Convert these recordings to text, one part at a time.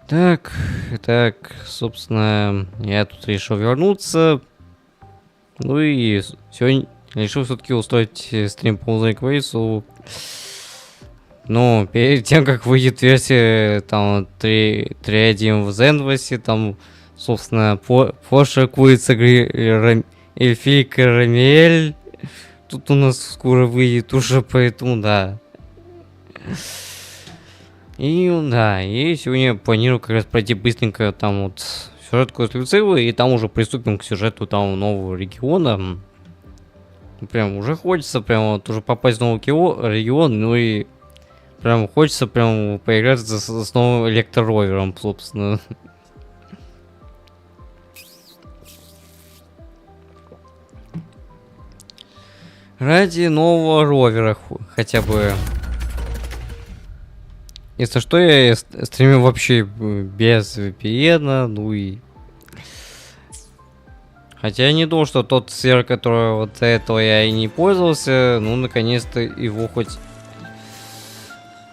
Так, собственно, я тут решил вернуться. Ну и сегодня решил все-таки устроить стрим по Wuthering Waves. Ну, перед тем, как выйдет версия там 3.1 в Zenvase, там, собственно, пошикуется эльфийка Рамиэль. Тут у нас скоро выйдет уже, поэтому да. И сегодня я планирую как раз пройти быстренько там вот сюжетку с Люциллы, и там уже приступим к сюжету там нового региона. Прям уже хочется прям вот уже попасть в новый регион, ну и прям хочется прям поиграться с новым электроровером, собственно. Ради нового ровера хотя бы. Если что, я стримю вообще без VPN, ну и... Хотя я не думал, что тот сервер, который вот этого я и не пользовался, ну, наконец-то его хоть...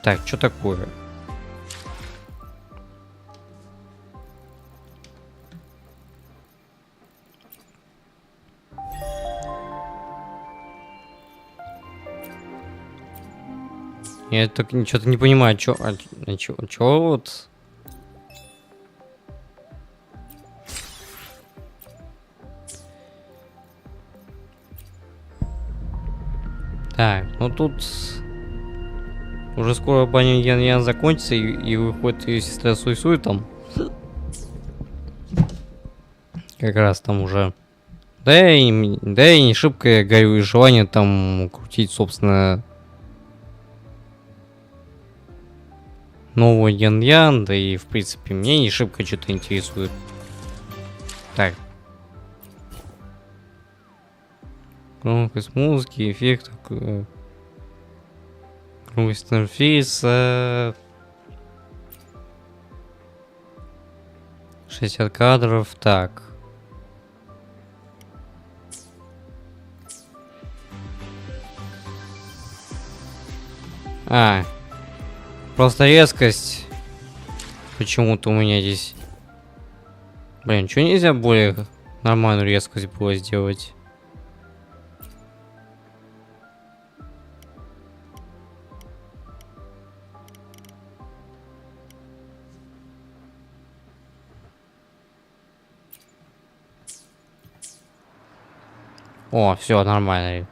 Так, что такое? Я так что-то не понимаю, чё вот... Так, ну тут... Уже скоро баня Ян закончится, и выходит ее сестра Суй-Суй там. Как раз там уже... Да и не шибко я горю и желание там крутить, собственно... Нового Ян, да и в принципе мне не шибко что-то интересует. Так. Громкость музыки, эффект, громкость интерфейса, 60 кадров, так. Просто резкость. Почему-то у меня здесь... Блин, что нельзя более нормальную резкость было сделать? О, все нормально.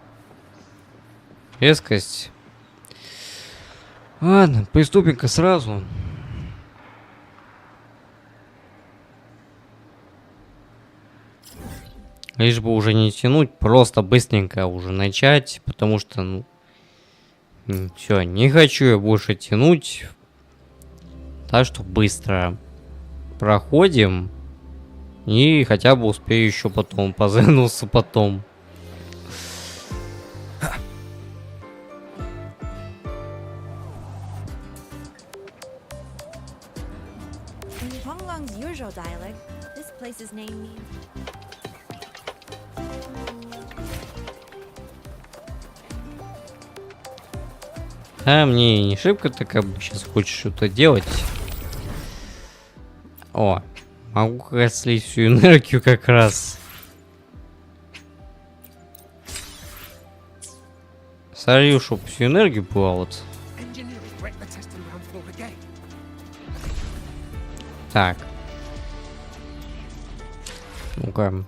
Резкость. Ладно, приступим-ка сразу. Лишь бы уже не тянуть, просто быстренько уже начать, потому что, ну, все, не хочу я больше тянуть. Так что быстро проходим. И хотя бы успею еще потом позанулся потом. А мне не шибко так как бы сейчас хочешь что-то делать. О, могу как раз слить всю энергию как раз. Солью, чтобы всю энергию была вот. Так. Ну-ка.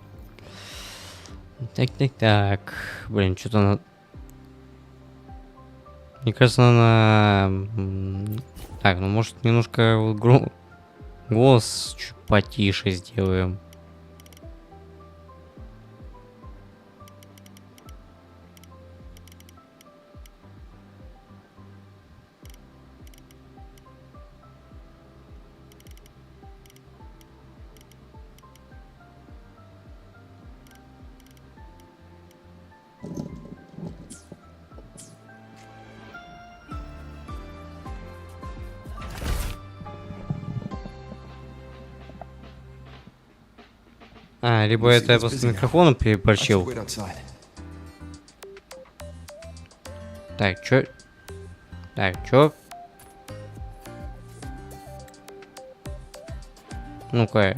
Так. Блин, что-то на... Мне кажется, она... Так, ну может немножко вот голос чуть потише сделаем. Либо это я просто микрофоном переборчил. Так, чё? Ну-ка.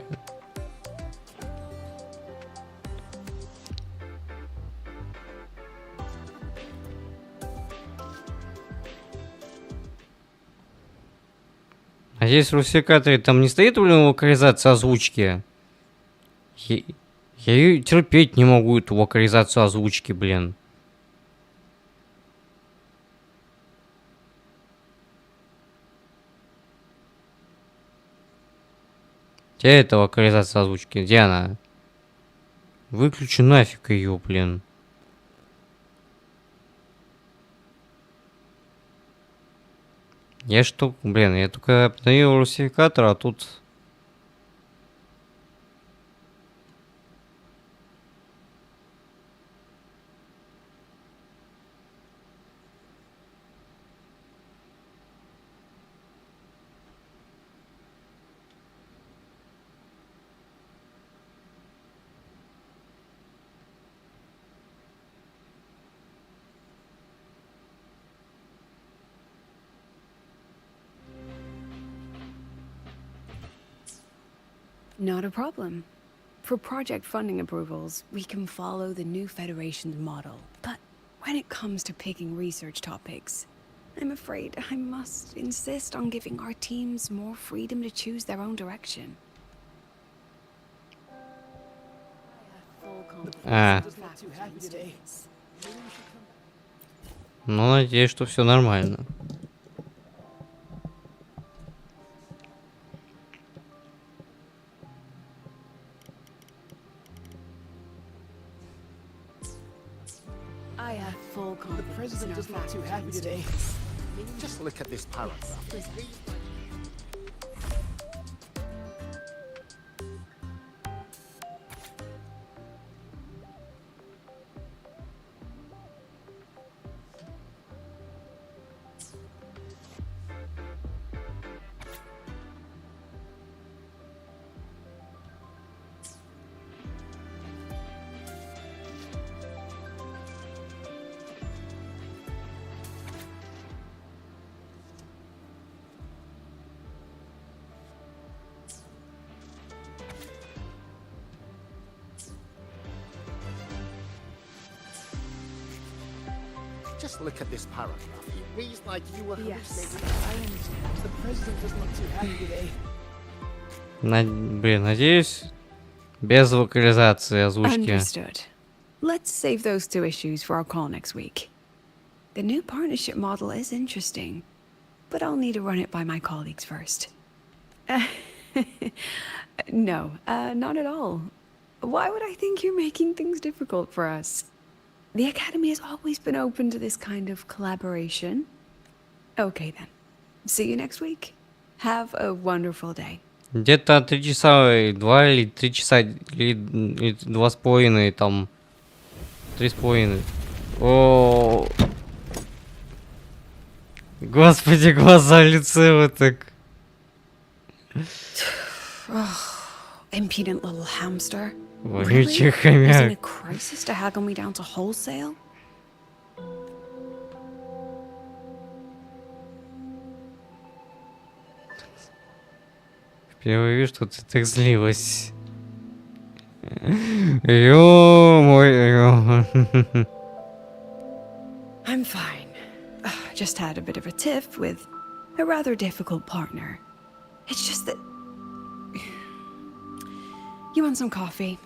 А здесь в русификаторе там не стоит локализация озвучки? Я ее терпеть не могу, эту локализацию озвучки, блин. Где эта локализация озвучки? Где она? Выключи нафиг ее, блин. Я что, блин, я только обновил русификатор, а тут... Not a problem. For project funding approvals, we can follow the new Federation's model. But when it comes to picking research topics, I'm afraid I must insist on giving our teams more freedom to choose their own direction. Ну, надеюсь, что все нормально. I have full confidence in our faculty. Just look at this paragraph. Just look at this paragraph. It reads like you were hallucinating. I understand. The president does not too happy today. Блин, надеюсь, без локализации озвучки. Understood. Let's save those two issues for our call next week. The new partnership model is interesting, but I'll need to run it by my colleagues first. No, not at all. Why would I think you're making things difficult for us? The Academy has always been open to this kind of collaboration. Okay then. See you next week. Have a wonderful day. Где-то 3 часа, 2 или 3 часа, или 2,5, там, 3,5. О, господи, глаза Люциллы так. Impudent little hamster. Вонючий Was it a хомяк. crisis to haggle me down to wholesale? Впервые вижу, что ты так злилась. Ё-моё. I'm fine. Just had a bit of a tiff with a rather difficult partner. It's just that... You want some coffee?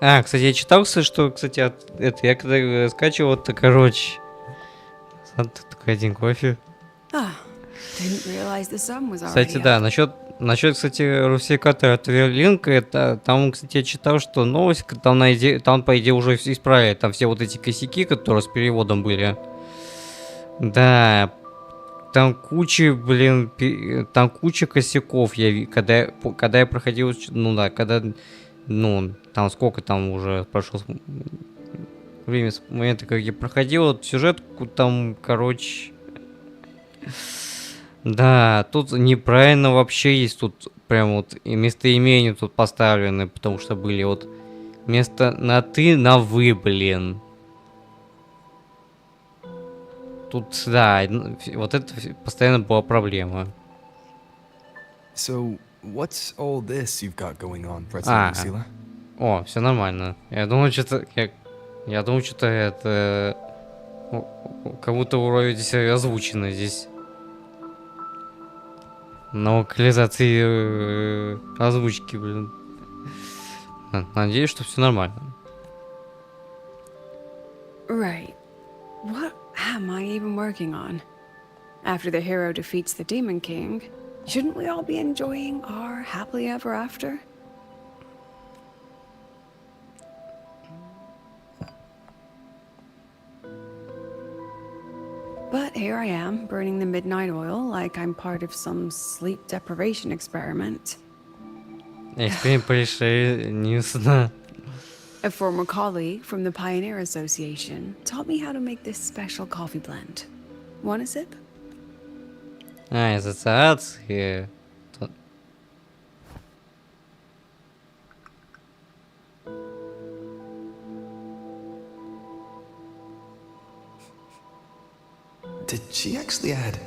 А, кстати, я читался, что, кстати, это я когда скачивал, то, короче, только один кофе. Didn't realize the sun was already Кстати, да, насчет, кстати, русификатора Тверлинка, это там, кстати, я читал, что новость, там, по идее, уже все исправили, там все вот эти косяки, которые с переводом были. Да, там куча, блин, там куча косяков, когда я проходил, ну да, там сколько там уже прошло время с момента, как я проходил сюжетку, там, короче... Да, тут неправильно вообще есть, тут прям вот и местоимения тут поставлены, потому что были вот вместо на ты, на вы, блин. Тут, да, вот это постоянно была проблема. So, What's all this you've got going on, А. President Lucilla? О, все нормально. Я думал, что-то... Я думал, что-то это... Как будто вроде здесь озвучено здесь. На локализации озвучки, блин. Надеюсь, что все нормально. Right. What am I even working on? After the hero defeats the Demon King, shouldn't we all be enjoying our happily ever after? But here I am, burning the midnight oil like I'm part of some sleep deprivation experiment. Эксперимент по решению сна. A former colleague from the Pioneer Association taught me how to make this special coffee blend. Want a sip? А, ассоциации. Did she actually add?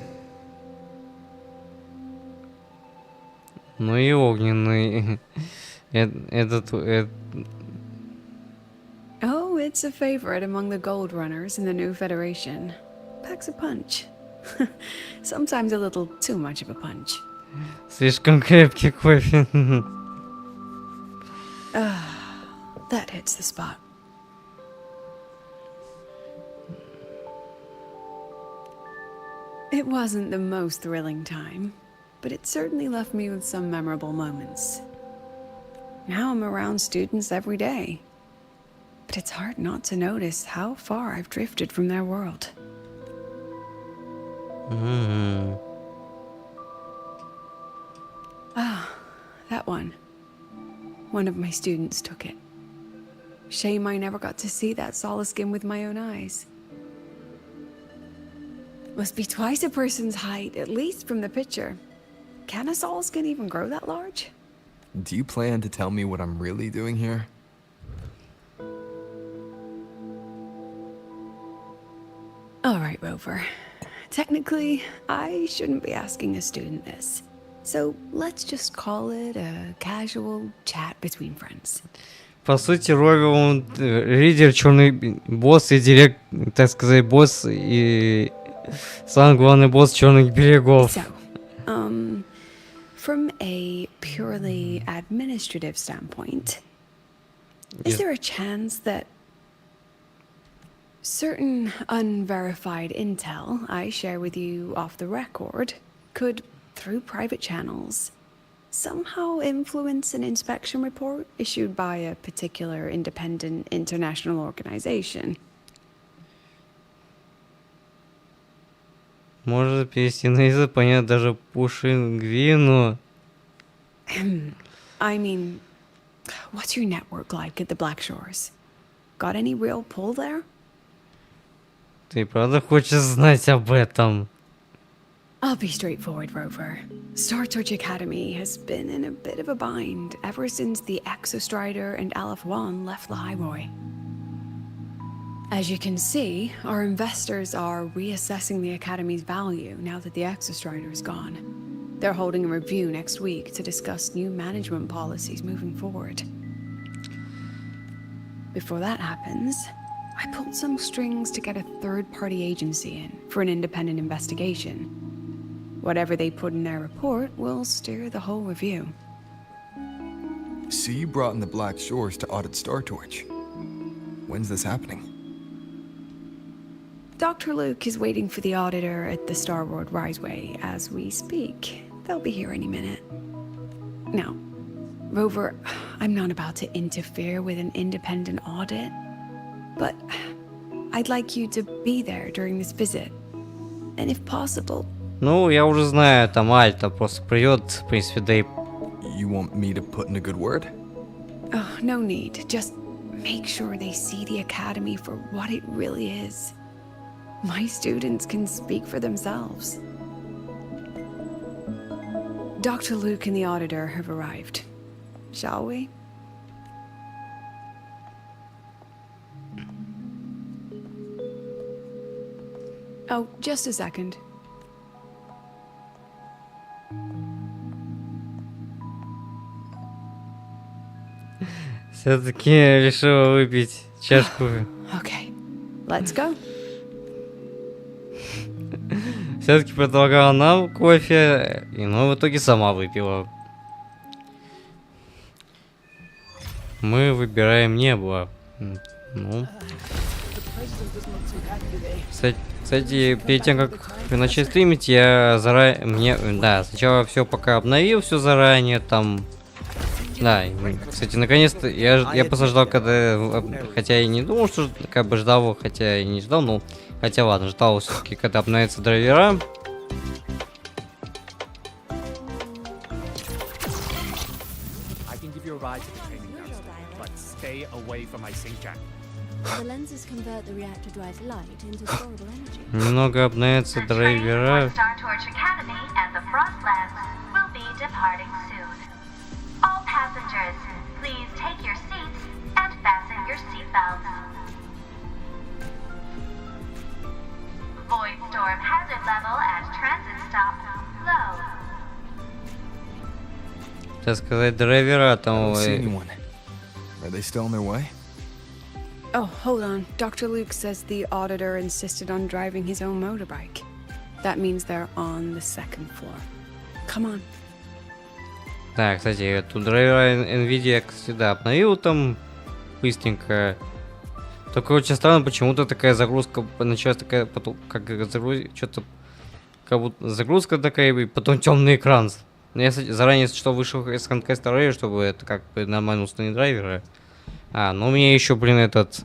Ну и огненный. Oh, it's a favorite among the gold runners in the new Federation. Packs a punch. Sometimes a little too much of a punch. Слишком крепкий кофе. That hits the spot. It wasn't the most thrilling time, but it certainly left me with some memorable moments. Now I'm around students every day, but it's hard not to notice how far I've drifted from their world. That one. One of my students took it. Shame I never got to see that solace skin with my own eyes. Must be twice a person's height, at least from the picture. Can a solace skin even grow that large? Do you plan to tell me what I'm really doing here? All right, Rover. Technically, I shouldn't be asking a student this. So let's just call it a casual chat between friends. По сути, Ровер, он лидер, черный босс и директ, так сказать, босс и самый главный босс черных берегов. So, from a purely administrative standpoint, is there a chance that certain unverified intel I share with you off the record could, through private channels, somehow influence an inspection report issued by a particular independent international organization? Может перевести на язык, понять даже пушингвину. I mean, what's your network like at the Black Shores? Got any real pull there? Ты правда хочешь знать об этом? I'll be straightforward, Rover. Star Torch Academy has been in a bit of a bind ever since the Exostrider and Aleph 1 left the highway. As you can see, our investors are reassessing the Academy's value now that the Exostrider is gone. They're holding a review next week to discuss new management policies moving forward. Before that happens, I pulled some strings to get a third-party agency in for an independent investigation. Whatever they put in their report will steer the whole review. So you brought in the Black Shores to audit Star Torch. When's this happening? Dr. Luke is waiting for the auditor at the Star World Riseway as we speak. They'll be here any minute. Now, Rover, I'm not about to interfere with an independent audit, but I'd like you to be there during this visit. And if possible... Ну, я уже знаю, там Альта просто придет, в принципе, да и... You want me to put in a good word? Oh, no need. Just make sure they see the Academy for what it really is. My students can speak for themselves. Dr. Luke and the auditor have arrived. Shall we? Oh, just a second. Все-таки решила выпить чашку. Okay, let's go. Все-таки предлагала нам кофе, и в итоге сама выпила. Мы выбираем небо. Ну. Кстати, перед тем, как начать стримить, я заранее... сначала все пока обновил, все заранее, там... Да, кстати, наконец-то я посаждал, когда... Хотя и не думал, что как бы ждал его, хотя и не ждал, но... Хотя ладно, ждал все-таки, когда обновятся драйвера. Немного обновятся драйвера. Так сказать, драйвера там... Are they still on their way? Oh, hold on. Dr. Luke says the auditor insisted on driving his own motorbike. That means they're on the second floor. Come on. Так, кстати, тут драйвера NVIDIA, кстати, да, обновил там быстренько. Только очень странно, почему-то такая загрузка началась такая, потом, как загрузить, что-то, как будто загрузка такая, и потом темный экран. Я заранее, что вышел из контекста Рэй, чтобы это как бы нормально установить драйверы. Ну у меня еще, блин, этот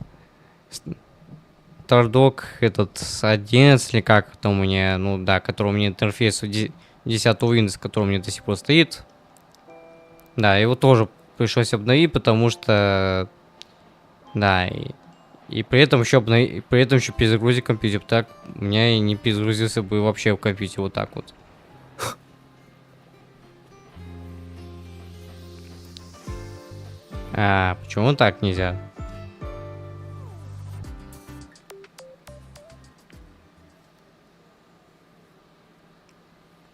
Стардок, этот 11 или как там у меня, ну да, который у меня интерфейс 10 Windows, который у меня до сих пор стоит. Да, его тоже пришлось обновить, потому что, да, и при этом еще перезагрузить компьютер. Так у меня и не перезагрузился бы вообще в компьютер вот так вот. Почему так нельзя?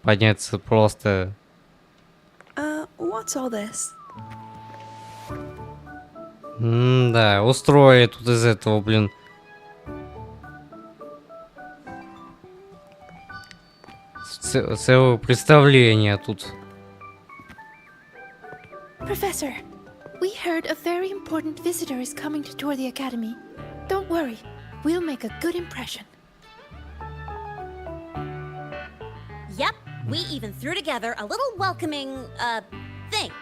Подняться просто. What's all this? Да, устроили тут из этого, блин. Целое представление тут. Professor, we heard a very important visitor is coming to tour the academy. Don't worry, we'll make a good impression. Yep, we even threw together a little welcoming, thing.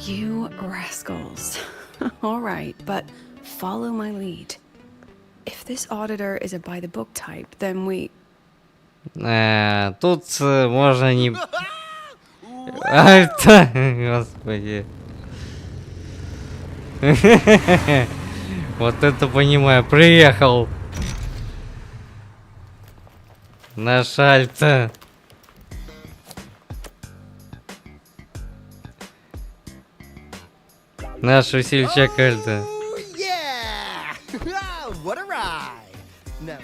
You rascals. All right, but follow my lead. If this auditor is a by-the-book type, then we... Тут можно не... Господи. Вот это понимаю. Приехал. Наш Альта. Наш весельчак Альта. What a ride! No.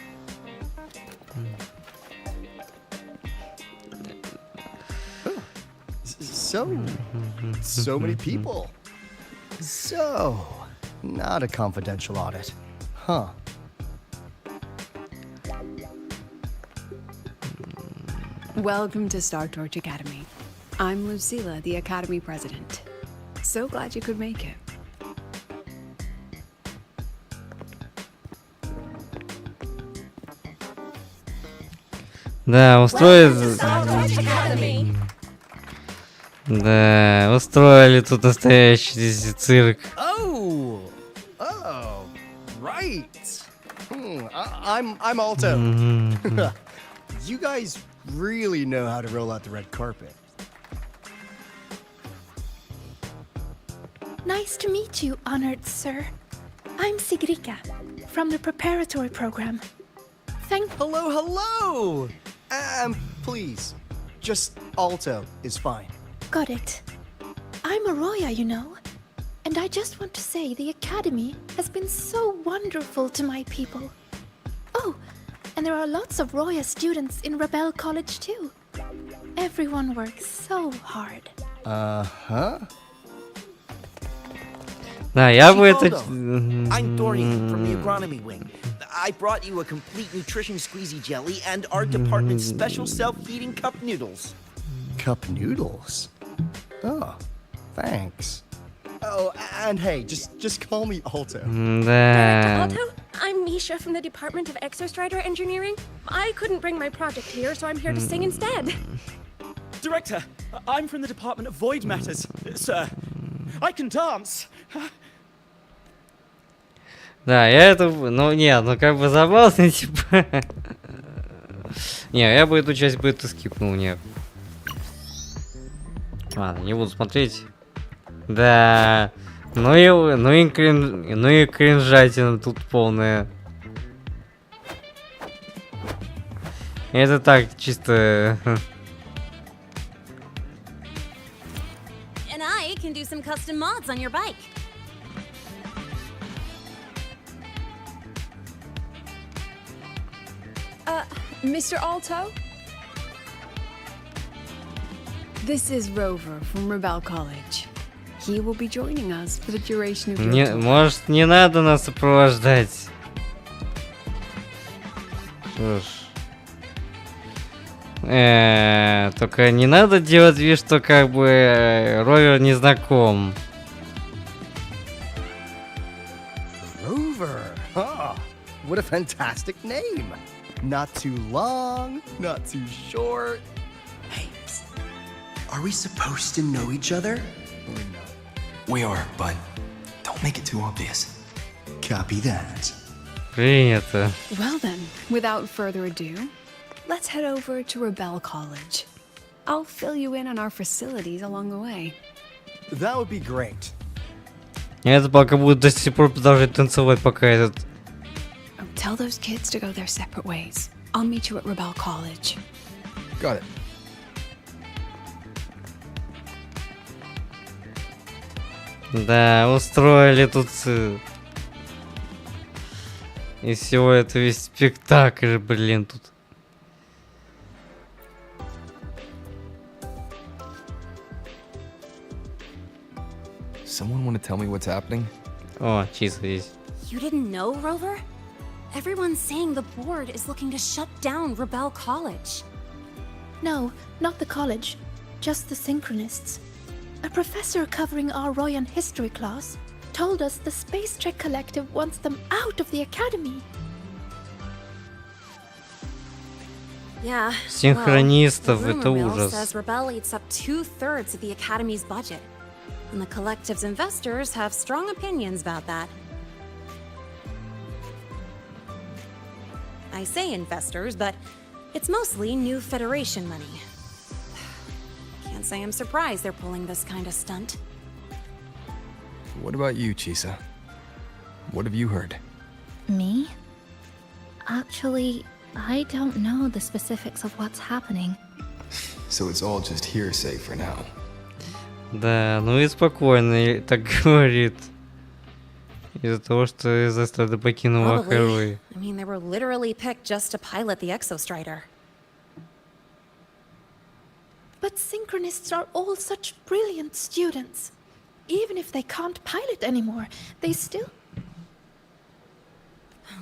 So many people. So, not a confidential audit, huh? Welcome to Star Torch Academy. I'm Lucilla, the Academy President. So glad you could make it. Да, устроили... Да, устроили тут настоящий здесь цирк. Oh, right. I'm Alto. You guys really know how to roll out the red carpet. Nice to meet you, honored sir. I'm Sigrika, from the preparatory program. Hello. Please, just Alto is fine. Got it. I'm a Roya, you know. And I just want to say the Academy has been so wonderful to my people. Oh, and there are lots of Roya students in Rebel College too. Everyone works so hard. Uh-huh. Да, я бы это... I'm Dorian from the agronomy wing. I brought you a complete nutrition squeezy jelly and our department's special self-heating cup noodles. Cup noodles? Oh, thanks. Oh, and hey, just call me Alto. Да. Alto, I'm Misha from the Department of Exostrider Engineering. I couldn't bring my project here, so I'm here to sing instead. Director, I'm from the Department of Void Matters, sir. I can dance. Да, я это... Ну, не, ну как бы забавно, типа... Не, я бы эту часть бы это скипнул, нет. Ладно, не буду смотреть. Да... Ну и кринжатина тут полная. Это так, чисто... And I can do some custom mods on your bike. Mr. Alto? This is Rover from Rebel College. He will be joining us for the duration of your Не, tour. может, не надо нас сопровождать. Что ж. Только не надо делать вид, что как бы Ровер не знаком. Rover. Oh, what a fantastic name. Not too long, not too short. Hey, psst. Are we supposed to know each other? Or no. We are, but don't make it too obvious. Copy that. Принято. Well then, without further ado, let's head over to Rebel College. I'll fill you in on our facilities along the way. That would be great. Это пока будет до сих пор продолжать танцевать, пока этот... Oh, tell those kids to go their separate ways. I'll meet you at Rebel College. Got it. Да, устроили тут... И всего это весь спектакль, блин, тут. Someone want to tell me what's happening? О, чисто здесь. You didn't know, Rover? Everyone's saying the board is looking to shut down Rebel College. No, not the college, just the synchronists. A professor covering our Royan history class told us the Space Trek Collective wants them out of the academy. Yeah. Синхронистов, well, the это rumor mill ужас. says Rebel eats up 2/3 of the academy's budget, and the collective's investors have strong opinions about that. I say investors, but it's mostly new Federation money. Can't say I'm surprised they're pulling this kind of stunt. What about you, Chisa? What have you heard? Me? Actually, I don't know the specifics of what's happening. So it's all just hearsay for now. Да, ну и спокойно и так говорит. Из-за того, что из-за стада покинула Probably. Хэрой. I mean, they were literally picked just to pilot the Exostrider. But synchronists are all such brilliant students. Even if they can't pilot anymore, they still...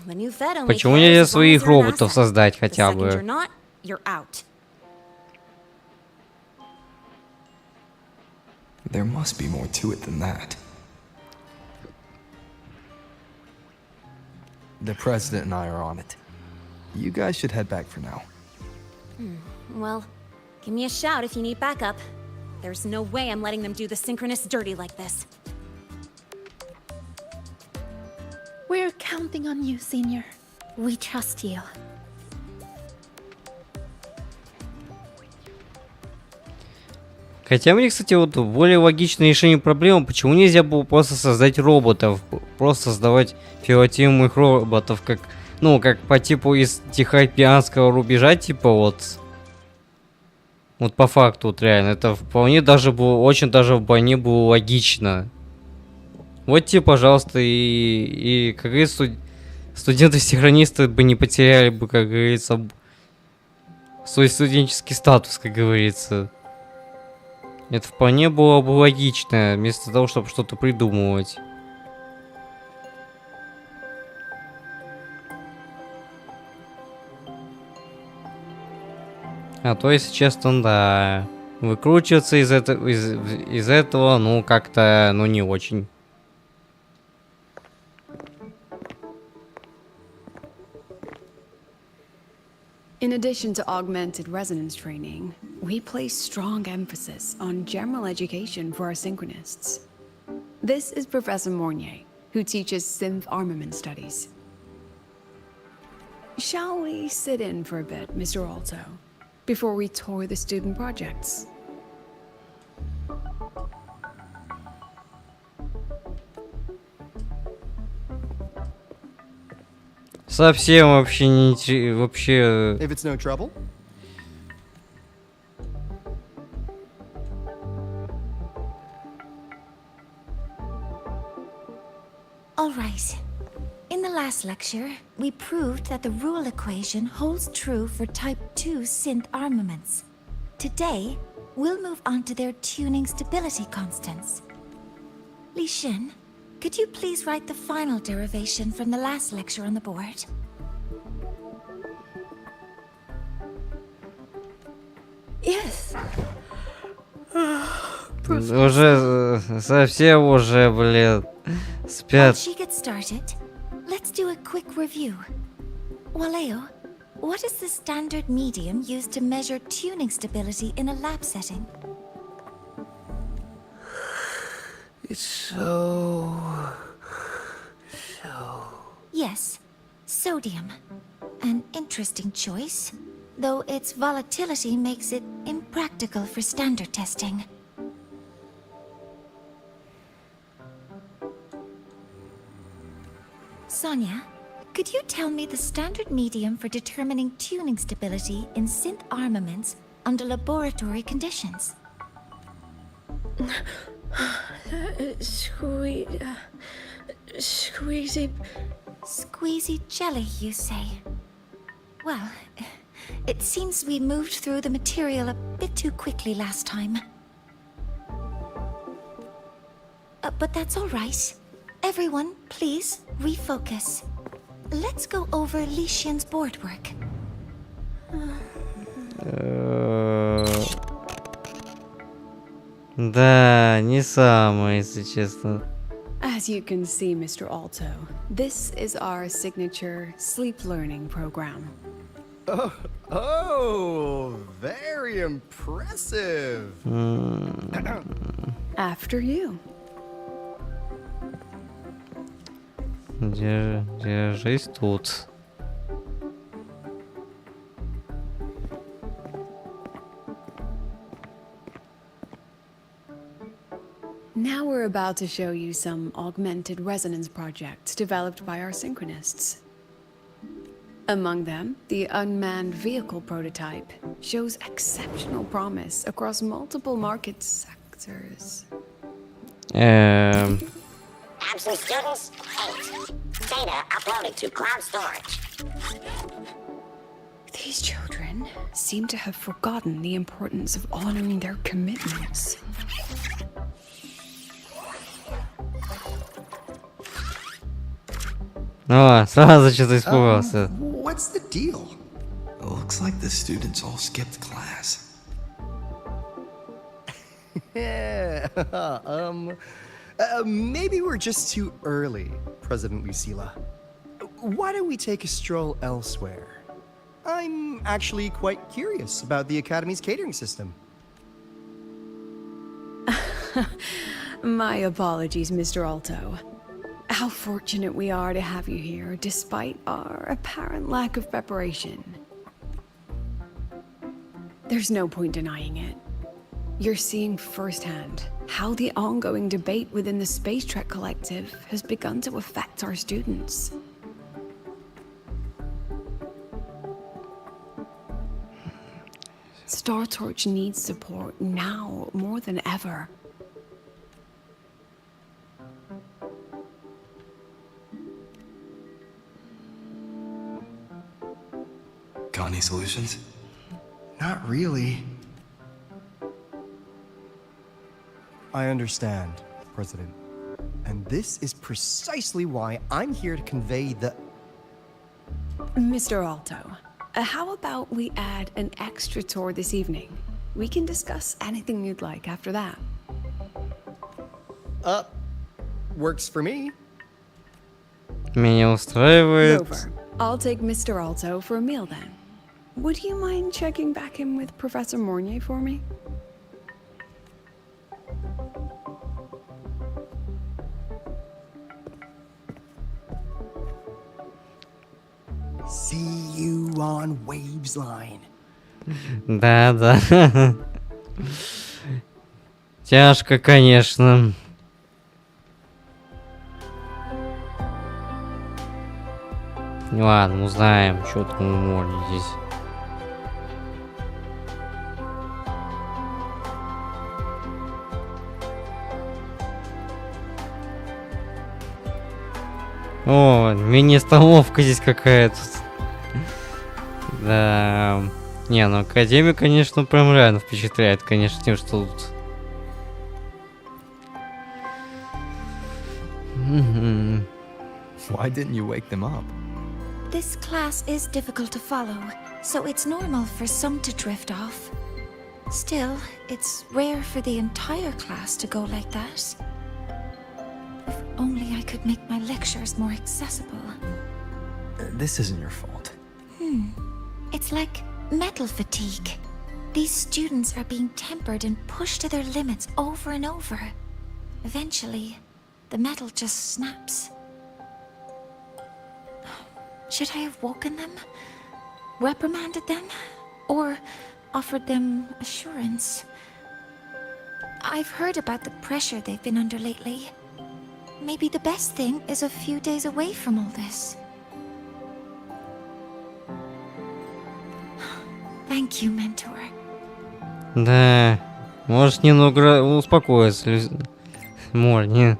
The new Fed only Почему cares нельзя as long as своих you're an роботов asset. создать The хотя second you're бы? not, you're out. There must be more to it than that. The president and I are on it. You guys should head back for now. Well, give me a shout if you need backup. There's no way I'm letting them do the Synchronists dirty like this. We're counting on you, Senior. We trust you. Хотя мне, кстати, вот более логичное решение проблемы, почему нельзя было просто создать роботов, просто создавать пилотируемых роботов, как, ну, как по типу из Тихоокеанского рубежа, типа вот по факту, вот реально, это вполне даже было, очень даже вполне было логично. Вот тебе, пожалуйста, и как говорится, студенты-синхронисты бы не потеряли бы, как говорится, свой студенческий статус, как говорится. Это вполне было бы логично, вместо того, чтобы что-то придумывать. А то, если честно, да. Выкручиваться из этого, ну, как-то, ну, не очень. In addition to augmented resonance training, we place strong emphasis on general education for our synchronists. This is Professor Mornier, who teaches synth armament studies. Shall we sit in for a bit, Mr. Alto, before we tour the student projects? Совсем вообще не вообще. If it's no trouble. All right. In the last lecture, we proved that the rule equation holds true for Type 2 synth armaments. Today, we'll move on to their tuning stability constants. Li Xin, could you please write the final derivation from the last lecture on the board? Yes. Уже совсем уже, блин, While спят. she gets started, let's do a quick review. Waleo, what is the standard medium used to measure tuning stability in a lab setting? It's so... Yes, sodium. An interesting choice, though its volatility makes it impractical for standard testing. Sonia, could you tell me the standard medium for determining tuning stability in synth armaments under laboratory conditions? Squeezy. Squeezy jelly, you say? Well, it seems we moved through the material a bit too quickly last time. But that's all right. Everyone, please, refocus. Let's go over Li Xian's board work. Да, не самое, если честно. As you can see, Mr. Alto, this is our signature sleep learning program. Oh, very impressive. After you. Держись тут. Now we're about to show you some augmented resonance projects developed by our synchronists. Among them, the unmanned vehicle prototype shows exceptional promise across multiple market sectors. Absent students, 8. Data uploaded to cloud storage. These children seem to have forgotten the importance of honoring their commitments. О, сразу что-то испугался. What's the deal? It looks like the students all skipped class. Yeah, maybe we're just too early, President Lucilla. Why don't we take a stroll elsewhere? I'm actually quite curious about the Academy's catering system. My apologies, Mr. Alto. How fortunate we are to have you here, despite our apparent lack of preparation. There's no point denying it. You're seeing firsthand how the ongoing debate within the Space Trek Collective has begun to affect our students. Star Torch needs support now more than ever. Got any solutions? Not really. I understand, President. And this is precisely why I'm here to convey the... Mr. Alto, how about we add an extra tour this evening? We can discuss anything you'd like after that. Works for me. Меня устраивает. Rover, I'll take Mr. Alto for a meal then. Would you mind checking back in with Professor Mornier for me? See you on Waves Line. Да. Тяжко, конечно. Ладно, узнаем, что там у Молли здесь. О, мини-столовка здесь какая-то. Да. Не, ну Академия, конечно, прям реально впечатляет, конечно, тем, что тут... Why didn't you wake them up? This class is difficult to follow, so it's normal for some to drift off. Still, it's rare for the entire class to go like that. If only I could make my lectures more accessible. This isn't your fault. It's like metal fatigue. These students are being tempered and pushed to their limits over and over. Eventually, the metal just snaps. Should I have woken them? Reprimanded them? Or offered them assurance? I've heard about the pressure they've been under lately. Maybe the best thing is a few days away from all this. Thank you, mentor. Да, может немного успокоиться, Моль, не.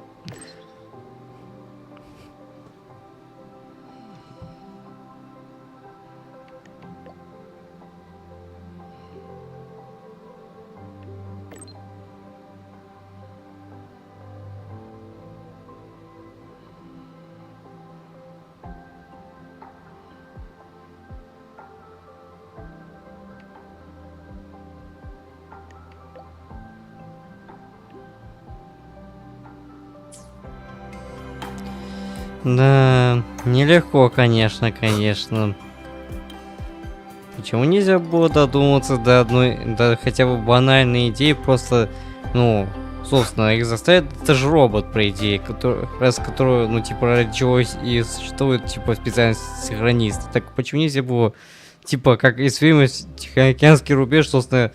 Да, нелегко, конечно. Почему нельзя было додуматься до одной, до хотя бы банальной идеи, просто, ну, собственно, их заставит, это же робот, по идее, который, ну, типа, ради чего и существует, типа, специальность синхрониста. Так почему нельзя было, типа, как из фильма «Тихоокеанский рубеж», собственно,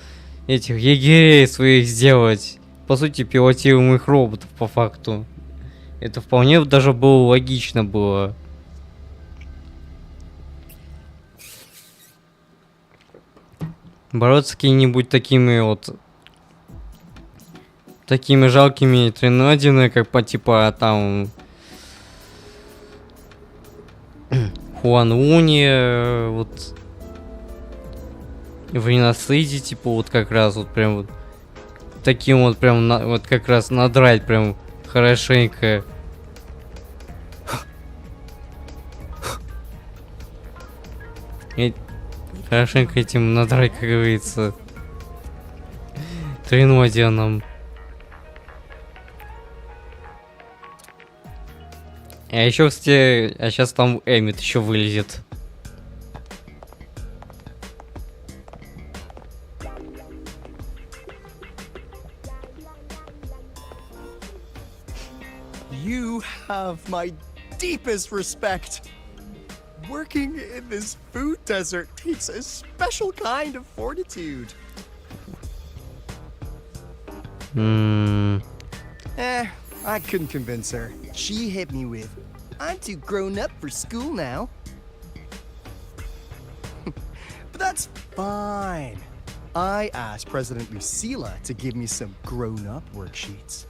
этих егерей своих сделать, по сути, пилотируемых роботов, по факту. Это вполне даже было логично было. Бороться с какими-нибудь такими вот... Такими жалкими тринадины, как по типа там... Хуан Луни, вот... В Ренасиде, типа, вот как раз вот прям вот... Таким вот прям, вот как раз надрать прям... Хорошенько. И хорошенько этим надрать, как говорится. Тринодианом. А еще, кстати, сейчас там Эммит еще вылезет. You have my deepest respect. Working in this food desert takes a special kind of fortitude. I couldn't convince her. She hit me with, I'm too grown up for school now. But that's fine. I asked President Lucilla to give me some grown-up worksheets.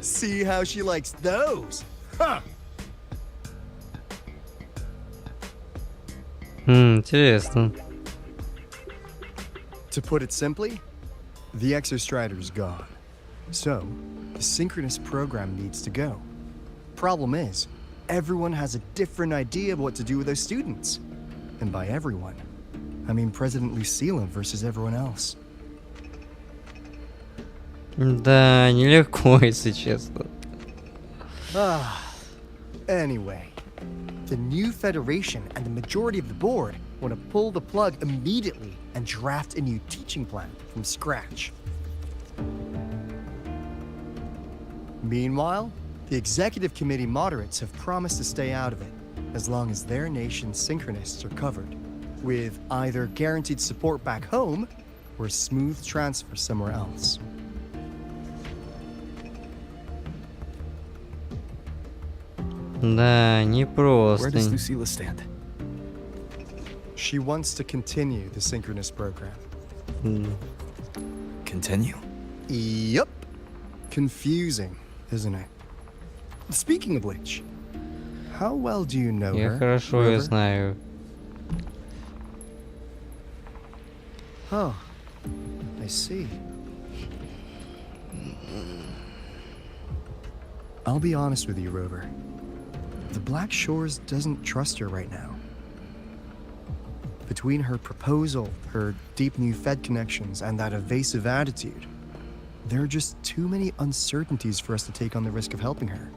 See how she likes those, huh? Интересно. To put it simply, the Exostrider's gone. So, the synchronous program needs to go. Problem is, everyone has a different idea of what to do with those students. And by everyone, I mean President Lucilla versus everyone else. Да, нелегко, если честно. Anyway, the new Federation and the majority of the board want to pull the plug immediately and draft a new teaching plan from scratch. Meanwhile, the executive committee moderates have promised to stay out of it as long as their nation's synchronists are covered, with either guaranteed support back home or a smooth transfer somewhere else. Да, не Where does просто. Lucilla stand? She wants to continue the synchronous program. Continue? Yup. Confusing, isn't it? Speaking of which, how well do you know Я her? хорошо ее River? знаю. Oh, I see. I'll be honest with you, Rover. The Black Shores doesn't trust her right now. Between her proposal, her deep new Fed connections, and that evasive attitude, there are just too many uncertainties for us to take on the risk of helping her.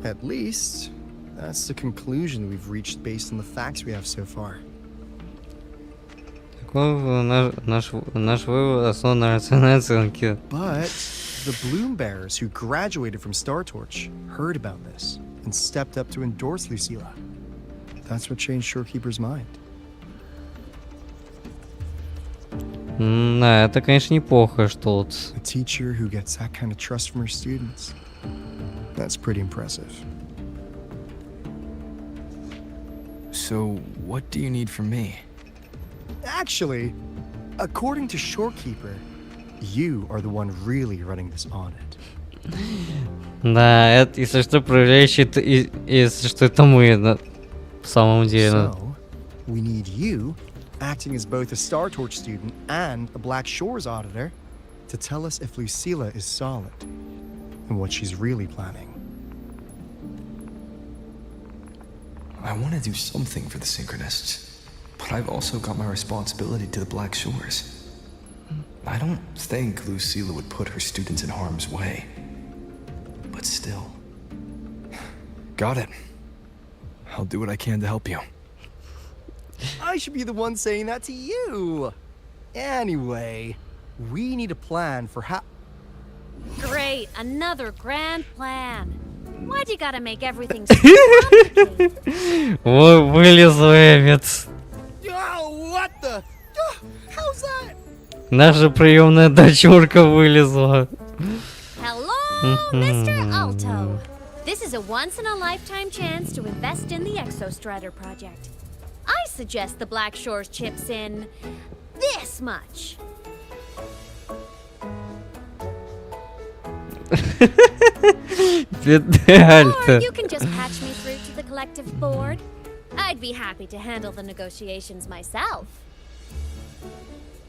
At least, that's the conclusion we've reached based on the facts we have so far. Такой наш вывод основан на рациональной оценке. But the Bloom Bearers who graduated from Star Torch heard about this and stepped up to endorse Lucilla. That's what changed Shorekeeper's mind. Да, это, конечно, неплохо, что вот... A teacher who gets that kind of trust from her students. That's pretty impressive. So, what do you need from me? Actually, according to Shorekeeper, you are the one really running this audit. Да, это, если что, проверяющий, если что, это мы, на самом деле. So, we need you, acting as both a Star Torch student and a Black Shores auditor, to tell us if Lucilla is solid and what she's really planning. I want to do something for the Synchronists, but I've also got my responsibility to the Black Shores. I don't think Lucilla would put her students in harm's way, but still. Got it. I'll do what I can to help you. I should be the one saying that to you. Anyway, we need a plan for how... Great, another grand plan. Why'd you gotta make everything so complicated? Ой, вылезла Эммет. Oh, what the... How's that? Наша приемная дочурка вылезла. Hello, Mr. Alto. This is a once-in-a-lifetime chance to invest in the Exostrider project. I suggest the Black Shores chips in this much. Or you can just patch me through to the collective board. I'd be happy to handle the negotiations myself.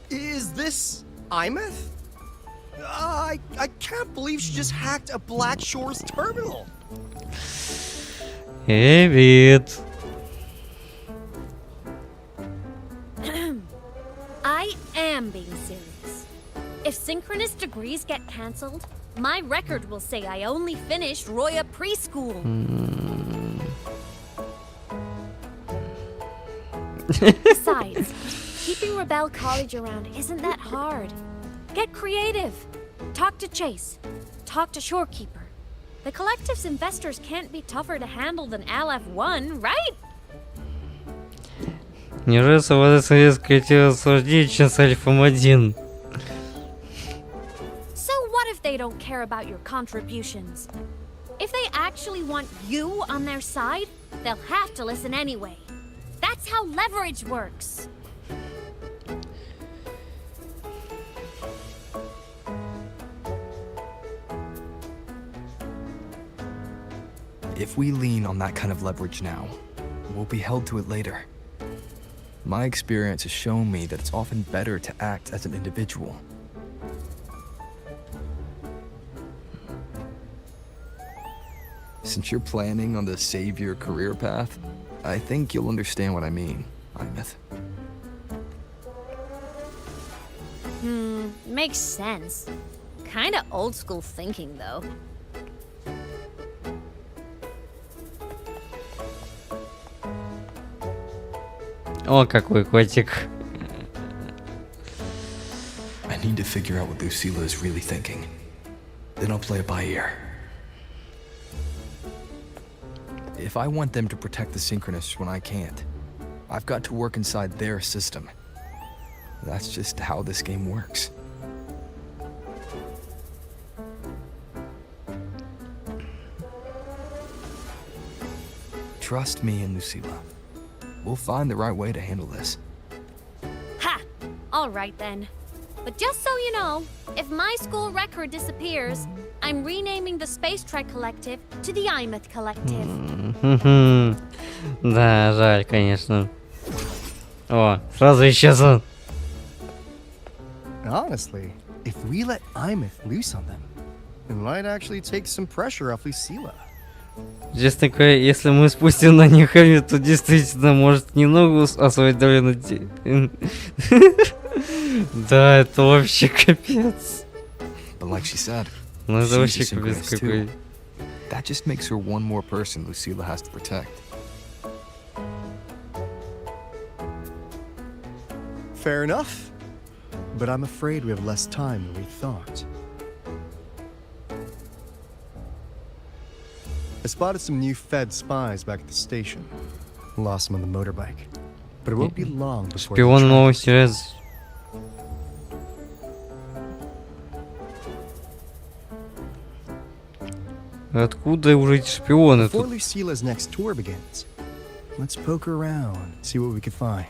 Is this Imeth? I can't believe she just hacked a Black Shores terminal. Эвид. I am being serious. If synchronous degrees get cancelled, my record will say I only finished Roya preschool. Besides, keeping Rebel College around isn't that hard. Get creative. Talk to Chase. Talk to Shorekeeper. The collective's investors can't be tougher to handle than LF1, right? Неужели свобода советское тело сложнее, чем с Альфом-1? So what if they don't care about your contributions? If they actually want you on their side, they'll have to listen anyway. That's how leverage works. If we lean on that kind of leverage now, we'll be held to it later. My experience has shown me that it's often better to act as an individual. Since you're planning on the savior career path, I think you'll understand what I mean, Imeth. Makes sense. Kinda old school thinking, though. О, какой котик. I need to figure out what Lucilla is really thinking. Then I'll play it by ear. If I want them to protect the Synchronists when I can't, I've got to work inside their system. That's just how this game works. Trust me and Lucilla. We'll find the right way to handle this. Ha! Alright then. But just so you know, if my school record disappears, I'm renaming the Space Trek Collective to the Imeth Collective. Да, жаль, конечно. О, сразу исчезла. Honestly, if we let Imeth loose on them, it might actually take some pressure off Lucilla. Здесь такое, если мы спустим на них, то действительно может немного освоить довольно... Да, это вообще капец. But like she said, Ну это she's a вообще капец synchronist too. какой. That just makes her one more person Lucilla has to protect. Fair enough. But I'm afraid we have less time than we thought. I spotted some new Fed spies back at the station. Lost them on the motorbike. But it won't be long before they Шпион track нового us. сюжета. Откуда уже эти шпионы Before тут? Lucilla's next tour begins, let's poke around, see what we can find.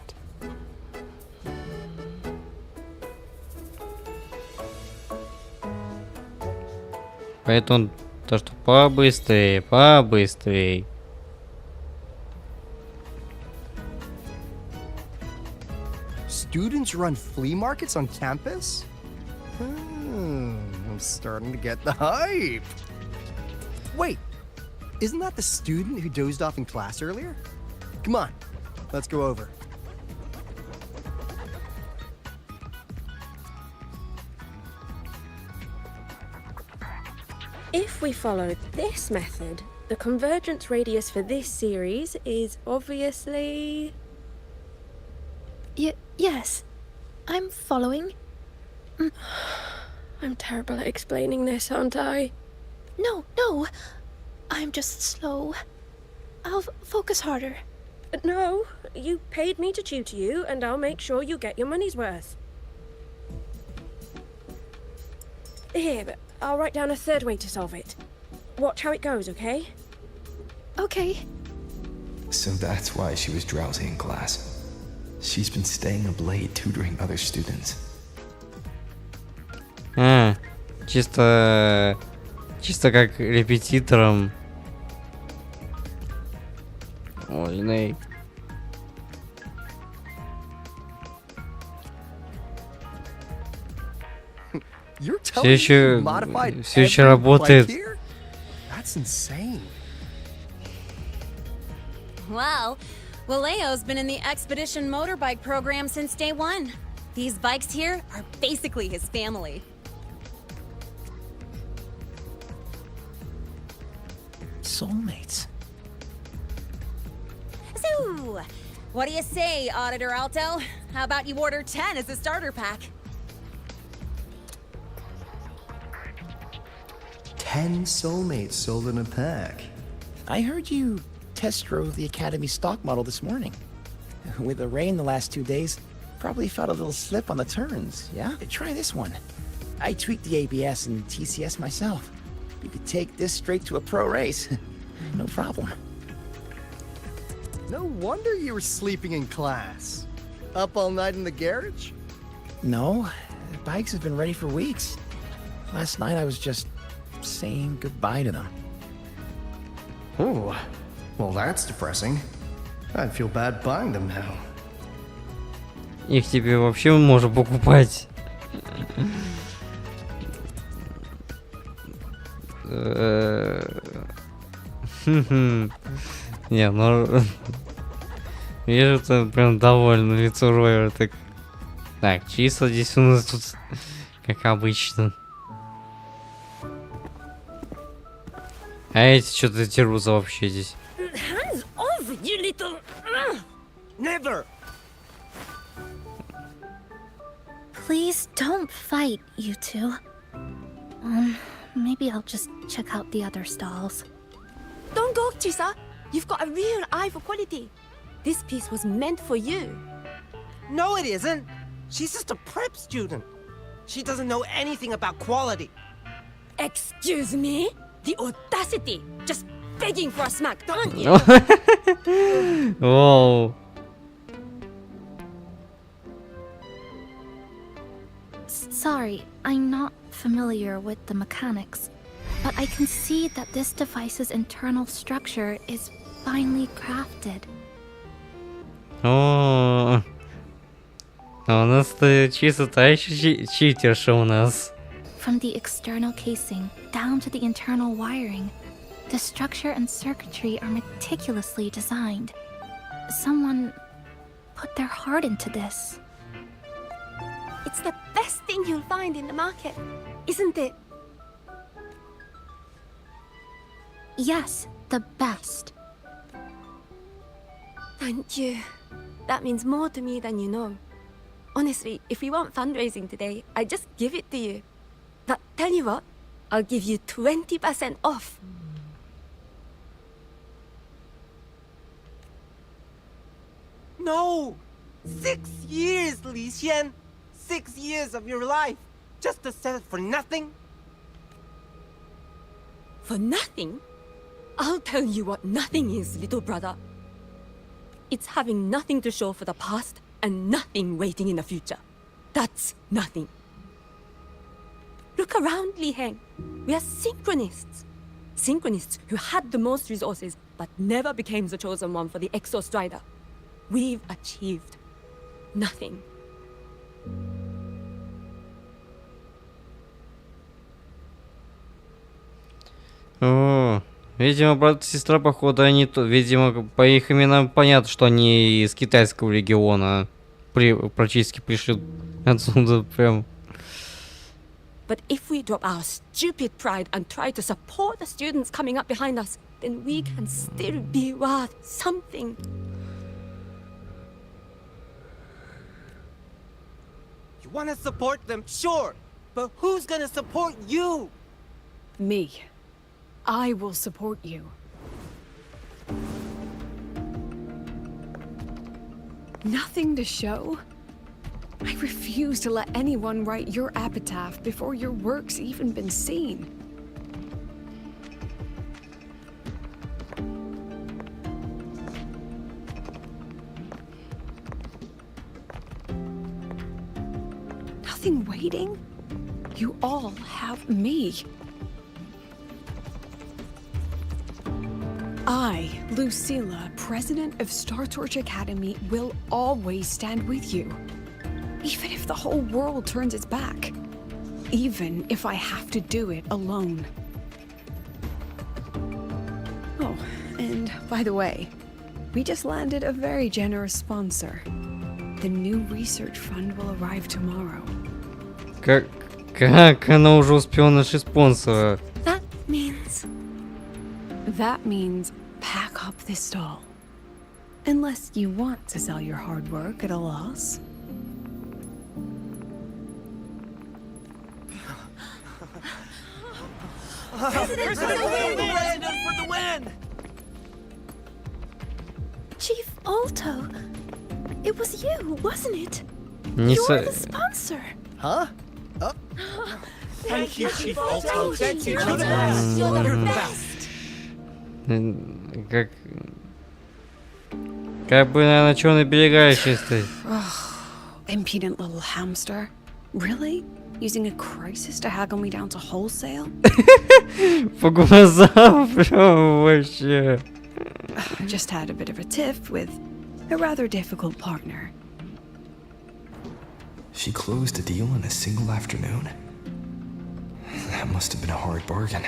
Поэтому то, что побыстрее, побыстрее. Students run flea markets on campus? I'm starting to get the hype. Wait, isn't that the student who dozed off in class earlier? Come on, let's go over. If we follow this method, the convergence radius for this series is obviously... Yes. I'm following. I'm terrible at explaining this, aren't I? No. I'm just slow. I'll focus harder. No, you paid me to tutor you, and I'll make sure you get your money's worth. Here, but I'll write down a third way to solve it. Watch how it goes, okay? Okay. So that's why she was drowsy in class. She's been staying up late tutoring other students. А, чисто как репетитором. Ой, Ней. You're telling me you modified все еще every работает. bike here? That's insane. Wow. Valeo's been in the Expedition motorbike program since day one. These bikes here are basically his family. Soulmates. So, what do you say, Auditor Alto? How about you order 10 as a starter pack? 10 soulmates sold in a pack. I heard you test drove the Academy stock model this morning. With the rain the last 2 days, probably felt a little slip on the turns, yeah? Try this one. I tweaked the ABS and TCS myself. You could take this straight to a pro race. No problem. No wonder you were sleeping in class. Up all night in the garage? No, the bikes have been ready for weeks. Last night I was just saying goodbye to them. Oh, well that's depressing. I'd feel bad buying them now. Их тебе вообще можно покупать. Не, ну... Вижу, это прям довольно лицо Роя. Так, числа здесь у нас тут, как обычно. А эти что-то дерутся вообще здесь. Hands off, you little... Never! Please don't fight, you two. Maybe I'll just check out the other stalls. Don't go, Chisa. You've got a real eye for quality. This piece was meant for you. No, it isn't. She's just a prep student. She doesn't know anything about quality. Excuse me? The audacity! Just begging for a smack, aren't you? Whoa. Sorry, I'm not familiar with the mechanics, but I can see that this device's internal structure is finely crafted. О, у нас-то чисто та еще читерша у нас. From the external casing down to the internal wiring, the structure and circuitry are meticulously designed. Someone put their heart into this. It's the best thing you'll find in the market, isn't it? Yes, the best. Thank you. That means more to me than you know. Honestly, if we weren't fundraising today, I'd just give it to you. But tell you what, I'll give you 20% off. No! 6 years, Li Xian! 6 years of your life, just to sell it for nothing? For nothing? I'll tell you what nothing is, little brother. It's having nothing to show for the past and nothing waiting in the future. That's nothing. Look around, Li Heng. We are synchronists. Synchronists who had the most resources but never became the chosen one for the Exo Strider. We've achieved nothing. О, видимо, брат и сестра, походу, они то, видимо, по их именам понятно, что они из китайского региона практически пришли отсюда прям. But if we drop our stupid pride and try to support the students coming up behind us, then we can still be worth something. You want to support them, sure, but who's gonna support you? Me. I will support you. Nothing to show? I refuse to let anyone write your epitaph before your work's even been seen. Nothing waiting? You all have me. I, Lucilla, president of Star Torch Academy, will always stand with you. Even if the whole world turns its back. Even if I have to do it alone. Oh, and by the way, we just landed a very generous sponsor. The new research fund will arrive tomorrow. Как она уже успела наши спонсора? That means pack up this stall. Unless you want to sell your hard work at a loss. President for the win! Chief Alto, it was you, wasn't it? Не You're the sponsor. Huh? Thank you, Chief Alto. Thank you. You're the best. You're the best. Как бы, наверное, чё наберегаешь, если... Impudent little hamster. Really? Using a crisis to haggle me down to wholesale? По глазам прям вообще. I just had a bit of a tiff with a rather difficult partner. She closed a deal in a single afternoon? That must have been a hard bargain.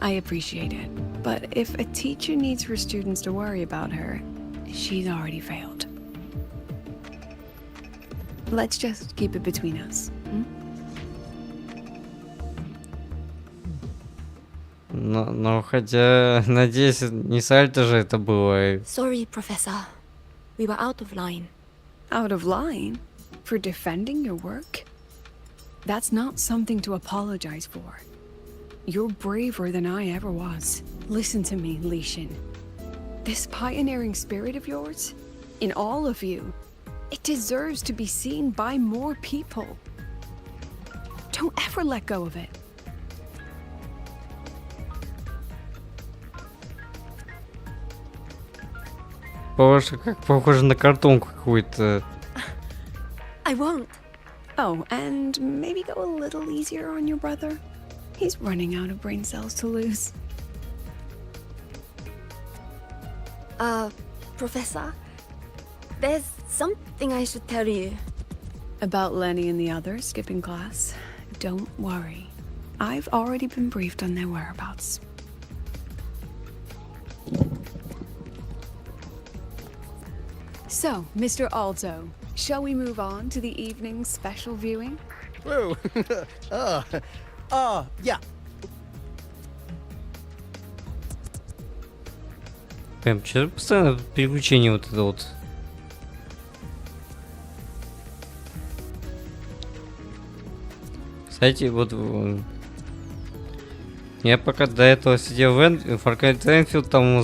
I appreciate it, but if a teacher needs her students to worry about her, she's already failed. Let's just keep it between us. Но хотя, надеюсь, не сальто же это было. Sorry, Professor. We were out of line. Out of line? For defending your work? That's not something to apologize for. You're braver than I ever was. Listen to me, Li Xin. This pioneering spirit of yours, in all of you, it deserves to be seen by more people. Don't ever let go of it. Похоже на картонку какую-то. I won't. Oh, and maybe go a little easier on your brother. He's running out of brain cells to lose. Professor, there's something I should tell you. About Lenny and the others skipping class? Don't worry. I've already been briefed on their whereabouts. So, Mr. Alto, shall we move on to the evening's special viewing? Whoa. Yeah. Прям что постоянно переключение вот это вот. Кстати, вот я пока до этого сидел в Far Cry Enfield, там,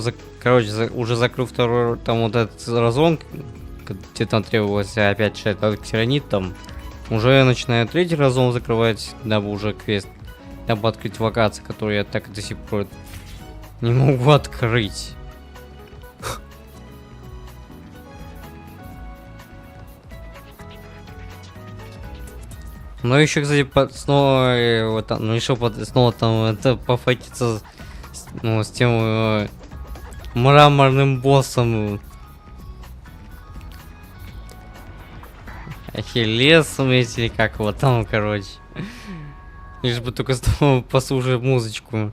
уже закрыл второй, там вот этот разлом, где там требовалось опять читать тиранит, там уже начинаю третий разлом закрывать, дабы уже квест, дабы открыть локации, которые я так до сих пор не могу открыть. Но еще, кстати, снова решил снова там это пофайтиться с тем мраморным боссом. Ахиллесом, или как его там, короче. Лишь бы только снова послушать музычку.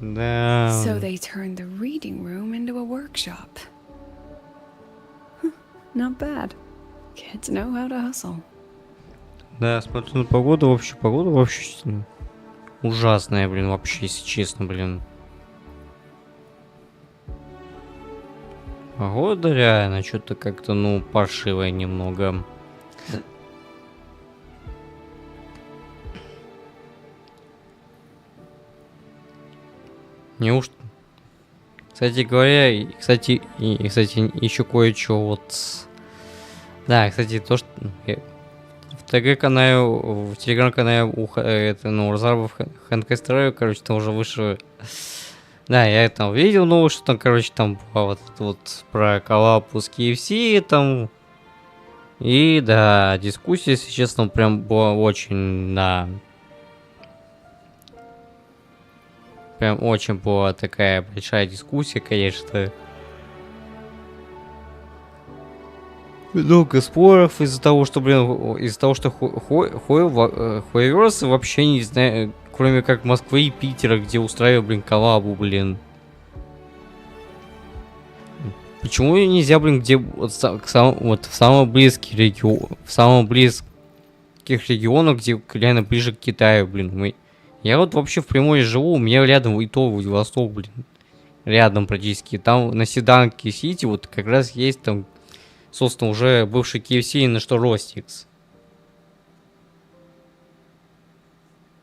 Да. So they turned the reading room into a workshop. Not bad. Kids know how to hustle. Да, смотрю на погода вообще ужасная, блин, вообще, если честно, блин. Погода реально что-то как-то, паршивая немного. Неужто? Кстати говоря, кстати, еще кое-что вот. Да, кстати, то, что в ТГ-канале, в телеграм-канале у разрабов Хэнкастераю, короче, там уже вышло. Да, я там видел новость, что там, короче, там была вот про коллабу с KFC там. И да, дискуссия, если честно, прям была очень, да. Прям очень была такая большая дискуссия, конечно. Много споров из-за того, что, HoYoVerSe вообще не знаю, кроме как Москвы и Питера, где устраивают, коллабу, Почему нельзя, где в самых близких регионах, где реально ближе к Китаю, Я вот вообще в Приморье живу, у меня рядом и то Владивосток, рядом практически. Там на Седанке Сити вот как раз есть там, собственно, уже бывший KFC, на что Ростикс.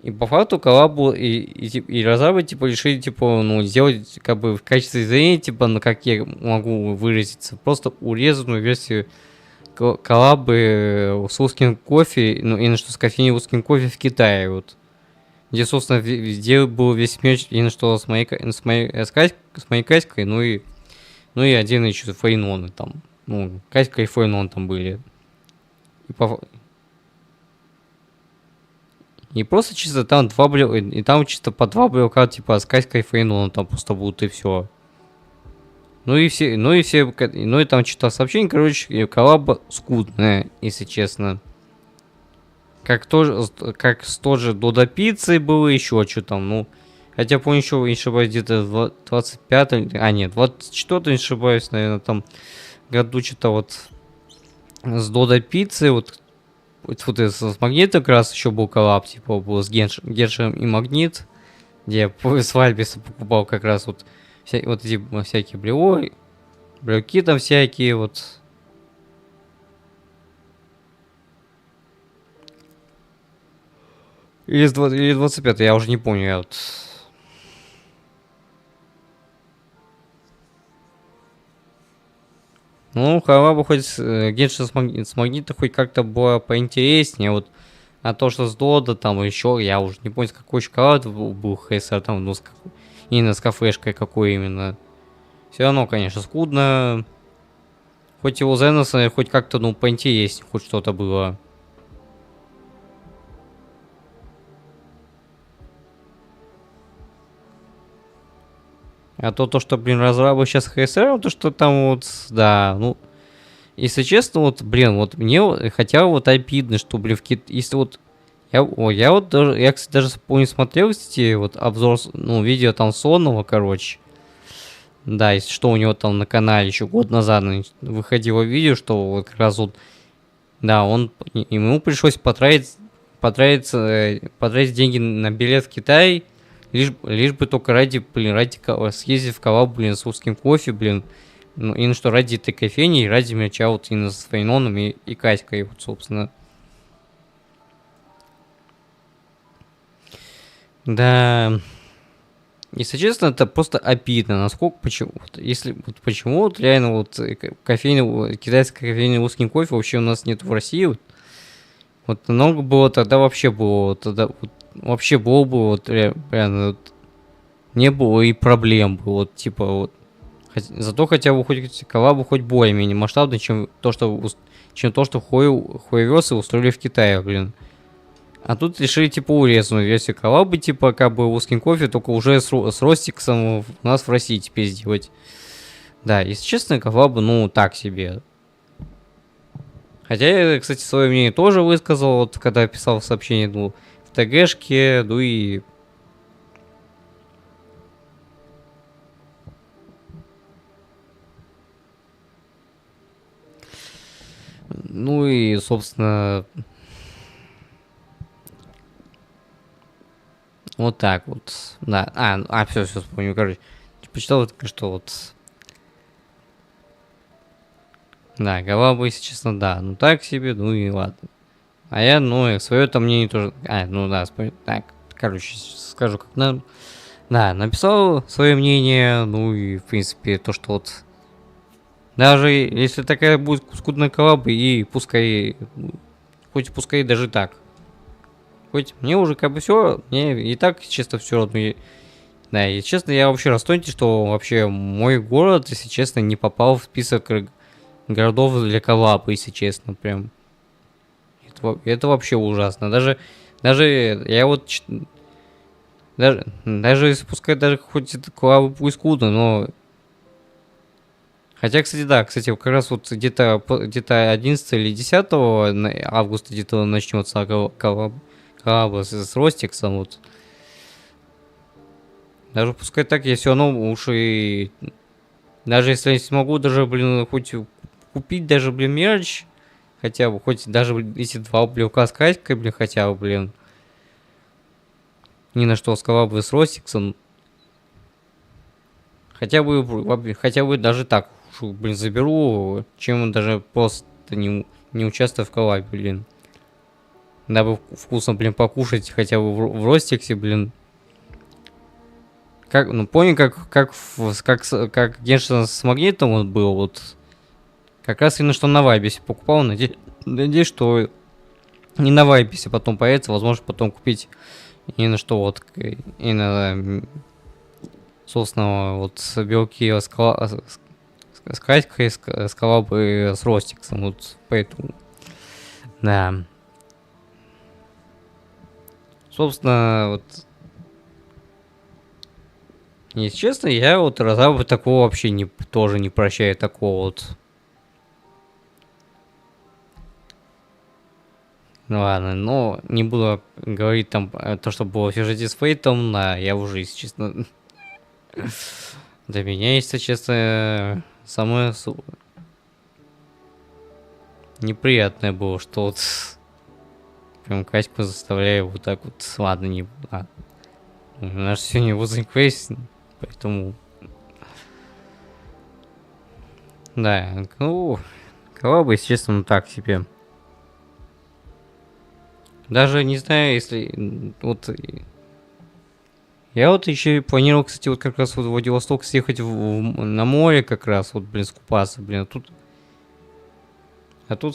И по факту коллабу и разрабы решили сделать как бы в качестве зрения, как я могу выразиться, просто урезанную версию коллабы с русским кофе, ну, именно что с кофейней русским кофе в Китае, вот. Где, собственно, где был весь меч, именно что с моей Катькой, ну и один еще Фейноны там. Ну, Катька и Фейнон там были. И просто чисто там и там чисто по 2 брелка, типа, с Катькой и Фейноном там просто будут, и все. Ну и там что-то сообщение, короче, коллаба скудная, если честно. Как с той же Додо Пиццей было, еще что там, ну. Хотя помню, еще, не ошибаюсь, где-то 24-й, не ошибаюсь, наверное, там году что-то вот с Додо Пиццей, вот с Магнитом как раз еще был коллаб, типа, был с Геншином и Магнит, где я по свадьбе покупал как раз вот эти всякие брелки там всякие, вот. Или 25, я уже не помню, я вот... Ну, коллаба хоть Геншин с Магнита хоть как-то было поинтереснее, вот. А то, что с Додо там еще, я уже не помню, какой шоколад был ХСР там, ну, именно с кафешкой, какой именно. Все равно, конечно, скудно. Хоть его Зеноса, хоть как-то, ну, поинтереснее, хоть что-то было. А то, что, блин, разрабы сейчас ХСР, то, что там вот, да, ну, если честно, вот, блин, вот мне хотя вот обидно, что, блин, если вот, я, кстати, даже помню, смотрел, кстати, вот обзор, ну, видео там сонного, короче, да, если что, у него там на канале еще год назад выходило видео, что вот как раз вот, да, ему пришлось потратить деньги на билет в Китай, лишь бы только ради съездить в коллаб, блин, с русским кофе, блин. Ну, именно что ради этой кофейни и ради мяча вот именно с Фейноном и Катькой, вот, собственно. Да. Если честно, это просто обидно, насколько, почему, почему вот реально вот китайская кофейня русским кофе вообще у нас нет в России, вот много было, тогда вообще было, вообще было бы вот реально вот, не было и проблем бы, вот типа вот. Зато хотя бы хоть коллабу хоть более-менее масштабный, чем то, что HoYoVerSe устроили в Китае, блин. А тут решили типа урезанную версию коллабы, типа как бы русским кофе, только уже с Ростиксом у нас в России теперь сделать. Да, если честно, коллабы, ну так себе. Хотя я, кстати, свое мнение тоже высказал, вот когда писал сообщение, ну, в ТГшке, ну и... Ну и, собственно... Вот так вот, да. Все, вспомнил, короче. Почитал, что вот... Да, коллаба, если честно, да. Ну так себе, ну и ладно. А я, ну, свое там мнение тоже... Так, короче, скажу как надо. Да, написал свое мнение, ну и, в принципе, то, что вот... Даже если такая будет скудная коллаба, и пускай даже так. Хоть мне уже как бы все, мне и так, честно, все равно. Да, и честно, я вообще расстроен, что вообще мой город, если честно, не попал в список городов для коллаба, если честно, прям. Это вообще ужасно. Даже я вот... Даже если пускай даже хоть это коллаба будет скудно, но... Хотя, кстати, да, как раз вот где-то 11 или 10 августа где-то начнется коллаба с Ростиксом, вот. Даже пускай так, я все равно уж и... Даже если я смогу даже, блин, хоть купить даже, блин, мерч, хотя бы, хоть даже, если 2 блюка с Катькой, блин, хотя бы, блин. Ни на что с коллабой с Ростиксом. Хотя бы даже так, блин, заберу, чем даже просто не участвую в коллабе, блин. Дабы вкусно, блин, покушать хотя бы в Ростиксе, блин. Помню, как Геншин с Магнитом вот был, вот. Как раз именно что на Вайбисе покупал. Надеюсь, что не на Вайбисе потом появится. Возможно, потом купить именно что вот. Именно, собственно, вот белки с Катькой, с коллабой с Ростиксом. Вот поэтому. Да. Собственно, вот. Если честно, я вот разрабы такого вообще тоже не прощаю, такого вот. Ну ладно, но не буду говорить там то, что было в сюжете с Фейтом, да, я уже, если честно... Для меня, если честно, самое неприятное было, что вот... Прям Катьку заставляю вот так вот, ладно, не... У нас сегодня Wuthering Waves, поэтому... Да, ну... Коллаба, если честно, ну так себе. Даже не знаю, если... Вот... Я вот еще планировал, кстати, вот как раз вот в Владивосток съехать на море как раз, вот, блин, скупаться, блин, а тут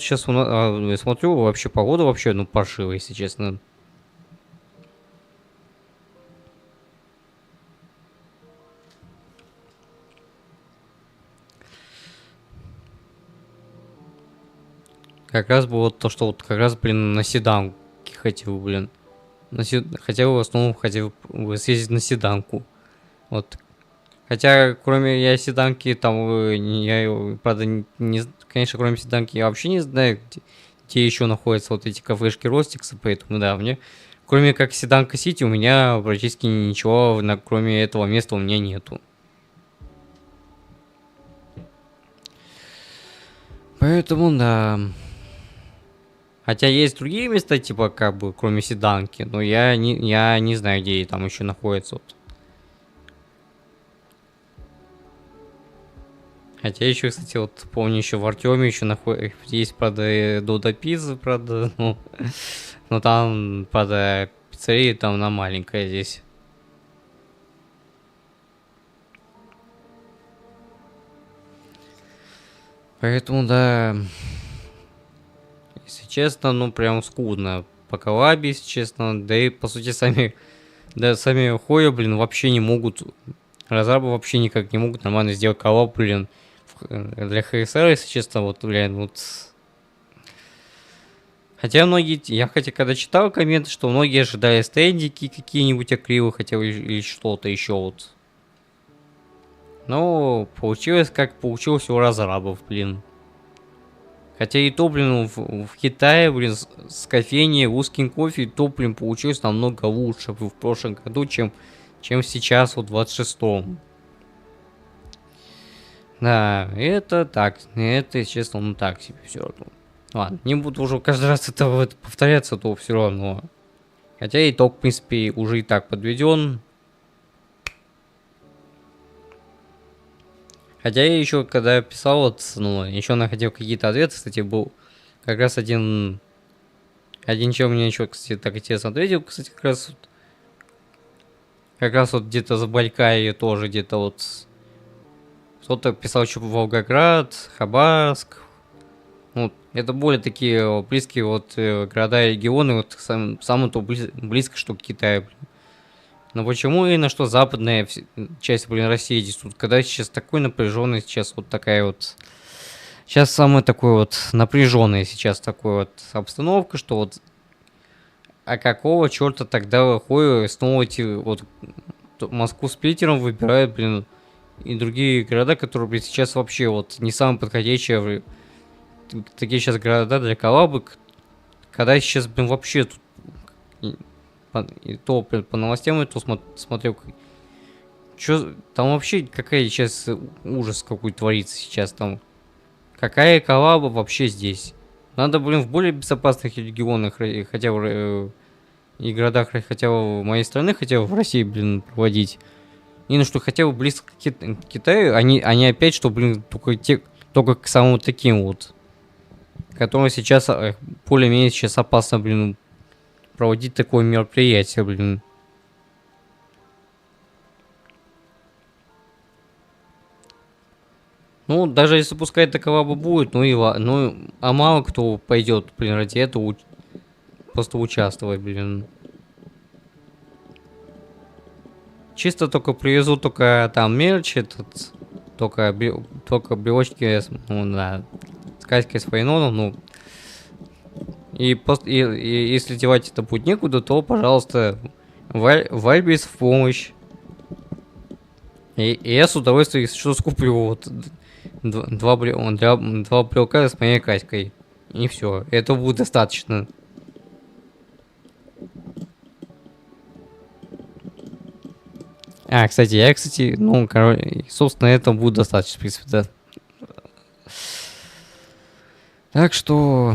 сейчас смотрю, вообще погода вообще, ну, паршивая, если честно. Как раз было то, что вот как раз, блин, на седанке хотел, блин. Хотел в основном съездить на седанку. Вот. Хотя, кроме я седанки, там, я, правда, конечно, кроме седанки, я вообще не знаю, где еще находятся вот эти кафешки Ростикса, поэтому, да, кроме как Седанка Сити, у меня практически ничего, кроме этого места, у меня нету. Поэтому, да. Хотя есть другие места, типа, как бы, кроме Седанки, но я не знаю, где там еще находятся. Вот. Хотя еще, кстати, вот помню, еще в Артеме еще есть, правда, Додо Пицца, правда, но там, правда, пиццерия там она маленькая здесь. Поэтому, да, если честно, ну, прям скудно по коллабе, если честно, да и, по сути, сами Хойо, блин, вообще не могут, разрабы вообще никак не могут нормально сделать коллаб, блин, для ХСР, если честно, вот, блин, вот. Хотя когда читал комменты, что многие ожидали стендики какие-нибудь акрилы, хотя или что-то еще вот. Но получилось, как получилось у разрабов, блин. Хотя и то, блин, в Китае, блин, с кофейней, русским кофе, и то, блин, получилось намного лучше в прошлом году, чем сейчас, вот в 26-м. Да, это так, это, честно, ну так себе все равно. Ладно, не буду уже каждый раз это повторяться, то все равно. Хотя итог, в принципе, уже и так подведен. Хотя я еще, когда писал, вот, ну, еще находил какие-то ответы, кстати, был как раз один человек мне еще, кстати, так интересно ответил, кстати, как раз вот где-то за Забайкалье тоже где-то вот. Кто-то писал еще Волгоград, Хабаровск. Ну, это более такие близкие вот города и регионы, вот самое то близко, что к Китаю. Но почему именно что западная часть, блин, России здесь тут, когда сейчас такой напряженный, сейчас вот такая вот, сейчас самая такой вот напряженная сейчас такой вот обстановка, что вот, а какого черта тогда ходят снова эти вот Москву с Питером выбирают, блин, и другие города, которые, блин, сейчас вообще вот не самые подходящие, такие сейчас города для коллабы, когда сейчас, блин, вообще тут, и то, блин, по новостям, и то смотрел, что там вообще какая сейчас ужас какой творится сейчас там, какая коллаба вообще здесь. Надо, блин, в более безопасных регионах, хотя бы и городах, хотя бы в моей стране, хотя бы в России, блин, проводить. И ну что хотя бы близко к Китаю, они опять, что, блин, только к самым таким вот, которые сейчас более-менее сейчас опасно, блин, проводить такое мероприятие, блин. Ну, даже если пускай такова будет, а мало кто пойдет, блин, ради этого просто участвовать, блин. Чисто только привезу только там мерч этот, только брелочки, ну да, с каськой с файноном, ну. И если девать это будет некуда, то, пожалуйста, Вальбис в помощь. И я с удовольствием, если что, скуплю вот два брелка с моей каськой. И все, этого будет достаточно. Кстати, ну, короче, собственно, этого будет достаточно, в принципе, да. Так что...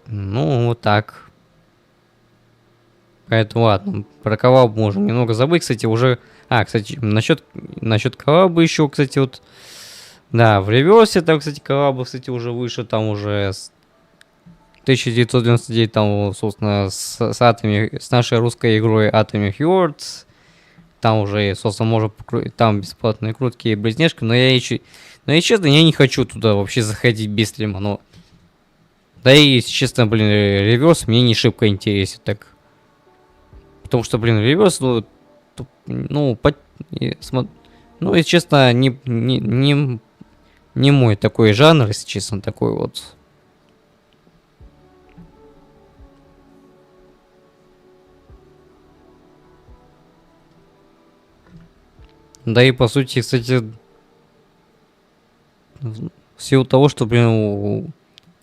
ну, вот так. Поэтому ладно, про коллаб можно немного забыть, кстати, уже... кстати, насчет коллаба еще, кстати, вот... Да, в реверсе там, кстати, коллаба, кстати, уже выше, там уже... 1999, там, собственно, с нашей русской игрой Atomic Hearts. Там уже, собственно, можно там бесплатные круткие близняшки, но я честно, я не хочу туда вообще заходить без стрима, но... Да и, если честно, блин, реверс мне не шибко интересен, так. Потому что, блин, реверс, если честно, не мой такой жанр, если честно, такой вот. Да и по сути, кстати, в силу того, что, блин,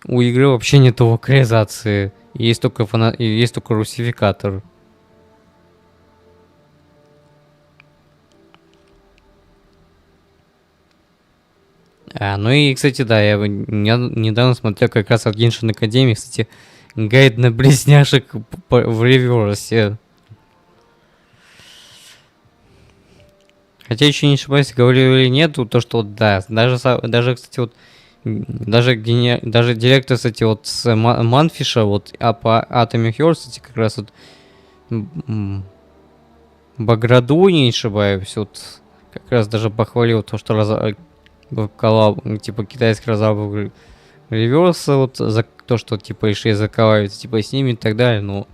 у игры вообще нет локализации, есть только русификатор. Ну и, кстати, да, я недавно смотрел как раз от Genshin Академии, кстати, гайд на близняшек в реверсе. Хотя еще не ошибаюсь, говорю или нет, то что да, даже, кстати, вот даже директор, кстати, вот с Манфиша, вот по Atomic Hearts, кстати, как раз вот Баграду, не ошибаюсь, вот как раз даже похвалил то, что типа китайский разраб реверса, вот за то, что типа решили заколабиться типа с ними и так далее, но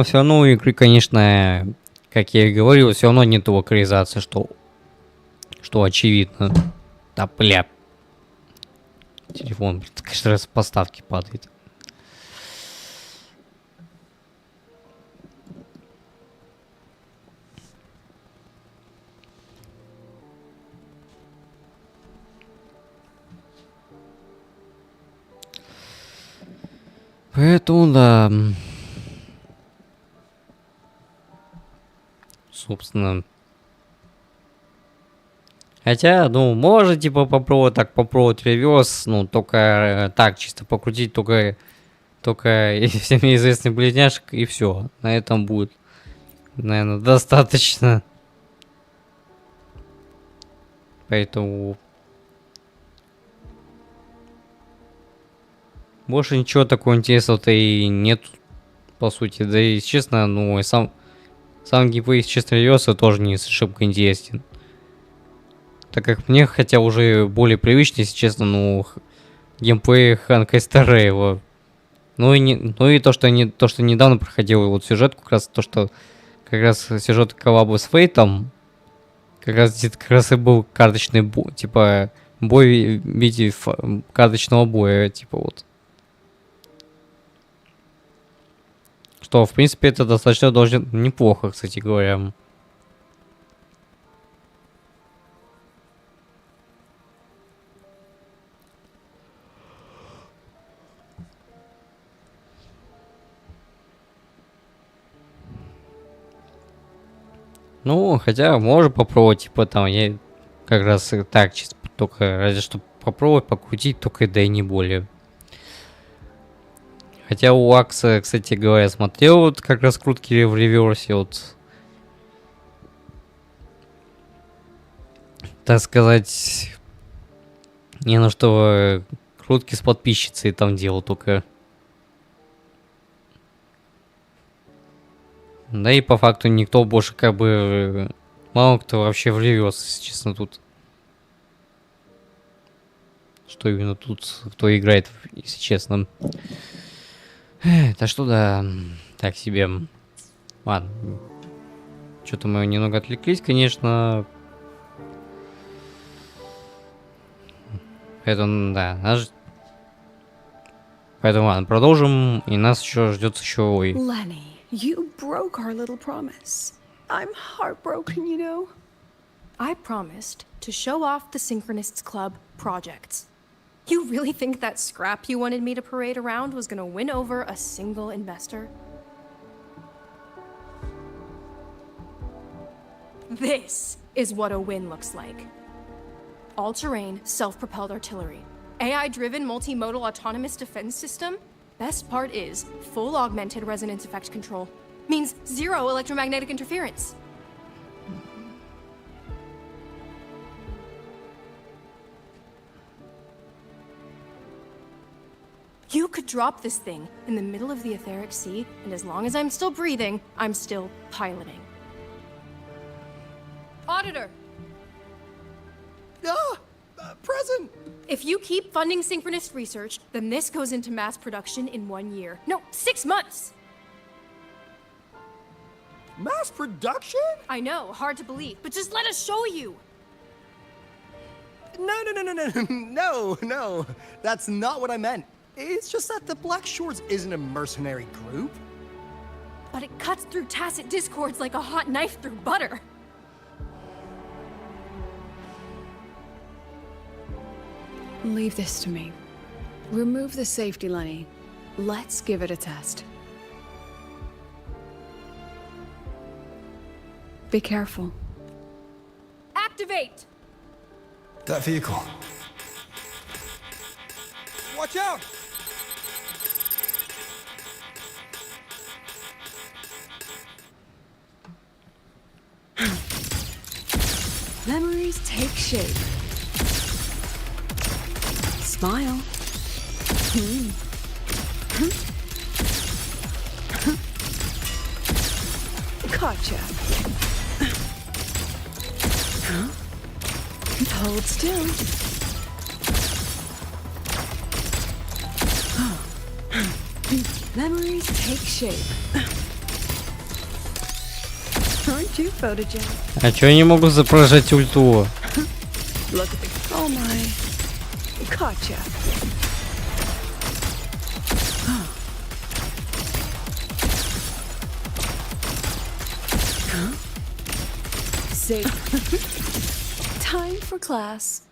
все равно у игры, конечно, как я и говорил, все равно нет локализации, что очевидно. Да, бля. Телефон, каждый раз с поставки падает. Поэтому, да. Собственно. Хотя, можно, типа, попробовать реверс, только так, чисто покрутить, только всеми известный близняшек, и все. На этом будет, наверное, достаточно. Поэтому... Больше ничего такого интересного-то и нет, по сути. Да и, честно, сам геймплей, честно, реверса тоже не шибко интересен. Так как мне, хотя уже более привычный, если честно, геймплей Ханка Стареева. И то, что недавно проходил вот сюжет, как раз сюжет коллаба с Фейтом, как раз и был карточный бой, типа, бой в виде карточного боя, типа вот. Что, в принципе, это достаточно даже неплохо, кстати говоря. Хотя можно попробовать, типа, там, я как раз так, чисто только ради, чтобы попробовать покрутить, только да и не более. Хотя у Акса, кстати говоря, смотрел вот как раз крутки в реверсе, вот. Так сказать, не на что крутки с подписчицей там делал только. Да и по факту никто больше как бы... Мало кто вообще вливется, если честно, тут. Что именно тут, кто играет, если честно. Да что да, так себе. Ладно. Что-то мы немного отвлеклись, конечно. Поэтому, да, Поэтому, ладно, продолжим. И нас еще ждет еще... Ой. Lenny, you broke our little promise. I'm heartbroken, you know. I promised to show off the Synchronists Club projects. You really think that scrap you wanted me to parade around was gonna win over a single investor? This is what a win looks like. All-terrain, self-propelled artillery. AI-driven multimodal autonomous defense system? Best part is, full augmented resonance effect control. Means zero electromagnetic interference. You could drop this thing in the middle of the etheric sea, and as long as I'm still breathing, I'm still piloting. Auditor! Present! If you keep funding synchronous research, then this goes into mass production in 1 year. No, 6 months! Mass production? I know, hard to believe, but just let us show you! No. That's not what I meant. It's just that the Black Shores isn't a mercenary group. But it cuts through tacit discords like a hot knife through butter. Leave this to me. Remove the safety, Lenny. Let's give it a test. Be careful. Activate! That vehicle. Watch out! Memories take shape. Smile. Gotcha. Hold still. Memories take shape. Aren't you photogenic? А чё я не могу запрожать ульту? Look at the... Oh my. Gotcha. Safe. Time for class.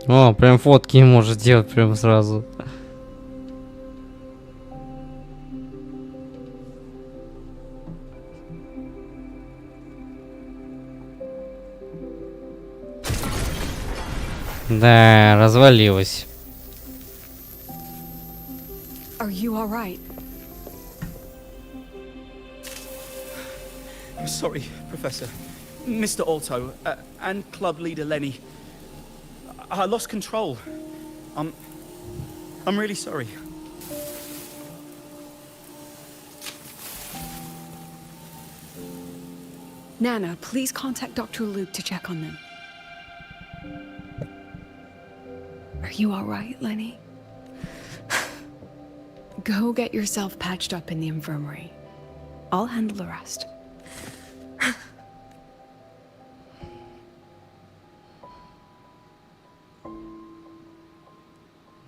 О, прям фотки может делать прям сразу. Да, развалилась. Are you all right? Sorry, Professor. Mr. Alto, and club leader Lenny. I lost control. I'm really sorry. Nana, please contact Dr. Luke to check on them. Are you all right, Lenny? Go get yourself patched up in the infirmary. I'll handle the rest.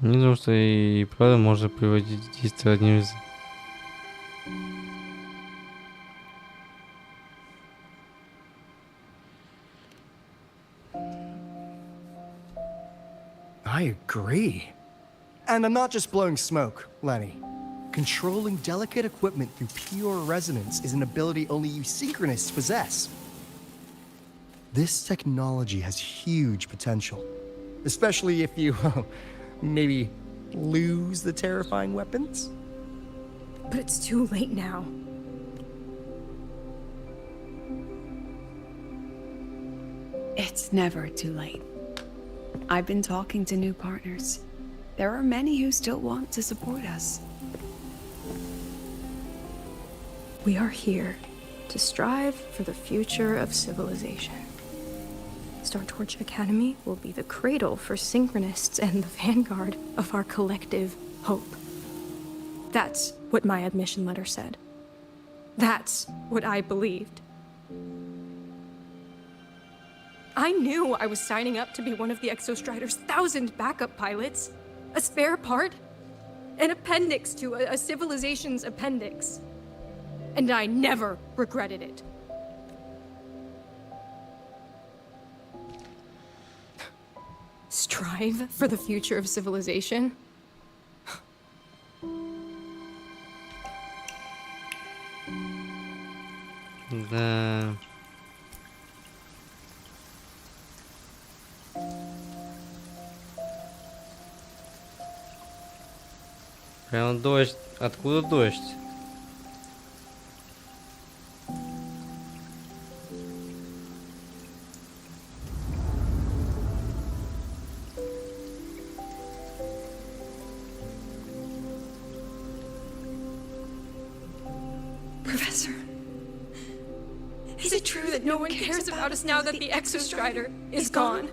Не думаю, что и правда может приводить в действие одним из... I agree. And I'm not just blowing smoke, Lenny. Controlling delicate equipment through pure resonance is an ability only you synchronists possess. This technology has huge potential, especially if you, maybe lose the terrifying weapons? But it's too late now. It's never too late. I've been talking to new partners. There are many who still want to support us. We are here to strive for the future of civilization. Startorch Academy will be the cradle for synchronists and the vanguard of our collective hope. That's what my admission letter said. That's what I believed. I knew I was signing up to be one of the Exostrider's 1,000 backup pilots, a spare part, an appendix to a civilization's appendix. And I never regretted it. Strive for the future of civilization? Да. Прям дождь. Откуда дождь? Professor, is it true that no one cares about us now that the Exostrider is gone?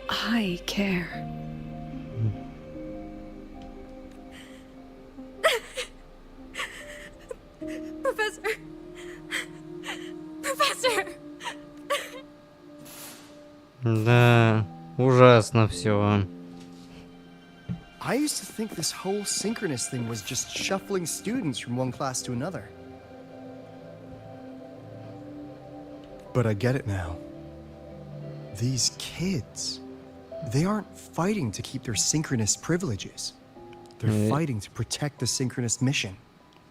I care. Professor! Professor! Да, ужасно все. I used to think this whole synchronous thing was just shuffling students from one class to another. But I get it now. These kids, they aren't fighting to keep their synchronous privileges. They're fighting to protect the synchronous mission.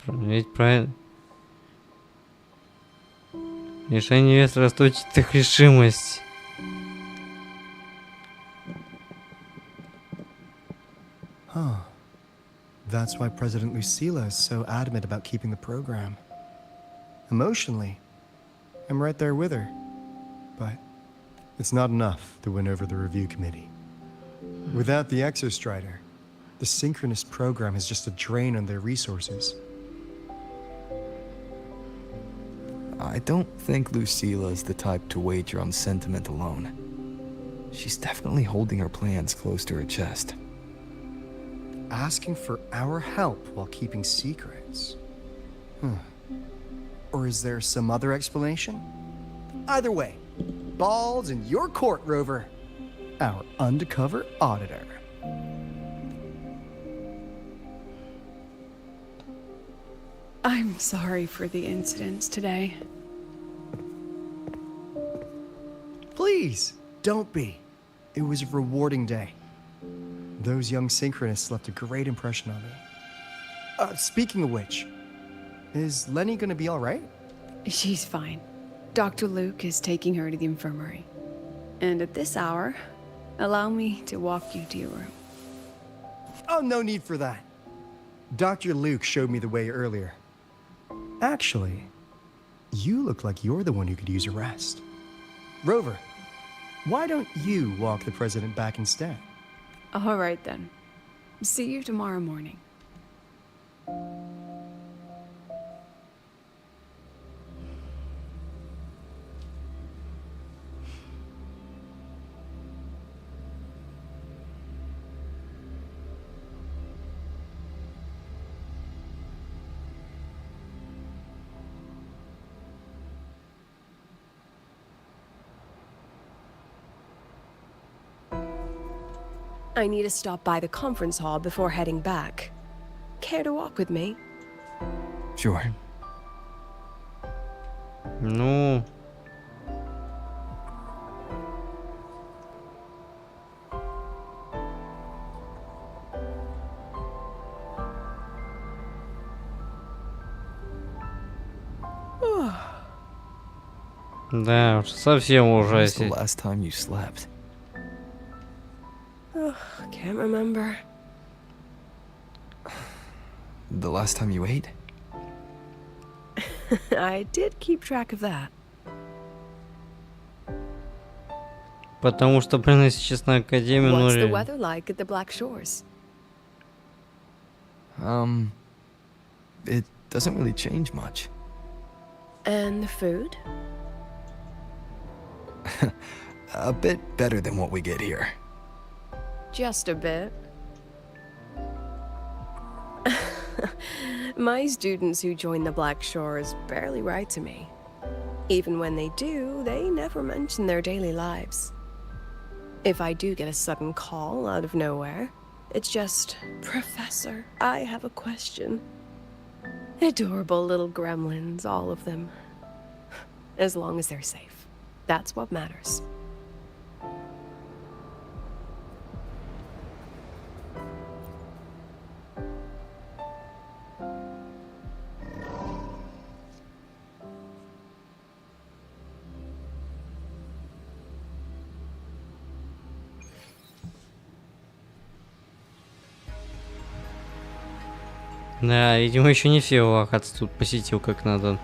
Ведь правильно. Решение вес растут их решимость. Huh. That's why President Lucilla is so adamant about keeping the program. Emotionally, I'm right there with her. But it's not enough to win over the review committee. Without the Exostrider, the synchronous program is just a drain on their resources. I don't think Lucilla is the type to wager on sentiment alone. She's definitely holding her plans close to her chest. Asking for our help while keeping secrets. Or is there some other explanation? Either way, ball's in your court, Rover. Our undercover auditor. I'm sorry for the incidents today. Please, don't be. It was a rewarding day. Those young synchronists left a great impression on me. Speaking of which, is Lenny gonna be all right? She's fine. Dr. Luke is taking her to the infirmary. And at this hour, allow me to walk you to your room. Oh, no need for that. Dr. Luke showed me the way earlier. Actually, you look like you're the one who could use a rest. Rover, why don't you walk the president back instead? All right then. See you tomorrow morning. I need to stop by the conference hall before heading back. Care to walk with me? Sure. Ну. Да, уж совсем When was the ужасен. last time you slept? Can't remember. The last time you ate? I did keep track of that. Потому что, блин, если честно, Академию, What's ну... the weather like at the Black Shores? It doesn't really change much. And the food? A bit better than what we get here. Just a bit. My students who join the Black Shores barely write to me. Even when they do, they never mention their daily lives. If I do get a sudden call out of nowhere, it's just, Professor, I have a question. Adorable little gremlins, all of them. As long as they're safe. That's what matters. Да, видимо, еще не все Лохац тут посетил как надо.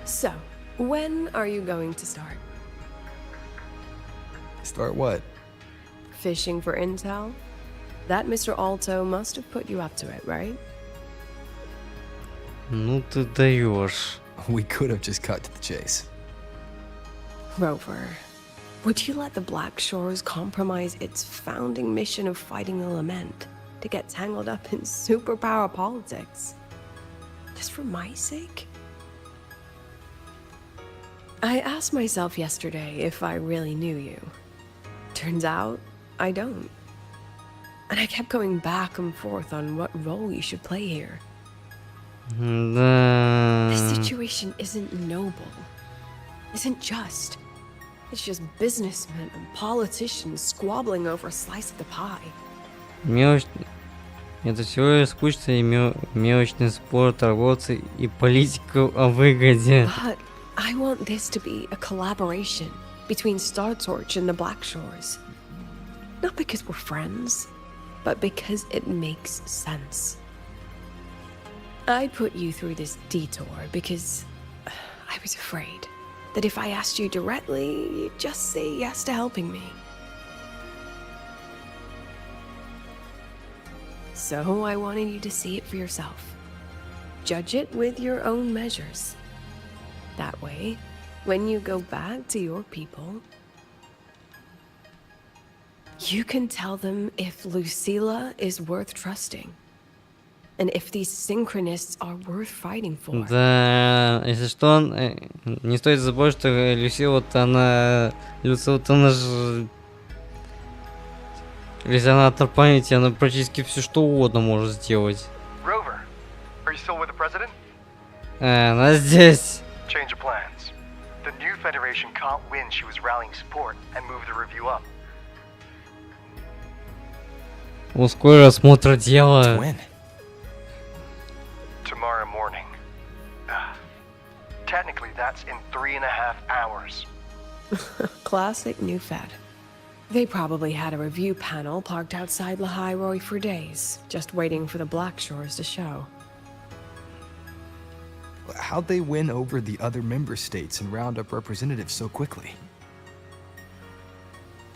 So, when are you going to start? Start what? Fishing for intel? That Mr. Alto must have put you up to it, right? Ну ты даешь. We could have just cut to the chase. Rover, would you let the Black Shores compromise its founding mission of fighting the Lament to get tangled up in superpower politics? Just for my sake? I asked myself yesterday if I really knew you. Turns out, I don't. And I kept going back and forth on what role you should play here. Да. This situation isn't noble, isn't just. It's just businessmen and politicians squabbling over a slice of the pie. Мелочь... Это всего лишь скучный мелочный спор торговцев и политиков о выгоде. But I want this to be a collaboration between Star Torch and the Black Shores. Not because we're friends, but because it makes sense. I put you through this detour because I was afraid that if I asked you directly, you'd just say yes to helping me. So I wanted you to see it for yourself. Judge it with your own measures. That way, when you go back to your people, you can tell them if Lucilla is worth trusting. And if these synchronists are worth fighting for. Да, если что, не стоит забывать, что Люцилла-то она... Люцилла-то она же... Резонатор памяти, она практически все что угодно может сделать. Rover, are you still with the president? Она здесь. Change of plans. The new Federation caught wind she was rallying support and moved the review up. Ускорь осмотр дела. Tomorrow morning. Technically, that's in 3.5 hours. Classic New Fed. They probably had a review panel parked outside Lahairoi for days, just waiting for the Black Shores to show. How'd they win over the other member states and round up representatives so quickly?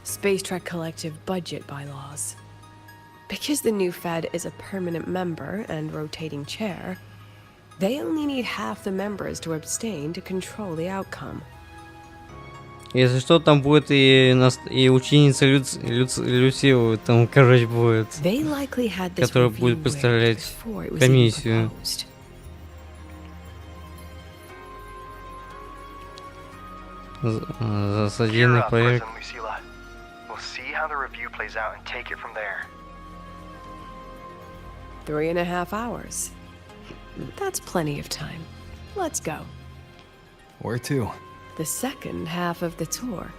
Space Trek Collective budget bylaws. Because the new Fed is a permanent member and rotating chair, they only need half the members to abstain to control the outcome. Если что, там будет и ученица Люциллы, там, короче, будет, которая будет представлять комиссию. За содеянный проект. We'll see how the review plays out and take it from there. 3.5 hours. That's plenty of time. Let's go. Where to? The second half of the tour.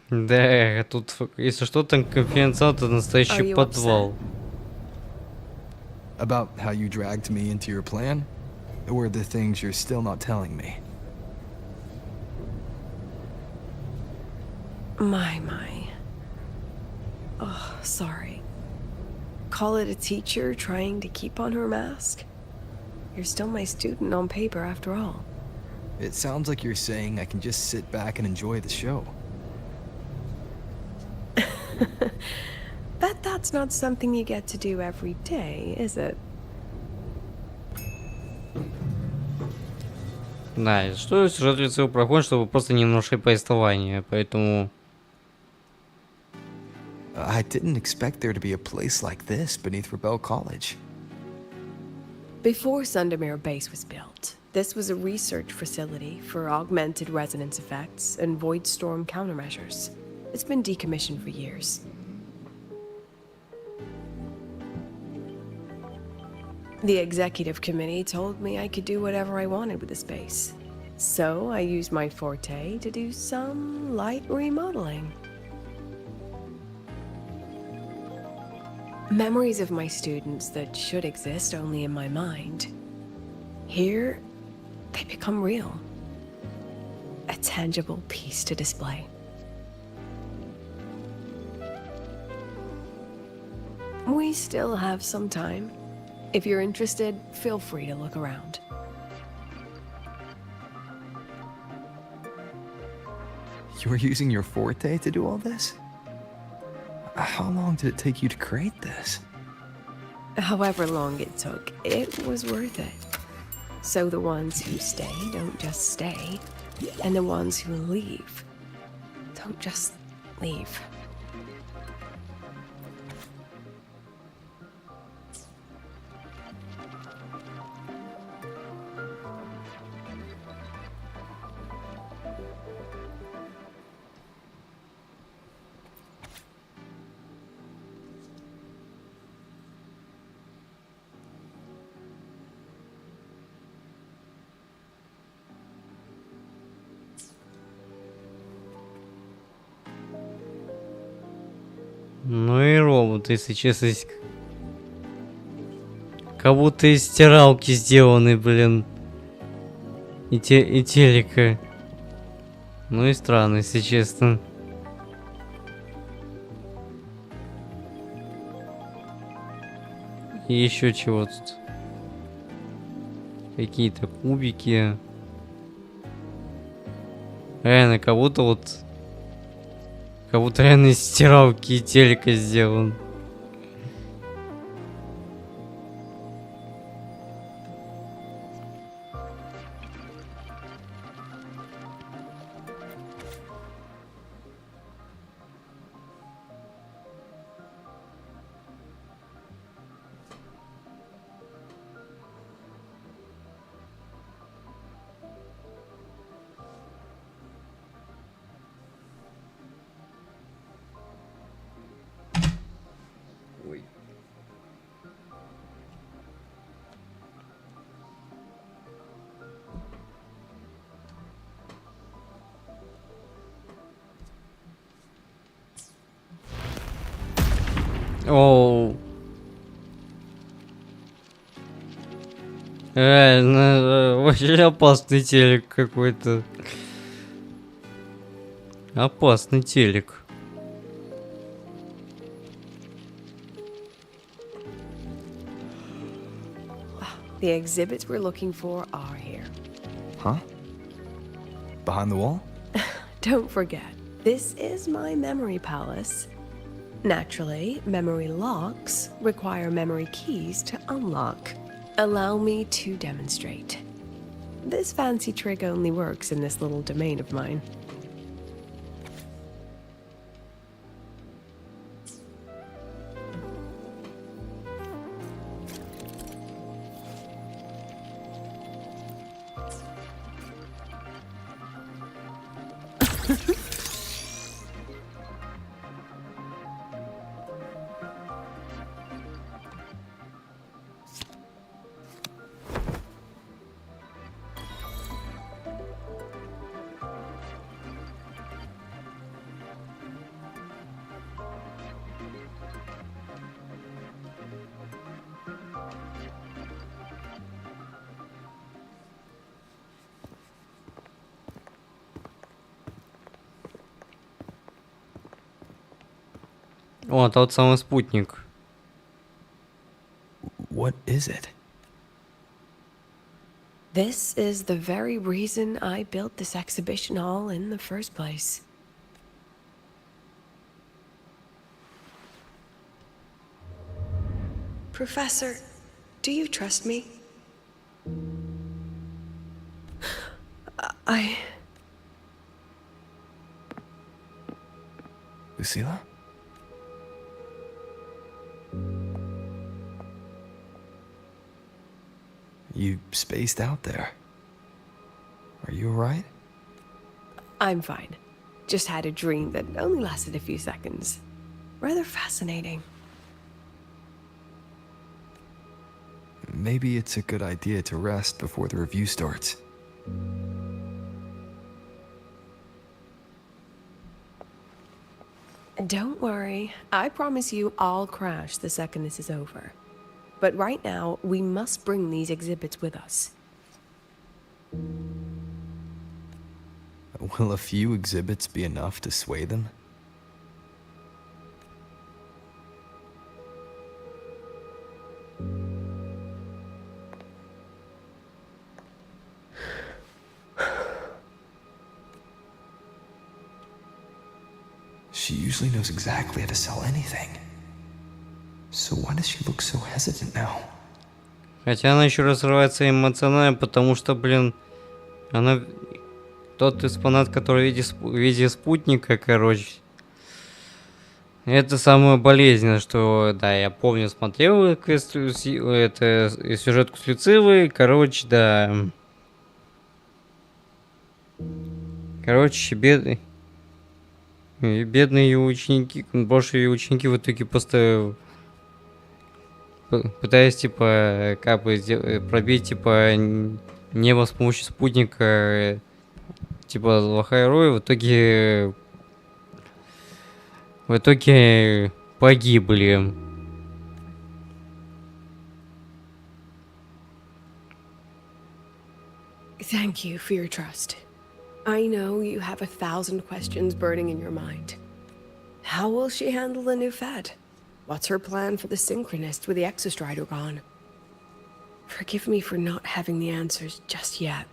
Да, тут, если что, там конференц-зал — это Are настоящий you подвал. About how you dragged me into your plan? Or the things you're still not telling me? My. Oh, sorry. Call it a teacher trying to keep on her mask? You're still my student on paper after all. It sounds like you're saying I can just sit back and enjoy the show. Bet that's not something you get to do every day, is it? Да, и что сюжет лицевой проходит, чтобы просто не нарушить повествование, поэтому... I didn't expect there to be a place like this beneath Rebel College. Before Sundermere Base was built, this was a research facility for augmented resonance effects and void storm countermeasures. It's been decommissioned for years. The executive committee told me I could do whatever I wanted with the space. So I used my forte to do some light remodeling. Memories of my students that should exist only in my mind. Here, they become real. A tangible piece to display. We still have some time. If you're interested, feel free to look around. You were using your forte to do all this? How long did it take you to create this? However long it took, it was worth it. So the ones who stay don't just stay, and the ones who leave don't just leave. Ну и робот, если честно, как будто из стиралки сделаны, блин. И телека. Ну и странно, если честно. И еще чего тут. Какие-то кубики. Реально, как будто вот... Как будто реально из стиралки и телека сделан. Оу. Реально, очень опасный телек какой-то. Опасный телек. The exhibits we're looking for are here. Huh? Behind the wall? Don't forget, this is my memory palace. Naturally, memory locks require memory keys to unlock. Allow me to demonstrate. This fancy trick only works in this little domain of mine. О, тот самый спутник. What is it? This is the very reason I built this exhibition hall in the first place. Professor, do you trust me? Lucilla? You spaced out there. Are you alright? I'm fine. Just had a dream that only lasted a few seconds. Rather fascinating. Maybe it's a good idea to rest before the review starts. Don't worry. I promise you I'll crash the second this is over. But right now, we must bring these exhibits with us. Will a few exhibits be enough to sway them? She usually knows exactly how to sell anything. So why does she look so hesitant now? Хотя она еще разрывается эмоционально, потому что, блин, она... Тот экспонат, который в виде спутника, короче. Это самое болезненное, что... Да, я помню, смотрел это сюжетку с Люциллой, короче, да. Короче, бедные ее ученики, больше ее ученики в итоге просто... Пытаясь, типа, как бы пробить, типа, небо с помощью спутника, типа, Лохайрой, в итоге погибли. Thank you for your trust. I know you have 1,000 questions burning in your mind. How will she handle the new fad? What's her plan for the synchronist with the exostrider gone? Forgive me for not having the answers just yet.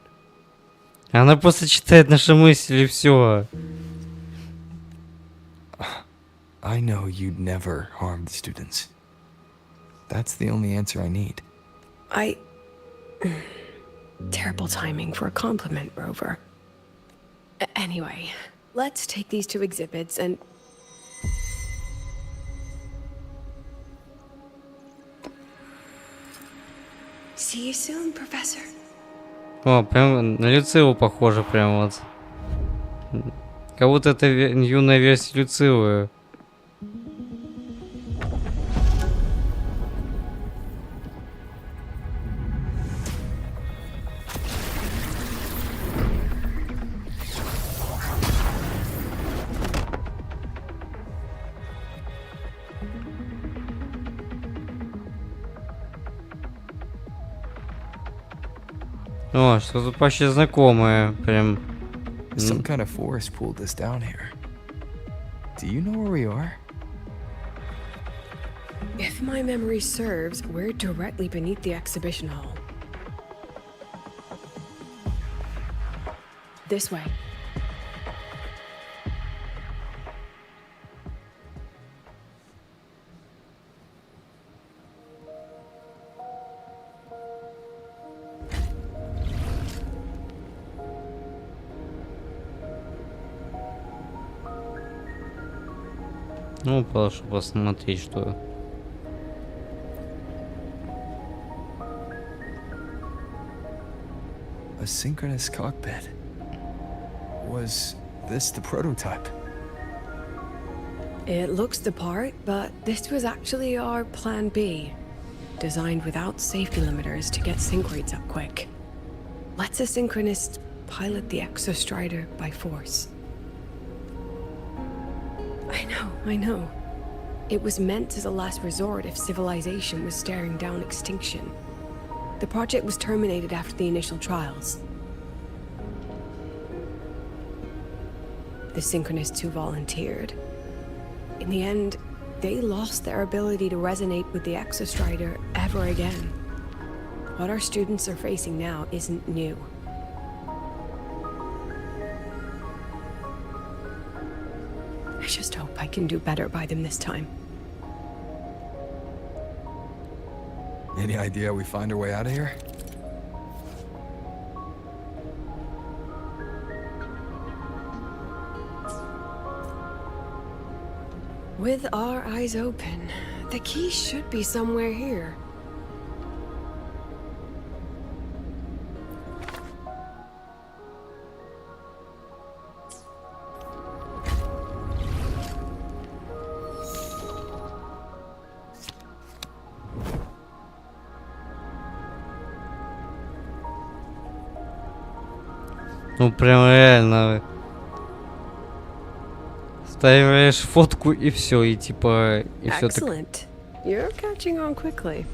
Она просто читает наши мысли и все. I know you'd never harm the students. That's the only answer I need. Terrible timing for a compliment, Rover. Anyway, let's take these two exhibits and... See you soon, Professor. О, прям на Люциллу похоже, прям вот. Как будто это юная версия Люциллы. О, что-то почти знакомое, прям. Some kind of force pulled us down here. Do you know where we are? If my memory serves, we're directly beneath the exhibition hall. This way. Ну, прошу посмотреть, что... A synchronous cockpit. Was this the prototype? It looks the part, but this was actually our plan B. Designed without safety limiters to get sync rates up quick. Lets a synchronist pilot the exostrider by force. I know. It was meant as a last resort if civilization was staring down extinction. The project was terminated after the initial trials. The synchronists who volunteered, in the end, they lost their ability to resonate with the Exostrider ever again. What our students are facing now isn't new. I just hope I can do better by them this time. Any idea how we find our way out of here? With our eyes open, the key should be somewhere here. Ну прям реально. Ставишь фотку и все, и типа, и все так. Excellent. You're catching on quickly.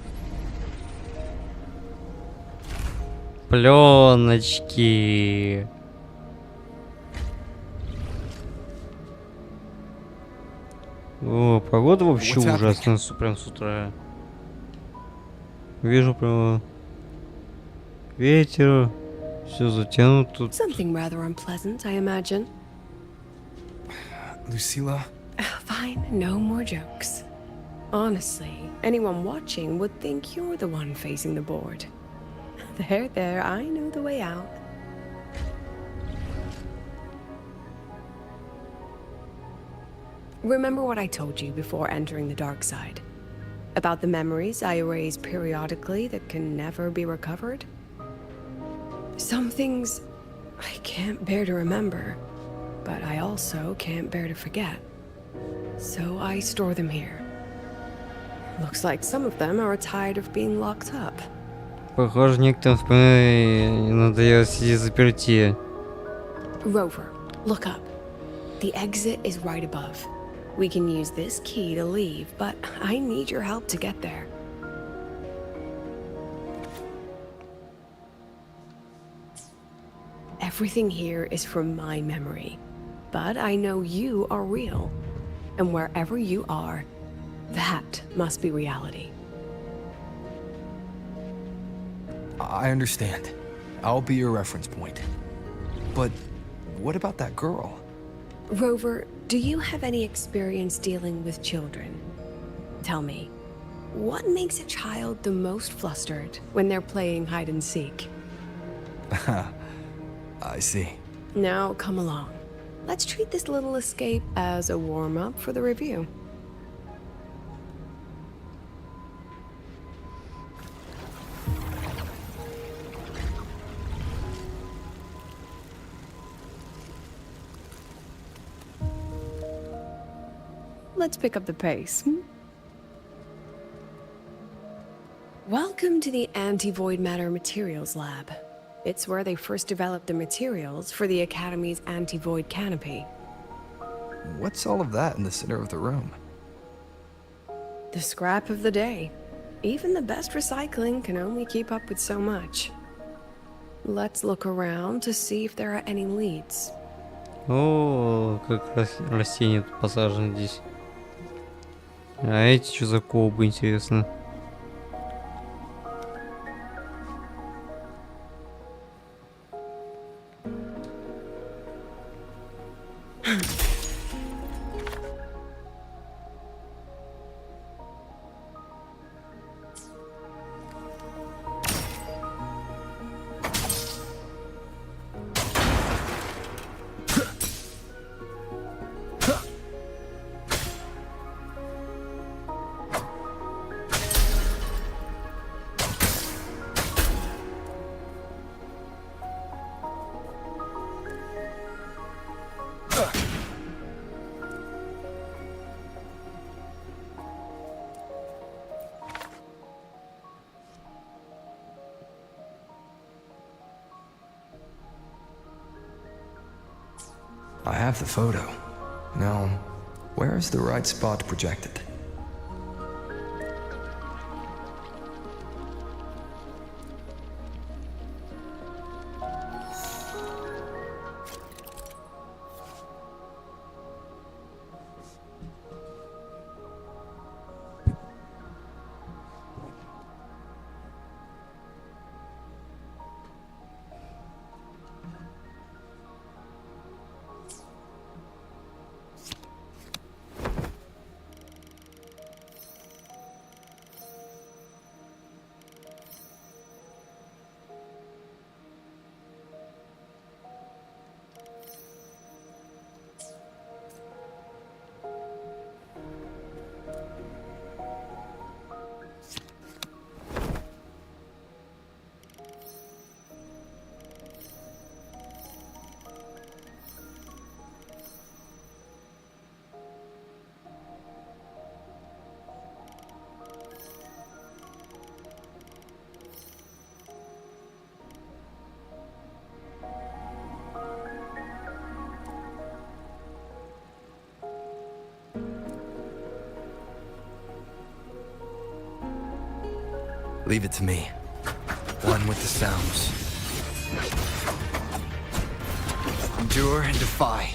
Пленочки. О, погода вообще ужасная, прям с утра. Вижу прямо ветер, все затянуто тут. Something rather unpleasant, I imagine. Lucilla? Fine, no more jokes. Honestly, anyone watching would think you're the one facing the board. There, I know the way out. Remember what I told you before entering the dark side? About the memories I erase periodically that can never be recovered? Some things I can't bear to remember, but I also can't bear to forget. So I store them here. Looks like some of them are tired of being locked up. Похоже, некоторым вспоминать надоело сидеть заперти. Rover, look up. The exit is right above. We can use this key to leave, but I need your help to get there. Everything here is from my memory, but I know you are real. And wherever you are, that must be reality. I understand. I'll be your reference point. But what about that girl? Rover, do you have any experience dealing with children? Tell me, what makes a child the most flustered when they're playing hide and seek? I see. Now, come along. Let's treat this little escape as a warm-up for the review. Let's pick up the pace. Welcome to the Anti-Void Matter Materials Lab. It's where they first developed the materials for the Academy's anti-void canopy. What's all of that in the center of the room? The scrap of the day. Even the best recycling can only keep up with so much. Let's look around to see if there are any leads. О, как растения тут посажены здесь. А эти что за колбы, интересно? I have the photo. Now, where is the right spot projected? Leave it to me. One with the sounds. Endure and defy.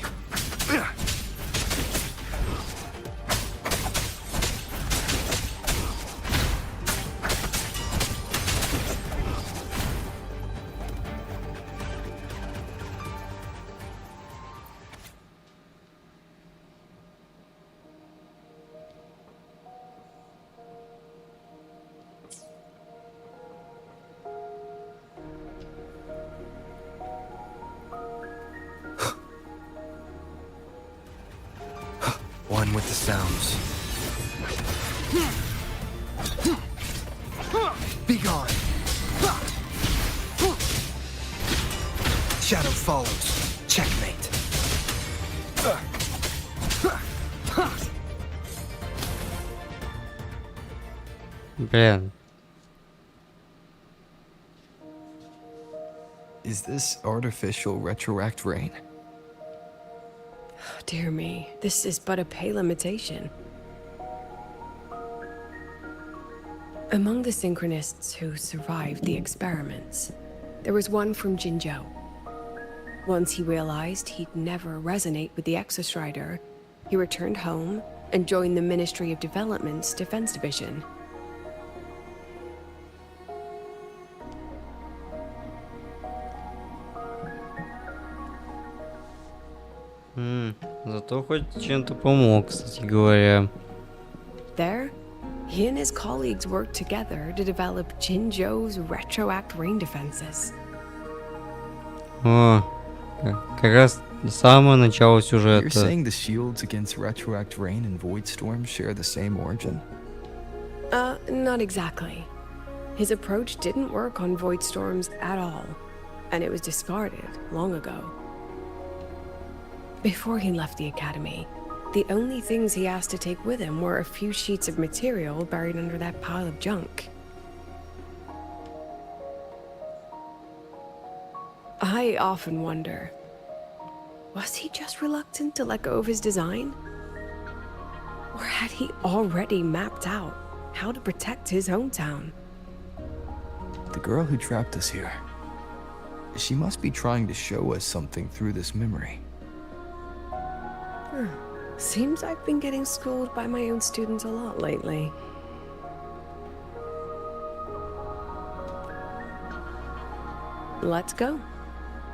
One with the sounds. Be gone. Shadow follows. Checkmate. Блин. Is this artificial retroact rain? Dear me, this is but a pale imitation. Among the synchronists who survived the experiments, there was one from Jinzhou. Once he realized he'd never resonate with the Exostrider, he returned home and joined the Ministry of Development's Defense Division. Зато хоть чем-то помог, кстати говоря. There, he and his colleagues worked together to develop Jinzhou's retroact rain defenses. О, как раз самое начало You're сюжета. saying the shields against retroact rain and void storm share the same origin? Not exactly. His approach didn't work on void storms at all, and it was discarded long ago. Before he left the academy, the only things he asked to take with him were a few sheets of material buried under that pile of junk. I often wonder, was he just reluctant to let go of his design? Or had he already mapped out how to protect his hometown? The girl who trapped us here. She must be trying to show us something through this memory. Seems I've been getting schooled by my own students a lot lately. Let's go.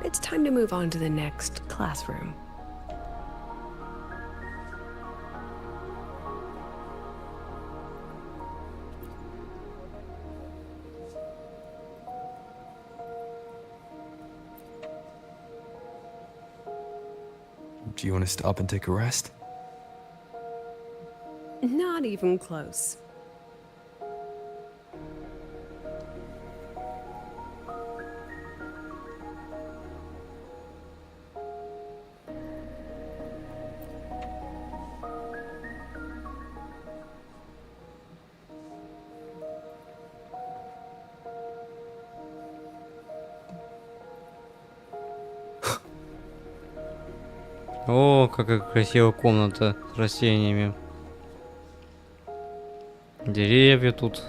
It's time to move on to the next classroom. Do you want to stop and take a rest? Not even close. О, какая красивая комната с растениями. Деревья тут.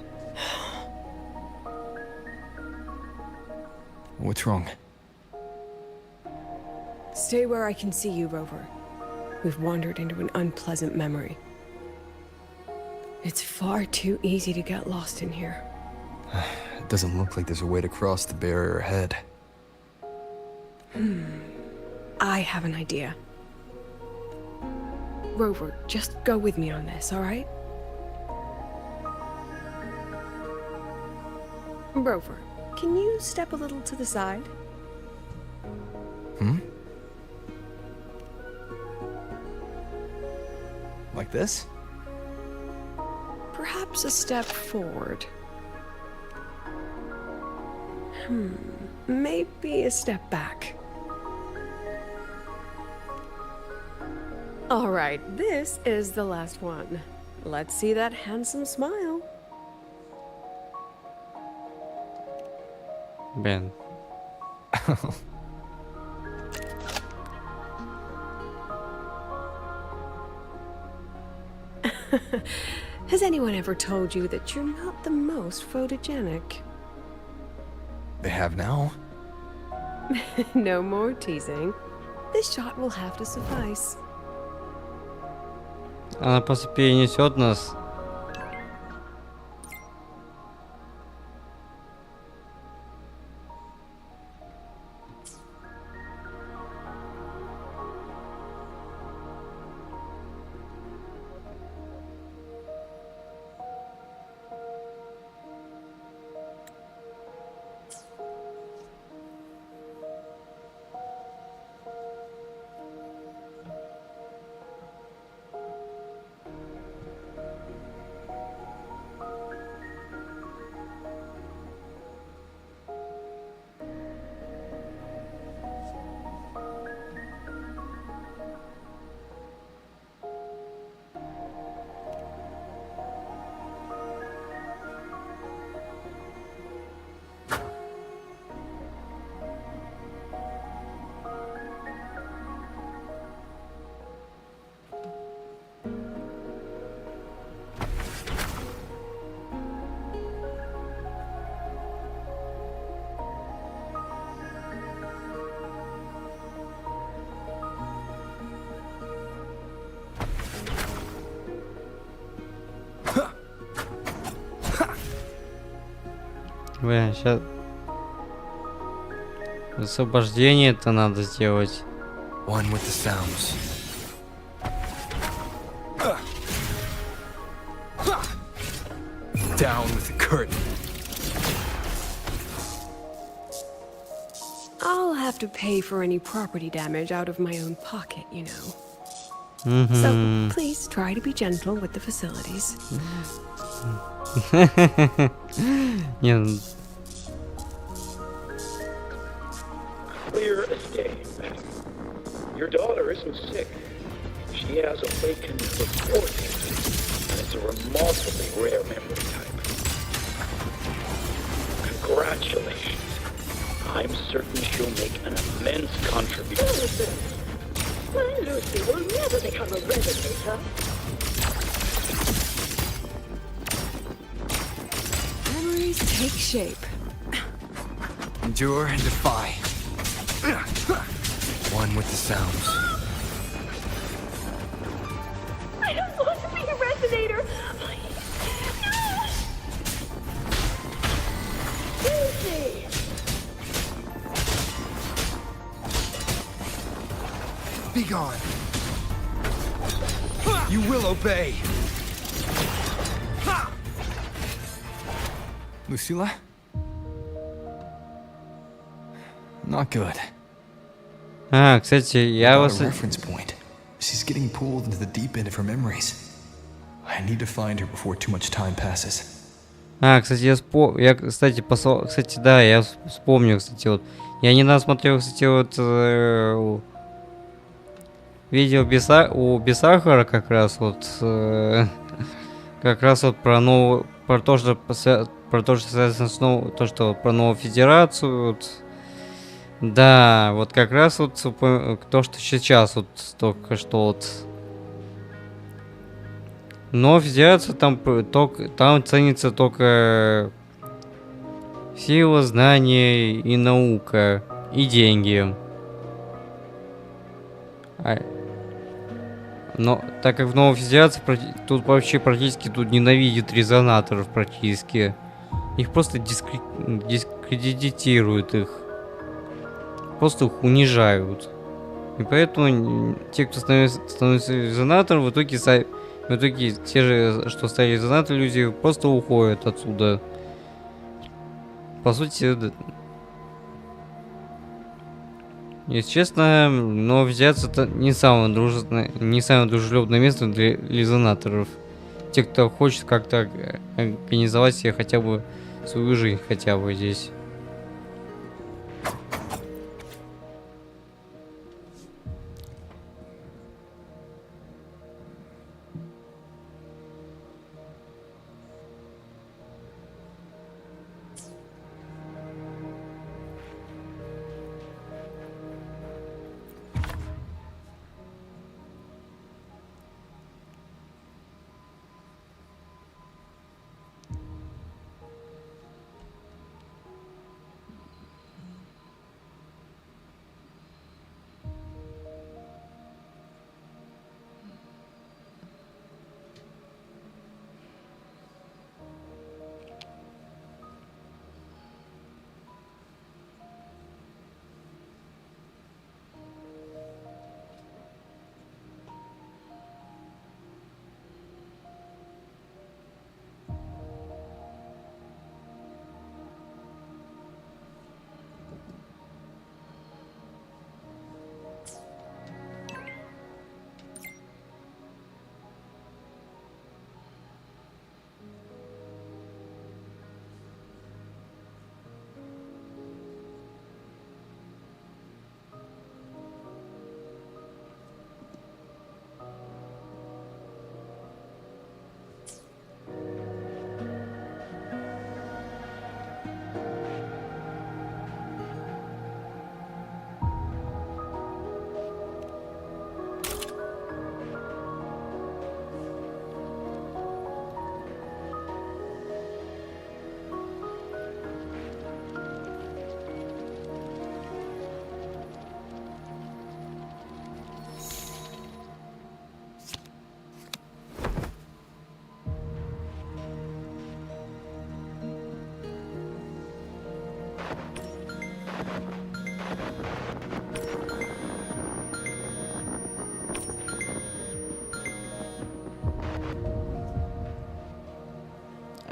What's wrong? Stay where I can see you, Rover. We've wandered into an unpleasant memory. It's far too easy to get lost in here. It doesn't look like there's a way to cross the barrier ahead. I have an idea. Rover, just go with me on this, all right? Rover, can you step a little to the side? Like this? Perhaps a step forward. Maybe a step back. All right, this is the last one. Let's see that handsome smile. Блин. Has anyone ever told you that you're not the most photogenic? They have now. No more teasing. This shot will have to suffice. Она просто перенесет нас. Блин, сейчас освобождение-то надо сделать. One with the sounds. Down with the curtain. I'll have to pay for any property damage out of my own pocket, you know. Mm-hmm. So please try to be gentle with the facilities. Не, Clear escape. Your daughter isn't sick. She has awakened before and it's a remarkably rare memory type. Congratulations. I'm certain she'll make an immense contribution. My Lucy will never become a resonator. Memories take shape. Endure and defy. One with the sounds. I don't want to be a resonator. Please. No. Lucy. Be gone. You will obey. Lucilla? Not good. А, кстати, я Without вас... a reference point. She's getting pulled into the deep end of her memories. I need to find her before too much time passes. А, кстати, кстати, кстати, да, я вспомнил, кстати, вот. Я недавно смотрел, кстати, вот видео у Бесахара как раз вот про то, что связано с то, что про новую федерацию, вот. Да, вот как раз вот то, что сейчас вот только что вот. Но федерация там ценится только сила, знания и наука, и деньги. Но так как в новой федерации тут вообще практически ненавидят резонаторов практически. Их просто дискредитируют их. Просто их унижают. И поэтому те, кто становится резонатором, в итоге те же, что стали резонаторы, люди просто уходят отсюда. По сути, если честно, но взяться это не самое дружелюбное место для резонаторов. Те, кто хочет как-то организовать себе хотя бы свою жизнь, хотя бы здесь.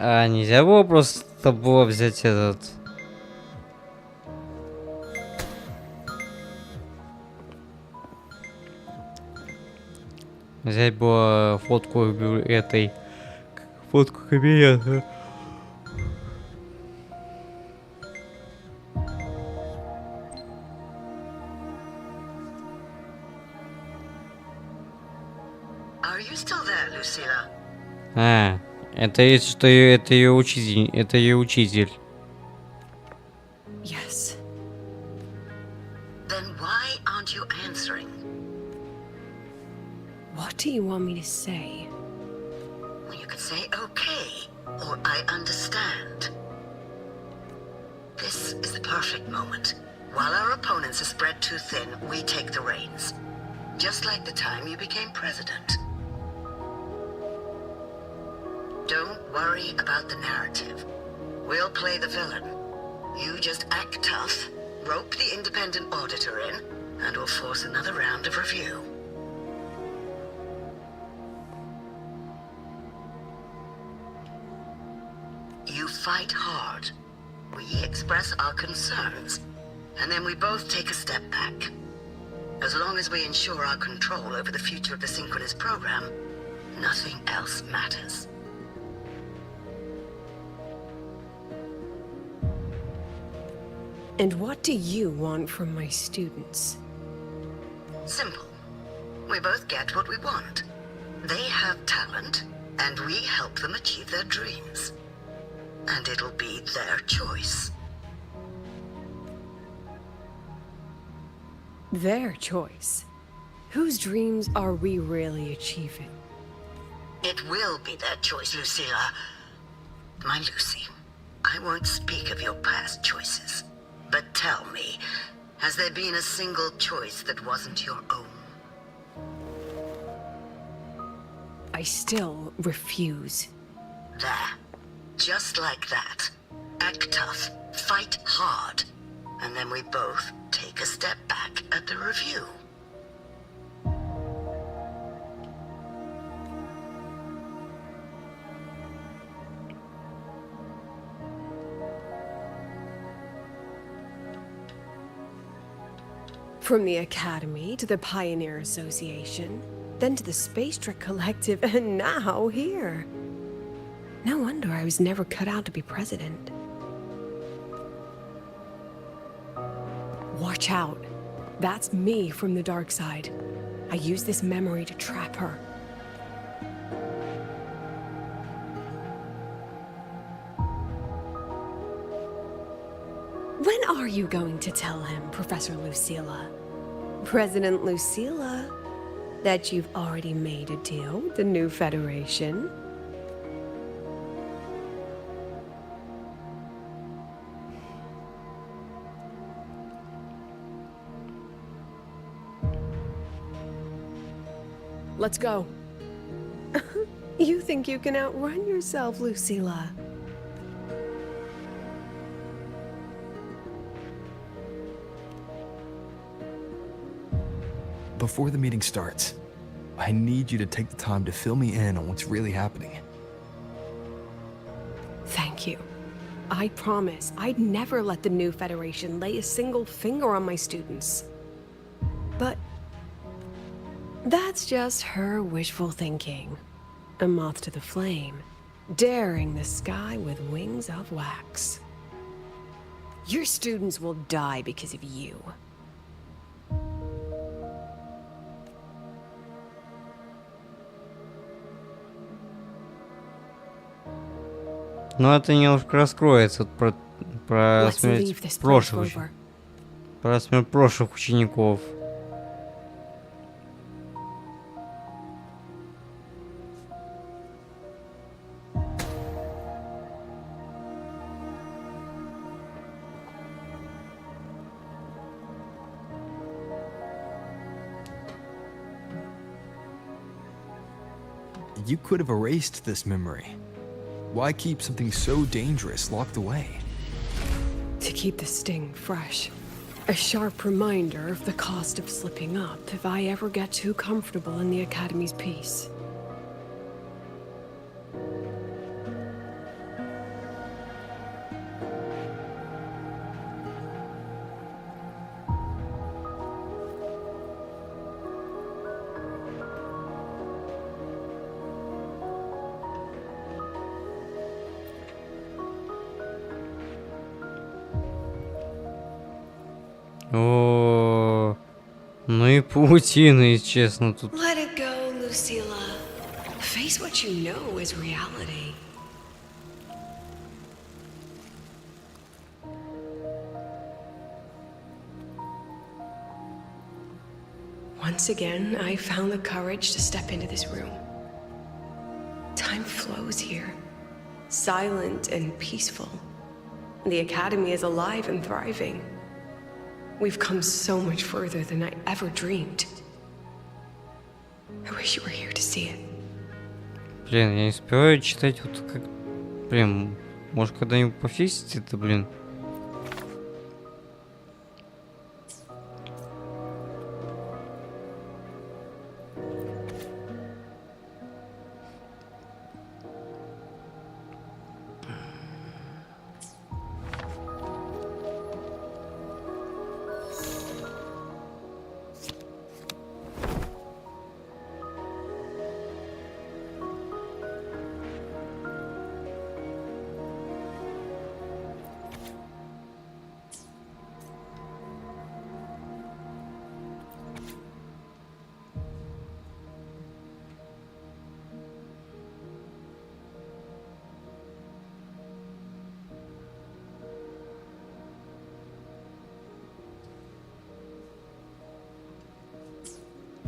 А нельзя было просто было взять этот... Взять было фотку этой... Фотку кабинета. Are you still there, Lucilla? А, это ее учитель, это ее учитель. Yes. Then why aren't you answering? What do you want me to say? Well, you could say okay, or I understand. This is the perfect moment. While our opponents are spread too thin, we take the reins. Just like the time you became president. Don't worry about the narrative. We'll play the villain. You just act tough, rope the independent auditor in, and we'll force another round of review. You fight hard. We express our concerns, and then we both take a step back. As long as we ensure our control over the future of the synchronous program, nothing else matters. And what do you want from my students? Simple. We both get what we want. They have talent, and we help them achieve their dreams. And it'll be their choice. Their choice? Whose dreams are we really achieving? It will be their choice, Lucilla. My Lucy, I won't speak of your past choices. But tell me, has there been a single choice that wasn't your own? I still refuse. There. Just like that. Act tough, fight hard, and then we both take a step back at the review. From the Academy to the Pioneer Association, then to the Space Trek Collective, and now here. No wonder I was never cut out to be president. Watch out. That's me from the dark side. I use this memory to trap her. When are you going to tell him, Professor Lucilla? President Lucilla, that you've already made a deal with the new Federation? Let's go. You think you can outrun yourself, Lucilla? Before the meeting starts, I need you to take the time to fill me in on what's really happening. Thank you. I promise I'd never let the new Federation lay a single finger on my students. But that's just her wishful thinking. A moth to the flame, daring the sky with wings of wax. Your students will die because of you. Но это немножко раскроется про смерть прошлых, про смерть прошлых учеников. You could have erased this memory. Why keep something so dangerous locked away? To keep the sting fresh. A sharp reminder of the cost of slipping up if I ever get too comfortable in the Academy's peace. О, ну и паутина, если честно, тут. Let it go, Lucilla. Face what you know is reality. Once again, I found the courage to step into this room. Time flows here, silent and peaceful. The Academy is alive and thriving. We've come so much further than I ever dreamed. I wish you were here to see it. Блин, я не успеваю читать вот как... Блин, может когда-нибудь пофиксить это, блин?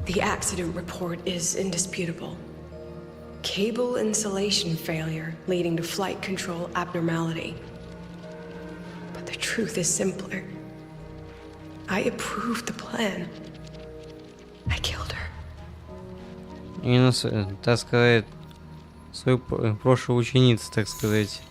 The accident report is indisputable. Cable insulation failure leading to flight control abnormality. But the truth is simpler. I approved the plan. I killed her. Именно, так сказать, свою прошлую ученицу, так сказать.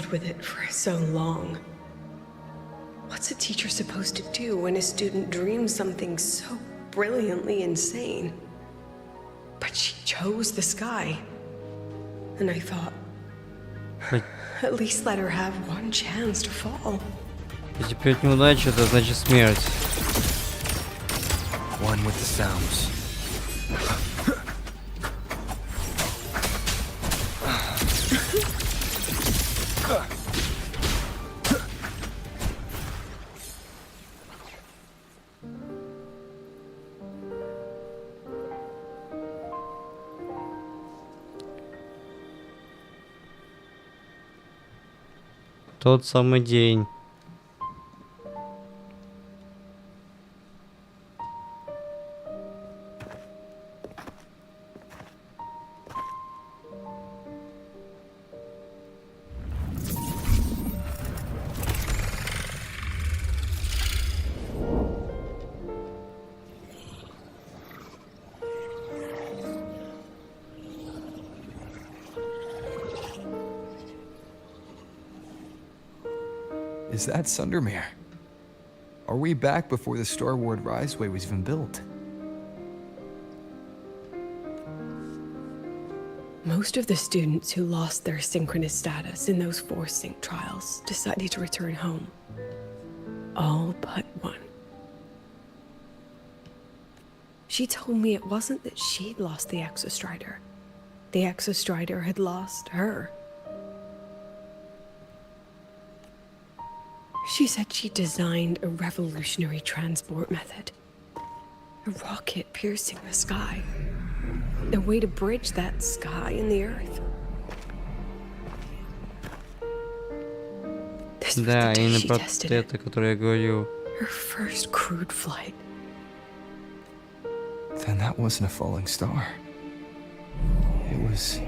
With it for so long. What's a teacher supposed to do when a student dreams something so brilliantly insane? But she chose the sky. And I thought, at least let her have one chance to fall. Теперь неудача, это значит смерть. One with the sounds. Тот самый день. Is that Sundermere? Are we back before the Star Ward Riseway was even built? Most of the students who lost their synchronous status in those forced sync trials decided to return home. All but one. She told me it wasn't that she'd lost the Exostrider. The Exostrider had lost her. She said she designed a revolutionary transport method. A rocket piercing the sky. A way to bridge that sky and the earth. The Да, именно про это, которое я говорил. Her first crewed flight. Then that wasn't a falling star. It was...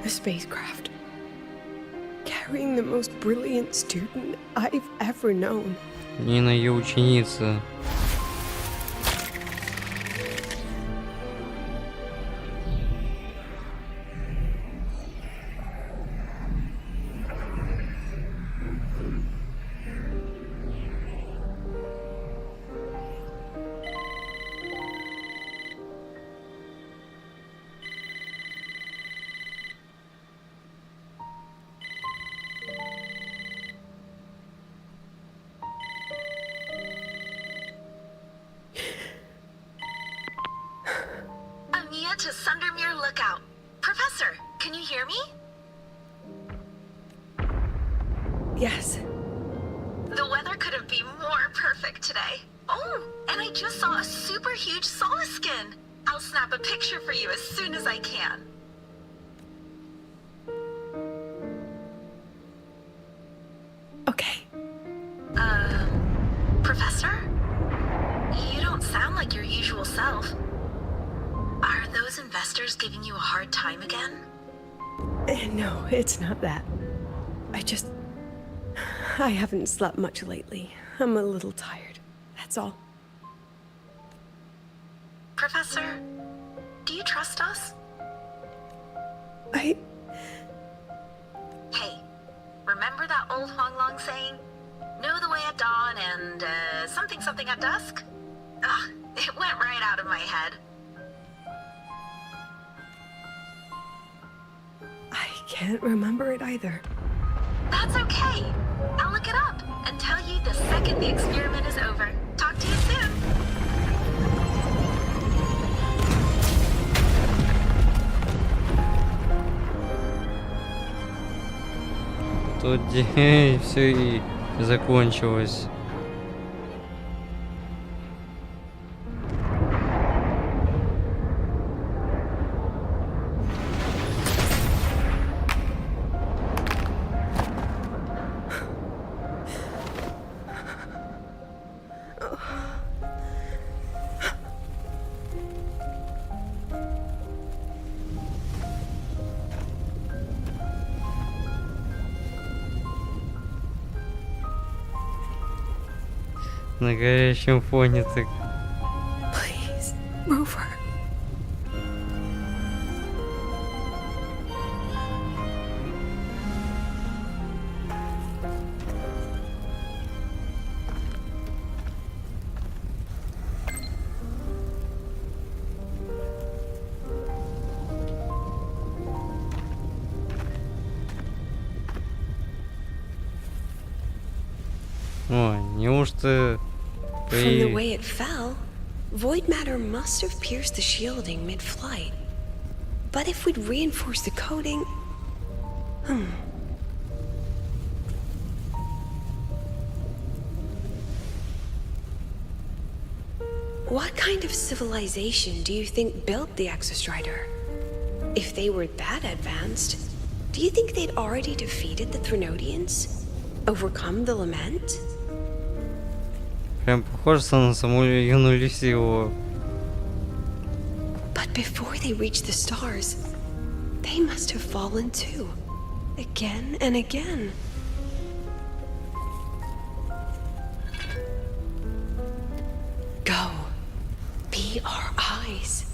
A spacecraft. Carrying the most brilliant student I've ever known. Нина, ее ученица. Ania to Sundermere Lookout. Professor, can you hear me? Yes. The weather couldn't be more perfect today. Oh, and I just saw a super huge skin. I'll snap a picture for you as soon as I can. Okay. Professor? You don't sound like your usual self. Are those investors giving you a hard time again? No, it's not that. I haven't slept much lately. I'm a little tired. That's all. Professor, do you trust us? I... Hey, remember that old Huanglong saying? Know the way at dawn and, something at dusk? Ugh, it went right out of my head. I can't remember it either. That's okay. I'll look it up and tell you the second the experiment is over. Talk to you soon. Тут где все и закончилось. На горящем фоне так. Please, move her. О, неужто... From the way it fell, void matter must have pierced the shielding mid-flight. But if we'd reinforced the coating... What kind of civilization do you think built the Exostrider? If they were that advanced, do you think they'd already defeated the Threnodians? Overcome the Lament? Прям похоже на саму юную Люциллу. But before they reached the stars, they must have fallen too. Again and again. Go. Be our eyes.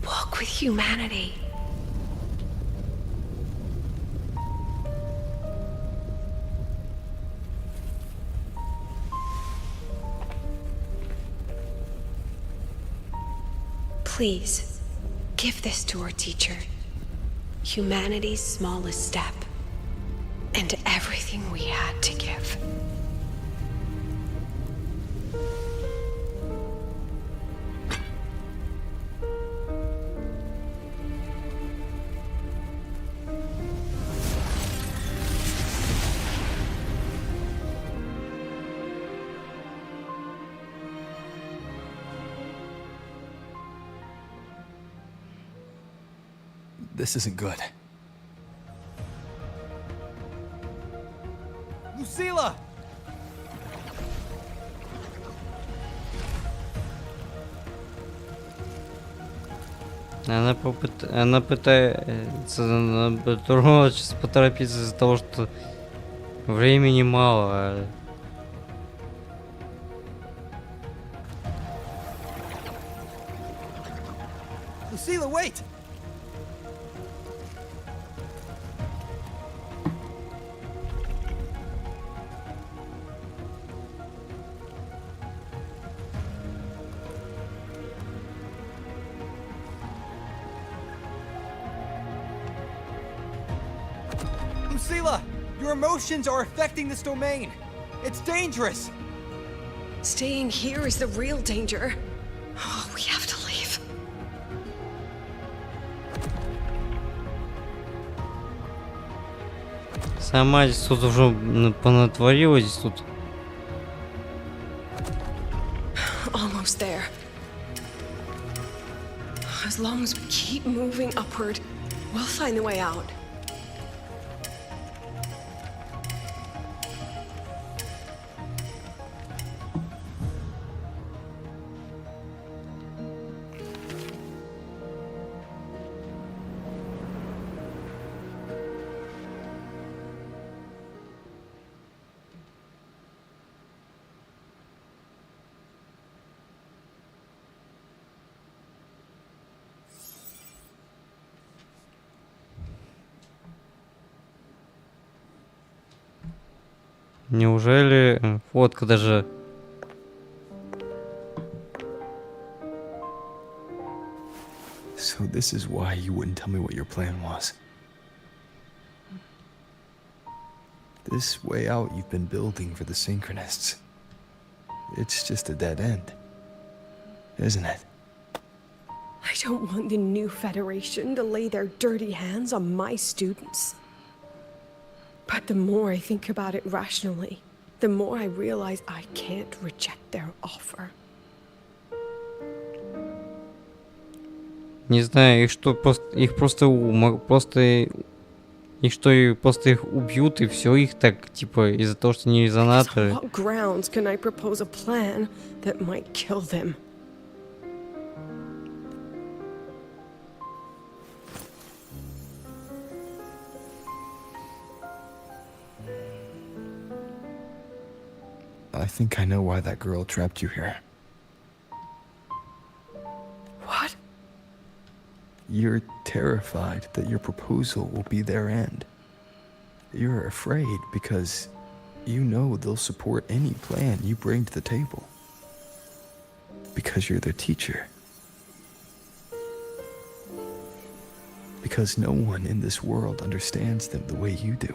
Walk with humanity. Please, give this to our teacher. Humanity's smallest step. And everything we had to give. This isn't good. Lucilla! Она пытается поторопиться из-за того, что времени мало. Lucilla, wait! Lucilla, your emotions are affecting this domain. It's dangerous. Staying here is the real danger. Oh, we have to leave. Сама здесь тут уже понатворила здесь тут. Almost there. As long as we keep moving upward, we'll find the way out. Неужели фотка даже... So this is why you wouldn't tell me what your plan was. This way out you've been building for the Synchronists. It's just a dead end, isn't it? I don't want the new Federation to lay their dirty hands on my students. But the more I think about it rationally, the more I realize I can't reject their offer. Не знаю, их что, просто их убьют и все, их так, типа, из-за того, что не резонаторы. On what grounds can I propose a plan that might kill them? I think I know why that girl trapped you here. What? You're terrified that your proposal will be their end. You're afraid because you know they'll support any plan you bring to the table. Because you're their teacher. Because no one in this world understands them the way you do.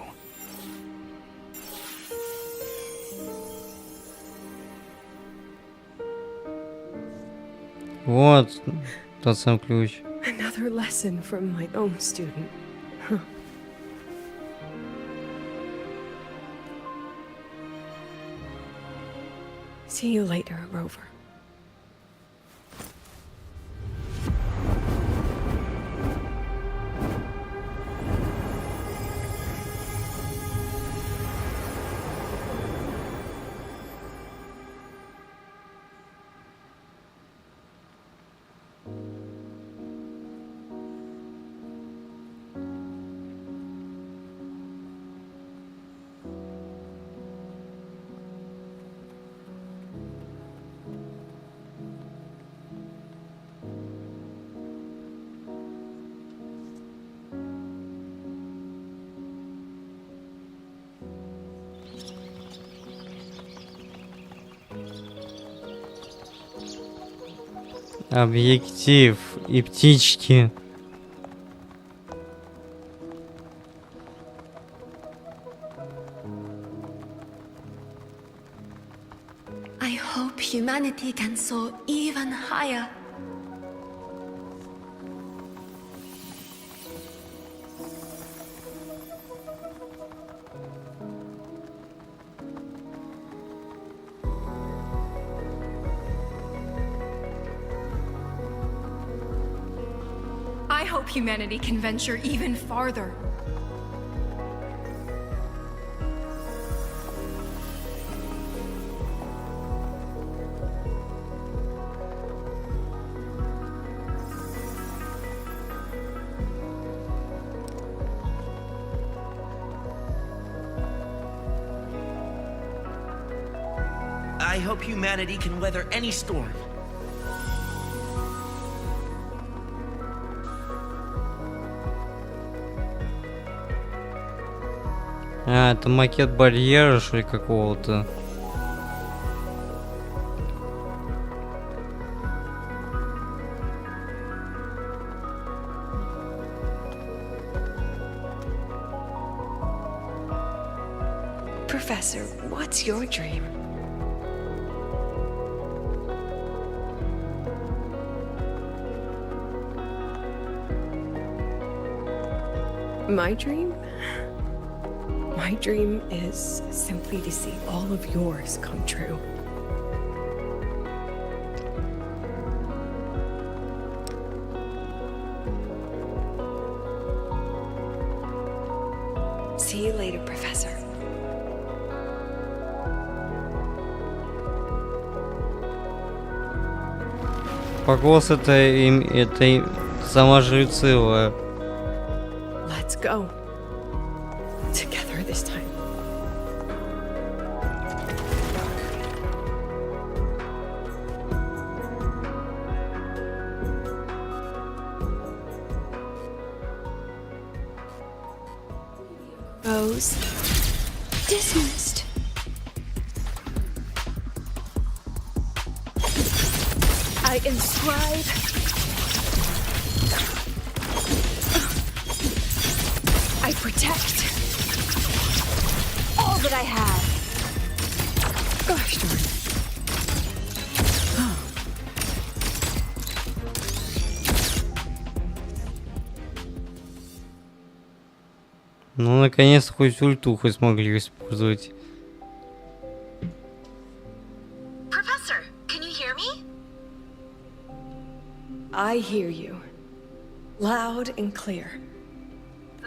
Вот тот сам ключ. Another lesson from my own student. Huh. See you later, Rover. Объектив и птички. I hope humanity can soar even higher. I hope humanity can venture even farther. I hope humanity can weather any storm. А, это макет барьера, что ли, какого-то? Professor, what's your dream? My dream? My dream is simply to see all of yours come true. See you later, Professor. По голосу это сама же Люцилла. Let's go. Together this time. Rose. Dismissed. I inscribe. I protect all that I have. Gosh darn. Ну, наконец, хоть ульту хоть смогли использовать. Professor, can you hear me? I hear you. Loud and clear.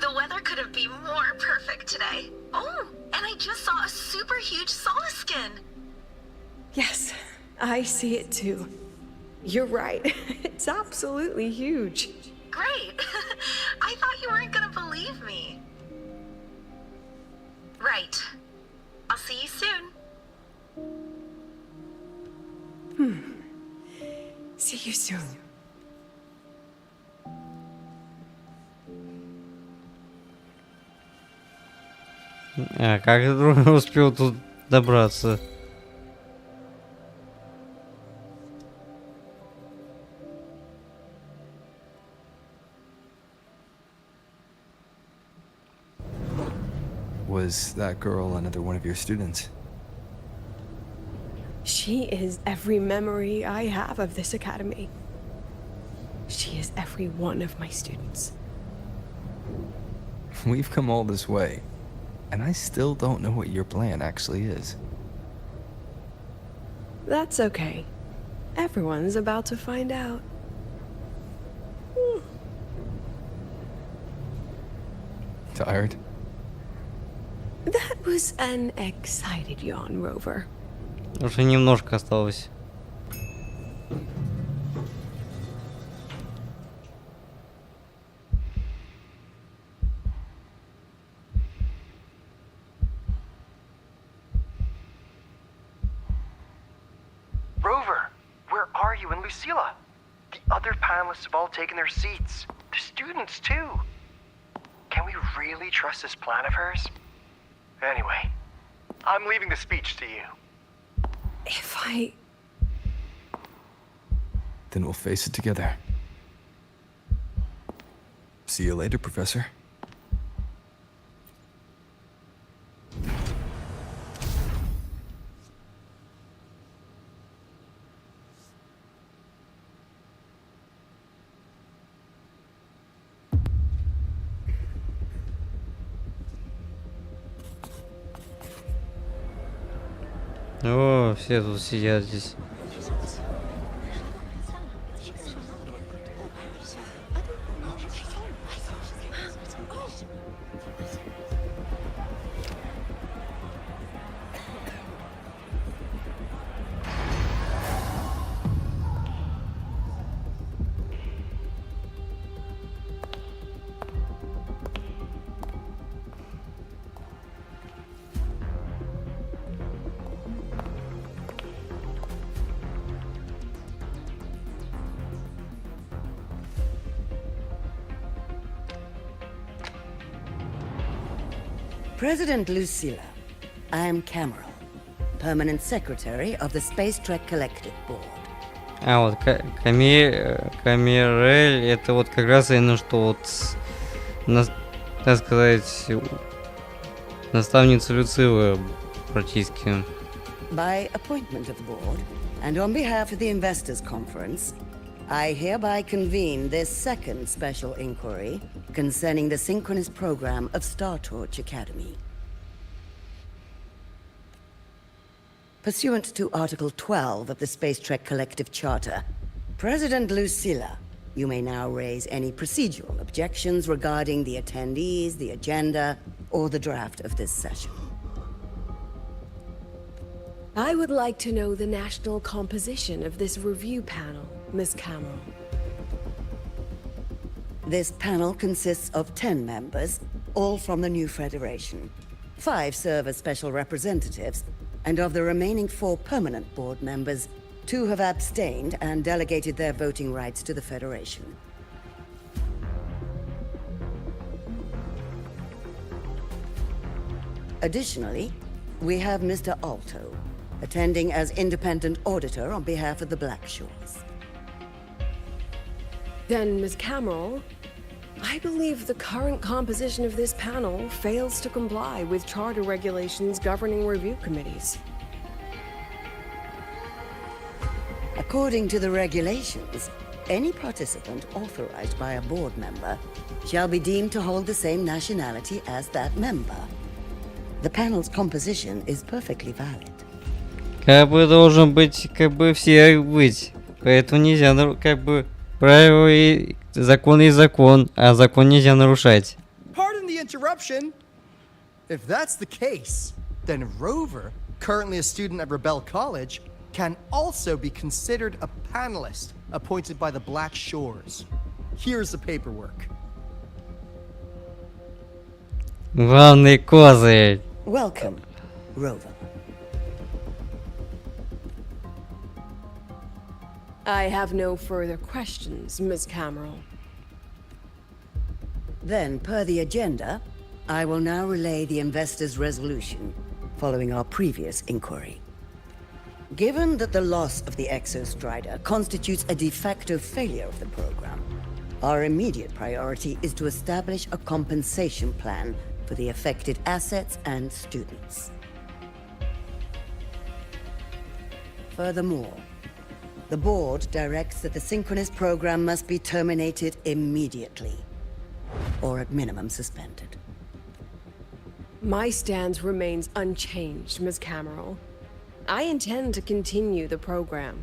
The weather couldn't be more perfect today. Oh, and I just saw a super huge Solaskin. Yes, I see it too. You're right. It's absolutely huge. Great. I thought you weren't gonna believe me. Right. I'll see you soon. See you soon. А как я успел тут добраться? Was that girl another one of your students? She is every memory I have of this academy. She is every one of my students. We've come all this way, and I still don't know what your plan actually is. That's okay. Everyone's about to find out. Tired? That was an excited yawn, Rover. Уже немножко осталось. Rover, where are you and Lucilla? The other panelists have all taken their seats. The students, too. Can we really trust this plan of hers? Anyway, I'm leaving the speech to you. If I... Then we'll face it together. See you later, Professor. О, все тут сидят здесь. President Lucilla, I am Cameron, permanent secretary of the Space Trek Collective Board. А вот Камерель, это вот как раз именно что вот, так сказать, наставница Люциллы практически. By appointment of the board, and on behalf of the Investors Conference, I hereby convene this second special inquiry concerning the synchronous program of Star Torch Academy. Pursuant to Article 12 of the Space Trek Collective Charter, President Lucilla, you may now raise any procedural objections regarding the attendees, the agenda, or the draft of this session. I would like to know the national composition of this review panel, Miss Cameron. This panel consists of 10 members, all from the new Federation. 5 serve as special representatives, and of the remaining 4 permanent board members, 2 have abstained and delegated their voting rights to the Federation. Additionally, we have Mr. Alto, attending as independent auditor on behalf of the Black Shores. Then, Ms. Cameron, I believe the current composition of this panel fails to comply with charter regulations governing review committees. According to the regulations, any participant authorized by a board member shall be deemed to hold the same nationality as that member. The panel's composition is perfectly valid. Как бы должен быть, как бы все быть. Поэтому нельзя, как бы, правила и закон есть закон, а закон нельзя нарушать. Pardon the interruption. If that's the case, then Rover, currently a student at Rebel College, can also be considered a panelist appointed by the Black Shores. Here's the paperwork. Главный козырь. Welcome, Rover. I have no further questions, Ms. Cameron. Then, per the agenda, I will now relay the investors' resolution following our previous inquiry. Given that the loss of the Exostrider constitutes a de facto failure of the program, our immediate priority is to establish a compensation plan for the affected assets and students. Furthermore, the board directs that the synchronous program must be terminated immediately, or at minimum suspended. My stance remains unchanged, Ms. Cameron. I intend to continue the program.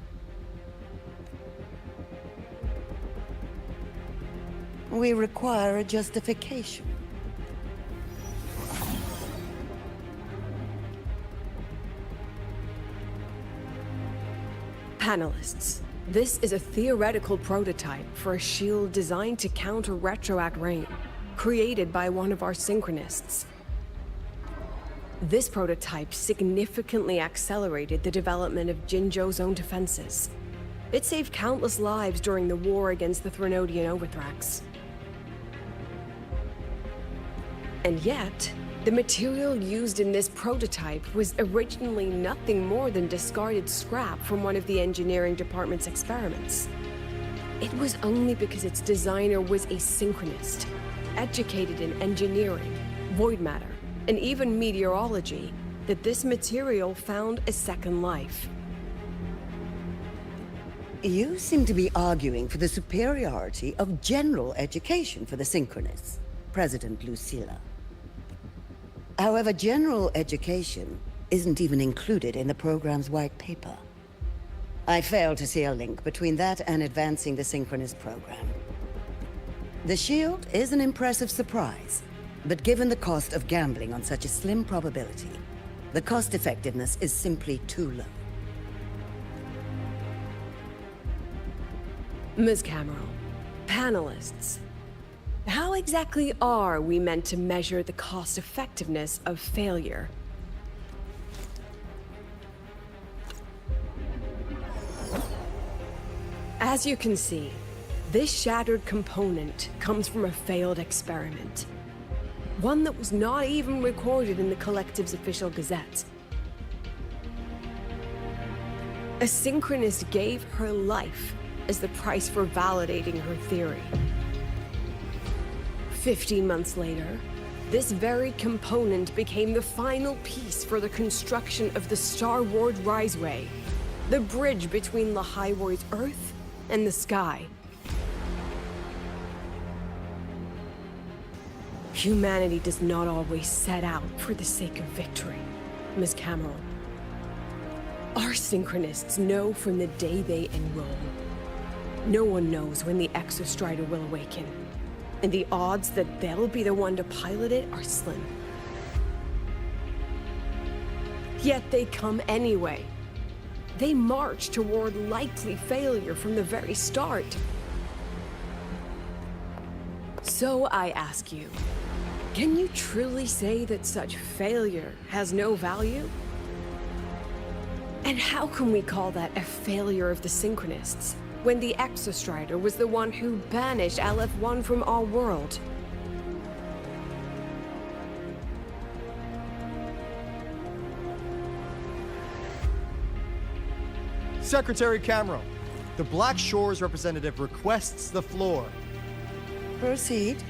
We require a justification. Panelists, this is a theoretical prototype for a shield designed to counter retroact rain, created by one of our synchronists. This prototype significantly accelerated the development of Jinzhou's own defenses. It saved countless lives during the war against the Threnodian Overthrax. And yet, the material used in this prototype was originally nothing more than discarded scrap from one of the engineering department's experiments. It was only because its designer was a synchronist, educated in engineering, void matter, and even meteorology, that this material found a second life. You seem to be arguing for the superiority of general education for the synchronists, President Lucilla. However, general education isn't even included in the program's white paper. I fail to see a link between that and advancing the synchronous program. The shield is an impressive surprise, but given the cost of gambling on such a slim probability, the cost effectiveness is simply too low. Ms. Cameron, panelists, how exactly are we meant to measure the cost effectiveness of failure? As you can see, this shattered component comes from a failed experiment. One that was not even recorded in the collective's official gazette. A synchronist gave her life as the price for validating her theory. 15 months later, this very component became the final piece for the construction of the Star Ward Riseway, the bridge between Lahaiwar's Earth and the sky. Humanity does not always set out for the sake of victory, Ms. Cameron. Our synchronists know from the day they enroll. No one knows when the Exostrider will awaken, and the odds that they'll be the one to pilot it are slim. Yet they come anyway. They march toward likely failure from the very start. So I ask you, can you truly say that such failure has no value? And how can we call that a failure of the Synchronists, when the Exostrider was the one who banished LF1 from our world? Secretary Cameron, the Black Shores representative requests the floor. Proceed.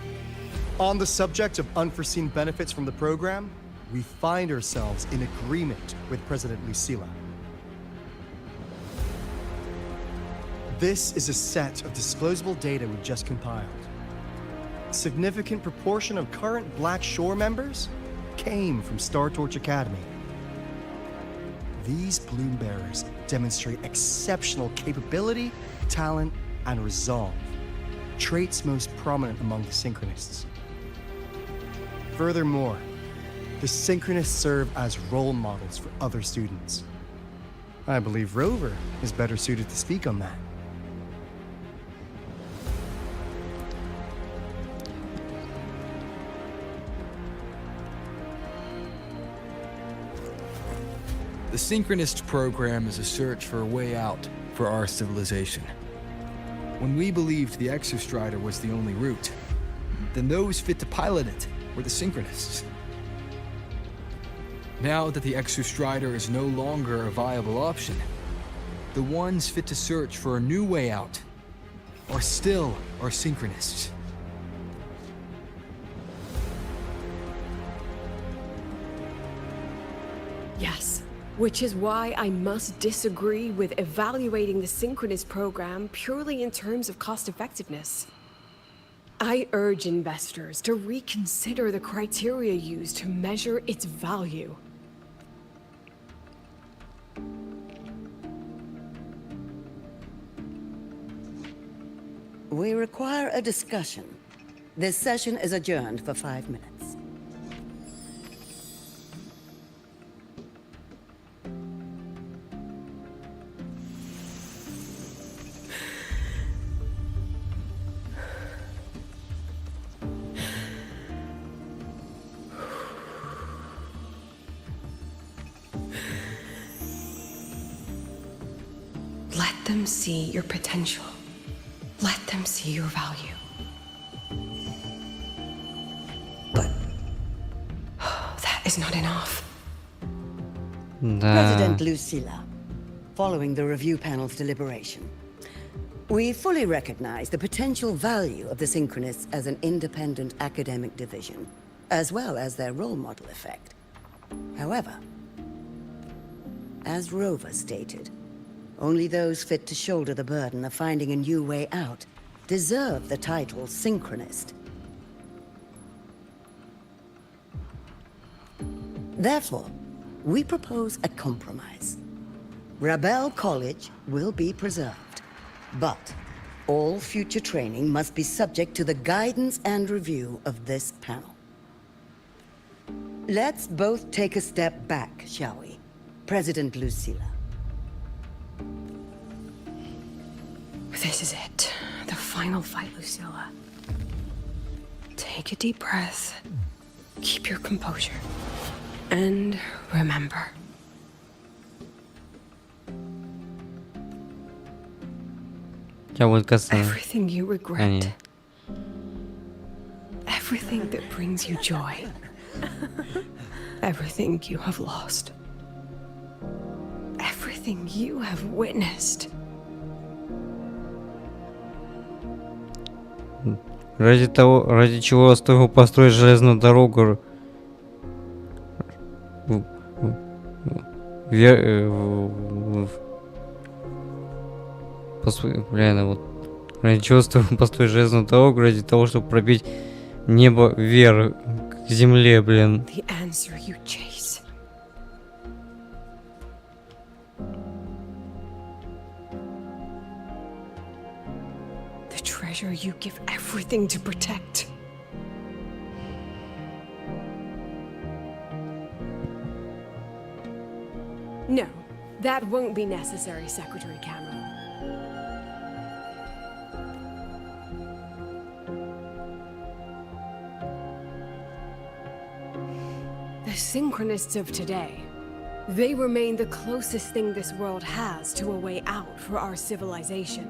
On the subject of unforeseen benefits from the program, we find ourselves in agreement with President Lucilla. This is a set of disclosable data we've just compiled. A significant proportion of current Black Shore members came from Star Torch Academy. These bloom bearers demonstrate exceptional capability, talent, and resolve, traits most prominent among the Synchronists. Furthermore, the Synchronists serve as role models for other students. I believe Rover is better suited to speak on that. The Synchronist program is a search for a way out for our civilization. When we believed the Exostrider was the only route, then those fit to pilot it were the Synchronists. Now that the Exostrider is no longer a viable option, the ones fit to search for a new way out are still our Synchronists. Yes. Which is why I must disagree with evaluating the Synchronist program purely in terms of cost effectiveness. I urge investors to reconsider the criteria used to measure its value. We require a discussion. This session is adjourned for 5 minutes. Let them see your potential. Let them see your value. But that is not enough. President Lucilla, following the review panel's deliberation, we fully recognize the potential value of the Synchronists as an independent academic division, as well as their role model effect. However, as Rover stated, only those fit to shoulder the burden of finding a new way out deserve the title Synchronist. Therefore, we propose a compromise. Rebel College will be preserved, but all future training must be subject to the guidance and review of this panel. Let's both take a step back, shall we? President Lucilla. This is it. The final fight, Lucilla. Take a deep breath. Keep your composure. And remember. Я вот касаюсь. Everything you regret. Everything Everything that brings you joy. Everything you have lost. Everything you have witnessed. Ради чего стоило построить железную дорогу. Ради чего стоило построить железную дорогу, ради того, чтобы пробить небо вверх к земле, блин. The answer you chase. The treasure you give everything to protect. No, that won't be necessary, Secretary Cameron. The Synchronists of today, they remain the closest thing this world has to a way out for our civilization.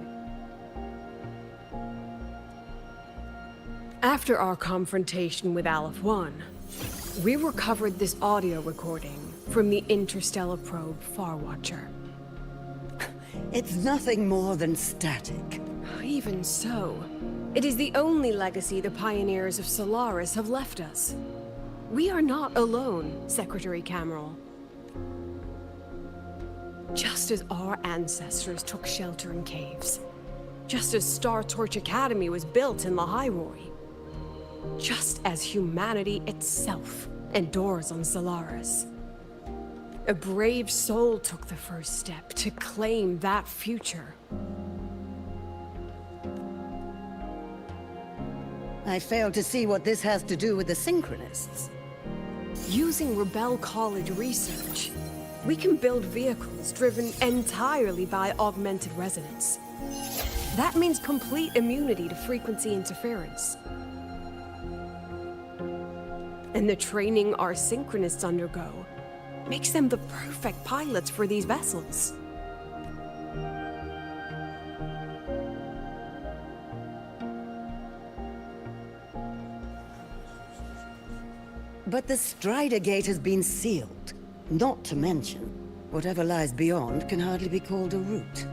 After our confrontation with Aleph 1, we recovered this audio recording from the interstellar probe Farwatcher. It's nothing more than static. Even so, it is the only legacy the pioneers of Solaris have left us. We are not alone, Secretary Cameron. Just as our ancestors took shelter in caves, just as Star Torch Academy was built in Lahiroi, just as humanity itself endures on Solaris, a brave soul took the first step to claim that future. I fail to see what this has to do with the Synchronists. Using Rebel College research, we can build vehicles driven entirely by augmented resonance. That means complete immunity to frequency interference. And the training our Synchronists undergo makes them the perfect pilots for these vessels. But the Strider Gate has been sealed. Not to mention, whatever lies beyond can hardly be called a route.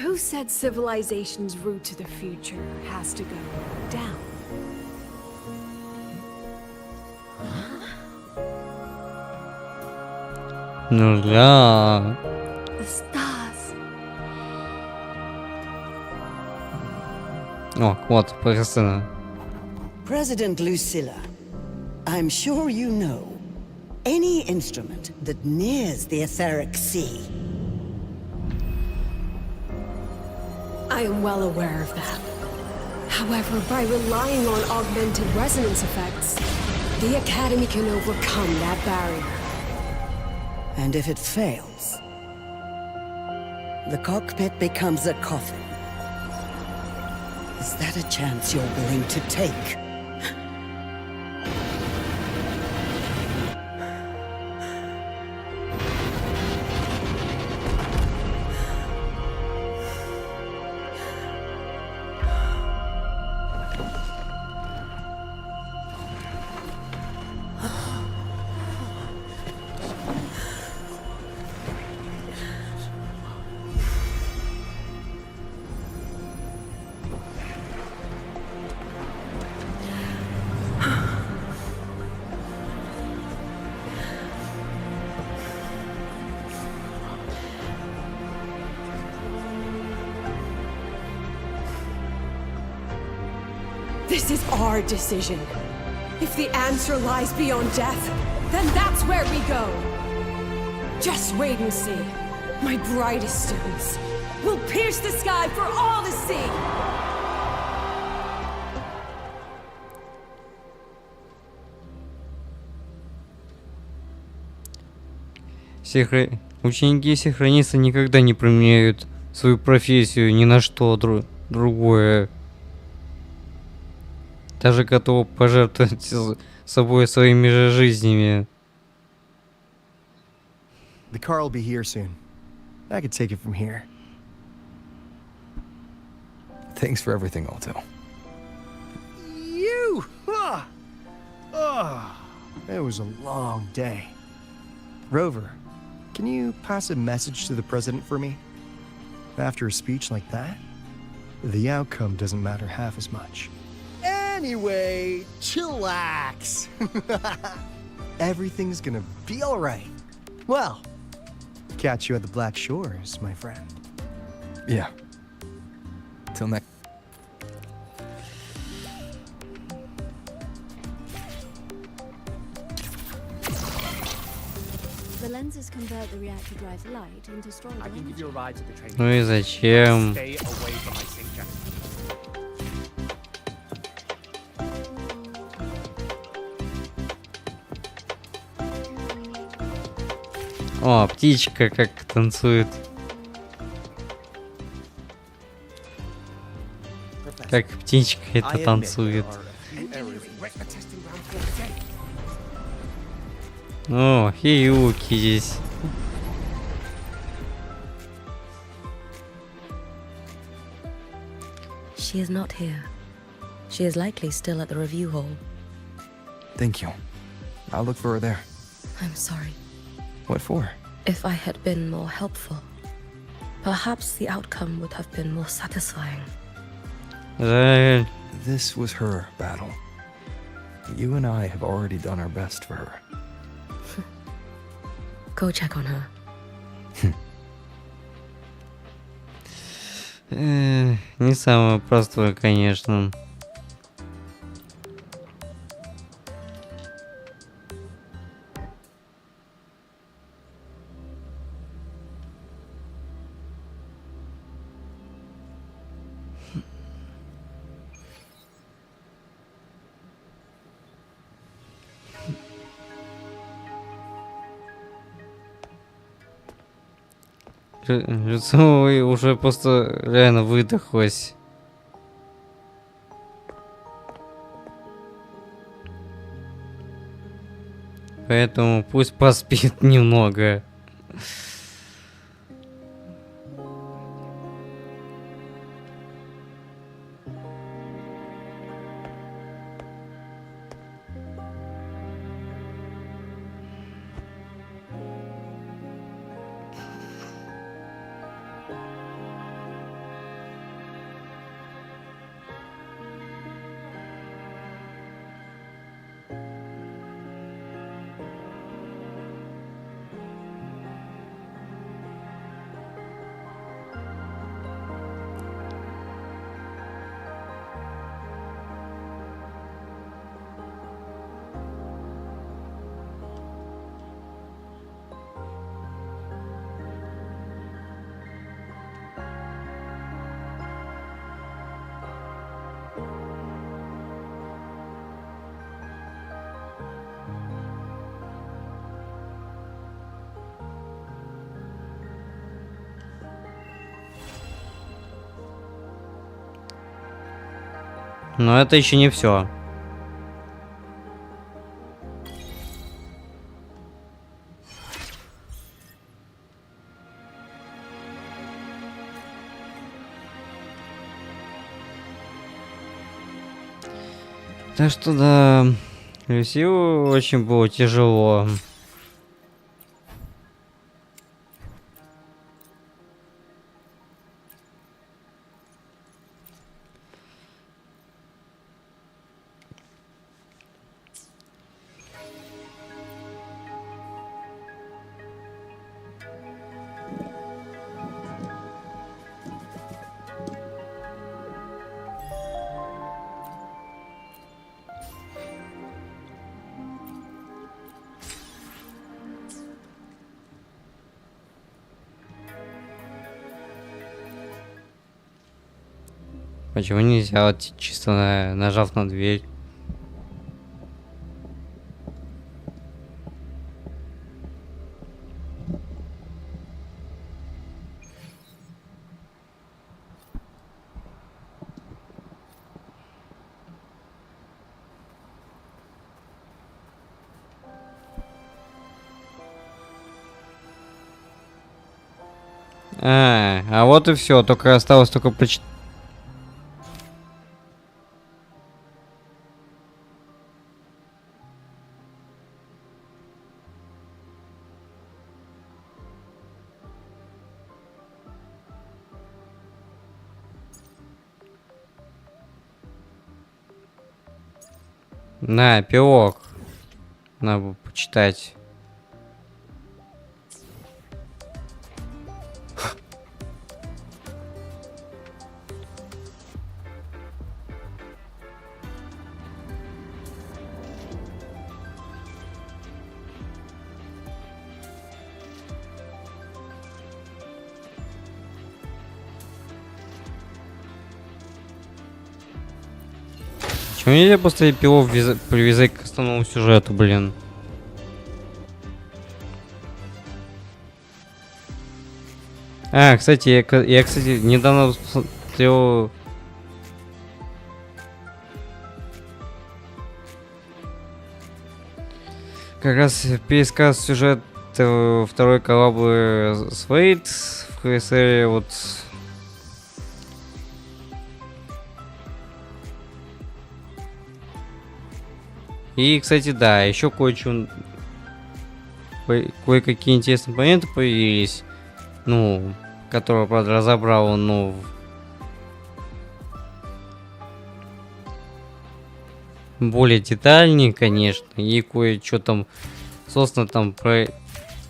Who said civilization's route to the future has to go down? Ну да. The stars. О, вот, прекрасно. President Lucilla, I'm sure you know, any instrument that nears the etheric sea. I am well aware of that. However, by relying on augmented resonance effects, the Academy can overcome that barrier. And if it fails, the cockpit becomes a coffin. Is that a chance you're willing to take? This is our decision. If the answer lies beyond death, then that's where we go. Just wait and see. My brightest students will pierce the sky for all to see. Ученики-синхронисты никогда не применяют свою профессию ни на что другое. Даже готовы пожертвовать собой своими же жизнями. The car will be here soon. I could take it from here. Thanks for everything, Alto. You! It was a long day. Rover, can you pass a message to the president for me? After a speech like that, the outcome doesn't matter half as much. Anyway, chillax. Everything's gonna be alright. Well, catch you at the Black Shores, my friend. Yeah. Till next. The lenses convert the reactor drive's light into stored I can give you a ride to the train. Ну и зачем? Stay away from my signature. О, птичка как танцует. Как птичка это танцует. О, Хиюки здесь. She is not here. She is likely still at the review hall. Thank you. I'll look for her there. I'm sorry. What for? If I had been more helpful, perhaps the outcome would have been more satisfying. Жаль. This was her battle. You and I have already done our best for her. Go check on her. Не самое простое, конечно. Люциллы уже просто реально выдохлась. Поэтому пусть поспит немного. Но это еще не все. Так что да, Люсилу очень было тяжело. Почему нельзя вот чисто нажав на дверь? А вот и все, только осталось только прочитать. На, пирог. Надо почитать. Почему нельзя поставить пилов привязать к основному сюжету, блин? А, кстати, я кстати, недавно посмотрел... Как раз пересказ сюжета второй коллабы с Вейт в КСР, вот... И, кстати, да, еще кое-что... Кое-какие интересные моменты появились. Ну, которого, правда, разобрал, ну... Более детальнее, конечно. И кое-что там... Собственно, там про...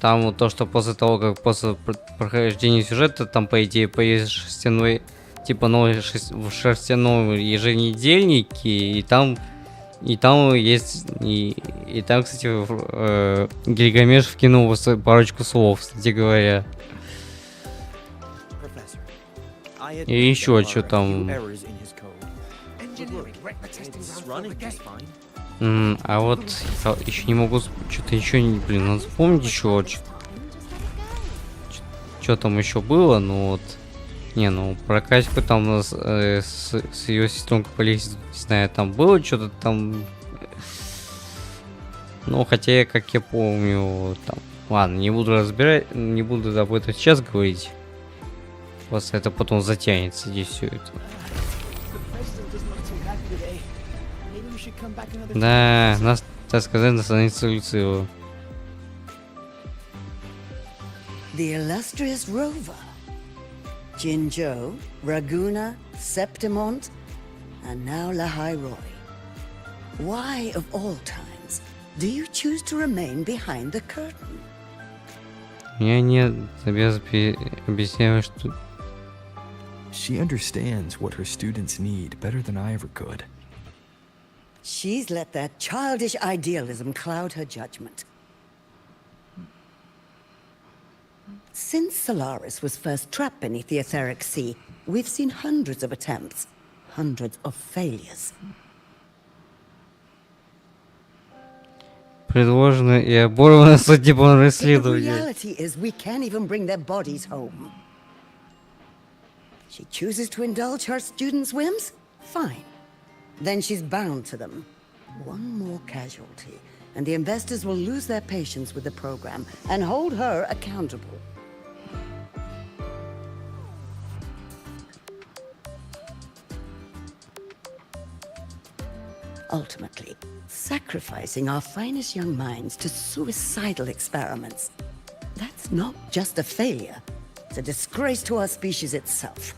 Там вот то, что после того, как после прохождения сюжета, там, по идее, появился шерстяной... Типа новый шерстяной еженедельники, и там есть, и там, кстати, Гильгамеш вкинул парочку слов, кстати говоря. И еще что там. А вот еще не могу, что-то еще не, блин, надо вспомнить еще, что там еще было, ну вот. Не, ну про Катьку там у нас с ее сестренкой Полиции, не знаю, там было что-то там. Ну, хотя, как я помню, там. Ладно, не буду разбирать, не буду об этом сейчас говорить. Просто это потом затянется здесь все это. Да, нас, так сказать, на странице Люциллы. The illustrious rover. Jinzhou, Raguna, Septimont, and now Lahai Roy. Why, of all times, do you choose to remain behind the curtain? Я не объясняю, что... She understands what her students need better than I ever could. She's let that childish idealism cloud her judgment. Since Solaris was first trapped beneath the etheric sea, we've seen hundreds of attempts, hundreds of failures. Предложено и оборвано судебное расследование. The reality is we can't even bring their bodies home. She chooses to indulge her students' whims? Fine. Then she's bound to them. One more casualty, and the investors will lose their patience with the program and hold her accountable. Ultimately, sacrificing our finest young minds to suicidal experiments. That's not just a failure. It's a disgrace to our species itself.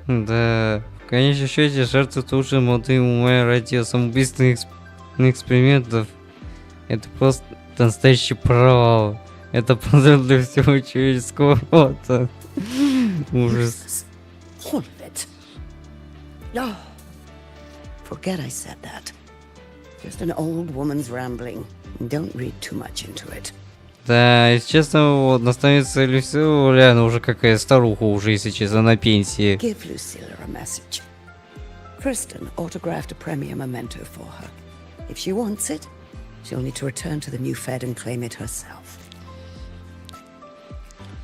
Да, в конечном счете, жертвы тоже молодые умы ради самоубийственных экспериментов. Это просто настоящий провал. Это позор для всего человеческого рода. Ужас. All of it. Oh. Forget I said that. Just an old woman's rambling. Don't read too much into it. Да, если честно, вот наставница Люцилла, реально уже какая старуха уже, если честно, на пенсии. Give Lucilla a message. Kristen autographed a premier memento for her. If she wants it, she'll need to return to the new Fed and claim it herself.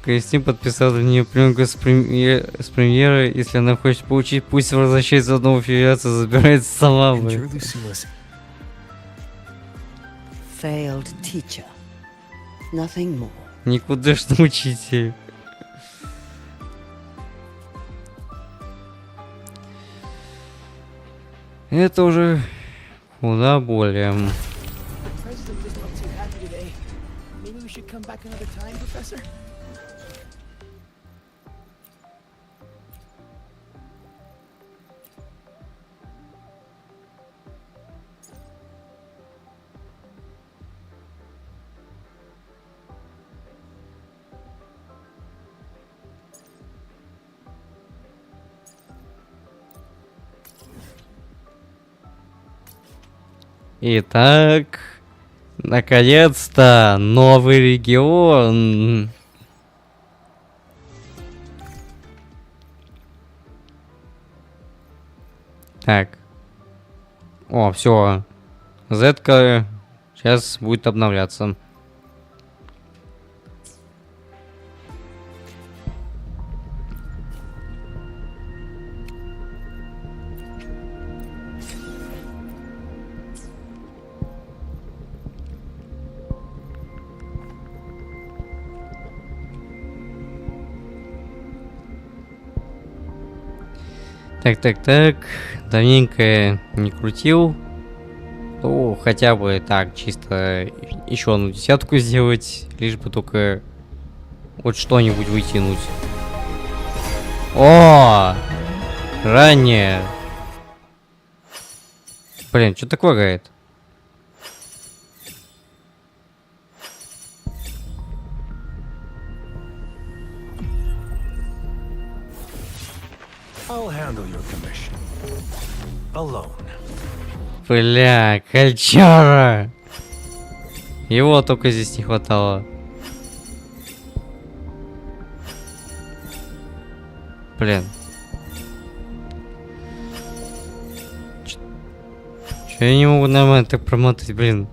Кристин подписал для нее пленку с премьеры. Если она хочет получить, пусть возвращается в новую федерацию, забирается сама. Failed teacher. Nothing more. Никудышный учитель. Это уже куда более. Итак, наконец-то новый регион. Так. О, все. Z-ка сейчас будет обновляться. Так. Давненько не крутил. Ну, хотя бы так, чисто еще одну десятку сделать, лишь бы только вот что-нибудь вытянуть. О! Ранее. Блин, что такое говорит? I'll handle your commission. Alone. Бля, кольчара! Его только здесь не хватало. Блин. Чё я не могу нормально так промотать, блин?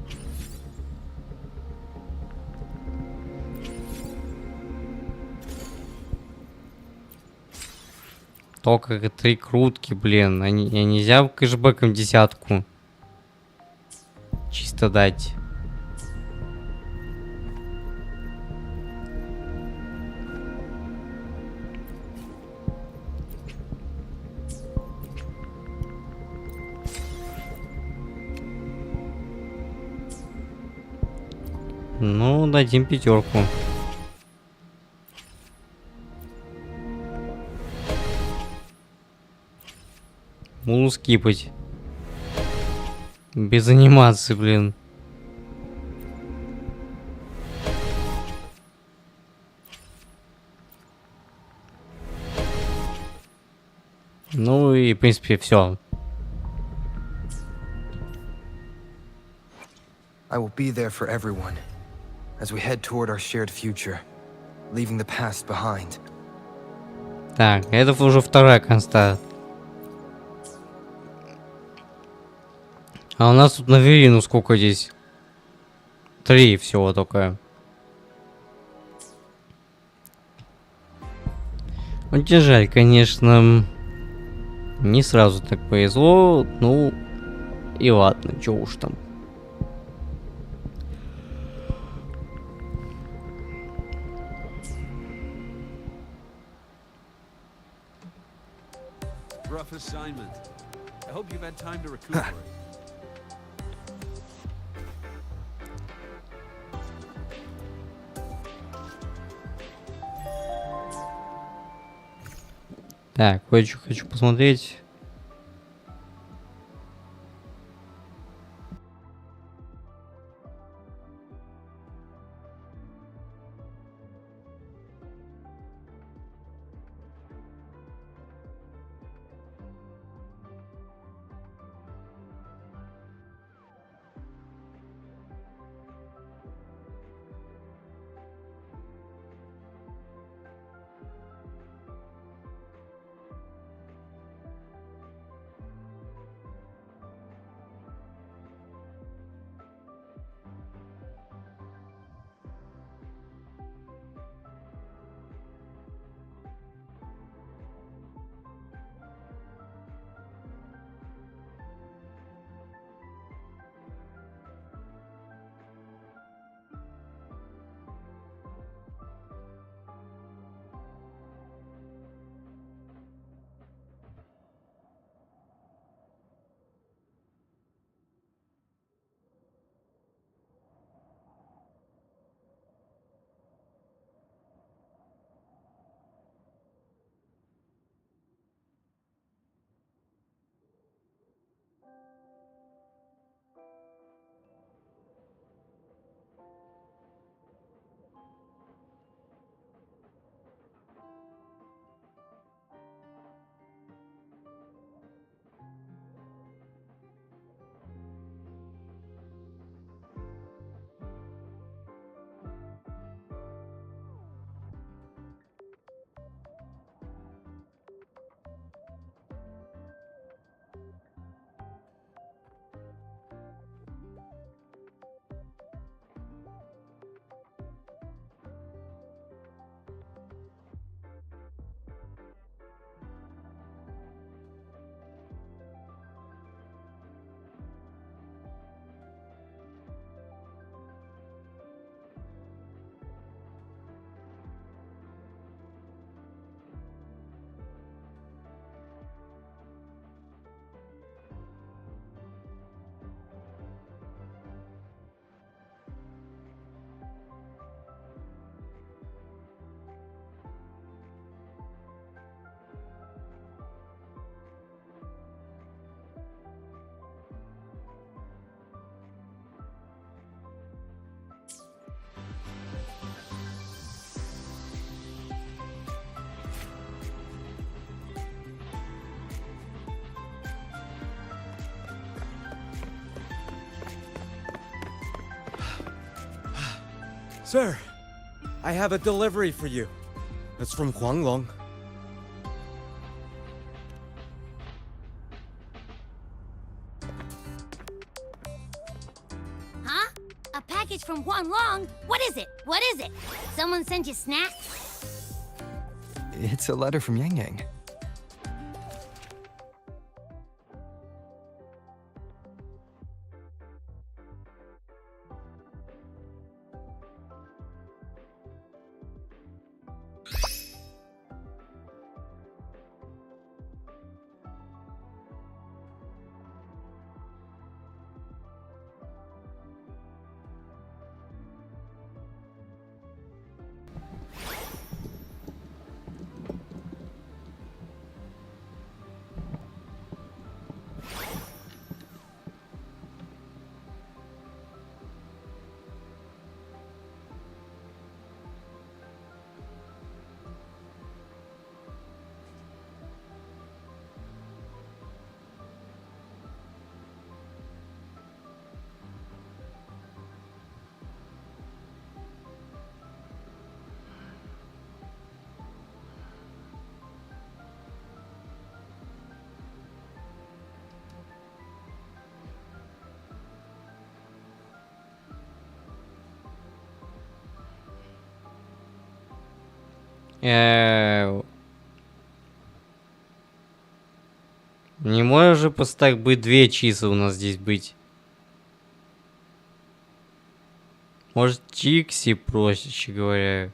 Только 3 крутки, блин. А нельзя кэшбэком десятку чисто дать. Ну, дадим 5. Буду скипать. Без анимации, блин. Ну и, в принципе, все. I will be there for everyone as we head toward our shared future, leaving the past behind. Так, это уже вторая конста. А у нас тут на Верину сколько здесь? 3 всего только. Очень жаль, конечно. Не сразу так повезло. Ну и ладно, чё уж там. Rough assignment. I hope you've had time to recuperate. Так, кое-что хочу посмотреть. Sir, I have a delivery for you. It's from Huanglong. Huh? A package from Huanglong? What is it? What is it? Someone sent you snacks? It's a letter from Yang Yang. Не может же просто так быть две числа у нас здесь быть. Может, Чикси, проще говоря.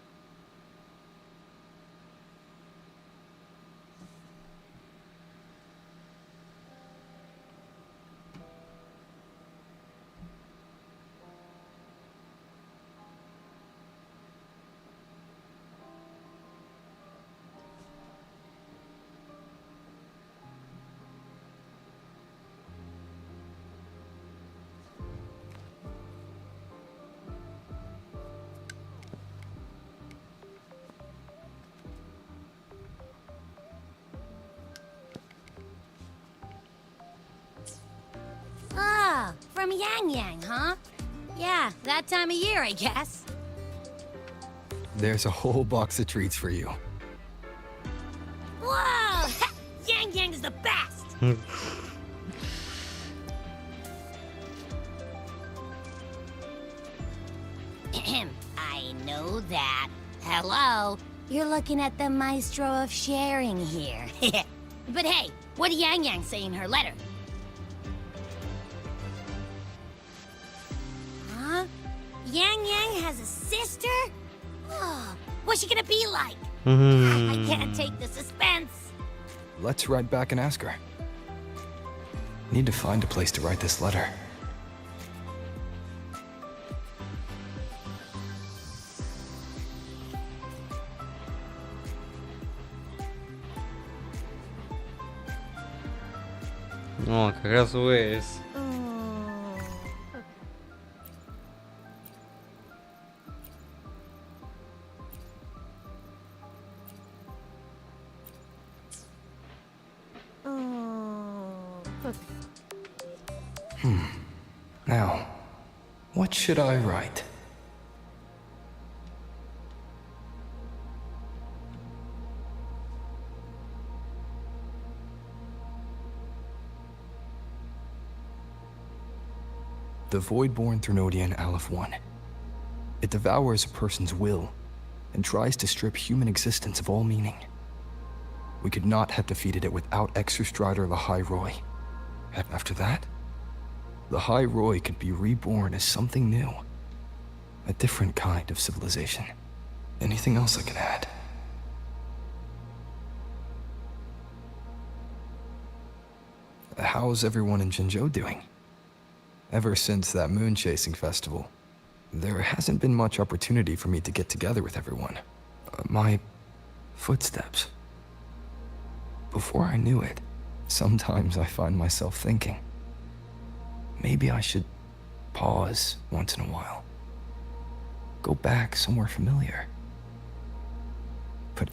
Ah, from Yang Yang, huh? Yeah, that time of year, I guess. There's a whole box of treats for you. Whoa! Yang Yang is the best! I know that. Hello? You're looking at the maestro of sharing here. But hey, what did Yang Yang say in her letter? Huh? Yang Yang has a sister? Oh, what's she gonna be like? I can't take the suspense. Let's write back and ask her. Need to find a place to write this letter. О, как раз Уэйс. Now, what should I write? The Void-born Thrunodian Aleph 1. It devours a person's will and tries to strip human existence of all meaning. We could not have defeated it without Exostrider Lahai Roy. After that, Lahai Roy could be reborn as something new. A different kind of civilization. Anything else I can add? How's everyone in Jinzhou doing? Ever since that moon chasing festival, there hasn't been much opportunity for me to get together with everyone. My footsteps. Before I knew it, sometimes I find myself thinking, maybe I should pause once in a while. Go back somewhere familiar. But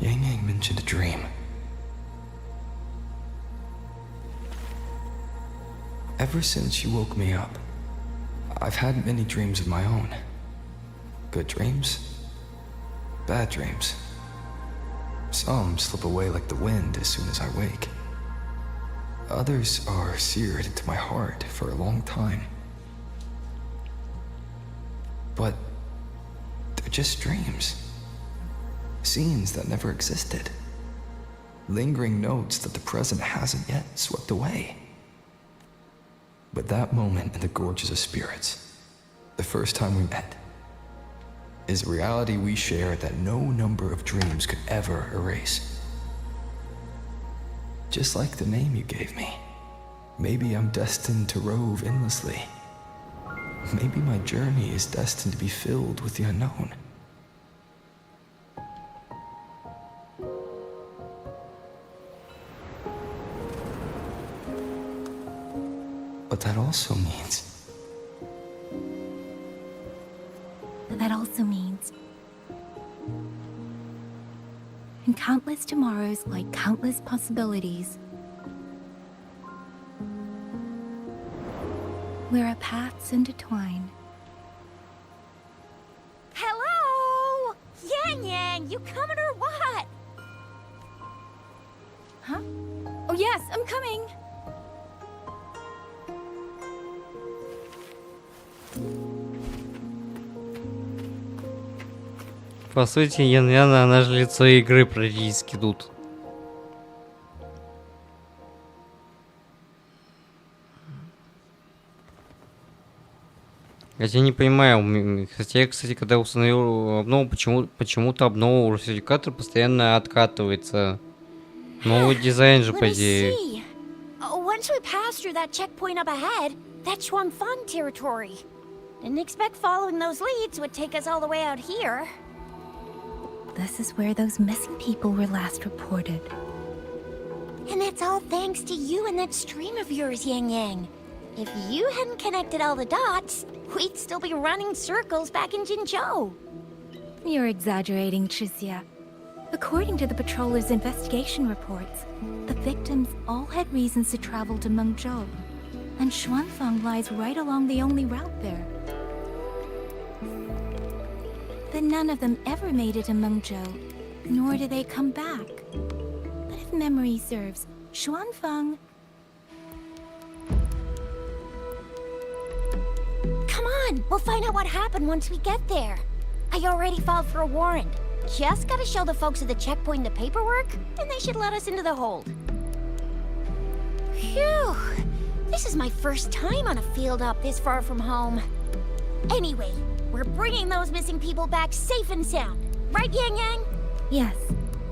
Yang Yang mentioned a dream. Ever since you woke me up, I've had many dreams of my own. Good dreams, bad dreams. Some slip away like the wind as soon as I wake. Others are seared into my heart for a long time. But they're just dreams. Scenes that never existed. Lingering notes that the present hasn't yet swept away. But that moment in the Gorges of Spirits, the first time we met, is a reality we share that no number of dreams could ever erase. Just like the name you gave me. Maybe I'm destined to rove endlessly. Maybe my journey is destined to be filled with the unknown. But that also means... And countless tomorrows like countless possibilities. Where our paths intertwine. Hello? Yang Yang, you coming or what? Huh? Oh yes, I'm coming! По сути, Ян-Ян, она же лицо игры практически тут. Хотя не понимаю, хотя я, кстати, когда установил обнову, почему-то обнова сертификатор постоянно откатывается. Новый дизайн же, по идее. Once we pass through that checkpoint up ahead, that's Xuanfang territory. Didn't expect following those leads would take us all the way out here. This is where those missing people were last reported. And that's all thanks to you and that stream of yours, Yang Yang. If you hadn't connected all the dots, we'd still be running circles back in Jinzhou. You're exaggerating, Chixia. According to the patroller's investigation reports, the victims all had reasons to travel to Menьchжоу, and Xuanfang lies right along the only route there. But none of them ever made it to Menьchжоu, nor did they come back. But if memory serves, Xuanfang... Come on, we'll find out what happened once we get there. I already filed for a warrant. Just gotta show the folks at the checkpoint the paperwork, and they should let us into the hold. Phew, this is my first time on a field op this far from home. Anyway, we're bringing those missing people back safe and sound. Right, Yang Yang? Yes,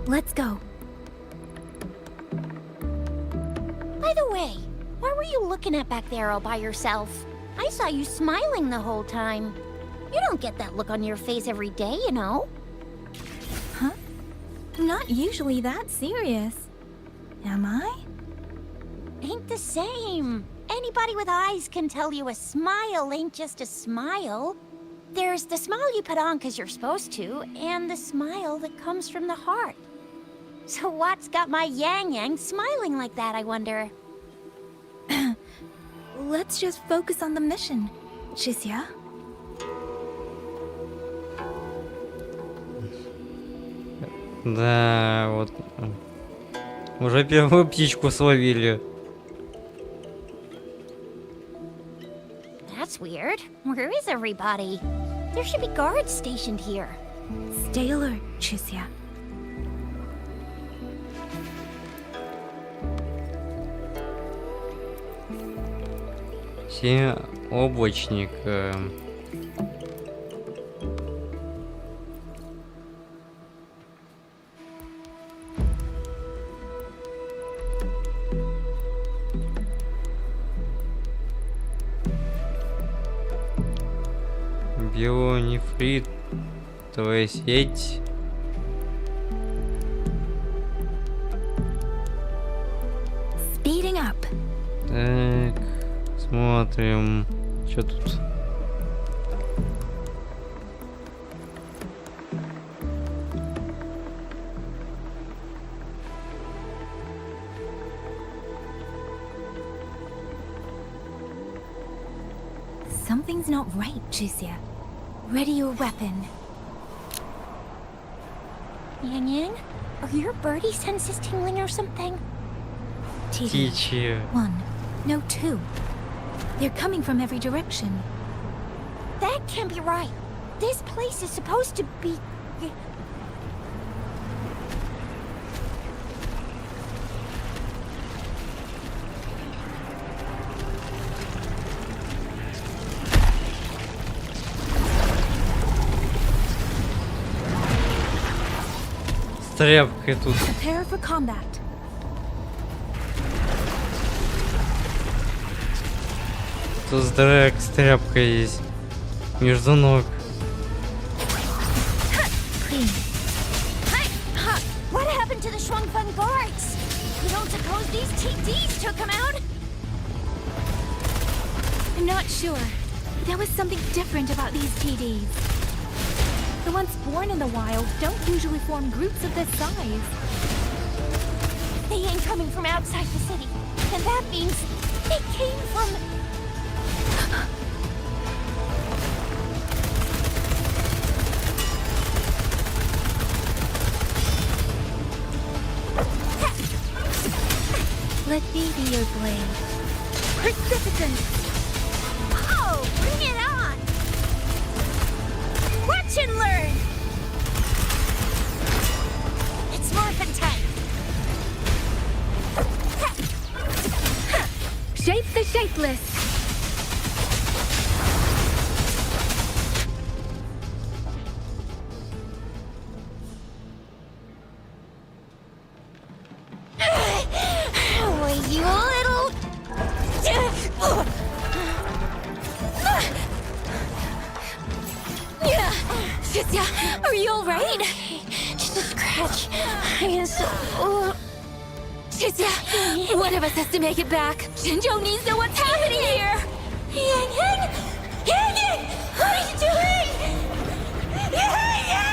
let's go. By the way, what were you looking at back there all by yourself? I saw you smiling the whole time. You don't get that look on your face every day, you know? Huh? I'm not usually that serious. Am I? Ain't the same. Anybody with eyes can tell you a smile ain't just a smile. There's the smile you put on because you're supposed to, and the smile that comes from the heart. So what's got my Yang Yang smiling like that, I wonder? Let's just focus on the mission, Chixia. Да, вот. Уже первую птичку словили. That's weird. Where is everybody? There should be guards stationed here. Stay alert, Chixia. Все облачник. Бионефритовая сеть. Speeding up. Так, смотрим, что тут. Something's not right, Jusia. Ready your weapon. Yang Yang, are your birdie senses tingling or something? Птичьи. One, no, two. They're coming from every direction. That can't be right. This place is supposed to be... С тряпкой тут. Prepare for combat. Тут дрэк с тряпкой есть. Между ног. What happened to the Shuangfeng guards? You don't suppose these TDs took them out? I'm not sure. There was something different about these TDs. The ones born in the wild don't usually form groups of this size. They ain't coming from outside the city. And that means they came from... Let me be your blade. Precipitant! Oh, bring it on! Watch and learn! It's morphin' time! Shape the shapeless! You little... Jusia, are you alright? Just a scratch. Jusia, one of us has to make it back. Jinzhou needs to know what's happening here. Yang Yang! Yang Yang! What are you doing? Yang Yang!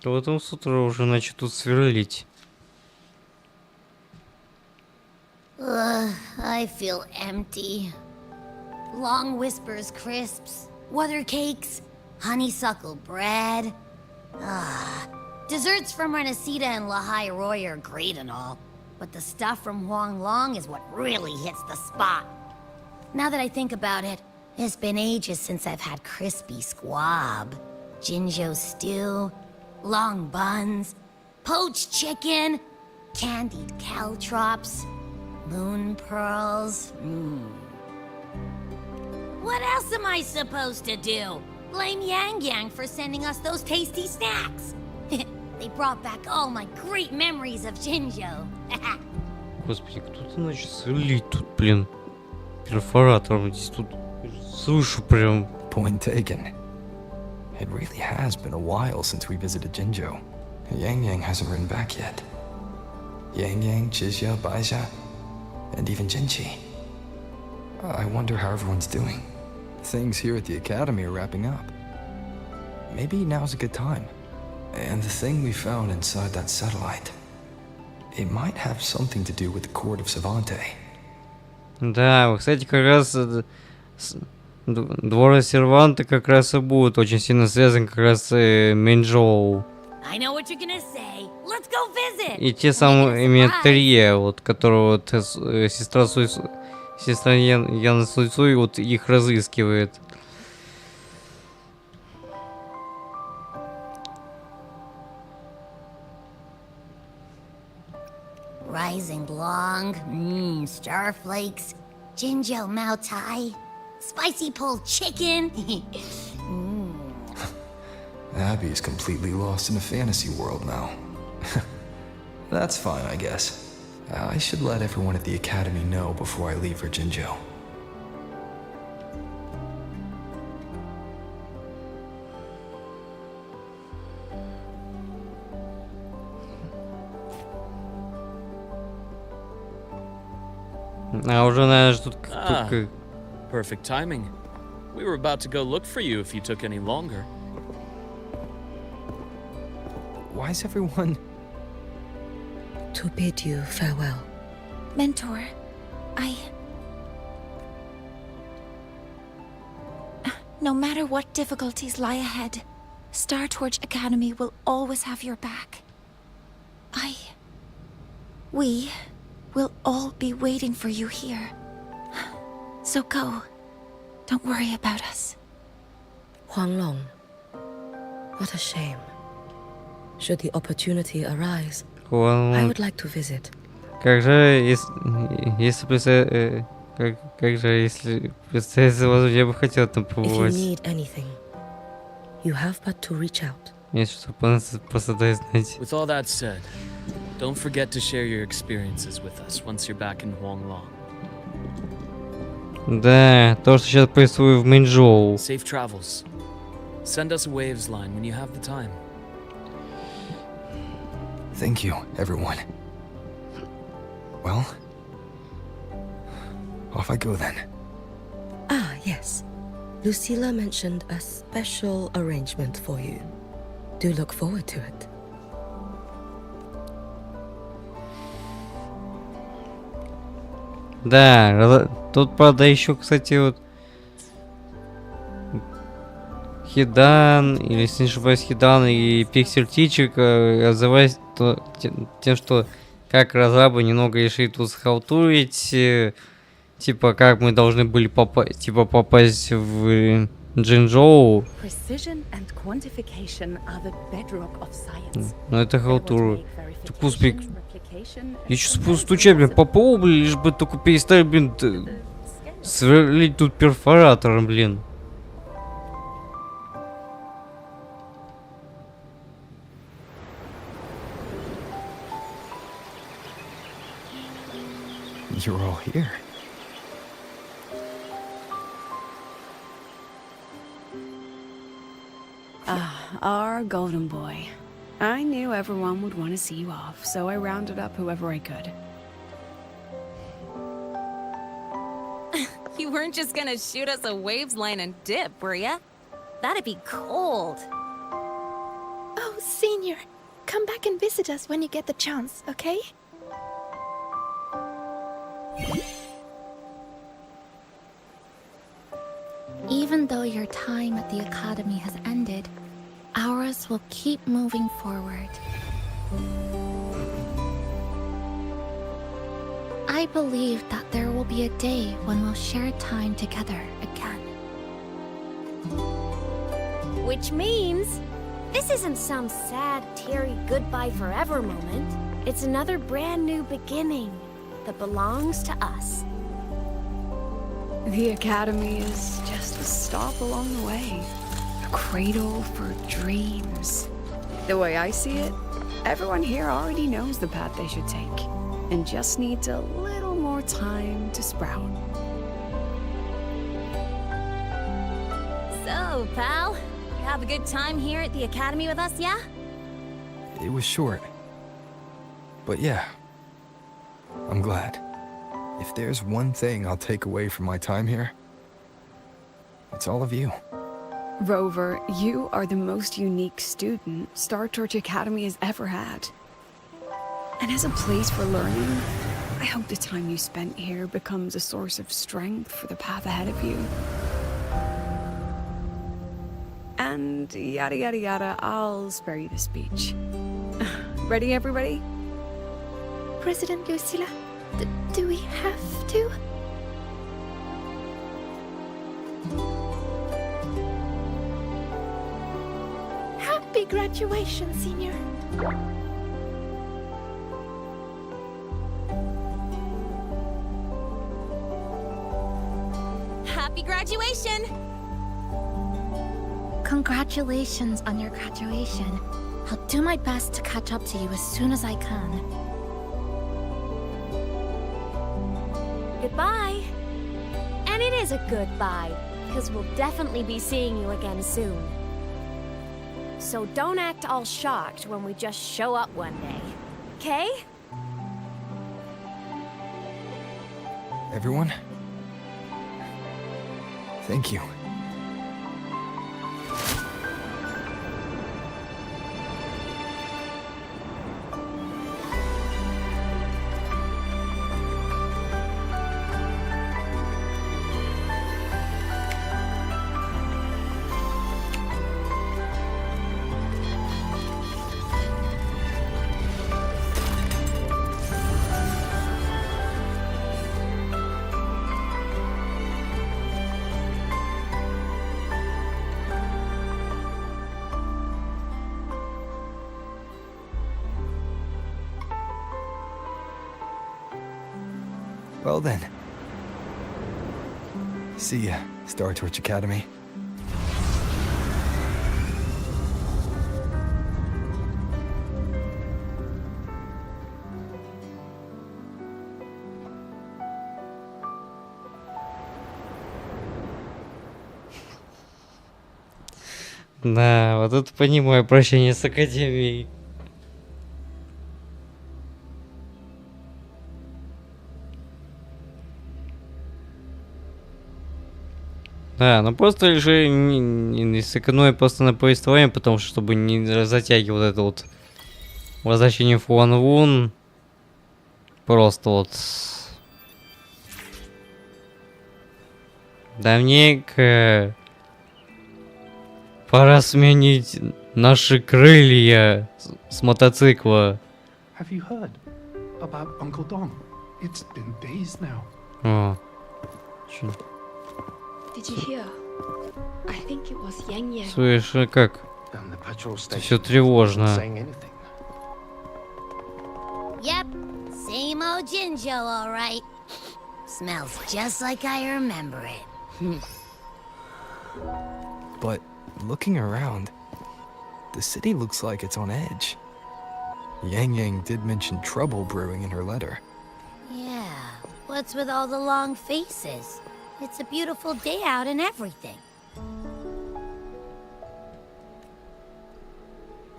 В этом с утра уже начнут сверлить. I feel empty. Long whispers, crisps, weather cakes, honeysuckle bread. Desserts from Renacita and Lahai Roy are great and all, but the stuff from Huang Long is what really hits the spot. Now that I think about it, it's been ages since I've had crispy squab, Jinzhou stew, long buns, poached chicken, candied caltrops, moon pearls. What else am I supposed to do? Blame Yang Yang for sending us those tasty snacks. They brought back all my great memories of Jinzhou. Господи, кто-то начал сверлить тут, блин, перфоратором. Здесь тут слышу прям. Point taken. It really has been a while since we visited Jinzhou. Yang Yang hasn't written back yet. Yang Yang, Jizya, Baixia, and even Jinchi. I wonder how everyone's doing. Things here at the academy are wrapping up. Maybe now's a good time. And the thing we found inside that satellite, it might have something to do with the court of Savante. Да, кстати, как раз двора Серванта как раз и будет очень сильно связан как раз с Менььчжоу. И те самые Трие, вот, которые вот сестра Яна Суйцуй вот их разыскивает. Rising Long, starflakes, Jinjo Mao Tai, spicy pulled chicken. Abby is completely lost in a fantasy world now. That's fine, I guess. I should let everyone at the academy know before I leave for Jinjo. А уже, наверное, тут... Perfect timing. We were about to go look for you if you took any longer. Why is everyone... To bid you farewell. Mentor, No matter what difficulties lie ahead, Star Torch Academy will always have your back. We will all be waiting for you here. So go. Don't worry about us. Huanglong. What a shame. Should the opportunity arise, I would like to visit. Как же, если представится возможность, я бы хотел там побывать. If you need anything, you have but to reach out. Если что, просто дай знать. With all that said, don't forget to share your experiences with us once you're back in Huanglong. Да, то, что сейчас происходит в Меньчжоу. Safe travels. Send us a waves line when you have the time. Thank you, everyone. Well, off I go then. Ah, yes. Lucilla mentioned a special arrangement for you. Do look forward to it. Да, тут, правда, еще, кстати, вот Хидан, или, если не ошибаюсь, Хидан и Пиксель Тичик отзываясь тем, что как разрабы немного решили тут схалтурить, типа, как мы должны были попасть в Джинчжоу. Ну, это халтура. Так, успех. Я сейчас буду стучать, блин, по полу, блин, лишь бы только перестали, блин, сверлить тут перфоратором, блин. You're all here. Our golden boy. I knew everyone would want to see you off, so I rounded up whoever I could. You weren't just gonna shoot us a waves line and dip, were ya? That'd be cold. Oh, Senior, come back and visit us when you get the chance, okay? Even though your time at the academy has ended, ours will keep moving forward. I believe that there will be a day when we'll share time together again. Which means, this isn't some sad, teary goodbye forever moment. It's another brand new beginning that belongs to us. The academy is just a stop along the way. A cradle for dreams. The way I see it, everyone here already knows the path they should take, and just needs a little more time to sprout. So, pal, you have a good time here at the academy with us, yeah? It was short. But yeah, I'm glad. If there's one thing I'll take away from my time here, it's all of you. Rover, you are the most unique student Star Torch Academy has ever had. And as a place for learning, I hope the time you spent here becomes a source of strength for the path ahead of you. And yada yada yada, I'll spare you the speech. Ready, everybody? President Lucilla, do we have to? Happy graduation, Senior. graduation! Congratulations on your graduation. I'll do my best to catch up to you as soon as I can. Goodbye. And it is a goodbye, because we'll definitely be seeing you again soon. So don't act all shocked when we just show up one day, okay? Everyone? Thank you. Well then. See ya, Star Torch Academy. Да, вот это понимаю прощение с Академией. Да, ну просто же не сэкономить просто на повествовании, потому что чтобы не затягивать вот это вот возвращение в Хуан-Вун. Просто вот. Давненько пора сменить наши крылья с мотоцикла. Have you heard about Uncle Dom? It's been days now. О. Did you hear? I think it was Yang Yang. Слышь, а как? Все тревожно. Yep, same old Jinjo, all right. Smells just like I remember it. But looking around, the city looks like it's on edge. Yang Yang did mention trouble brewing in her letter. Yeah, what's with all the long faces? It's a beautiful day out and everything.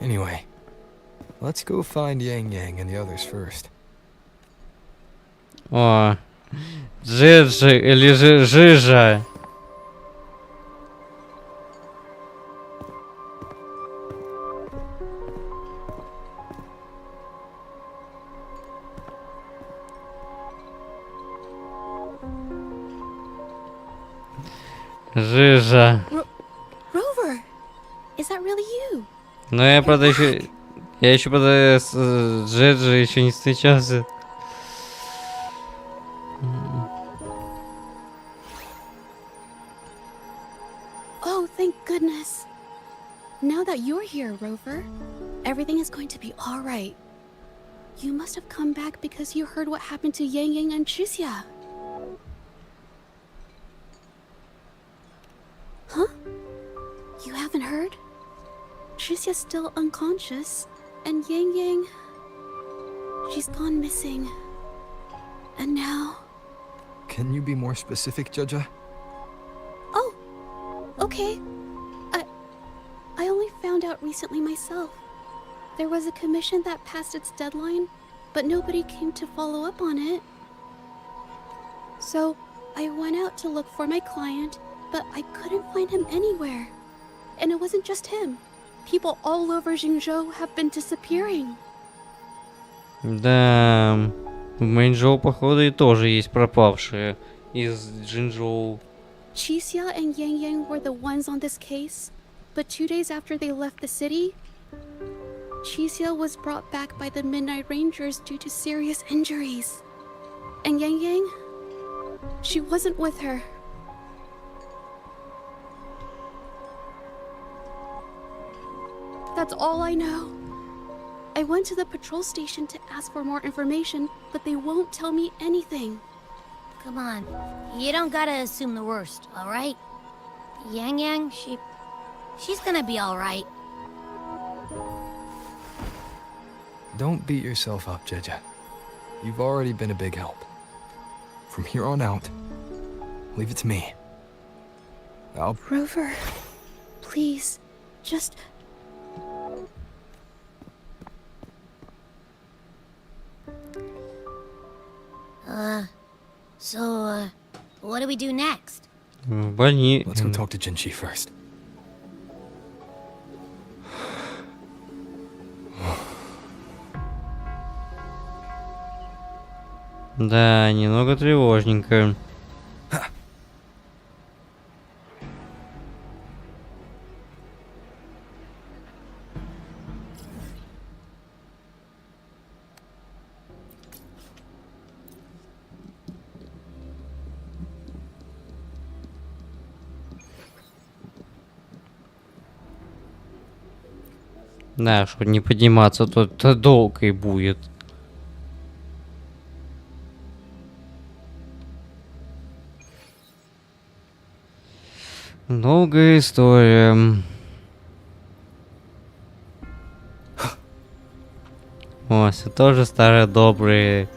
Anyway, let's go find Yang Yang and the others first. О, Джиджи или Жижа. Жижа. Rover, is that really you? Но я, правда, еще... Я еще, правда, с Джиджи еще не встречался. Oh, thank goodness. Now that you're here, Rover, everything is going to be all right. You must have come back because you heard what happened to Yang Yang and Tricia. Huh? You haven't heard? Tricia's still unconscious, and Yang Yang... she's gone missing. And now... Can you be more specific, Jaja? Oh, okay. I only found out recently myself. There was a commission that passed its deadline, but nobody came to follow up on it. So, I went out to look for my client, but I couldn't find him anywhere. And it wasn't just him. People all over Menьчжоу have been disappearing. Да, в Меньчжоу, походу, и тоже есть пропавшие из Меньчжоу. Tricia and Yang Yang were the ones on this case, but 2 days after they left the city, Tricia was brought back by the Midnight Rangers due to serious injuries. And Yang Yang, she wasn't with her. That's all I know. I went to the patrol station to ask for more information, but they won't tell me anything. Come on. You don't gotta assume the worst, alright? Yang Yang, she's gonna be alright. Don't beat yourself up, Jeja. You've already been a big help. From here on out, leave it to me. Rover, please, just... So, what do we do next? Let's go talk to Jinchi first. Да, немного тревожненько. Да, чтобы не подниматься, то долго и будет. Долгая история. О, это тоже старый добрый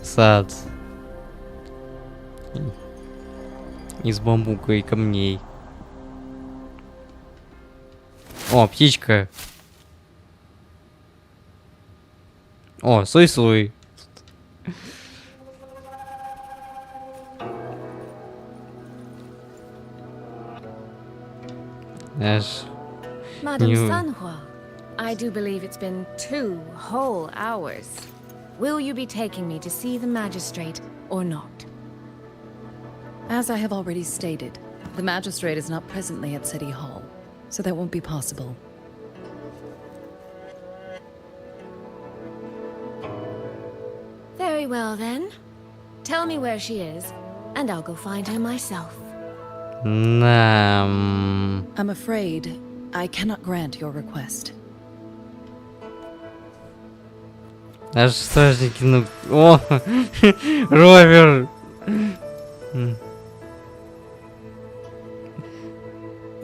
сад. Из бамбука и камней. О, птичка. О, суй-суй. Madam Sanhua, I do believe it's been 2 whole hours. Will you be taking me to see the magistrate or not? As I have already stated, the magistrate is not presently at City Hall, so that won't be possible. Very well then. Tell me where she is, and I'll go find her myself. I'm afraid I cannot grant your request. Аж стражники, ну... О! Ровер!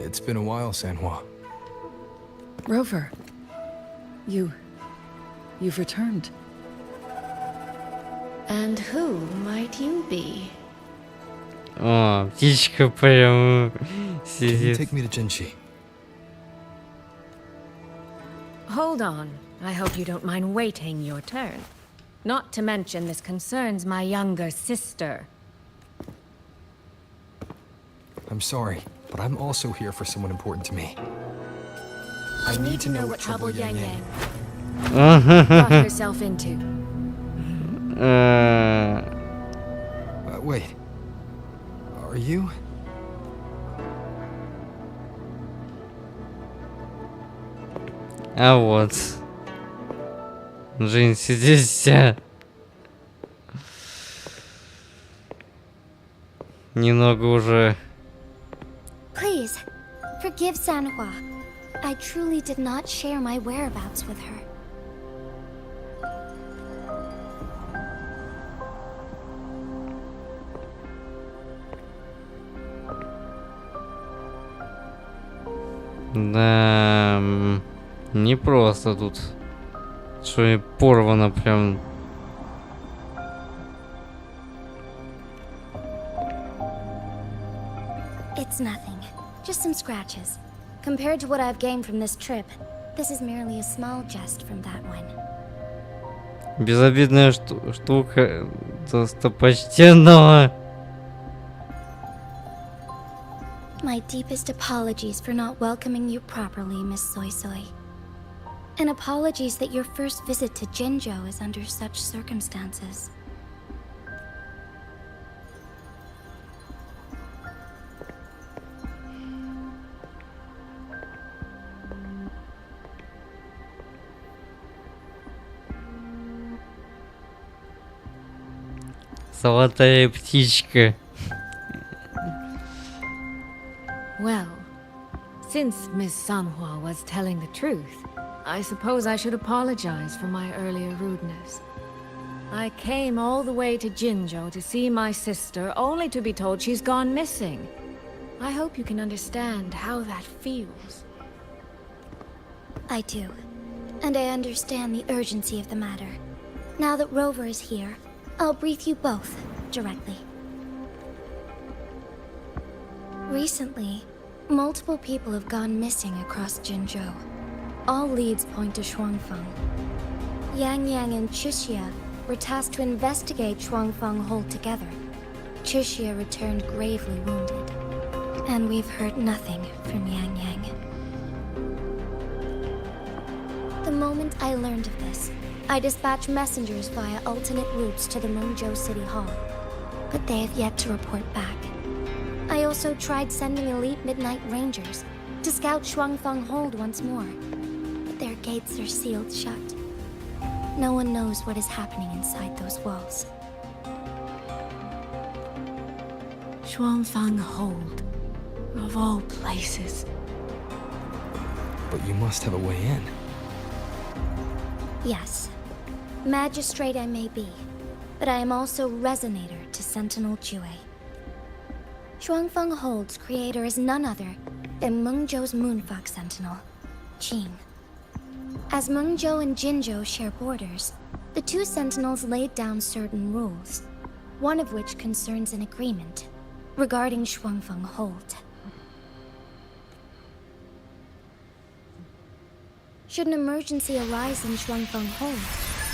It's been a while, Sanhua. Rover, you've returned. And who might you be? О, птичка прям Can you сидит. take me to Jinchi? Hold on. I hope you don't mind waiting your turn. Not to mention this concerns my younger sister. I'm sorry, but I'm also here for someone important to me. I need to know what trouble Yang Yang got herself into. Wait. Are you? А вот. Жень, сиди вся. Немного уже. Please, forgive Sanhua. I truly did not share my whereabouts with her. Да, не просто тут. Что порвано прям. It's nothing. Just some scratches. Compared to what I've gained from this trip, this is merely a small jest from that one. Безобидная штука достопочтенного. My deepest apologies for not welcoming you properly, Miss Soy Soy. And apologies that your first visit to Jinzhou is under such circumstances. Золотая птичка. Well, since Miss Sanhua was telling the truth, I suppose I should apologize for my earlier rudeness. I came all the way to Jinzhou to see my sister, only to be told she's gone missing. I hope you can understand how that feels. I do. And I understand the urgency of the matter. Now that Rover is here, I'll brief you both directly. Recently, multiple people have gone missing across Jinzhou. All leads point to Shuangfeng. Yang Yang and Chixia were tasked to investigate Shuangfeng Hold together. Chixia returned gravely wounded, and we've heard nothing from Yang Yang. The moment I learned of this, I dispatched messengers via alternate routes to the Menьчжоу City Hall, but they have yet to report back. I also tried sending elite Midnight Rangers to scout Shuangfeng Hold once more, but their gates are sealed shut. No one knows what is happening inside those walls. Shuangfeng Hold, of all places. But you must have a way in. Yes. Magistrate I may be, but I am also Resonator to Sentinel Jue. Shuangfeng Hold's creator is none other than Menьчжou's Moonfox Sentinel, Qing. As Menьчжou and Jinzhou share borders, the two sentinels laid down certain rules, one of which concerns an agreement regarding Shuangfeng Hold. Should an emergency arise in Shuangfeng Hold,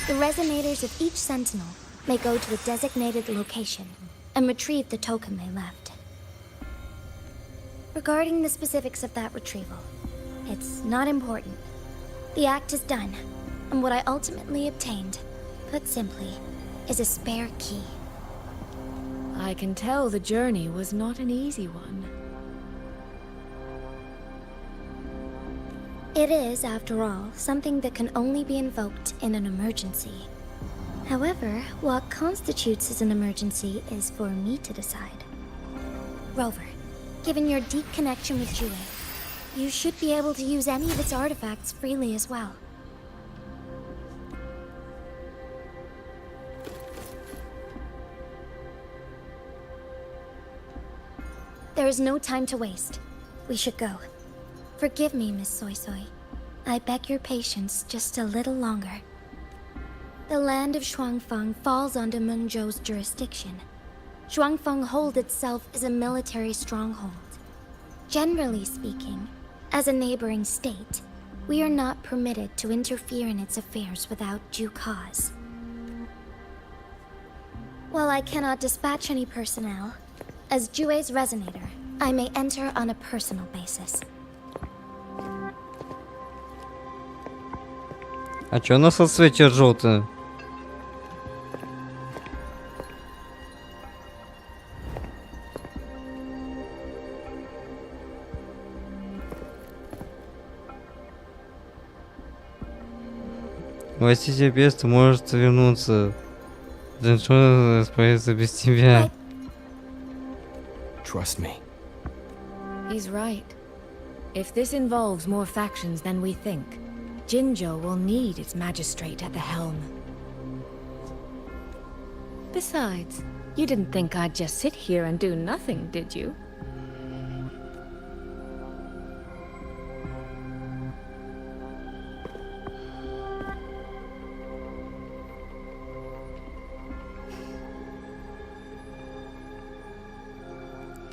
the resonators of each sentinel may go to a designated location and retrieve the token they left. Regarding the specifics of that retrieval, it's not important. The act is done, and what I ultimately obtained, put simply, is a spare key. I can tell the journey was not an easy one. It is, after all, something that can only be invoked in an emergency. However, what constitutes as an emergency is for me to decide. Rover, given your deep connection with Jue, you should be able to use any of its artifacts freely as well. There is no time to waste. We should go. Forgive me, Miss Soy Soy. I beg your patience just a little longer. The land of Shuangfeng falls under Menьчжou's jurisdiction. Shuangfeng Hold itself is a military stronghold. Generally speaking, as a neighboring state, we are not permitted to interfere in its affairs without due cause. While I cannot dispatch any personnel, as Jue's resonator, I may enter on a personal basis. А чё у нас отсветит желтое? Властитель Песта может вернуться. Джиншон справится без тебя. Trust me. He's right. If this involves more factions than we think, Jinzhou will need its magistrate at the helm. Besides, you didn't think I'd just sit here and do nothing, did you?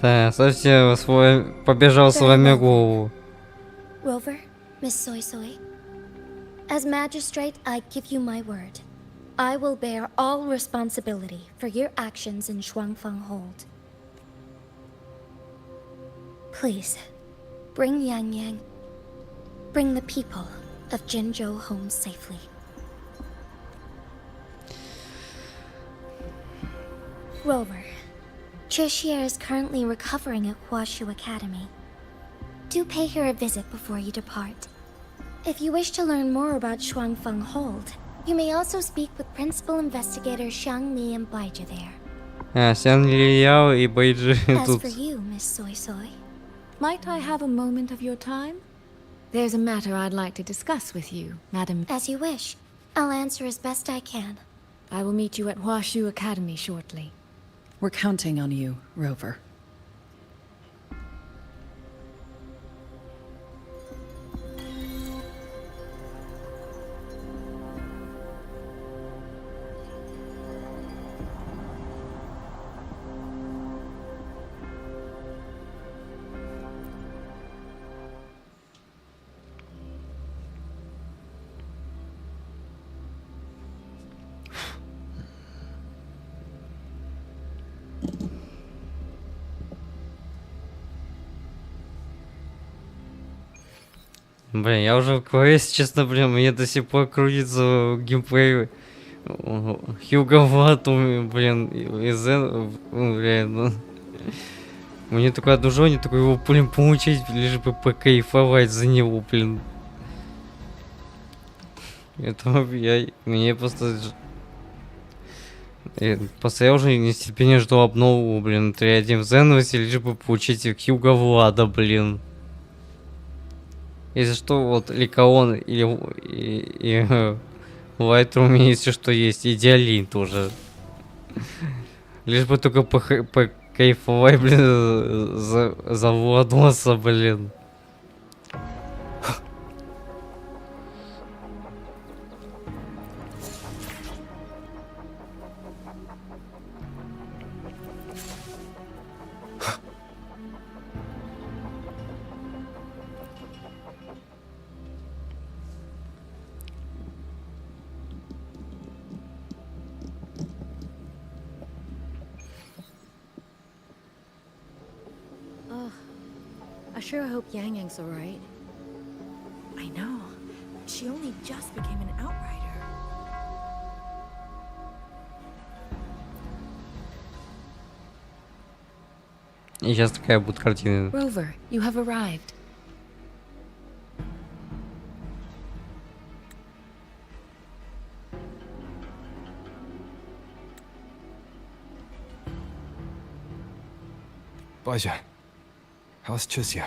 Да, совсем свой побежал сломя голову. Rover, Miss Soy Soy, as magistrate, I give you my word. I will bear all responsibility for your actions in Shuangfeng Hold. Please, bring Yang Yang. Bring the people of Jinzhou home safely. Rover, Chixia is currently recovering at Huashu Academy. Do pay her a visit before you depart. If you wish to learn more about Shuangfeng Hold, you may also speak with Principal Investigator Xiang Li and Baizhi there. Xiang Li и Baizhi As тут. for you, Miss Soy Soy, Might I have a moment of your time? There's a matter I'd like to discuss with you, Madam. as you wish. I'll answer as best I can. I will meet you at Huashu Academy shortly. We're counting on you, Rover. Блин, я уже в квесте, честно, блин, мне до сих пор крутится геймплей Хьюго, блин, блин, ну. Мне такое одно желание, такое его, блин, получить, лишь бы покайфовать за него, блин. Это мне просто... Просто я уже нетерпение жду обнову, блин, 3.1 в Зенвасе, лишь бы получить Хьюго, блин. Если что, вот Ликаон и Лайтрум, если что, есть, и Диалин тоже. Лишь бы только покайфовать, блин, за Владоса, блин. I sure hope Yang Yang's alright. I know. She only just became an outrider. И сейчас такая будет картина. Rover, you have arrived. Baja, how's Chisia?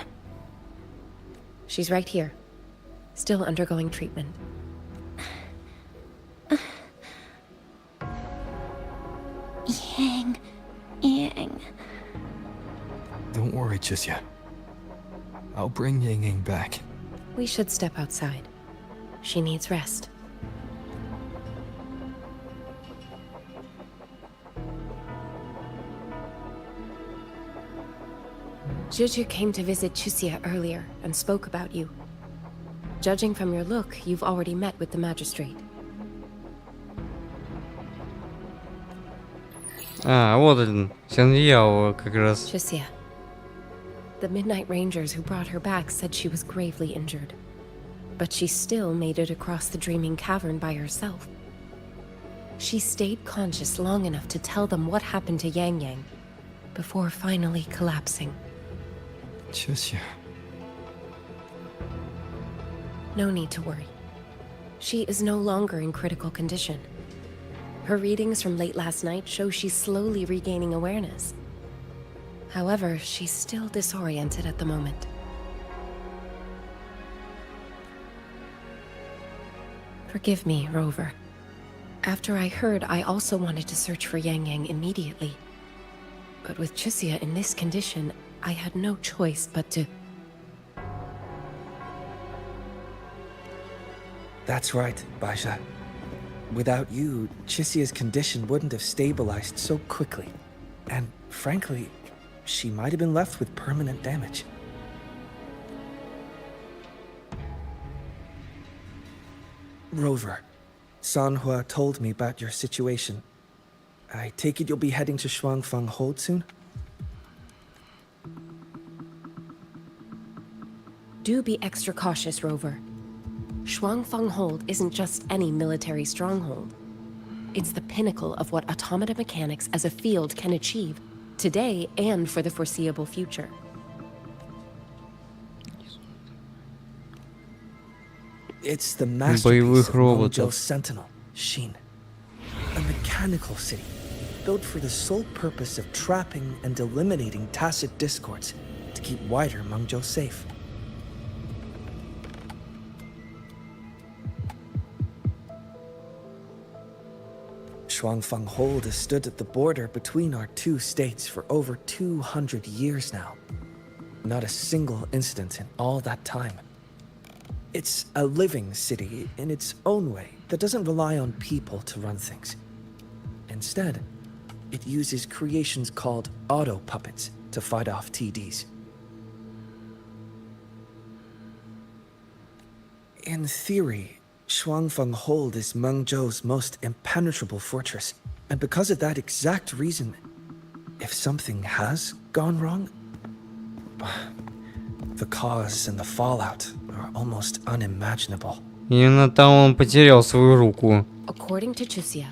She's right here. Still undergoing treatment. Yang. Don't worry, Chisia. I'll bring Yang Yang back. We should step outside. She needs rest. Juju came to visit Chisia earlier and spoke about you. Judging from your look, you've already met with the magistrate. Вот он, Сяньяо как раз. Chisia. The Midnight Rangers who brought her back said she was gravely injured. But she still made it across the Dreaming Cavern by herself. She stayed conscious long enough to tell them what happened to Yang Yang, before finally collapsing. Chisia. No need to worry. She is no longer in critical condition. Her readings from late last night show she's slowly regaining awareness. However, she's still disoriented at the moment. Forgive me, Rover. After I heard, I also wanted to search for Yang Yang immediately. But with Chisia in this condition, I had no choice but to... That's right, Baja. Without you, Chisia's condition wouldn't have stabilized so quickly. And frankly, she might have been left with permanent damage. Rover, Sanhua told me about your situation. I take it you'll be heading to Shuangfang Hold soon? Do be extra cautious, Rover. Shuangfang Hold isn't just any military stronghold. It's the pinnacle of what automata mechanics as a field can achieve, today and for the foreseeable future. It's the masterpiece of Monjo Sentinel, Shin. A mechanical city, built for the sole purpose of trapping and eliminating tacit discords to keep wider Mengzhou safe. Shuangfeng Hold has stood at the border between our two states for over 200 years now. Not a single incident in all that time. It's a living city in its own way that doesn't rely on people to run things. Instead, it uses creations called auto-puppets to fight off TDs. In theory, Shuangfeng Hold is Menьчжоу's most impenetrable fortress, and because of that exact reason, if something has gone wrong, the cause and the fallout are almost unimaginable. Именно там он потерял свою руку. According to Chuxia,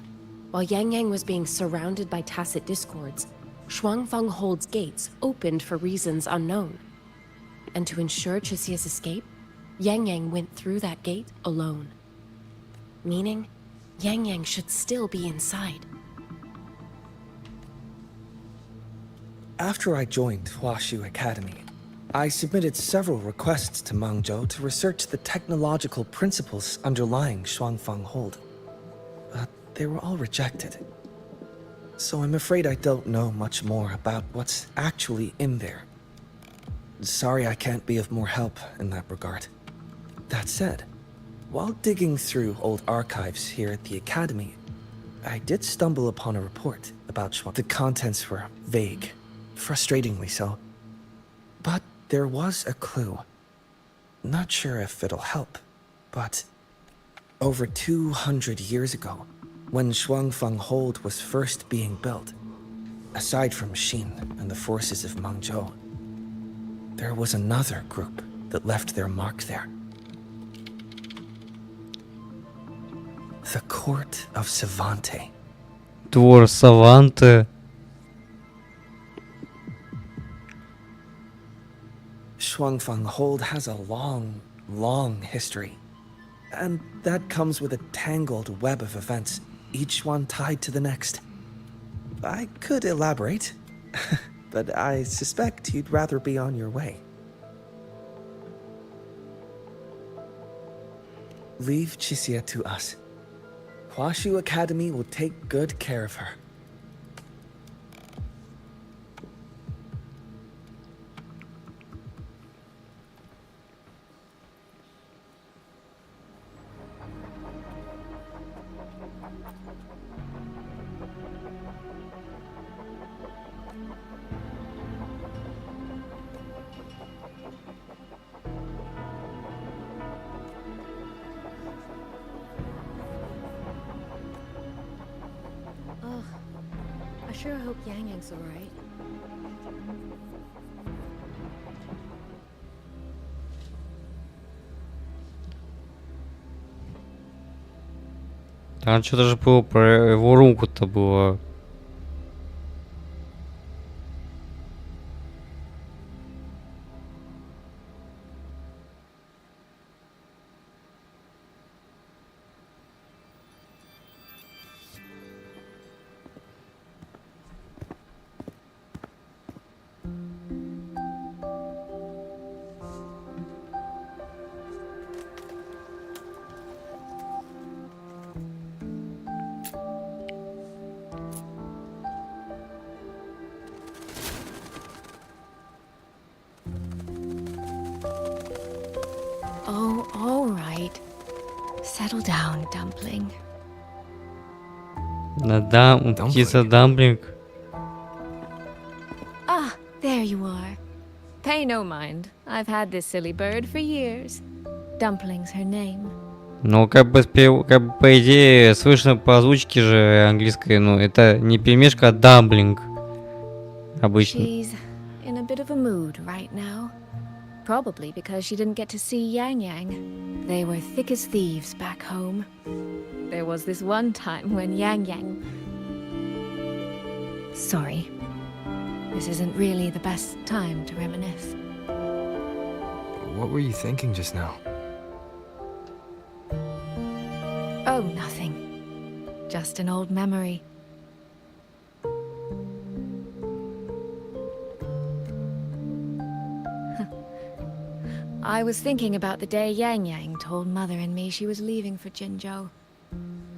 while Yang Yang was being surrounded by tacit discords, Shuangfeng Hold's gates opened for reasons unknown. And to ensure Chuxia's escape, Yang Yang went through that gate alone. Meaning, Yang Yang should still be inside. After I joined Huaxu Academy, I submitted several requests to Menьчжоу to research the technological principles underlying Shuangfeng Hold. But they were all rejected. So I'm afraid I don't know much more about what's actually in there. Sorry I can't be of more help in that regard. That said, while digging through old archives here at the Academy, I did stumble upon a report about Shuang. The contents were vague, frustratingly so. But there was a clue. Not sure if it'll help, but over 200 years ago, when Shuangfeng Hold was first being built, aside from Xin and the forces of Menьчжоu, there was another group that left their mark there. The Court of Savante. Двор Саванте. Shuangfeng Hold has a long, long history. And that comes with a tangled web of events, each one tied to the next. I could elaborate, but I suspect you'd rather be on your way. Leave Chixia to us. Huaxu Academy will take good care of her. I sure hope Yang Yang's alright. Там что-то же было про его руку-то было. Oh, all right. Settle down, dumpling. Птица Дамблинг. Ah, there you are. Pay no mind. I've had this silly bird for years. Dumpling's her name. Ну, как бы по идее, слышно по озвучке же английской, ну, это не пельмешка, а дамблинг. Обычно. She's in a bit of a mood right now. Probably because she didn't get to see Yang Yang. They were thick as thieves back home. There was this one time when Yang Yang... Sorry. This isn't really the best time to reminisce. What were you thinking just now? Oh, nothing. Just an old memory. I was thinking about the day Yang Yang told Mother and me she was leaving for Jinzhou.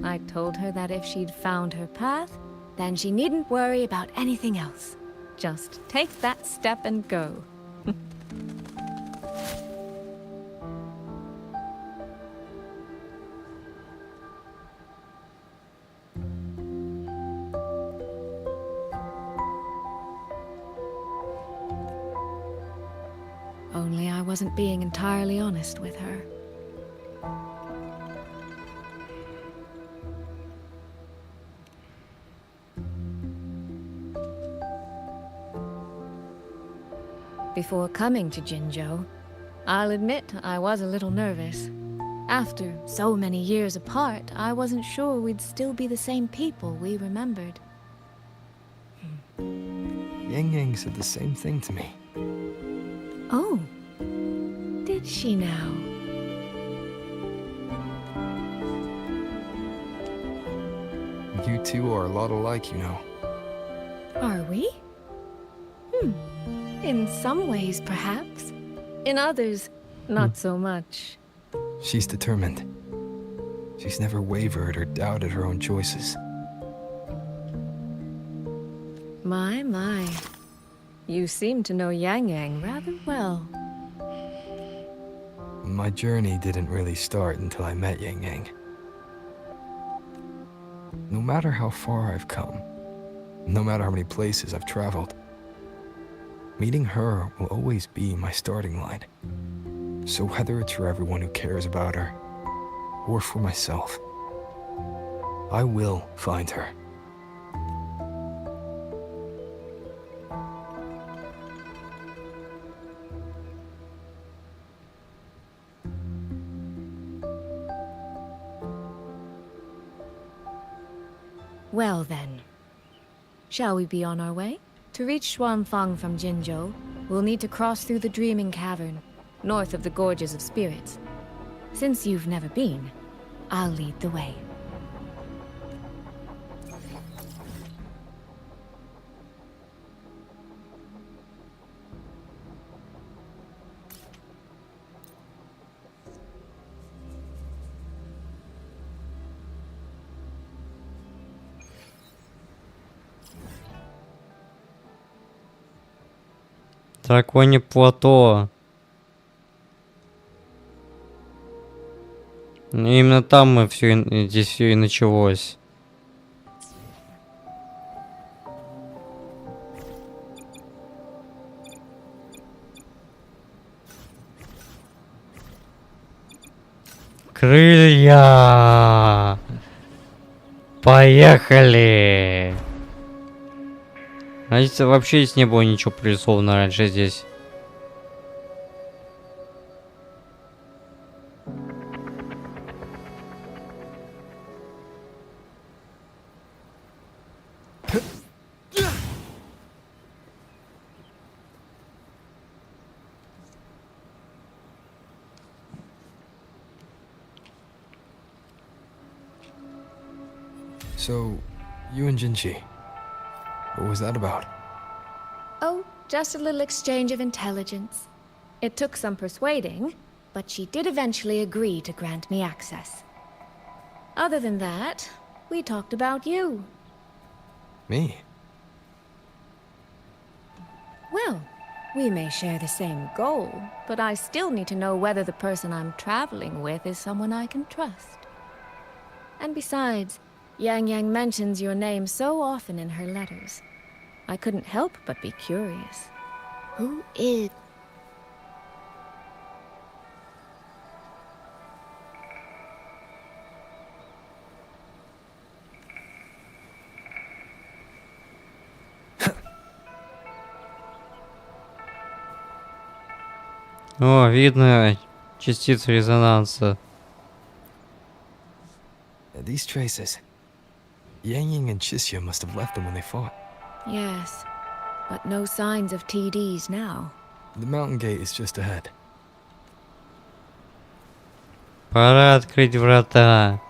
I told her that if she'd found her path, then she needn't worry about anything else. Just take that step and go. Only I wasn't being entirely honest with her. Before coming to Jinzhou, I'll admit I was a little nervous. After so many years apart, I wasn't sure we'd still be the same people we remembered. Yang Yang said the same thing to me. Oh, did she now? You two are a lot alike, you know. Are we? In some ways, perhaps. In others, not so much. She's determined. She's never wavered or doubted her own choices. My. You seem to know Yang Yang rather well. My journey didn't really start until I met Yang Yang. No matter how far I've come, no matter how many places I've traveled, meeting her will always be my starting line. So whether it's for everyone who cares about her, or for myself, I will find her. Well then, shall we be on our way? To reach Xuanfang from Jinzhou, we'll need to cross through the Dreaming Cavern, north of the Gorges of Spirits. Since you've never been, I'll lead the way. Драконье плато. Именно там мы здесь все и началось. Крылья! Поехали! Значит, вообще здесь не было ничего прорисовано раньше здесь. So, you and Jinchi, what was that about? Oh, just a little exchange of intelligence. It took some persuading, but she did eventually agree to grant me access. Other than that, we talked about you. Me? Well, we may share the same goal, but I still need to know whether the person I'm traveling with is someone I can trust. And besides, Yang Yang mentions your name so often in her letters. I couldn't help but be curious. Who is... О, видно частицы резонанса. These traces. Yang Yang and Chisya must have left them when they fought. Yes, but no signs of TDs now. The mountain gate is just ahead. Пора открыть врата.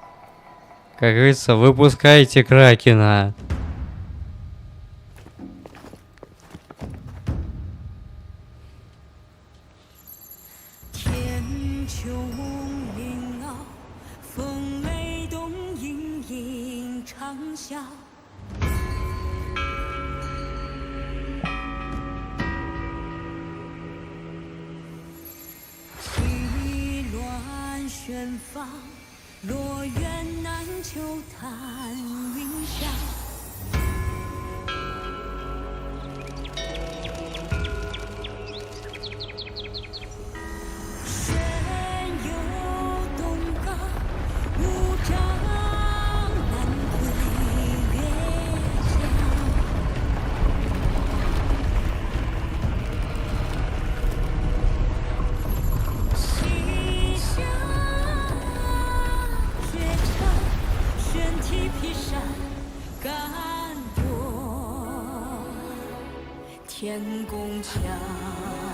Как говорится, выпускайте Кракена.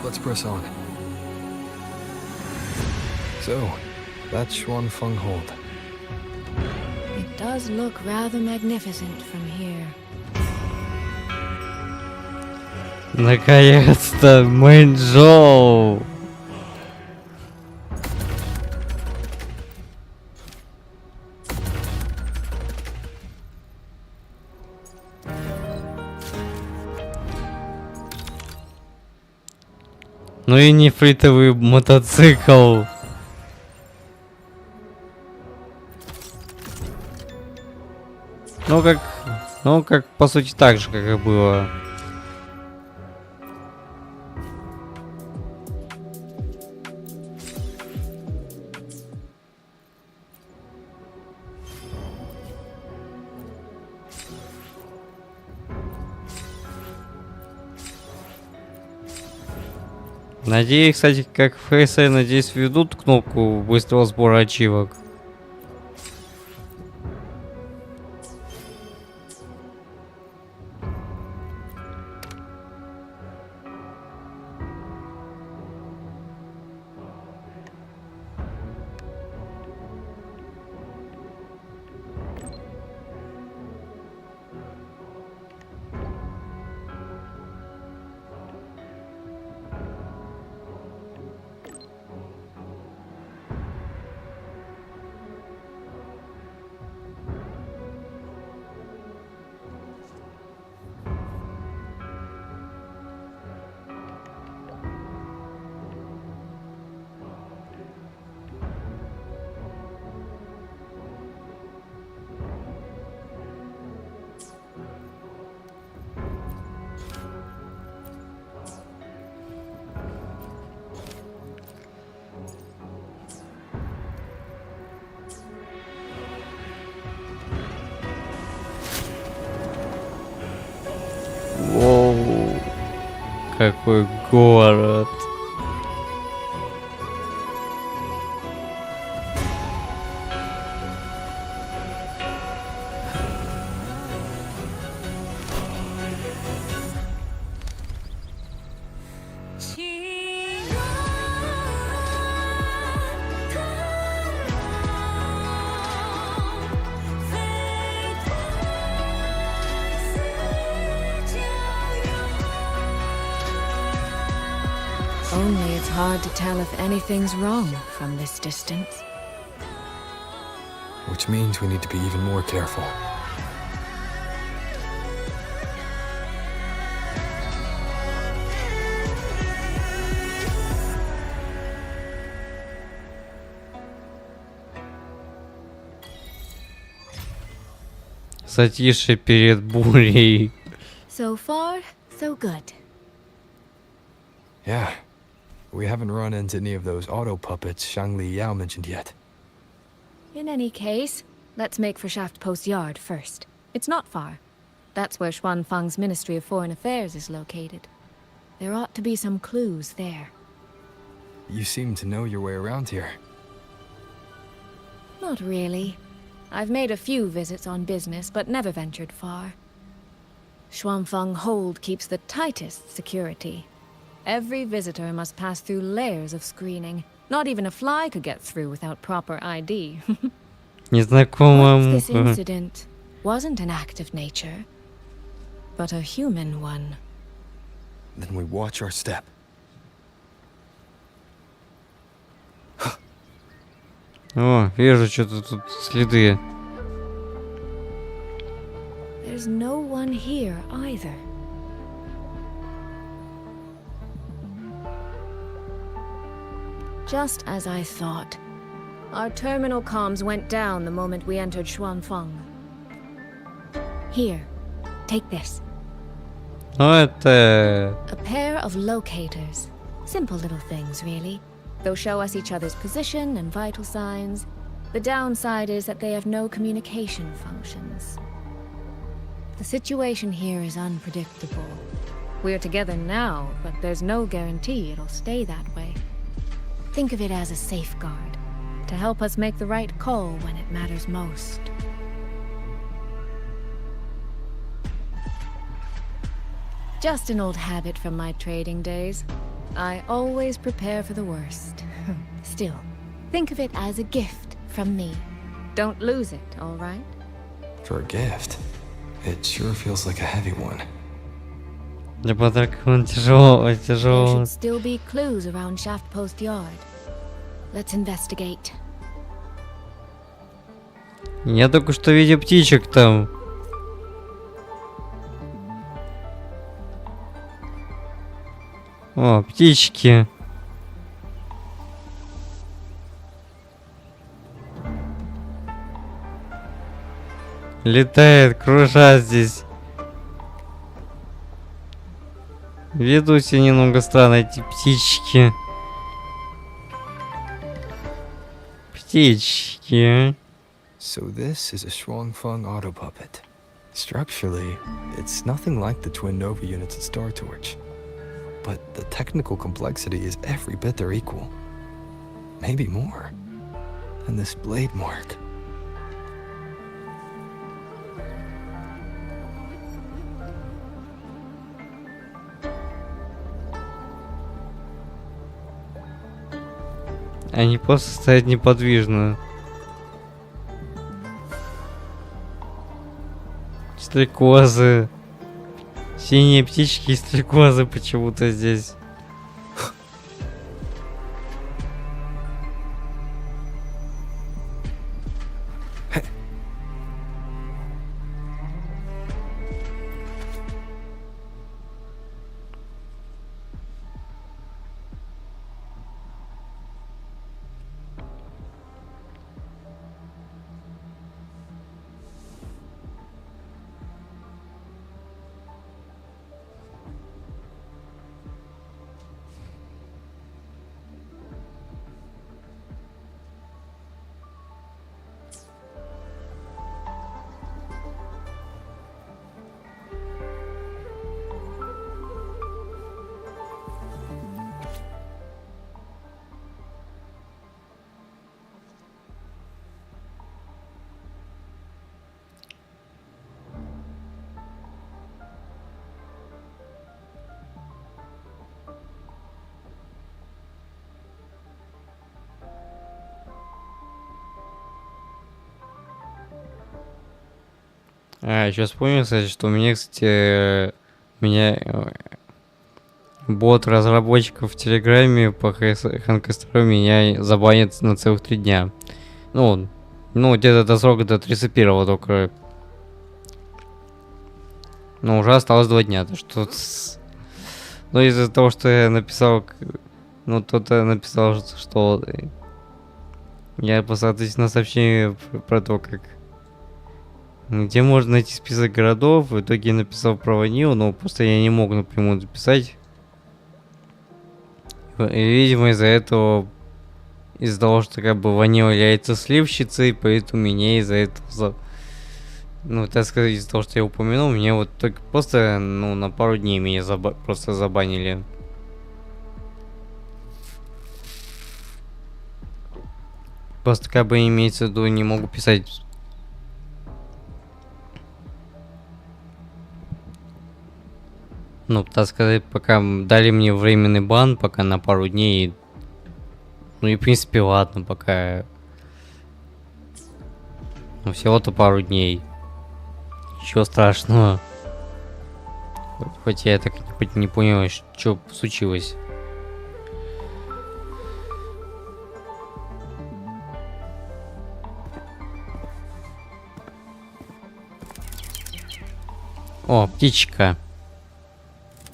Let's press on. So, that's Xuanfeng Hold. It does look rather magnificent from here. Наконец-то, Меньчжоу! Ну и нефритовый мотоцикл. Ну как по сути так же, как и было. Надеюсь, кстати, как в ХС, надеюсь, введут кнопку быстрого сбора ачивок. Воу, какой город. Only it's hard to tell if anything's wrong from this distance. Which means we need to be even more careful. Затишье перед бурей. So far, so good. Yeah. We haven't run into any of those auto puppets Shangli Yao mentioned yet. In any case, let's make for Shaft Post Yard first. It's not far. That's where Xuanfang's Ministry of Foreign Affairs is located. There ought to be some clues there. You seem to know your way around here. Not really. I've made a few visits on business, but never ventured far. Xuanfang Hold keeps the tightest security. Every visitor must pass through layers of screening. Not even a fly could get through without proper ID. Незнакомая This муха. incident wasn't an act of nature, but a human one. Then we watch our step. О, вижу что-то тут следы. there's no one here either. Just as I thought. Our terminal comms went down the moment we entered Xuanfeng. Here, take this. Ну, это... A pair of locators. Simple little things, really. They'll show us each other's position and vital signs. The downside is that they have no communication functions. The situation here is unpredictable. We're together now, but there's no guarantee it'll stay that way. Think of it as a safeguard, to help us make the right call when it matters most. Just an old habit from my trading days. I always prepare for the worst. Still, think of it as a gift from me. Don't lose it, all right? For a gift, it sure feels like a heavy one. Для подарка он тяжело, There тяжело. should still be clues around Shaft Post Yard. Let's investigate. Я только что видел птичек там. О, птички. Летает, кружат здесь. Ведут себя немного странно эти птички. Птички. So this is a Xuanfeng auto puppet. Structurally, it's nothing like the twin Nova units at Star Torch. But the technical complexity is every bit their equal. Maybe more. And this blade mark. Они просто стоят неподвижно. Стрекозы. Синие птички и стрекозы почему-то здесь. Еще вспомнил, кстати, что у меня, кстати, бот разработчиков в Телеграме по Хэнкастеру меня забанит на целых 3 дня. Ну, где-то до срока до 31-го только. Но уже осталось 2 дня. То что... Ну, из-за того, что я написал... Ну, кто-то написал, что... Я посмотрел на сообщение про то, как... Где можно найти список городов. В итоге я написал про ванилу, но просто я не мог напрямую написать. И, видимо, из-за этого, из-за того, что как бы ванила является сливщицей, поэтому меня из-за этого, ну, так сказать, из-за того, что я упомянул, меня вот только просто, ну, на пару дней меня просто забанили. Просто как бы имеется в виду, не могу писать. Ну, так сказать, пока дали мне временный бан, пока на пару дней. Ну и в принципе ладно, пока. Ну всего-то пару дней. Ничего страшного. Хоть я так не понял, что случилось. О, птичка.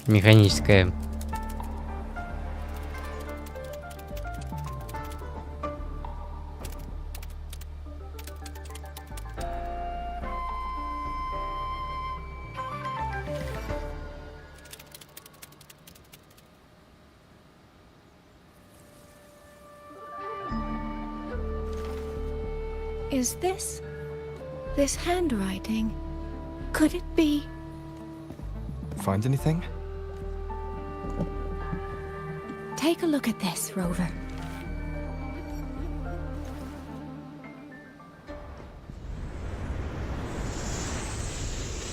Механическая. Is this handwriting? Could it be? Find anything? Take a look at this, Rover.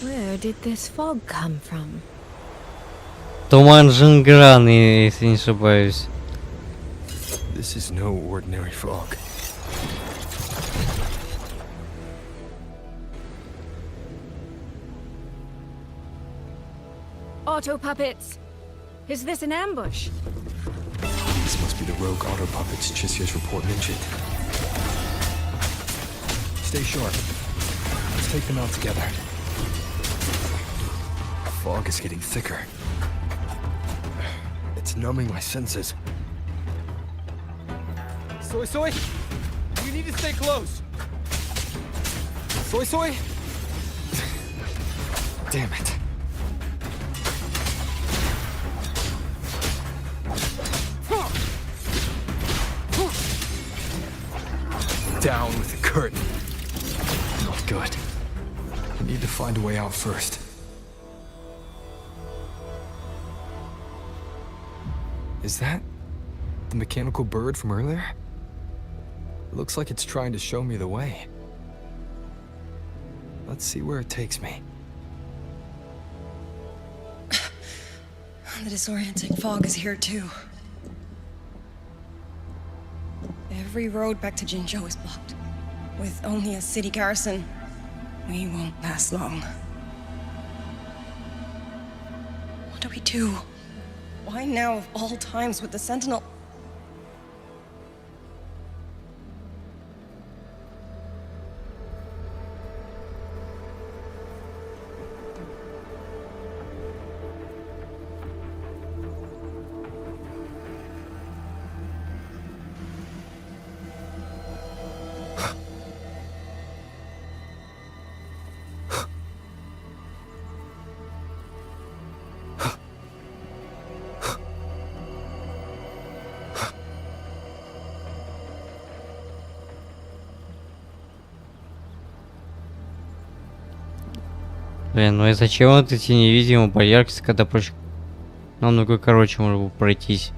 Where did this fog come from? Туман Джинграны, если не ошибаюсь. This is no ordinary fog. Auto puppets! Is this an ambush? These must be the rogue auto puppets Chisia's report mentioned. Stay sharp. Let's take them out together. The fog is getting thicker. It's numbing my senses. Soy, you need to stay close. Soy. Damn it. Down with the curtain. Not good. I need to find a way out first. Is that the mechanical bird from earlier? Looks like it's trying to show me the way. Let's see where it takes me. The disorienting fog is here too. Every road back to Jinzhou is blocked. With only a city garrison, we won't last long. What do we do? Why now of all times with the Sentinel? Блин, ну и зачем вот эти невидимые барьеры, когда проще намного короче можно пройтись?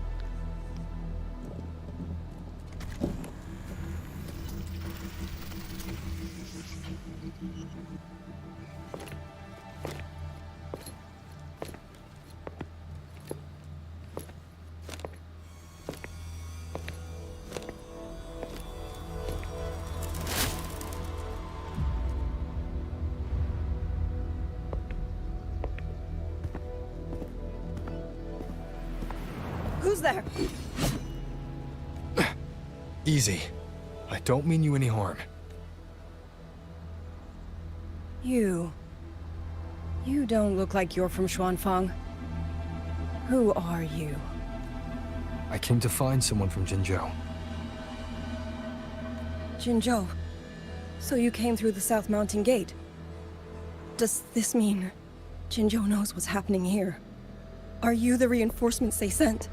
Who's there? Easy. I don't mean you any harm. You don't look like you're from Xuanfang. Who are you? I came to find someone from Jinzhou. Jinzhou. So you came through the South Mountain Gate. Does this mean Jinzhou knows what's happening here? Are you the reinforcements they sent?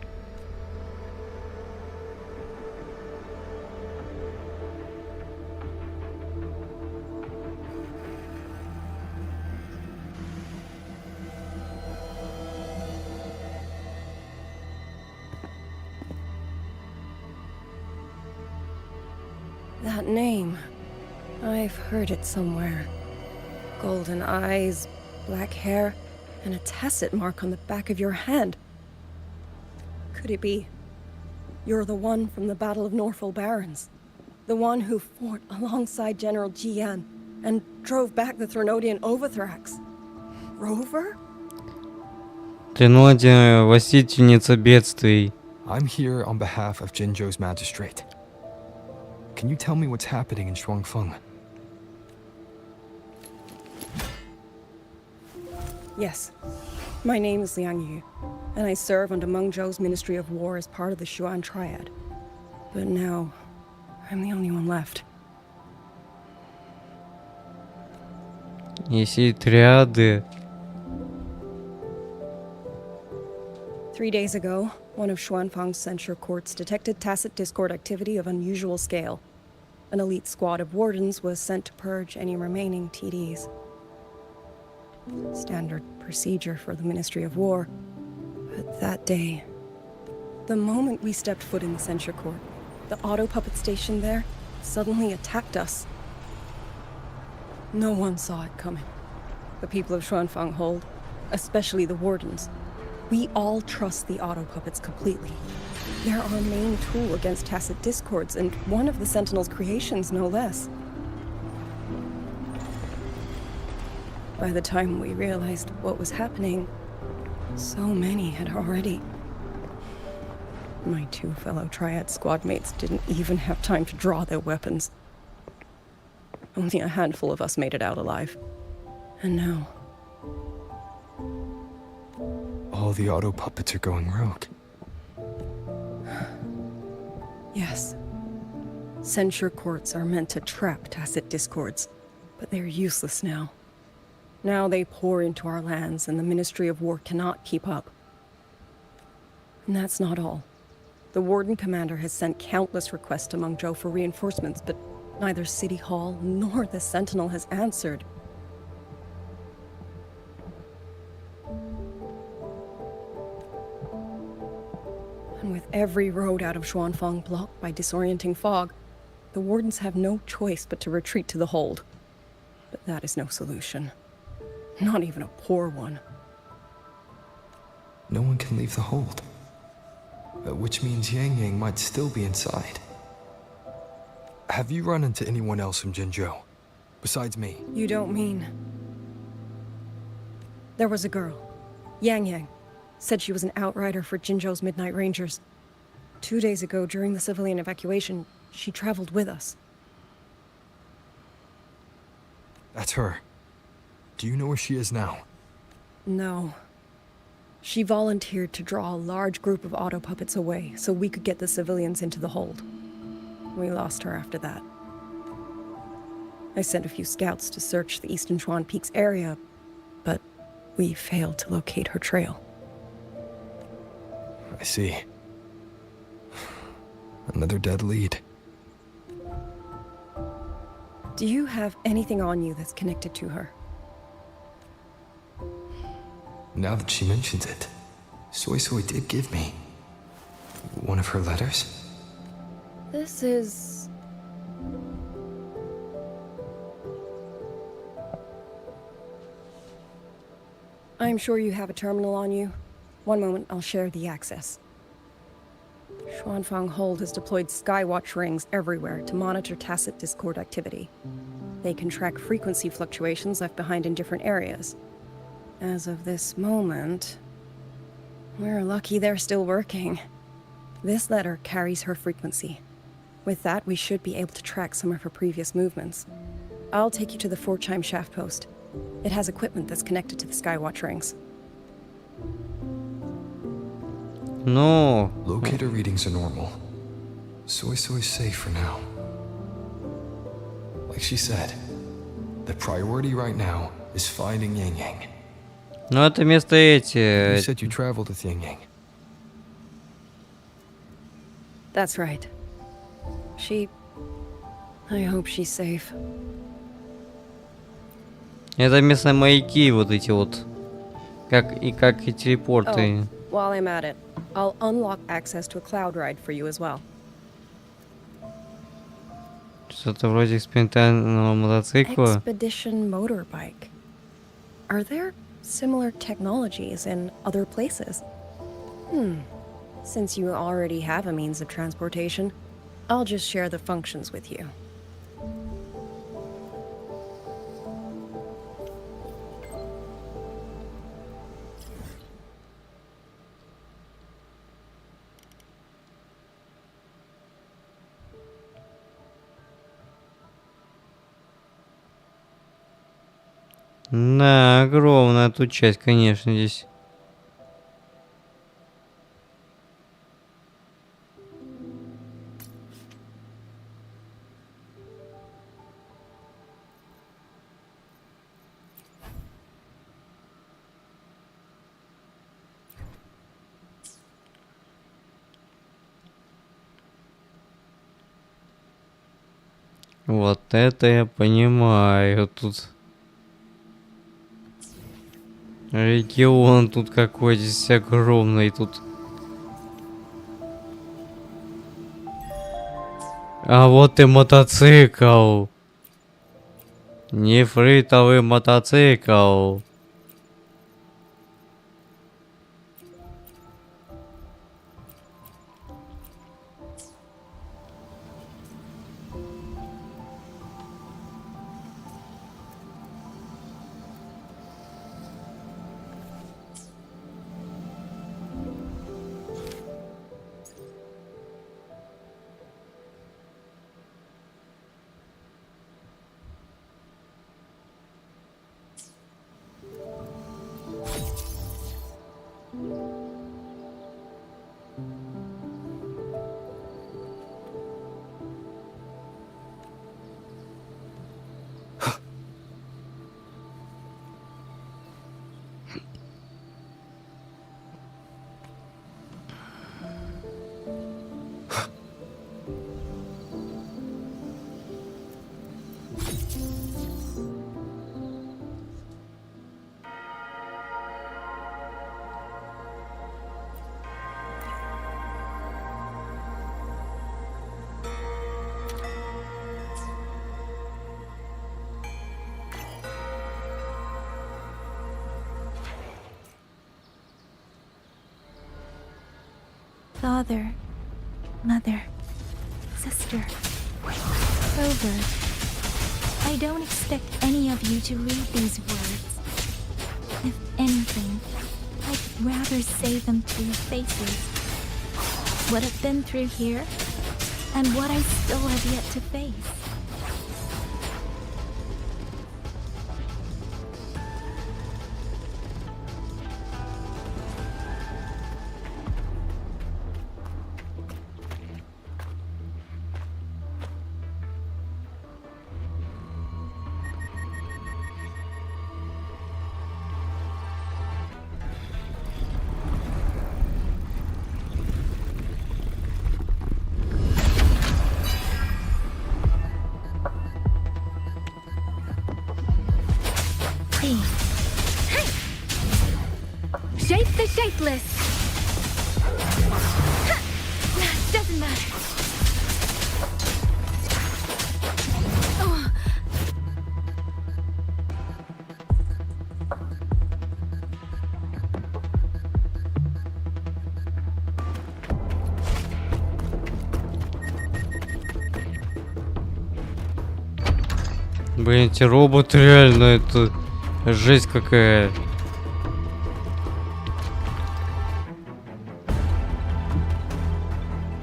That name, I've heard it somewhere. Golden eyes, black hair, and a tacit mark on the back of your hand. Could it be you're the one from the Battle of Norfolk Barrens? The one who fought alongside General Jian and drove back the Thrunodian Overthrax? Rover? Тринодия, властительница бедствий. I'm here on behalf of Jinzhou's magistrate. Can you tell me what's happening in Xuanfeng? Yes. My name is Liang Yu, and I serve under Menьчжоу's Ministry of War as part of the Xuan Triad. But now, I'm the only one left. Если триады. 3 days ago, one of Xuanfang's censure courts detected tacit discord activity of unusual scale. An elite squad of wardens was sent to purge any remaining TDs. Standard procedure for the Ministry of War. But that day, the moment we stepped foot in the censure court, the auto puppet station there suddenly attacked us. No one saw it coming. The people of Xuanfang hold, especially the wardens. We all trust the auto puppets completely. They're our main tool against tacit discords, and one of the Sentinel's creations, no less. By the time we realized what was happening, so many had already... My 2 fellow Triad squad mates didn't even have time to draw their weapons. Only a handful of us made it out alive. And now... All the auto puppets are going rogue. Yes. Censure courts are meant to trap tacit discords, but they're useless now. Now they pour into our lands, and the Ministry of War cannot keep up. And that's not all. The Warden Commander has sent countless requests to Menьчжоу for reinforcements, but neither City Hall nor the Sentinel has answered. And with every road out of Xuanfang blocked by disorienting fog, the Wardens have no choice but to retreat to the hold. But that is no solution. Not even a poor one. No one can leave the hold. Which means Yang Yang might still be inside. Have you run into anyone else from Zhenzhou? Besides me? You don't mean... There was a girl, Yang Yang. Said she was an outrider for Jinzhou's Midnight Rangers. 2 days ago, during the civilian evacuation, she traveled with us. That's her. Do you know where she is now? No. She volunteered to draw a large group of auto puppets away so we could get the civilians into the hold. We lost her after that. I sent a few scouts to search the Eastern Chuan Peaks area, but we failed to locate her trail. I see. Another dead lead. Do you have anything on you that's connected to her? Now that she mentions it, Soy Soy did give me one of her letters. This is... I'm sure you have a terminal on you. One moment, I'll share the access. Xuanfang Hold has deployed Skywatch rings everywhere to monitor tacit discord activity. They can track frequency fluctuations left behind in different areas. As of this moment, we're lucky they're still working. This letter carries her frequency. With that, we should be able to track some of her previous movements. I'll take you to the 4-chime shaft post. It has equipment that's connected to the Skywatch rings. No. Locator readings are normal. Soy Soy's safe for now. Like she said, the priority right now is finding Yang Yang. Ну это место эти... You said you traveled with Yang Yang. That's right. I hope she's safe. Это местные маяки вот эти вот. Как и телепорты. Oh, while I'm at it, I'll unlock access to a cloud ride for you as well. Что-то вроде экспериментального мотоцикла. Expedition motorbike. Are there similar technologies in other places? Since you already have a means of transportation, I'll just share the functions with you. Да, огромная тут часть, конечно, здесь. Вот это я понимаю тут. Регион тут какой здесь огромный тут. А вот и мотоцикл. Нефритовый мотоцикл. Father, mother, sister, Rover. I don't expect any of you to read these words. If anything, I'd rather say them to your faces. What I've been through here, and what I still have yet to face. Shape the shapeless! Doesn't matter. Oh. Блин, эти роботы реально, это жесть какая.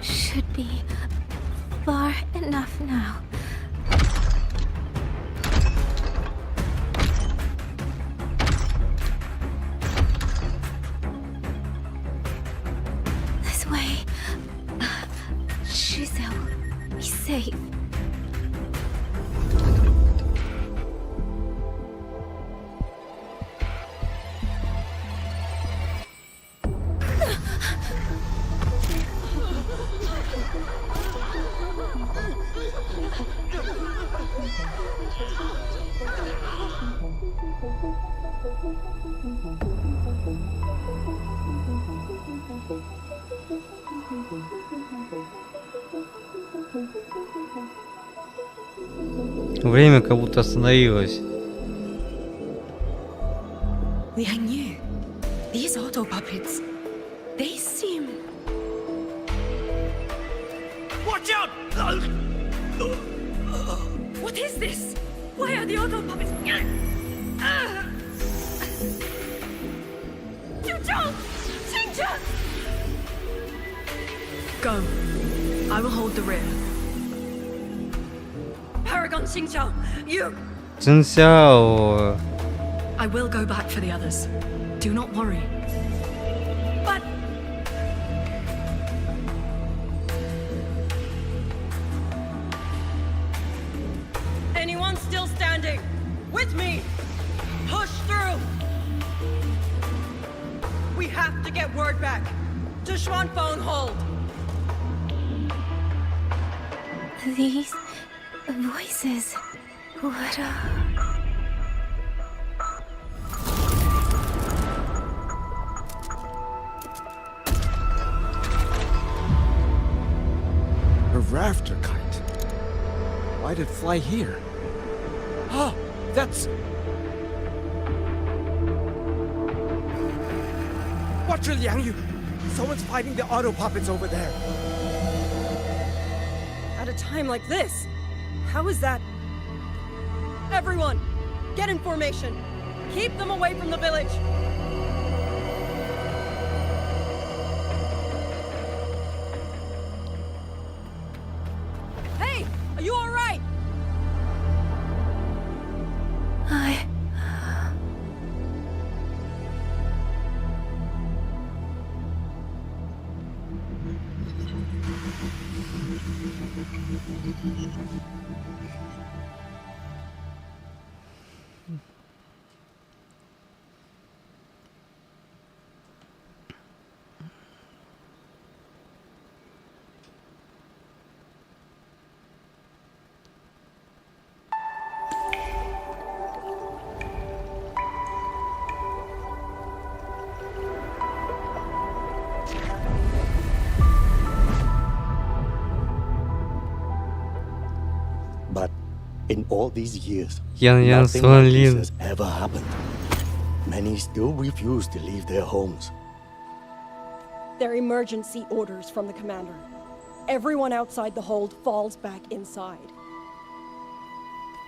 Should be far enough now. This way. Shizel, be safe. Время как будто остановилось. Liang Yu, these auto puppets, they seem... Watch out! What is this? Why are the auto puppets... Go. I will hold the rear. Paragon Xingqiao, you... Цинсяо. I will go back for the others. Do not worry. But... Anyone still standing? With me! Push through! We have to get word back. To Xuanfeng Hold. These voices. What A rafter kite. Why'd it fly here? Ah, that's... Watch it, Liang Yu! Someone's fighting the auto puppets over there. At a time like this? How is that? Everyone, get in formation. Keep them away from the village. Hey, are you all right? But in all these years, Yan nothing like this Lin. has ever happened. Many still refuse to leave their homes. They're emergency orders from the commander. Everyone outside the hold falls back inside.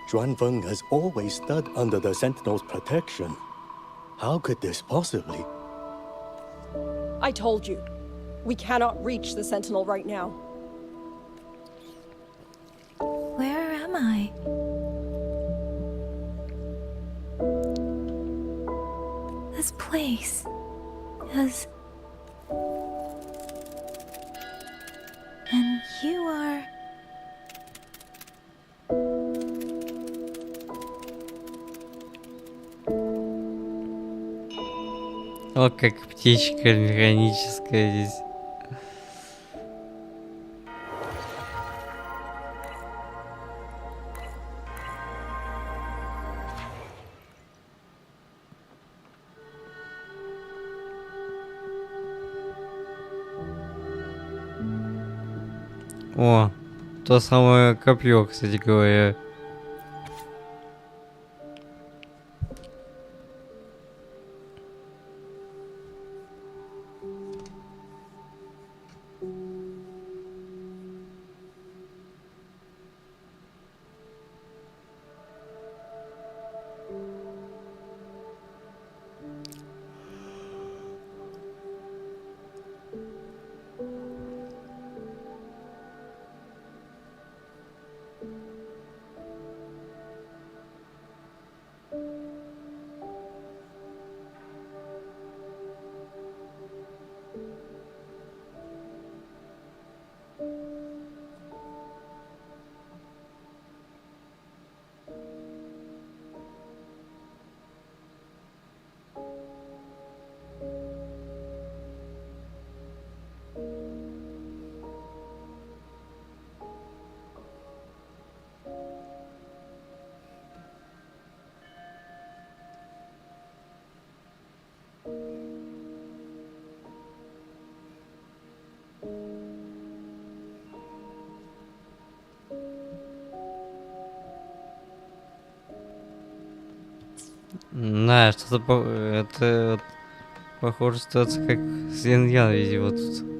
Xuanfeng has always stood under the Sentinel's protection. How could this possibly? I told you, we cannot reach the Sentinel right now. Where am I? This place is... And you are... О, как птичка механическая здесь. О, то самое копье, кстати говоря. Да, что-то это похоже ситуация как с Ян, видимо, тут.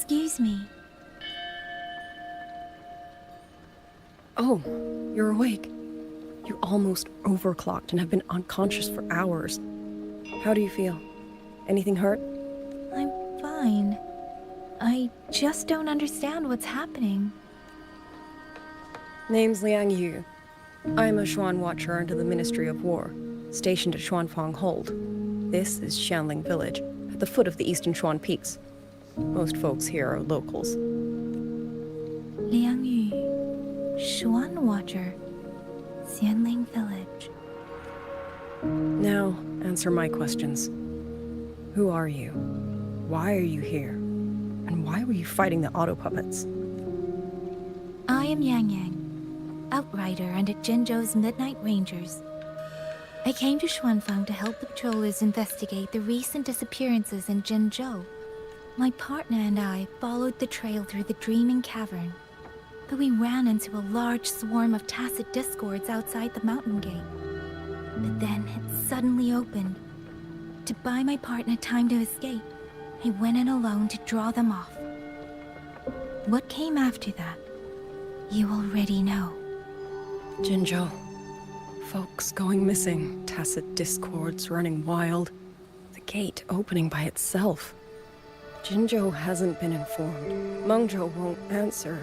Excuse me. Oh, you're awake. You almost overclocked and have been unconscious for hours. How do you feel? Anything hurt? I'm fine. I just don't understand what's happening. Name's Liang Yu. I'm a Xuan Watcher under the Ministry of War, stationed at Xuanfang Hold. This is Xianling Village, at the foot of the Eastern Xuan Peaks. Most folks here are locals. Liang Yu, Xuan Watcher, Xianling Village. Now, answer my questions. Who are you? Why are you here? And why were you fighting the auto puppets? I am Yang Yang, Outrider under Zhenzhou's Midnight Rangers. I came to Xuanfang to help the patrollers investigate the recent disappearances in Zhenzhou. My partner and I followed the trail through the Dreaming Cavern, but we ran into a large swarm of tacit discords outside the mountain gate. But then it suddenly opened. To buy my partner time to escape, I went in alone to draw them off. What came after that, you already know. Zhenzhou. Folks going missing, tacit discords running wild, the gate opening by itself. Zhenzhou hasn't been informed. Menьчжоу won't answer.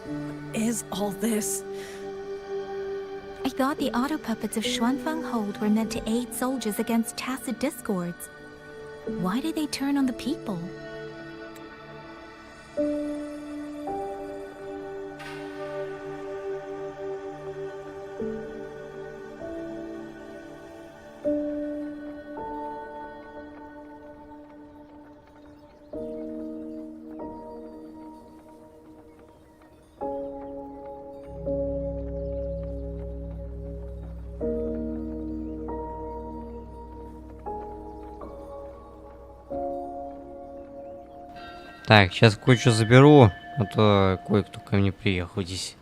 What is all this? I thought the auto puppets of Xuanfang Hold were meant to aid soldiers against tacit discords. Why did they turn on the people? Так, сейчас кое-что заберу, а то кое-кто ко мне приехал здесь.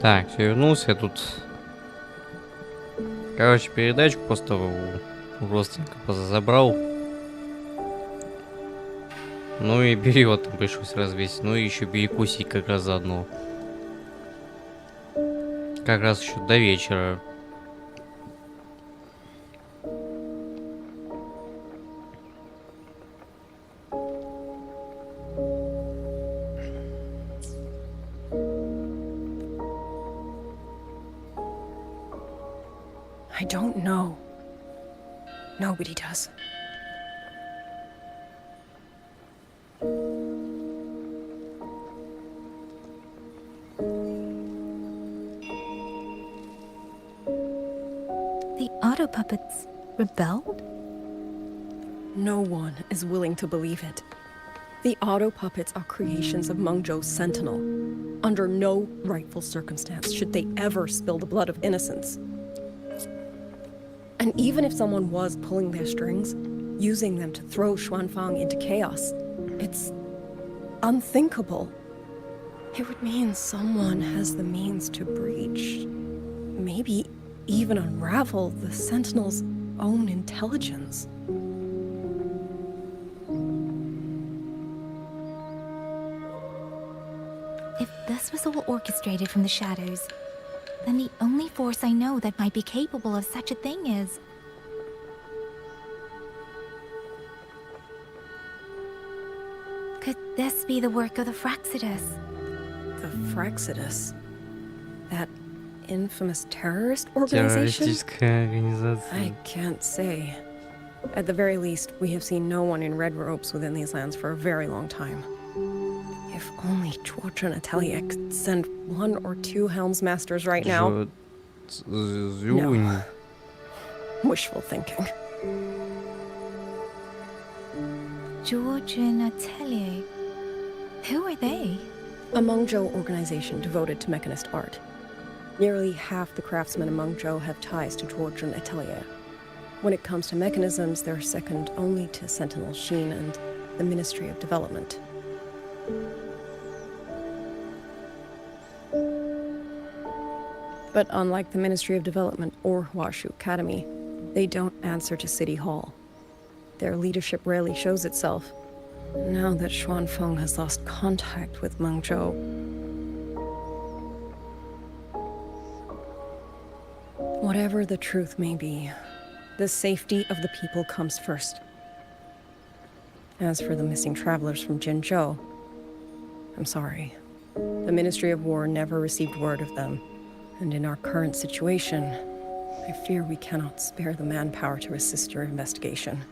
Так, все, вернулся. Я тут, короче, передачку просто у родственника забрал. Ну и берет там пришлось развесить. Ну и еще перекусить как раз заодно. Как раз еще до вечера. I don't know. Nobody does. The auto puppets rebelled? No one is willing to believe it. The auto puppets are creations of Menьchжou's Sentinel. Under no rightful circumstance should they ever spill the blood of innocents. And even if someone was pulling their strings, using them to throw Xuanfang into chaos, it's unthinkable. It would mean someone has the means to breach, maybe even unravel the Sentinel's own intelligence. If this was all orchestrated from the shadows, then the only force I know that might be capable of such a thing is... Could this be the work of the Fraxidus? The Fraxidus? That infamous terrorist organization? Террористическая организация. I can't say. At the very least, we have seen no one in red robes within these lands for a very long time. If only George and Atelier could send 1 or 2 Helms Masters right now. No. Wishful thinking. George and Atelier. Who are they? A Menьchжоу organization devoted to mechanist art. Nearly half the craftsmen in Menьchжоу have ties to George and Atelier. When it comes to mechanisms, they're second only to Sentinel Sheen and the Ministry of Development. But unlike the Ministry of Development or Huashu Academy, they don't answer to City Hall. Their leadership rarely shows itself. Now that Xuanfeng has lost contact with Menьchжоу, whatever the truth may be, the safety of the people comes first. As for the missing travelers from Jinzhou, I'm sorry. The Ministry of War never received word of them, and in our current situation, I fear we cannot spare the manpower to assist your investigation.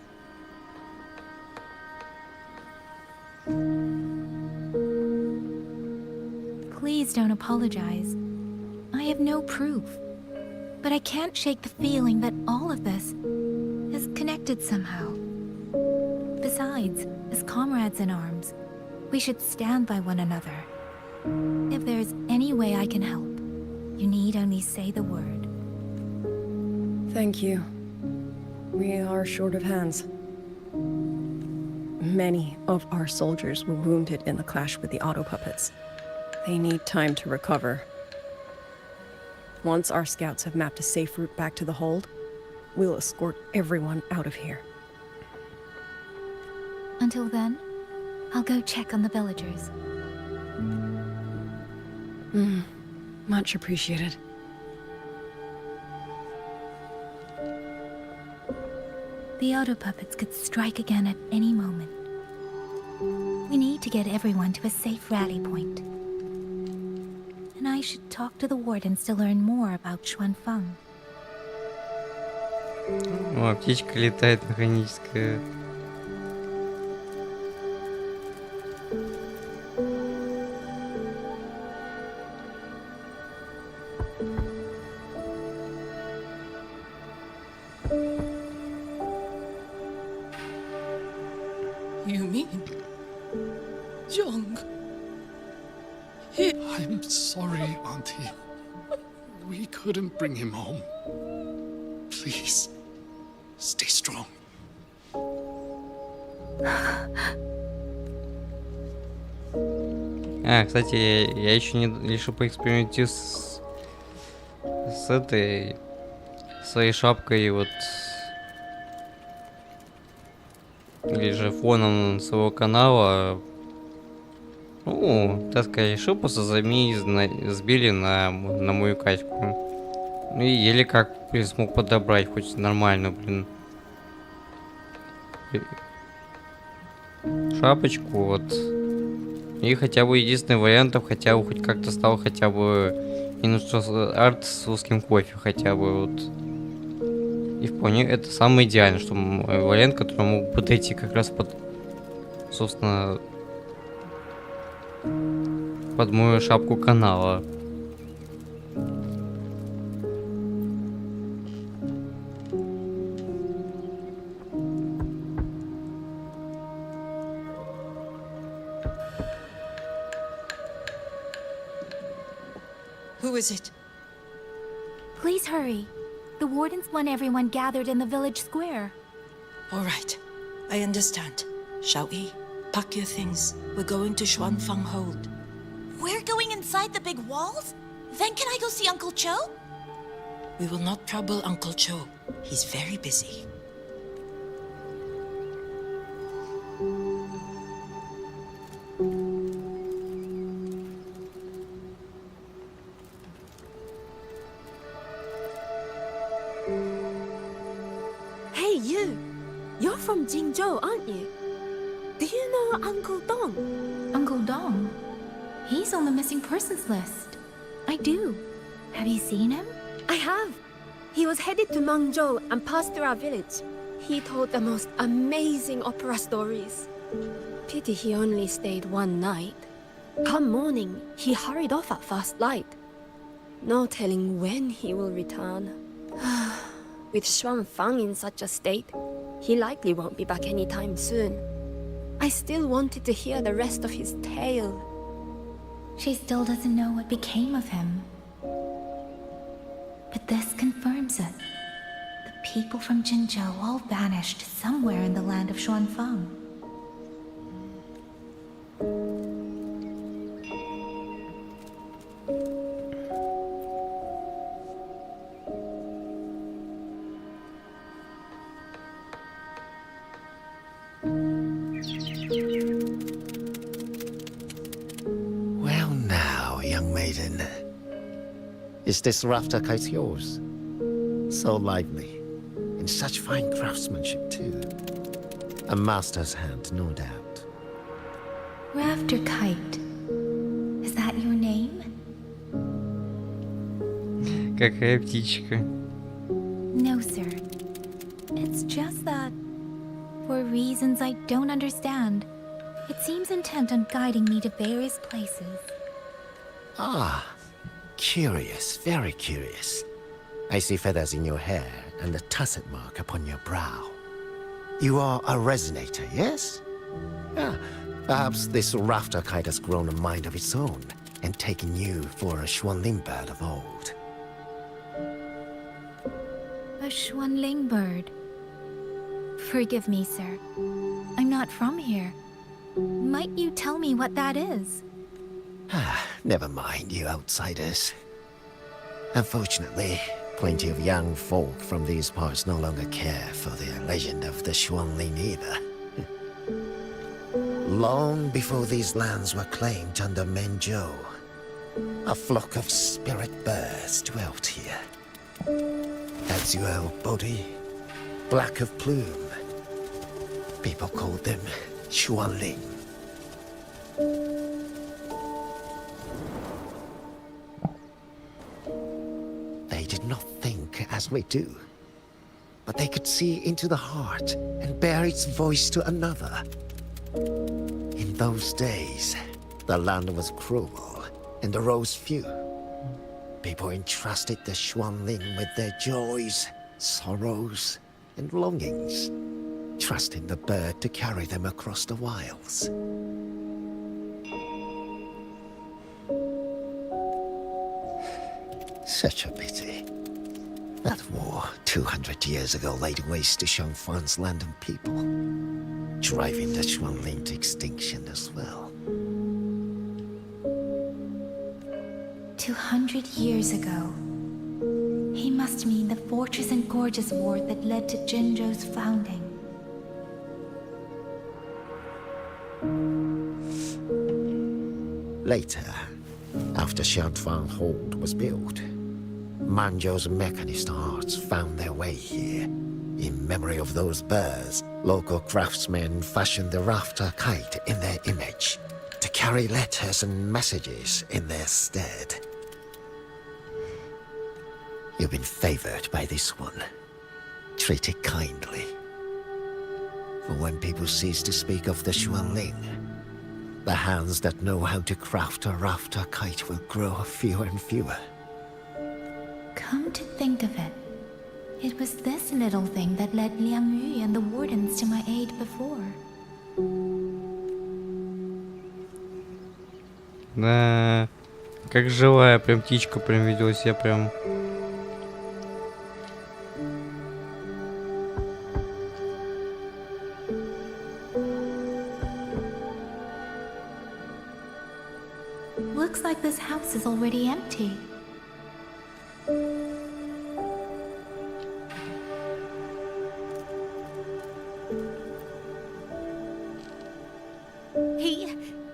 Please don't apologize. I have no proof. But I can't shake the feeling that all of this is connected somehow. Besides, as comrades in arms, we should stand by one another. If there's any way I can help, you need only say the word. Thank you. We are short of hands. Many of our soldiers were wounded in the clash with the auto puppets. They need time to recover. Once our scouts have mapped a safe route back to the hold, we'll escort everyone out of here. Until then, I'll go check on the villagers. Much appreciated. The auto puppets could strike again at any moment. We need to get everyone to a safe rally point. And I should talk to the wardens to learn more about Xuanfeng. О, птичка летает механическая. You mean Young? I'm sorry, Auntie. We couldn't bring him home. Please, stay strong. Кстати, я еще не решил поэкспериментировать с этой своей шапкой вот, или же фоном своего канала. Ну, так сказать, решил просто заменить, сбили на мою качку. Ну и еле как смог подобрать хоть нормальную, шапочку вот. И хотя бы единственный вариант, хотя бы хоть как-то стал хотя бы минус арт с русским кофе хотя бы вот. И вполне это самый идеальный, что вариант, который мог подойти как раз под, собственно, под мою шапку канала. Who is it? Please hurry. The wardens want everyone gathered in the village square. All right. I understand. Shall we? Pack your things. We're going to Xuanfeng Hold. We're going inside the big walls? Then can I go see Uncle Cho? We will not trouble Uncle Cho. He's very busy. Hey, you! You're from Jinzhou, aren't you? Do you know Uncle Dong? Uncle Dong? He's on the missing persons list. I do. Have you seen him? I have. He was headed to Menьchжоу and passed through our village. He told the most amazing opera stories. Pity he only stayed one night. Come morning, he hurried off at first light. No telling when he will return. With Xuanfang in such a state, he likely won't be back anytime soon. I still wanted to hear the rest of his tale. She still doesn't know what became of him. But this confirms it. The people from Jinzhou all vanished somewhere in the land of Xuanfang. Well now, young maiden. Is this rafter kite yours? So lively, and such fine craftsmanship too. A master's hand, no doubt. Rafter Kite. Is that your name? Какая птичка? No, sir. It's just that, for reasons I don't understand, it seems intent on guiding me to various places. Ah, curious, very curious. I see feathers in your hair and a tusset mark upon your brow. You are a resonator, yes? Ah, perhaps this rafter kite has grown a mind of its own and taken you for a Xuanling bird of old. A Xuanling bird. Forgive me, sir. I'm not from here. Might you tell me what that is? Never mind, you outsiders. Unfortunately, plenty of young folk from these parts no longer care for the legend of the Xuanling either. Long before these lands were claimed under Menьчжоу, a flock of spirit birds dwelt here. Azure body, black of plume. People called them Xuanling. They did not think as we do, but they could see into the heart and bear its voice to another. In those days, the land was cruel and the roads few. People entrusted the Xuanling with their joys, sorrows, and longings, trusting the bird to carry them across the wilds. Such a pity. That war 200 years ago laid waste to Xuanfang's land and people, driving the Xuanling to extinction as well. 200 years ago. He must mean the Fortress and Gorges War that led to Jinzhou's founding. Later, after Xuanfang Hold was built, Menьчжоу's mechanist arts found their way here. In memory of those birds, local craftsmen fashioned the rafter kite in their image to carry letters and messages in their stead. You've been favored by this one. Treat it kindly. For when people cease to speak of the Xuanling, the hands that know how to craft a rafter kite will grow fewer and fewer. Come to think of it, it was this little thing that led Liang Yu and the wardens to my aid before. Да, как живая, прям птичка прям ведет себя прям. Looks like this house is already empty.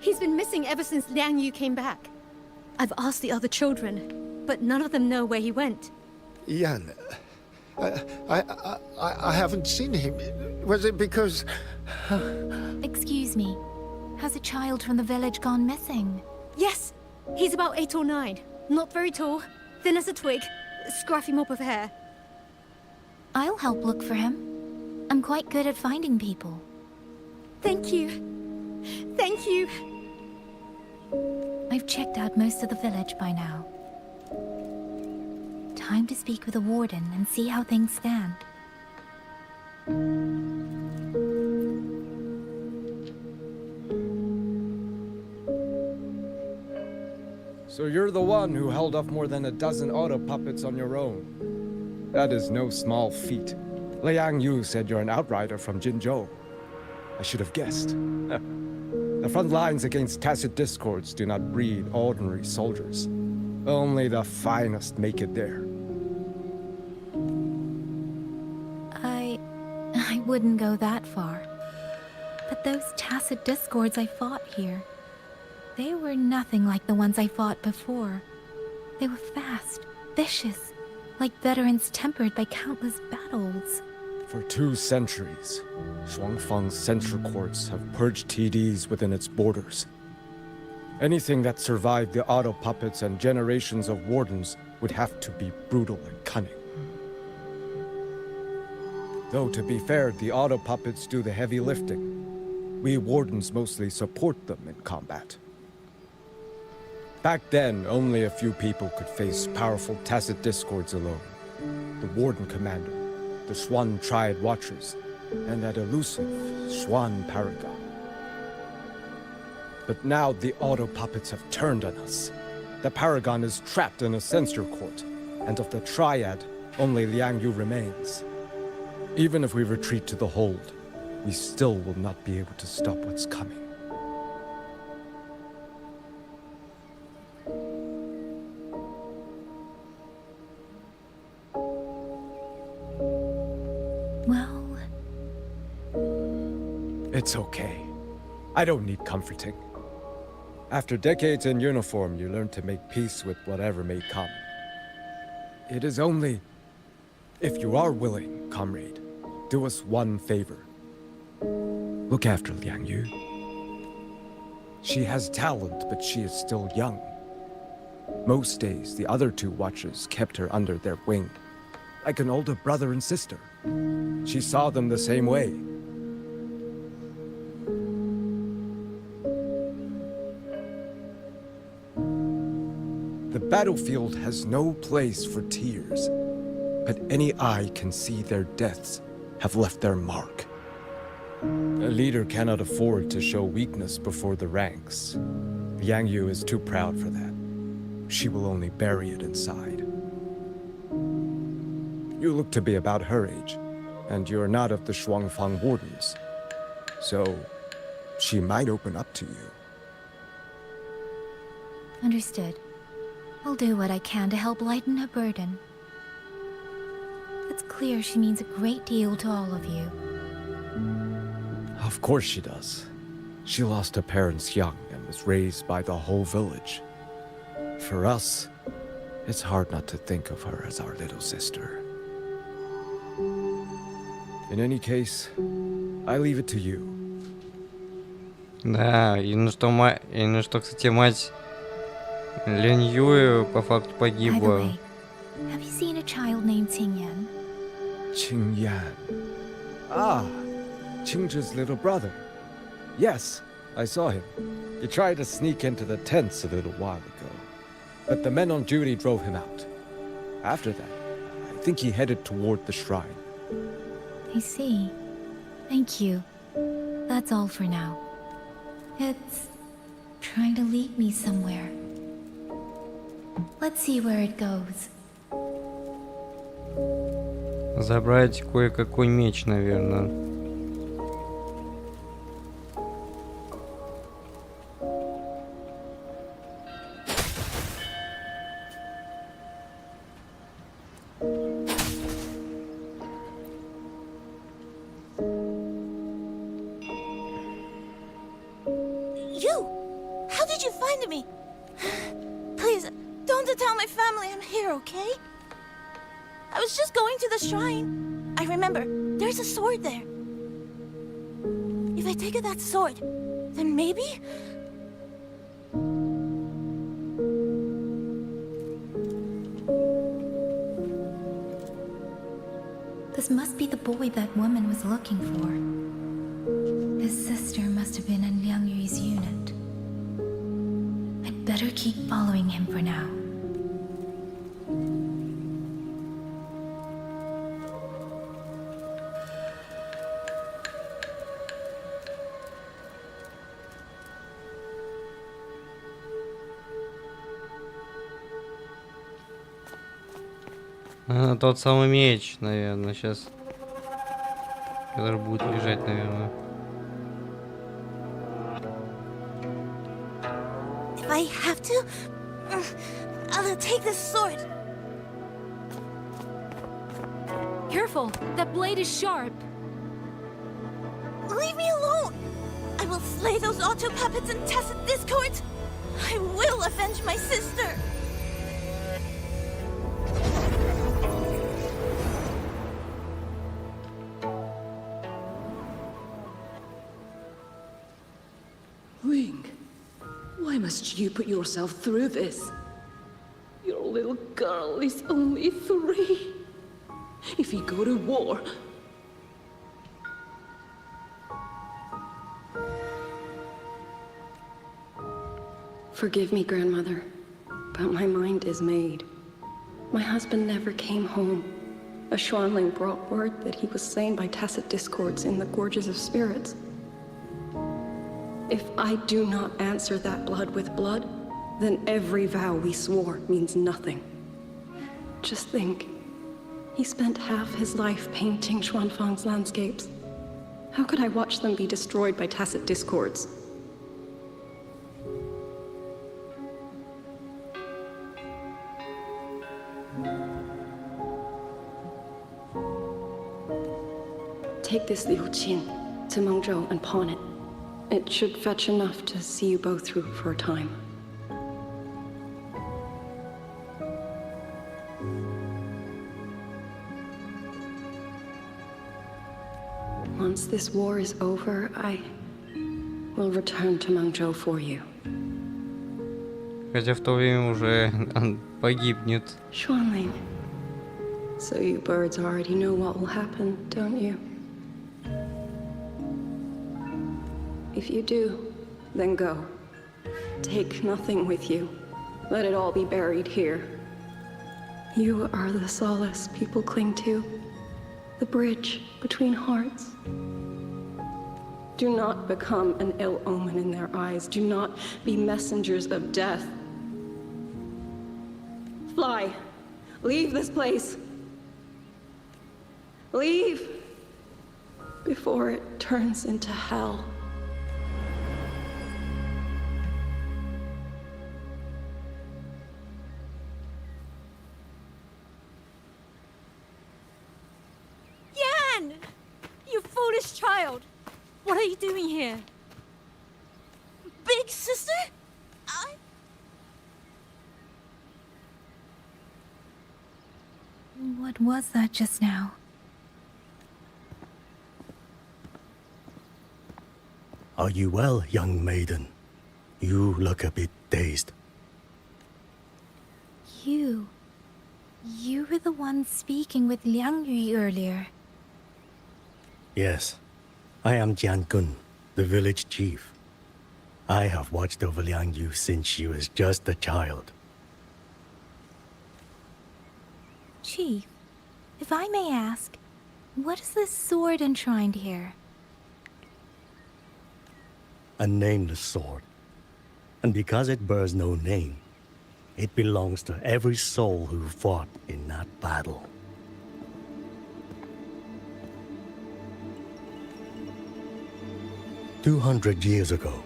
He's been missing ever since Liang Yu came back. I've asked the other children, but none of them know where he went. Yan, I haven't seen him. Was it because... Excuse me, has a child from the village gone missing? Yes, he's about 8 or 9. Not very tall, thin as a twig, scruffy mop of hair. I'll help look for him. I'm quite good at finding people. Thank you. Thank you. I've checked out most of the village by now. Time to speak with the warden and see how things stand. So you're the one who held off more than a dozen auto puppets on your own. That is no small feat. Liang Yu said you're an outrider from Jinzhou. I should have guessed. The front lines against tacit discords do not breed ordinary soldiers. Only the finest make it there. I wouldn't go that far. But those tacit discords I fought here, they were nothing like the ones I fought before. They were fast, vicious, like veterans tempered by countless battles. For 2 centuries, Shuangfang's censure courts have purged TDs within its borders. Anything that survived the auto puppets and generations of wardens would have to be brutal and cunning. Though, to be fair, the auto puppets do the heavy lifting. We wardens mostly support them in combat. Back then, only a few people could face powerful tacit discords alone. The warden commander, the Swan Triad Watchers, and that elusive Swan Paragon. But now the auto puppets have turned on us. The Paragon is trapped in a censure court, and of the Triad, only Liang Yu remains. Even if we retreat to the hold, we still will not be able to stop what's coming. Well... It's okay. I don't need comforting. After decades in uniform, you learn to make peace with whatever may come. It is only... If you are willing, comrade, do us one favor. Look after Liang Yu. She has talent, but she is still young. Most days, the other 2 watchers kept her under their wing, like an older brother and sister. She saw them the same way. The battlefield has no place for tears, but any eye can see their deaths have left their mark. A leader cannot afford to show weakness before the ranks. Liang Yu is too proud for that. She will only bury it inside. You look to be about her age, and you're not of the Shuangfang Wardens. So, she might open up to you. Understood. I'll do what I can to help lighten her burden. It's clear she means a great deal to all of you. Of course she does. She lost her parents young and was raised by the whole village. For us, it's hard not to think of her as our little sister. In any case, I leave it to you. Да, и на что, кстати, мать Линь Юэ по факту By the погибла. way, have you seen a child named Qingyan? Qingyan. Ah, Qingzhi's little brother. Yes, I saw him. He tried to sneak into the tents a little while ago, but the men on duty drove him out. After that, I think he headed toward the shrine. I see. Thank you. That's all for now. It's trying to lead me somewhere. Let's see where it goes. Забрать кое-какой меч, наверное. You! How did you find me? Please, don't tell my family I'm here, okay? I was just going to the shrine. I remember, there's a sword there. If I take that sword, then maybe... This must be the boy that woman was looking for. His sister must have been in Liang Yu's unit. I'd better keep following him for now. Тот самый меч, наверное, сейчас. Который будет лежать, наверное. If I have to, I'll take this sword. Careful! That blade is sharp! Leave me alone! I will slay those auto puppets and tacit discords! I will avenge my sister! Ring, why must you put yourself through this? Your little girl is only 3. If you go to war... Forgive me, grandmother, but my mind is made. My husband never came home. A Xuanling brought word that he was slain by tacit discords in the Gorges of Spirits. If I do not answer that blood with blood, then every vow we swore means nothing. Just think, he spent half his life painting Xuanfang's landscapes. How could I watch them be destroyed by tacit discords? Take this Liu Qin to Menьчжоу and pawn it. It should fetch enough to see you both through for a time. Once this war is over, I will return to Menьчжоу for you. Хотя в то время уже он погибнет. Xuanling. So you birds already know what will happen, don't you? If you do, then go. Take nothing with you. Let it all be buried here. You are the solace people cling to, the bridge between hearts. Do not become an ill omen in their eyes. Do not be messengers of death. Fly. Leave this place. Leave before it turns into hell. Yan! You foolish child! What are you doing here? Big sister? What was that just now? Are you well, young maiden? You look a bit dazed. You were the one speaking with Liang Yu earlier. Yes, I am Jian Gun, the village chief. I have watched over Liang Yu since she was just a child. Chief, if I may ask, what is this sword enshrined here? A nameless sword. And because it bears no name, it belongs to every soul who fought in that battle. "200 years ago,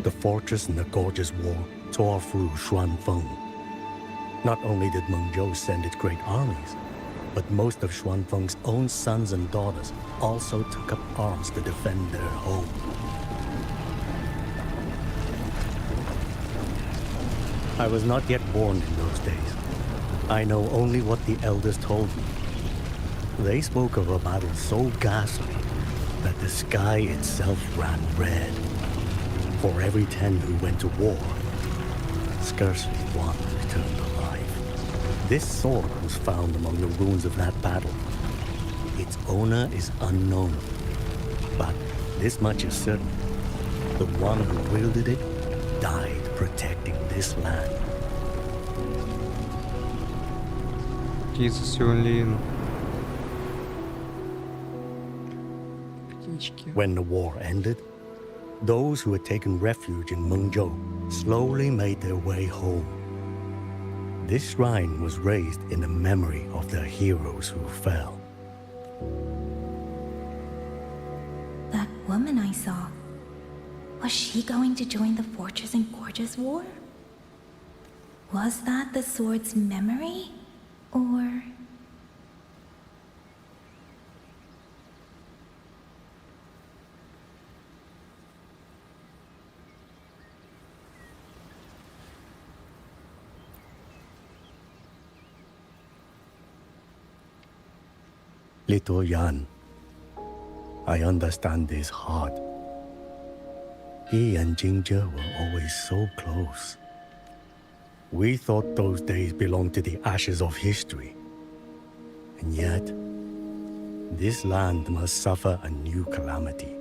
the fortress in the Gorges War tore through Xuanfeng. Not only did Menьчжоу send its great armies, but most of Xuanfeng's own sons and daughters also took up arms to defend their home. I was not yet born in those days. I know only what the elders told me. They spoke of a battle so ghastly that the sky itself ran red. For every 10 who went to war, scarcely one returned alive. This sword was found among the ruins of that battle. It its owner is unknown. But this much is certain. The one who wielded it died protecting this land. Jesus, Юлин. When the war ended, those who had taken refuge in Menьчжоу slowly made their way home. This shrine was raised in the memory of the heroes who fell. That woman I saw, was she going to join the Fortress and Gorges War? Was that the sword's memory? Or... Little Yan, I understand his heart. He and Ginger were always so close. We thought those days belonged to the ashes of history. And yet, this land must suffer a new calamity.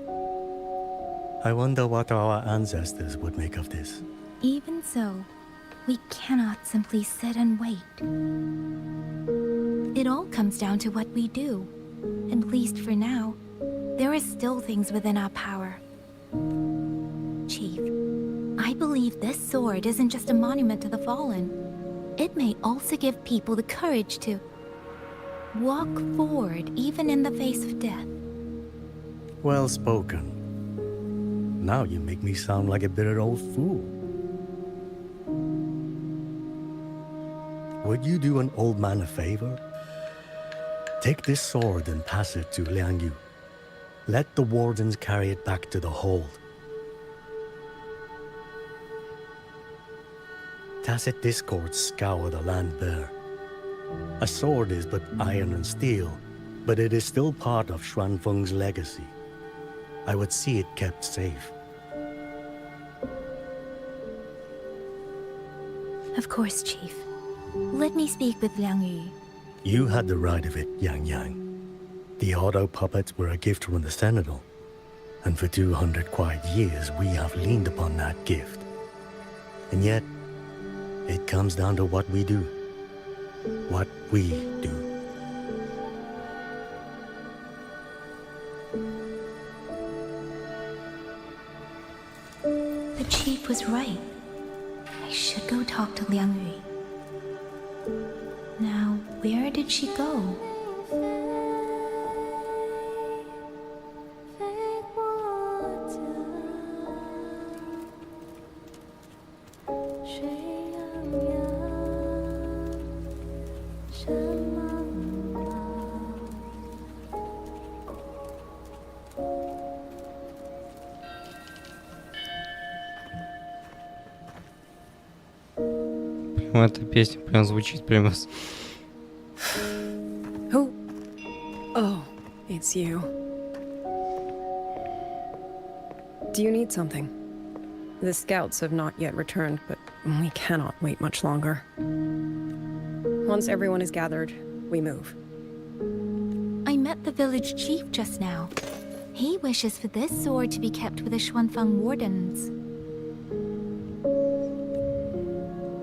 I wonder what our ancestors would make of this. Even so, we cannot simply sit and wait. It all comes down to what we do. At least for now, there are still things within our power. Chief, I believe this sword isn't just a monument to the fallen. It may also give people the courage to walk forward even in the face of death. Well spoken. Now you make me sound like a bitter old fool. Would you do an old man a favor? Take this sword and pass it to Liang Yu. Let the wardens carry it back to the hold. Tacit discords scour the land bare. A sword is but iron and steel, but it is still part of Xuanfeng's legacy. I would see it kept safe. Of course, Chief. Let me speak with Liang Yu. You had the right of it, Yang Yang. The auto puppets were a gift from the Sentinel, and for 200 quiet years we have leaned upon that gift. And yet, it comes down to what we do. What we do. The Chief was right. I should go talk to Liang Yu. Now, where did she go? Эта песня прям звучит прямо. Who? Oh, it's you. Do you need something? The scouts have not yet returned, but we cannot wait much longer. Once everyone is gathered, we move. I met the village chief just now. He wishes for this sword to be kept with the Xuanfeng wardens.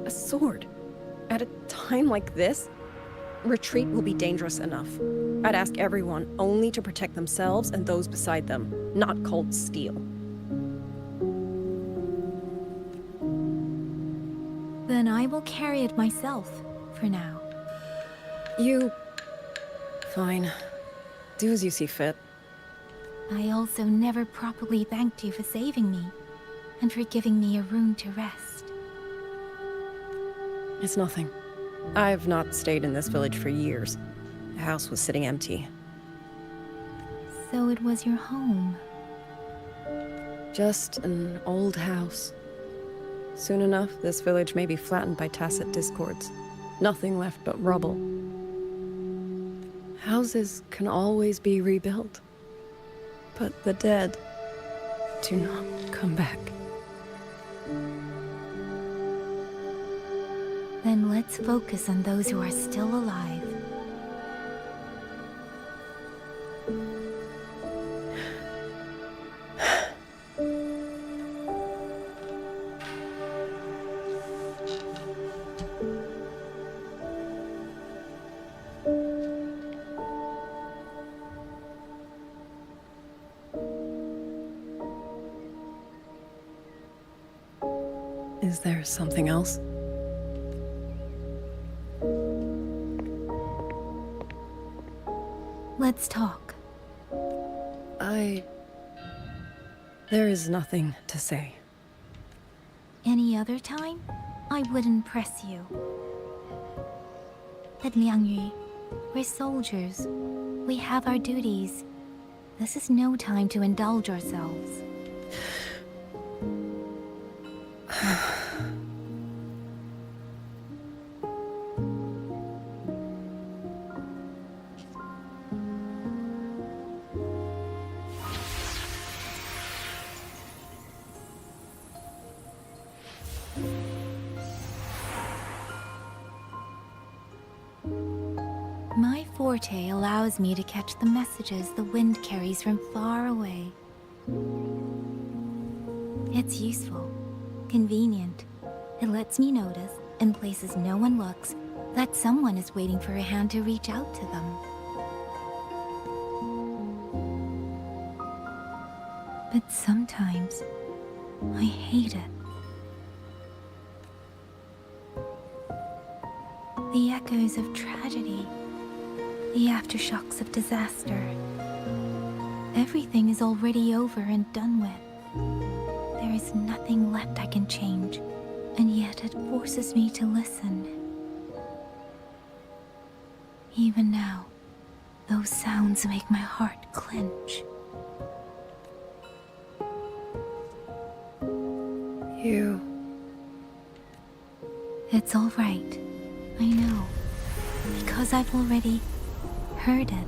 A sword? At a time like this? Retreat will be dangerous enough. I'd ask everyone only to protect themselves and those beside them, not cold steel. Then I will carry it myself, for now. You... Fine. Do as you see fit. I also never properly thanked you for saving me, and for giving me a room to rest. It's nothing. I've not stayed in this village for years. The house was sitting empty. So it was your home. Just an old house. Soon enough, this village may be flattened by tacit discords. Nothing left but rubble. Houses can always be rebuilt. But the dead do not come back. Then let's focus on those who are still alive. Is there something else? Let's talk. There is nothing to say. Any other time, I wouldn't press you. But Liangyu, we're soldiers. We have our duties. This is no time to indulge ourselves. My forte allows me to catch the messages the wind carries from far away. It's useful, convenient. It lets me notice, in places no one looks, that someone is waiting for a hand to reach out to them. But sometimes, I hate it. The echoes of tragedy, the aftershocks of disaster. Everything is already over and done with. There is nothing left I can change, and yet it forces me to listen. Even now, those sounds make my heart clench. You... It's all right. I know. Because I've already heard it.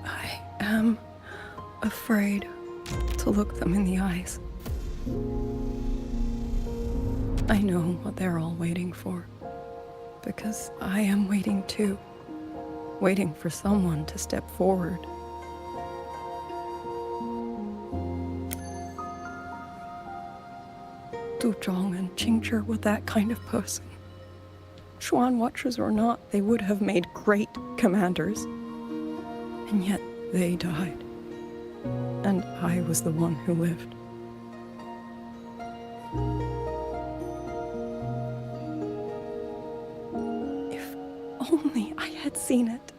I am afraid to look them in the eyes. I know what they're all waiting for, because I am waiting too. Waiting for someone to step forward. Du Zhong and Qingzhi were that kind of person. Xuan Watchers or not, they would have made great commanders. And yet they died. And I was the one who lived. Only I had seen it,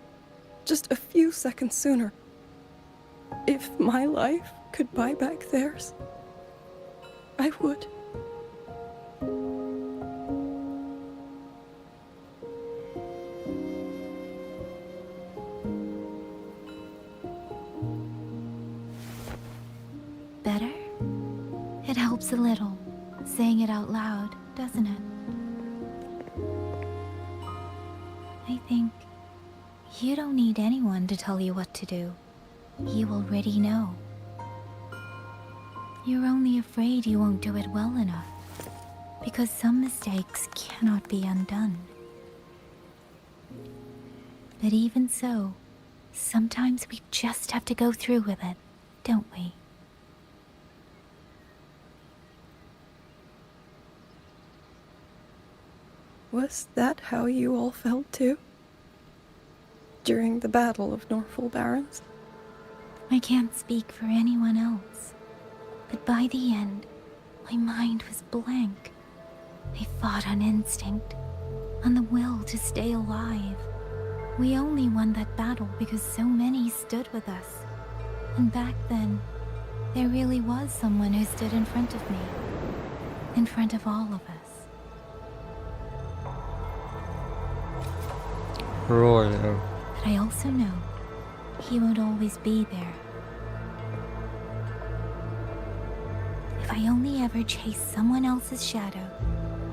just a few seconds sooner. If my life could buy back theirs, I would. Better? It helps a little, saying it out loud, doesn't it? I think you don't need anyone to tell you what to do. You already know. You're only afraid you won't do it well enough, because some mistakes cannot be undone. But even so, sometimes we just have to go through with it, don't we? Was that how you all felt too? During the Battle of Norfolk Barrens? I can't speak for anyone else, but by the end, my mind was blank. I fought on instinct, on the will to stay alive. We only won that battle because so many stood with us. And back then, there really was someone who stood in front of me, in front of all of us. Roller. But I also know he won't always be there. If I only ever chase someone else's shadow,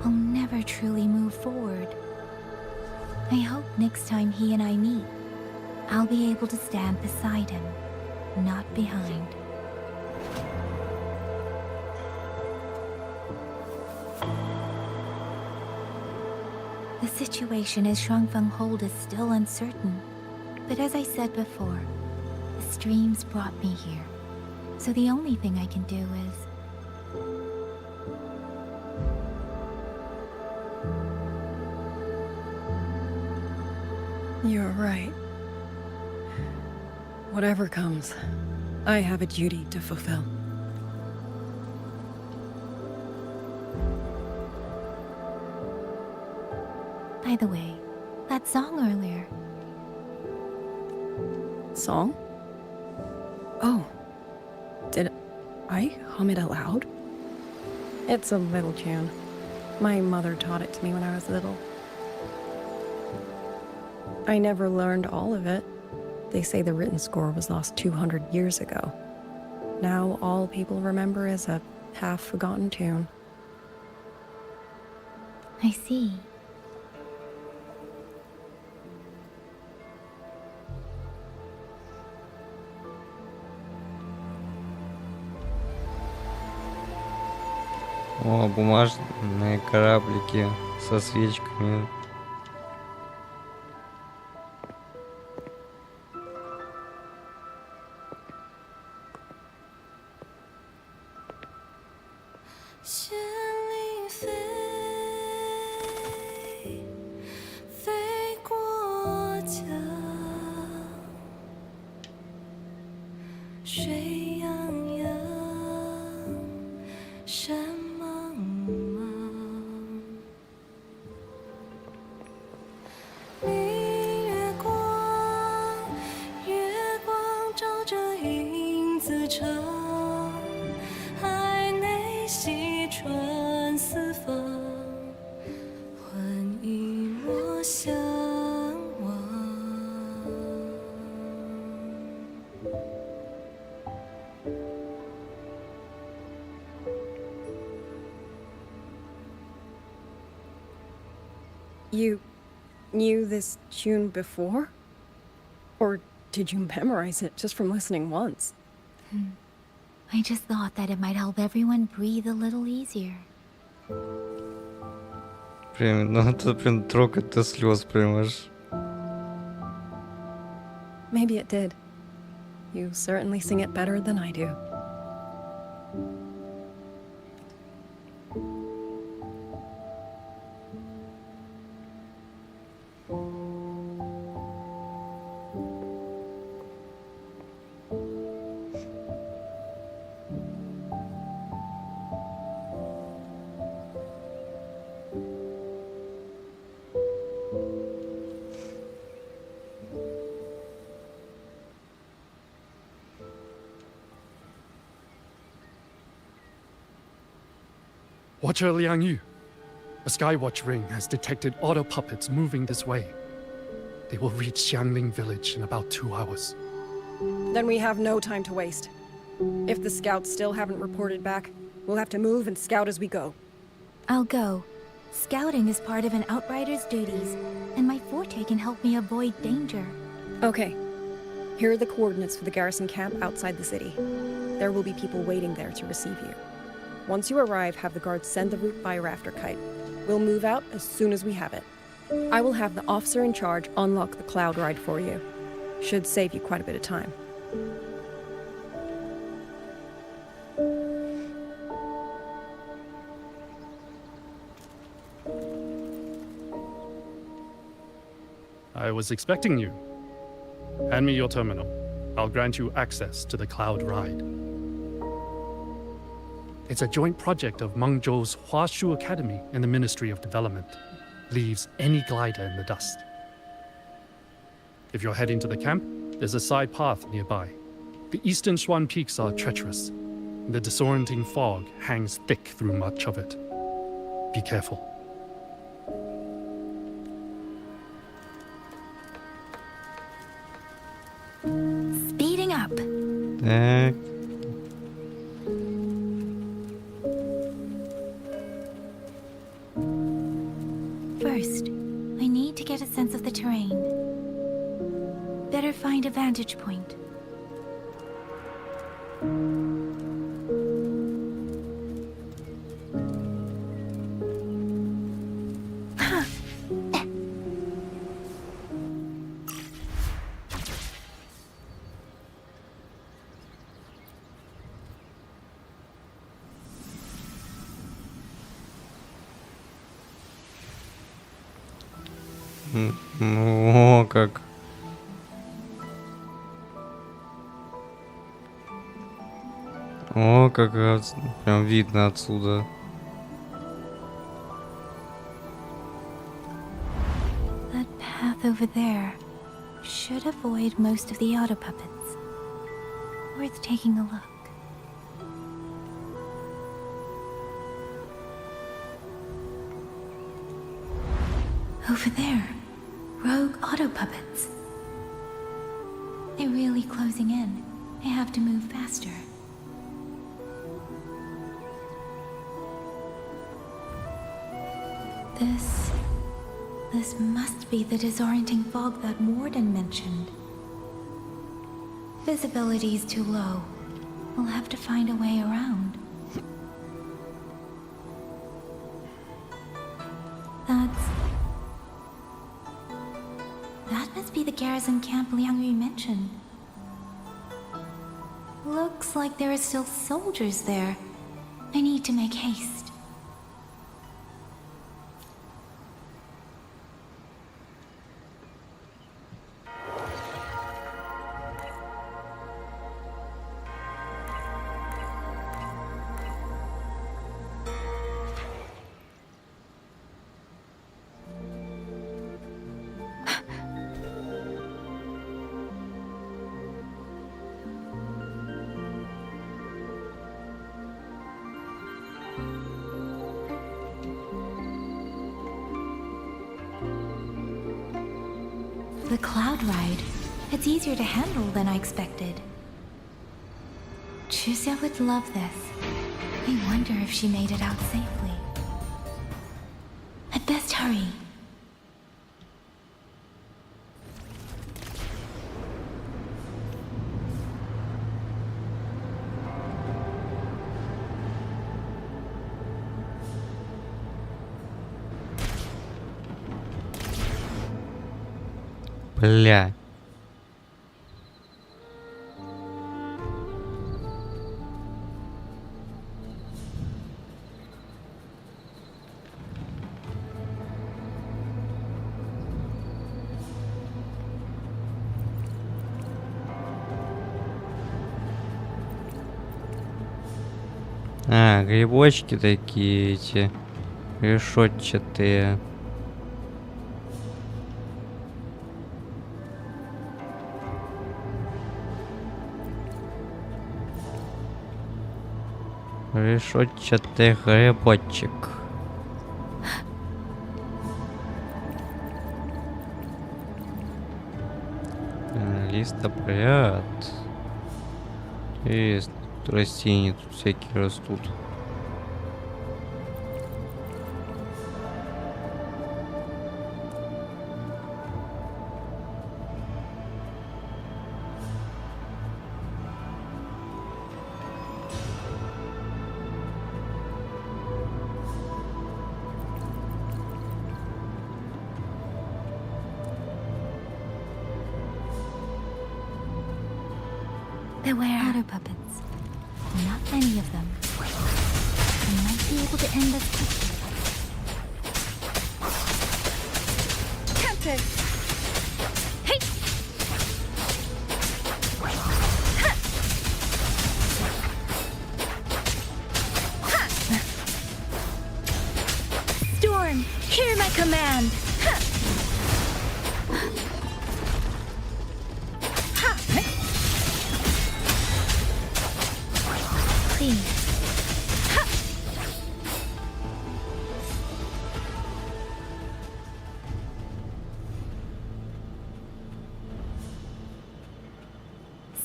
I'll never truly move forward. I hope next time he and I meet, I'll be able to stand beside him, not behind. The situation as Shuangfeng Hold is still uncertain, but as I said before, the streams brought me here. So the only thing I can do is... You're right. Whatever comes, I have a duty to fulfill. By the way, that song earlier. Song? Oh. Did I hum it aloud? It's a little tune. My mother taught it to me when I was little. I never learned all of it. They say the written score was lost 200 years ago. Now all people remember is a half-forgotten tune. I see. О, бумажные кораблики со свечками. You knew this tune before? Or did you memorize it just from listening once? I just thought that it might help everyone breathe a little easier. Прям, ну это прям трогает до слез, прям аж. Maybe it did. You certainly sing it better than I do. Watcher Liang Yu, a Skywatch ring has detected auto puppets moving this way. They will reach Xiangling village in about 2 hours. Then we have no time to waste. If the scouts still haven't reported back, we'll have to move and scout as we go. I'll go. Scouting is part of an outrider's duties, and my forte can help me avoid danger. Okay. Here are the coordinates for the garrison camp outside the city. There will be people waiting there to receive you. Once you arrive, have the guards send the route by rafter kite. We'll move out as soon as we have it. I will have the officer in charge unlock the cloud ride for you. Should save you quite a bit of time. I was expecting you. Hand me your terminal. I'll grant you access to the cloud ride. It's a joint project of Menьчжou's Huashu Academy and the Ministry of Development. Leaves any glider in the dust. If you're heading to the camp, there's a side path nearby. The eastern Shuan peaks are treacherous. The disorienting fog hangs thick through much of it. Be careful. Speeding up. Так. First, I need to get a sense of the terrain. Better find a vantage point. О, как. О, как раз прям видно отсюда. That path over there should avoid most of the auto puppets. Worth taking a look. Over there, rogue auto puppets. They're really closing in. I have to move faster. This must be the disorienting fog that Warden mentioned. Visibility's too low. We'll have to find a way around. That must be the garrison camp Liang Yu mentioned. Looks like there are still soldiers there. I need to make haste. The cloud ride. It's easier to handle than I expected. Chusya would love this. I wonder if she made it out safely. I'd best hurry. Бля. А, грибочки такие эти решетчатые. Решетчатый грибочек. Листопряд. Интересно, тут растения тут всякие растут. Beware auto puppets. Not many of them. I might be able to end this quickly. Captain! Hey! Storm, hear my command!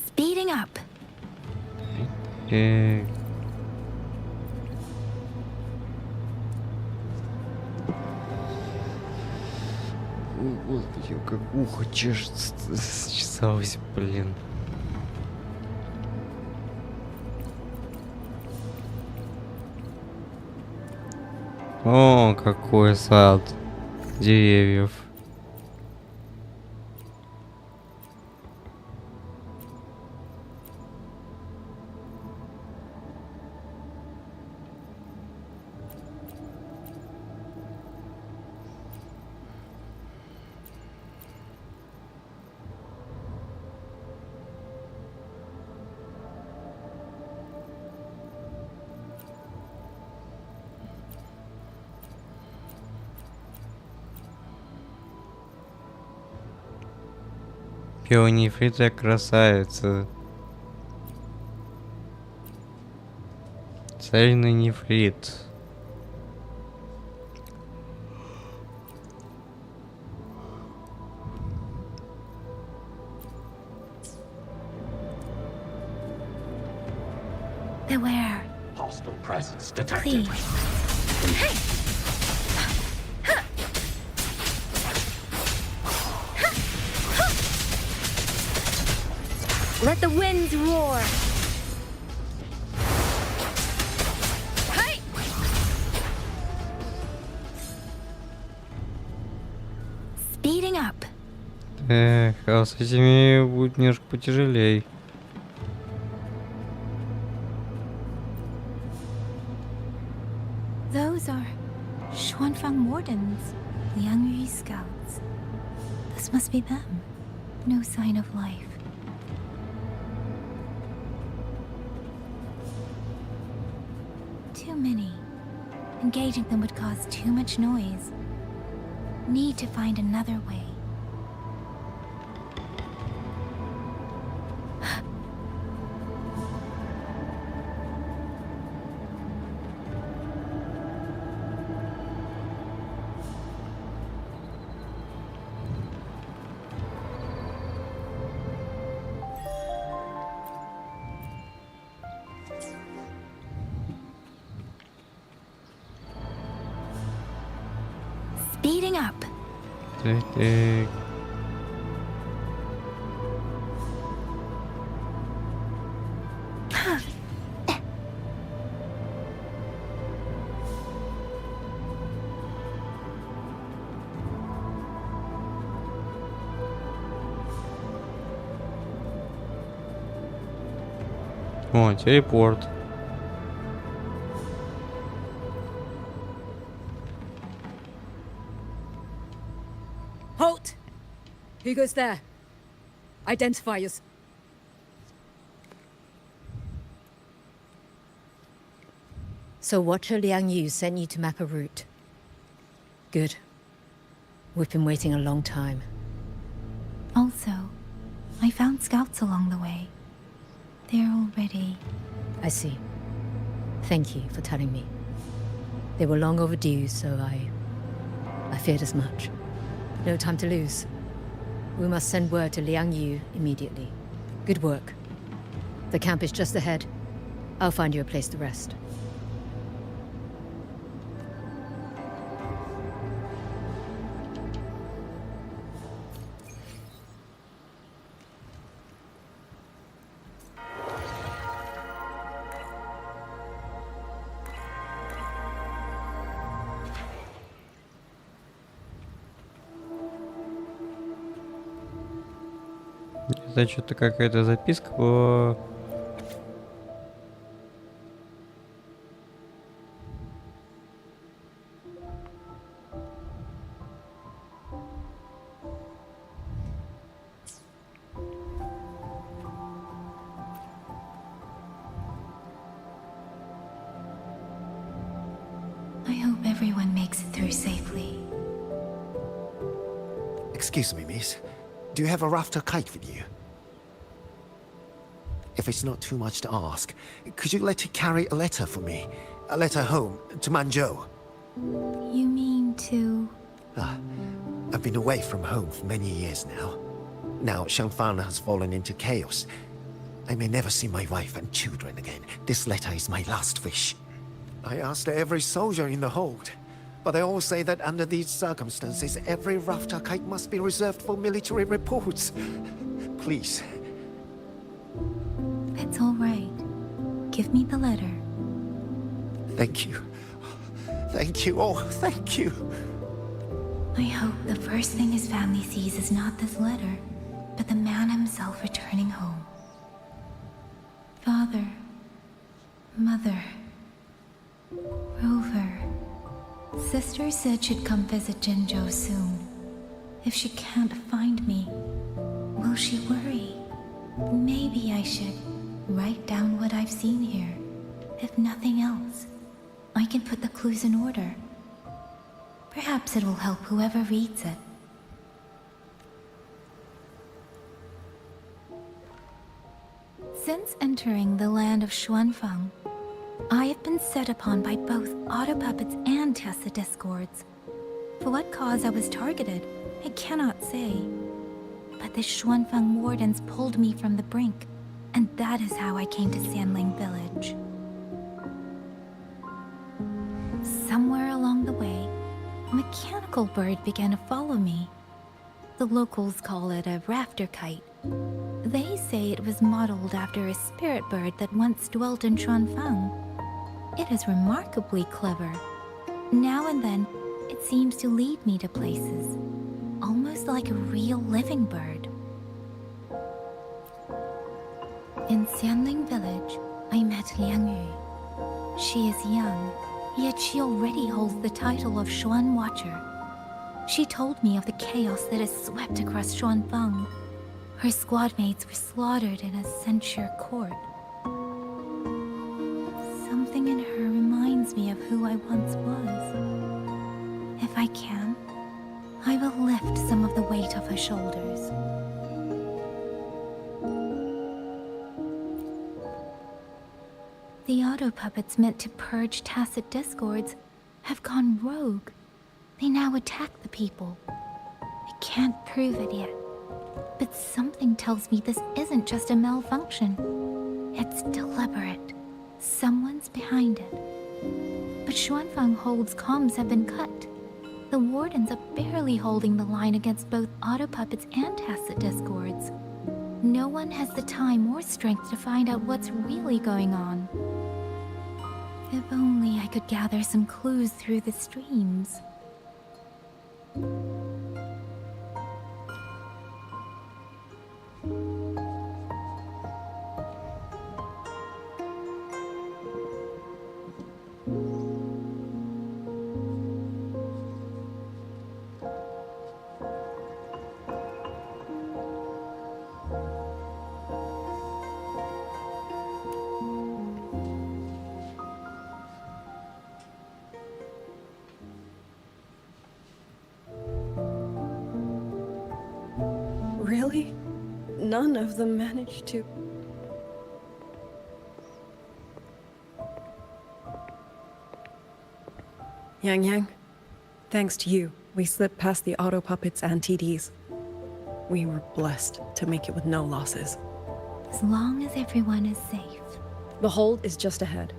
Speeding up. Господи, как ухо чешется, чесалось, блин. О, какой сад деревьев. Пионифритая красавица. Цельный нефрит. Beware. Hostile presence detected. Please. Hey! Let the winds roar. Hey! Speeding up. Эх, а с этими будет немножко потяжелей. Those are Xuanfang Wardens, Liangyu scouts. This must be them. No sign of life. Too many. Engaging them would cause too much noise. Need to find another way. Speeding up. Так. О, телепорт. Halt! Who goes there? Identify us. So Watcher Liang Yu sent you to map a route. Good. We've been waiting a long time. Also, I found scouts along the way. They're already... I see. Thank you for telling me. They were long overdue, so I feared as much. No time to lose. We must send word to Liang Yu immediately. Good work. The camp is just ahead. I'll find you a place to rest. Это что-то какая-то записка была. I hope everyone makes it through safely. Excuse me, miss. Do you have a rafter kite with you? If it's not too much to ask, could you let it carry a letter for me? A letter home, to Menьchжоу. You mean to... I've been away from home for many years now. Now Shangfang has fallen into chaos. I may never see my wife and children again. This letter is my last wish. I asked every soldier in the hold, but they all say that under these circumstances, every rafter kite must be reserved for military reports. Please. It's all right. Give me the letter. Thank you. Thank you. Oh, thank you. I hope the first thing his family sees is not this letter, but the man himself returning home. Father, Mother, Rover. Sister said she'd come visit Genshou soon. If she can't find me, will she worry? Maybe I should write down what I've seen here. If nothing else, I can put the clues in order. Perhaps it will help whoever reads it. Since entering the land of Xuanfeng, I have been set upon by both auto puppets and Tessa discords. For what cause I was targeted, I cannot say. But the Xuanfeng wardens pulled me from the brink, and that is how I came to Sanling Village. Somewhere along the way, a mechanical bird began to follow me. The locals call it a rafter kite. They say it was modeled after a spirit bird that once dwelt in Xuanfeng. It is remarkably clever. Now and then, it seems to lead me to places, almost like a real living bird. In Sanling Village, I met Liang Yu. She is young, yet she already holds the title of Xuan Watcher. She told me of the chaos that has swept across Xuanfeng. Her squad mates were slaughtered in a censure court. Something in her reminds me of who I once was. If I can, I will lift some of the weight off her shoulders. The auto puppets meant to purge tacit discords have gone rogue. They now attack the people. I can't prove it yet, but something tells me this isn't just a malfunction. It's deliberate. Someone's behind it. But Xuanfeng Hold's comms have been cut. The wardens are barely holding the line against both auto puppets and tacit discords. No one has the time or strength to find out what's really going on. If only I could gather some clues through the streams. Really? None of them managed to... Yang, thanks to you, we slipped past the auto puppets and TDs. We were blessed to make it with no losses. As long as everyone is safe. The hold is just ahead.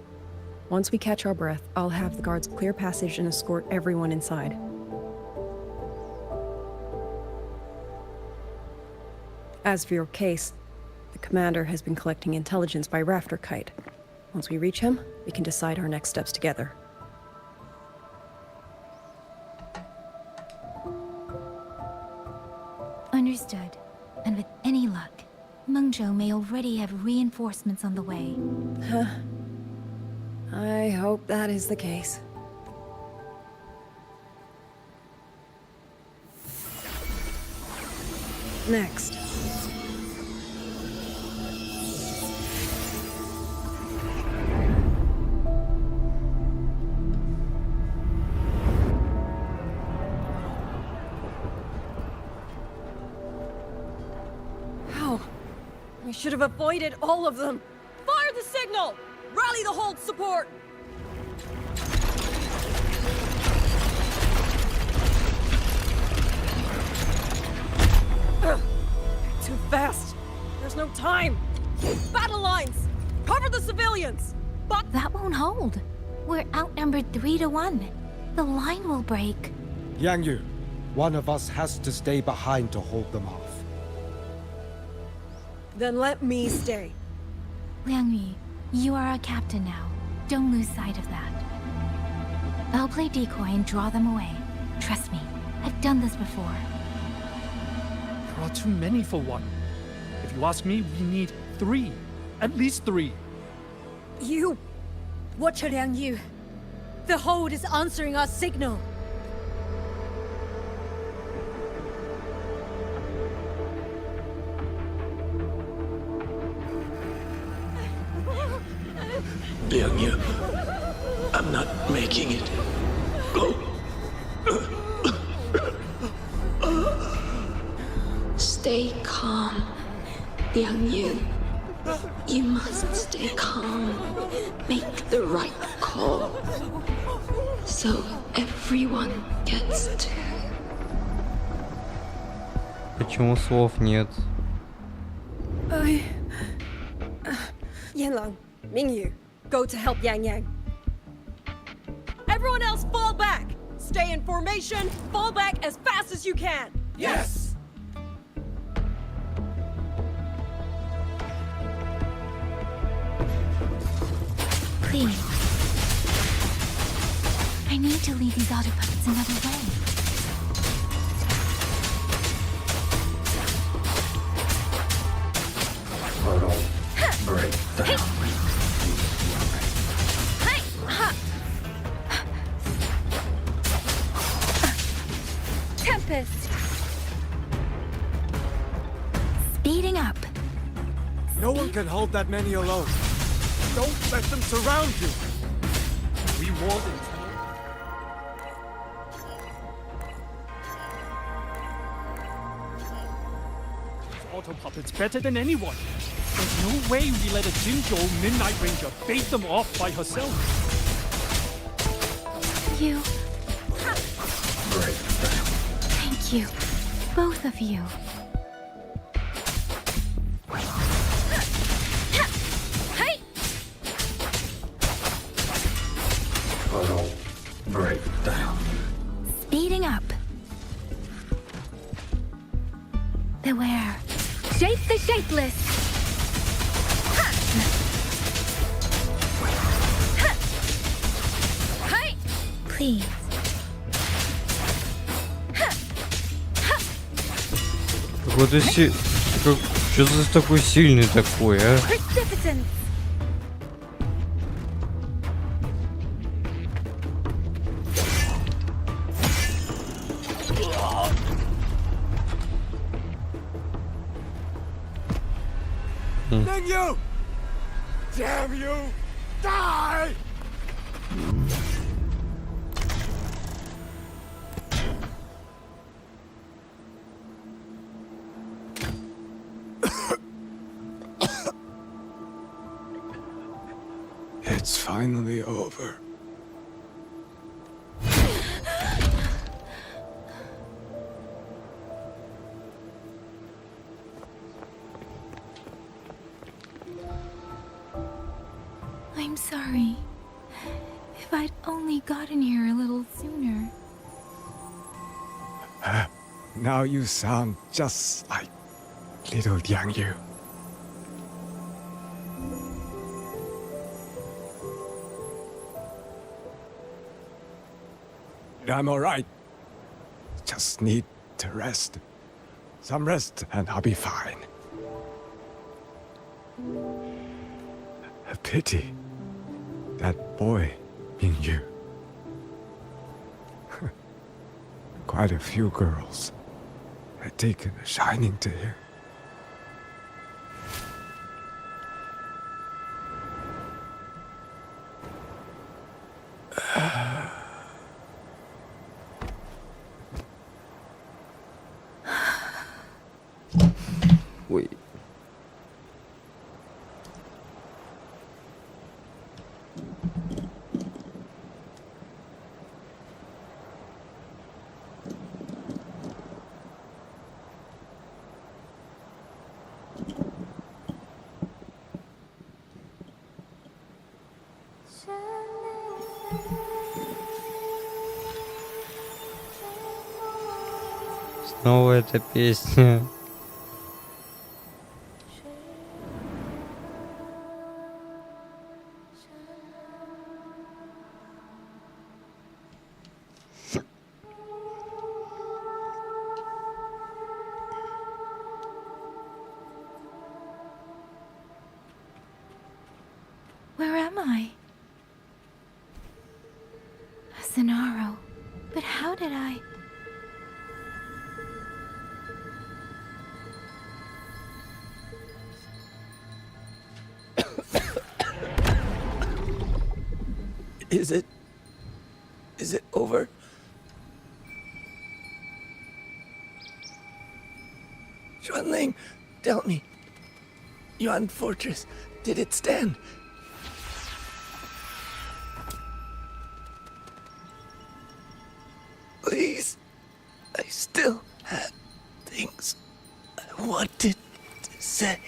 Once we catch our breath, I'll have the guards clear passage and escort everyone inside. As for your case, the commander has been collecting intelligence by Rafter Kite. Once we reach him, we can decide our next steps together. Understood. And with any luck, Menьchжоу may already have reinforcements on the way. Huh. I hope that is the case. Next. How? We should have avoided all of them. Fire the signal! Rally the hold support! Ugh. Too fast. There's no time. Battle lines! Cover the civilians! But that won't hold. We're outnumbered 3-1. The line will break. Yang Yu, one of us has to stay behind to hold them off. Then let me stay. Liang Yu, you are our captain now. Don't lose sight of that. I'll play decoy and draw them away. Trust me, I've done this before. There are too many for one. If you ask me, we need 3. At least 3. You! Watch Liang Yu. The hold is answering our signal. Liang Yu, I'm not making it. Go. Stay calm, Liang Yu. You must stay calm. Make the right call. So everyone gets to. Почему слов нет? Yanlang, Mingyu, go to help Yang Yang. Everyone else fall back! Stay in formation, fall back as fast as you can! Yes! Please. I need to lead these auto puppets another way. Break down. Tempest! Speeding up. No one can hold that many alone. Don't let them surround you. We more than auto puppets better than anyone. There's no way we let a Jinzhou Midnight Ranger bait them off by herself. You. Thank you. Both of you. Break down. Speeding up. Beware. Shape the shapeless! Please. Какой-то Что за такой сильный такой, а? Mingyu! Damn you! Die! It's finally over. I'm sorry. If I'd only gotten here a little sooner. Now you sound just like little Yang Yu. I'm alright. Just need to rest. Some rest and I'll be fine. A pity. That boy, Mingyu. Quite a few girls had taken a shining to him. Ой. Снова эта песня. Where am I? A Sonaro. But how did I... Is it over? Xuanling, tell me. Yuan Fortress, did it stand? Please, I still had things I wanted to say.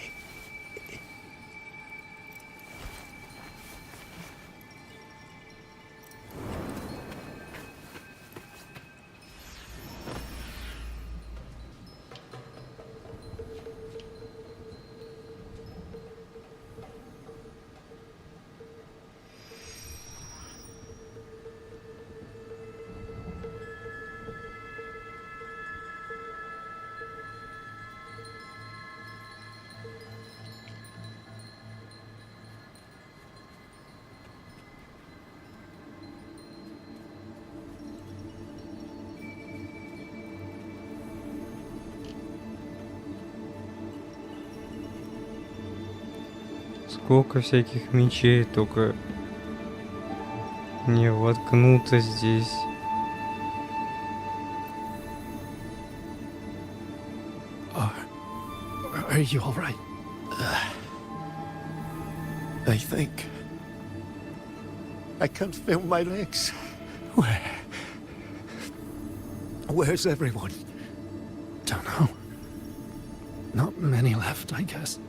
Сколько всяких мечей, только не воткнуто здесь. Are you all right? I think I can't feel my legs. Where's everyone? Don't know. Not many left, I guess.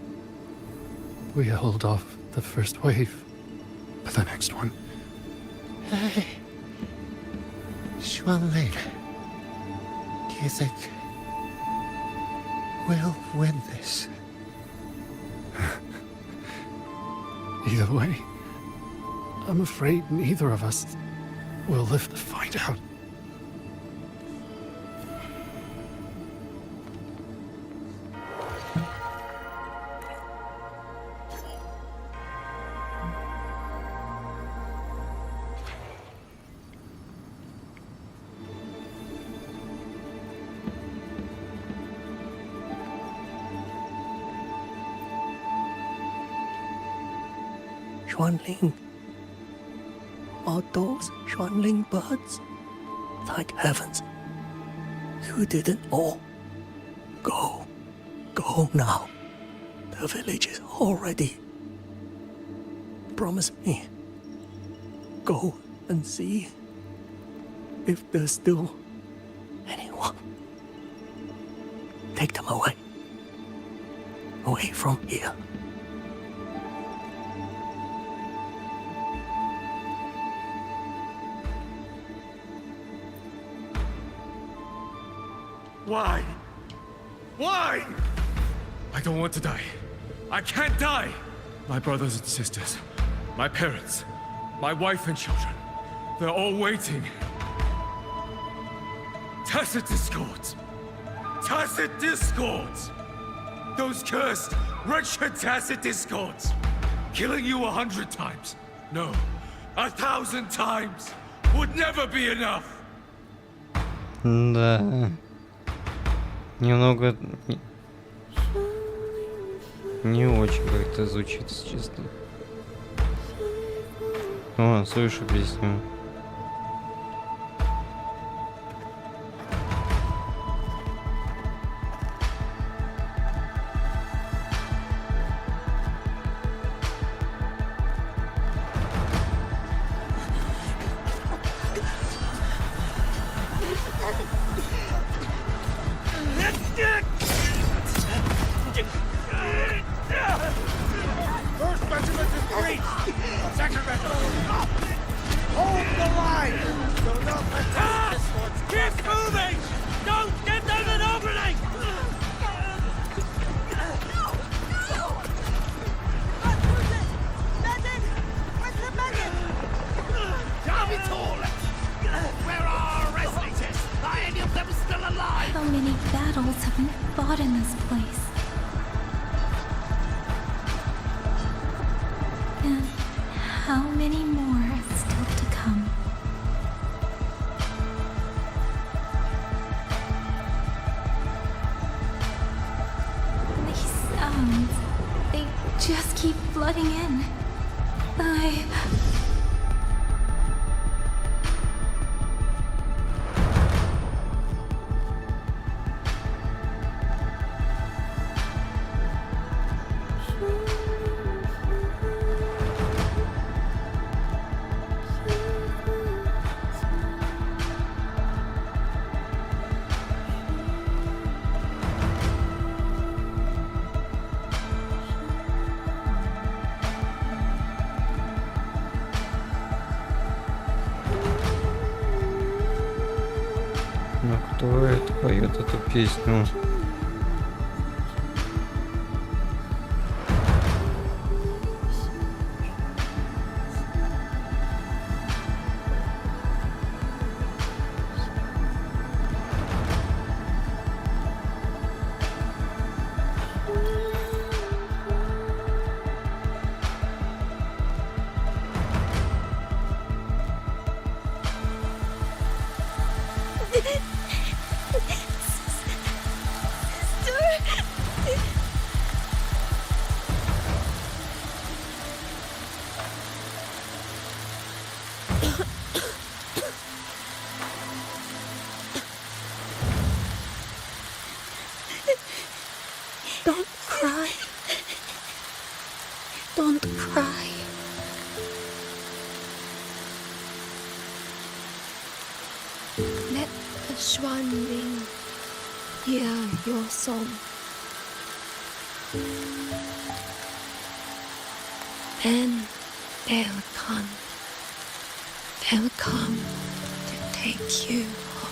We held off the first wave, but the next one. Hey, Xuanling, do you think we'll win this? Either way, I'm afraid neither of us will live to find out. Xuanling. Are those Xuanling birds? Thank heavens. You didn't all go. Go now. The village is all ready. Promise me. Go and see if there's still anyone. Take them away. Away from here. Why? Why? I don't want to die. I can't die! My brothers and sisters, my parents, my wife and children, they're all waiting. Tacit discords! Tacit discords! Those cursed, wretched tacit discords! Killing you 100 times, no, 1,000 times would never be enough! Да. Немного не очень как-то звучит, если честно. О, слышу песню. First regiment is breached! Second regiment! Hold the line! Do not attack! Keep moving! Don't give them an opening! Damn it all! Where are our resonators? Are any of them still alive? How many battles have been fought in this place? And how many more are still to come? These sounds, they just keep flooding in. открывает, поет эту песню. Don't cry. Don't cry. Let the swan ring. Hear your song. Then they'll come. They'll come to take you home.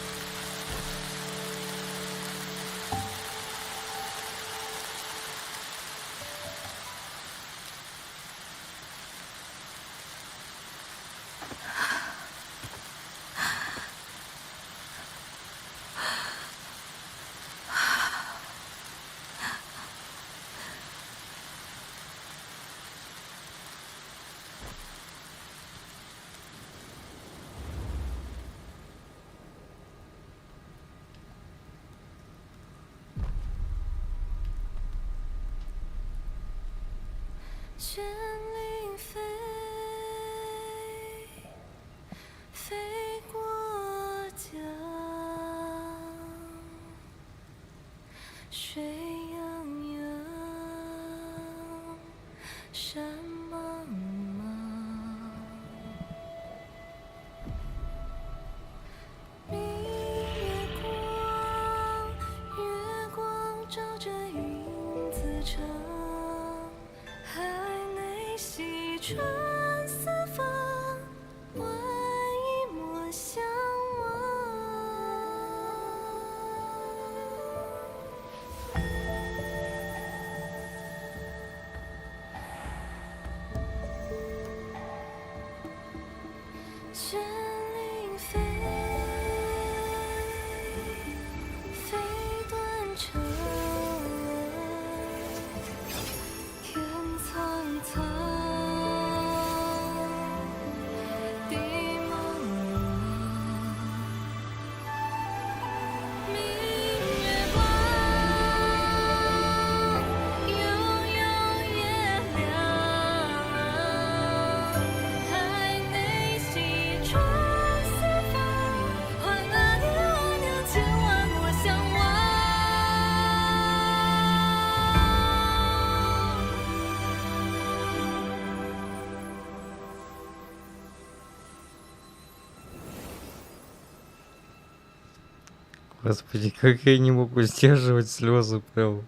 Господи, как я не могу сдерживать слезы, прям.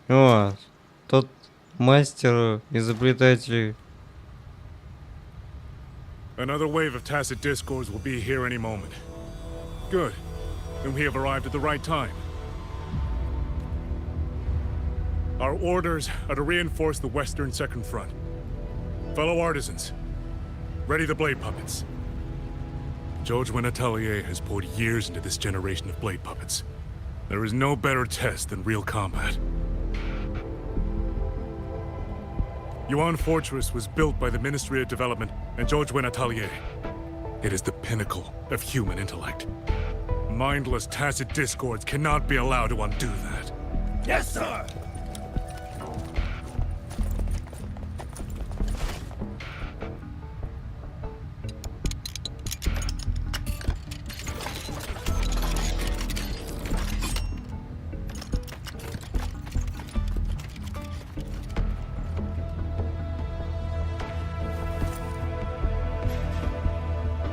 О, тот мастер, изобретатель. Another wave of tacit discords will be here any moment. Good. Then we have arrived at the right time. Our orders are to reinforce the western second front. Fellow artisans, ready the blade puppets. Jojwin Atelier has poured years into this generation of blade puppets. There is no better test than real combat. Yuan Fortress was built by the Ministry of Development and Jojwin Atelier. It is the pinnacle of human intellect. Mindless, tacit discords cannot be allowed to undo that. Yes, sir!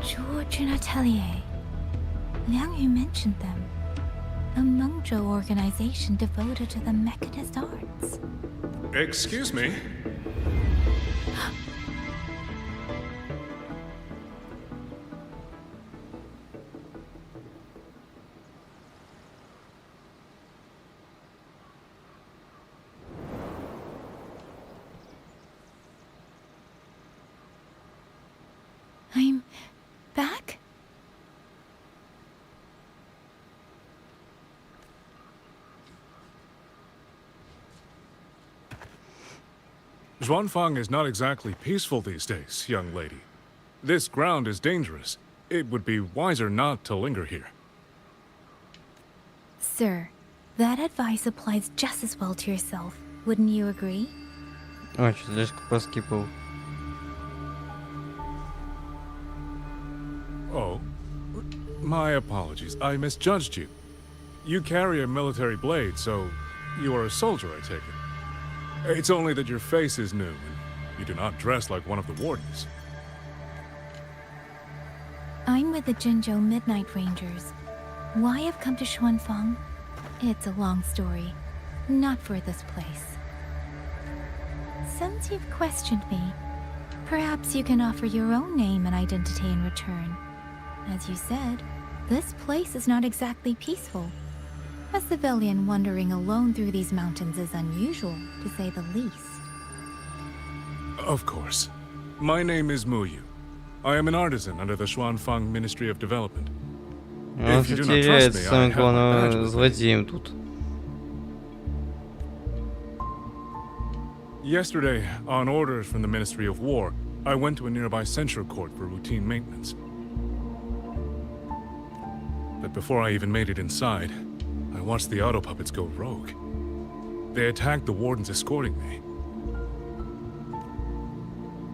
George and Atelier. Liang Yu mentioned them. a Menьchжоу organization devoted to the mechanist arts. Excuse me? I'm back? Xuanfang is not exactly peaceful these days, young lady. This ground is dangerous. It would be wiser not to linger here. Sir, that advice applies just as well to yourself. Wouldn't you agree? Ой, что слишком проскипал. Oh, my apologies. I misjudged you. You carry a military blade, so you are a soldier, I take it. It's only that your face is new, and you do not dress like one of the wardens. I'm with the Zhenzhou Midnight Rangers. Why I've come to Xuanfang? It's a long story. Not for this place. Since you've questioned me, perhaps you can offer your own name and identity in return. As you said, this place is not exactly peaceful. A civilian wandering alone through these mountains is unusual, to say the least. Of course. My name is Muyu. I am an artisan under the Xuanfang Ministry of Development. Он, If you do кстати, not trust является me, I самым have my badge главным with me. злодеем тут. Yesterday, on orders from the Ministry of War, I went to a nearby censure court for routine maintenance. But before I even made it inside, I watched the auto puppets go rogue. They attacked the wardens escorting me.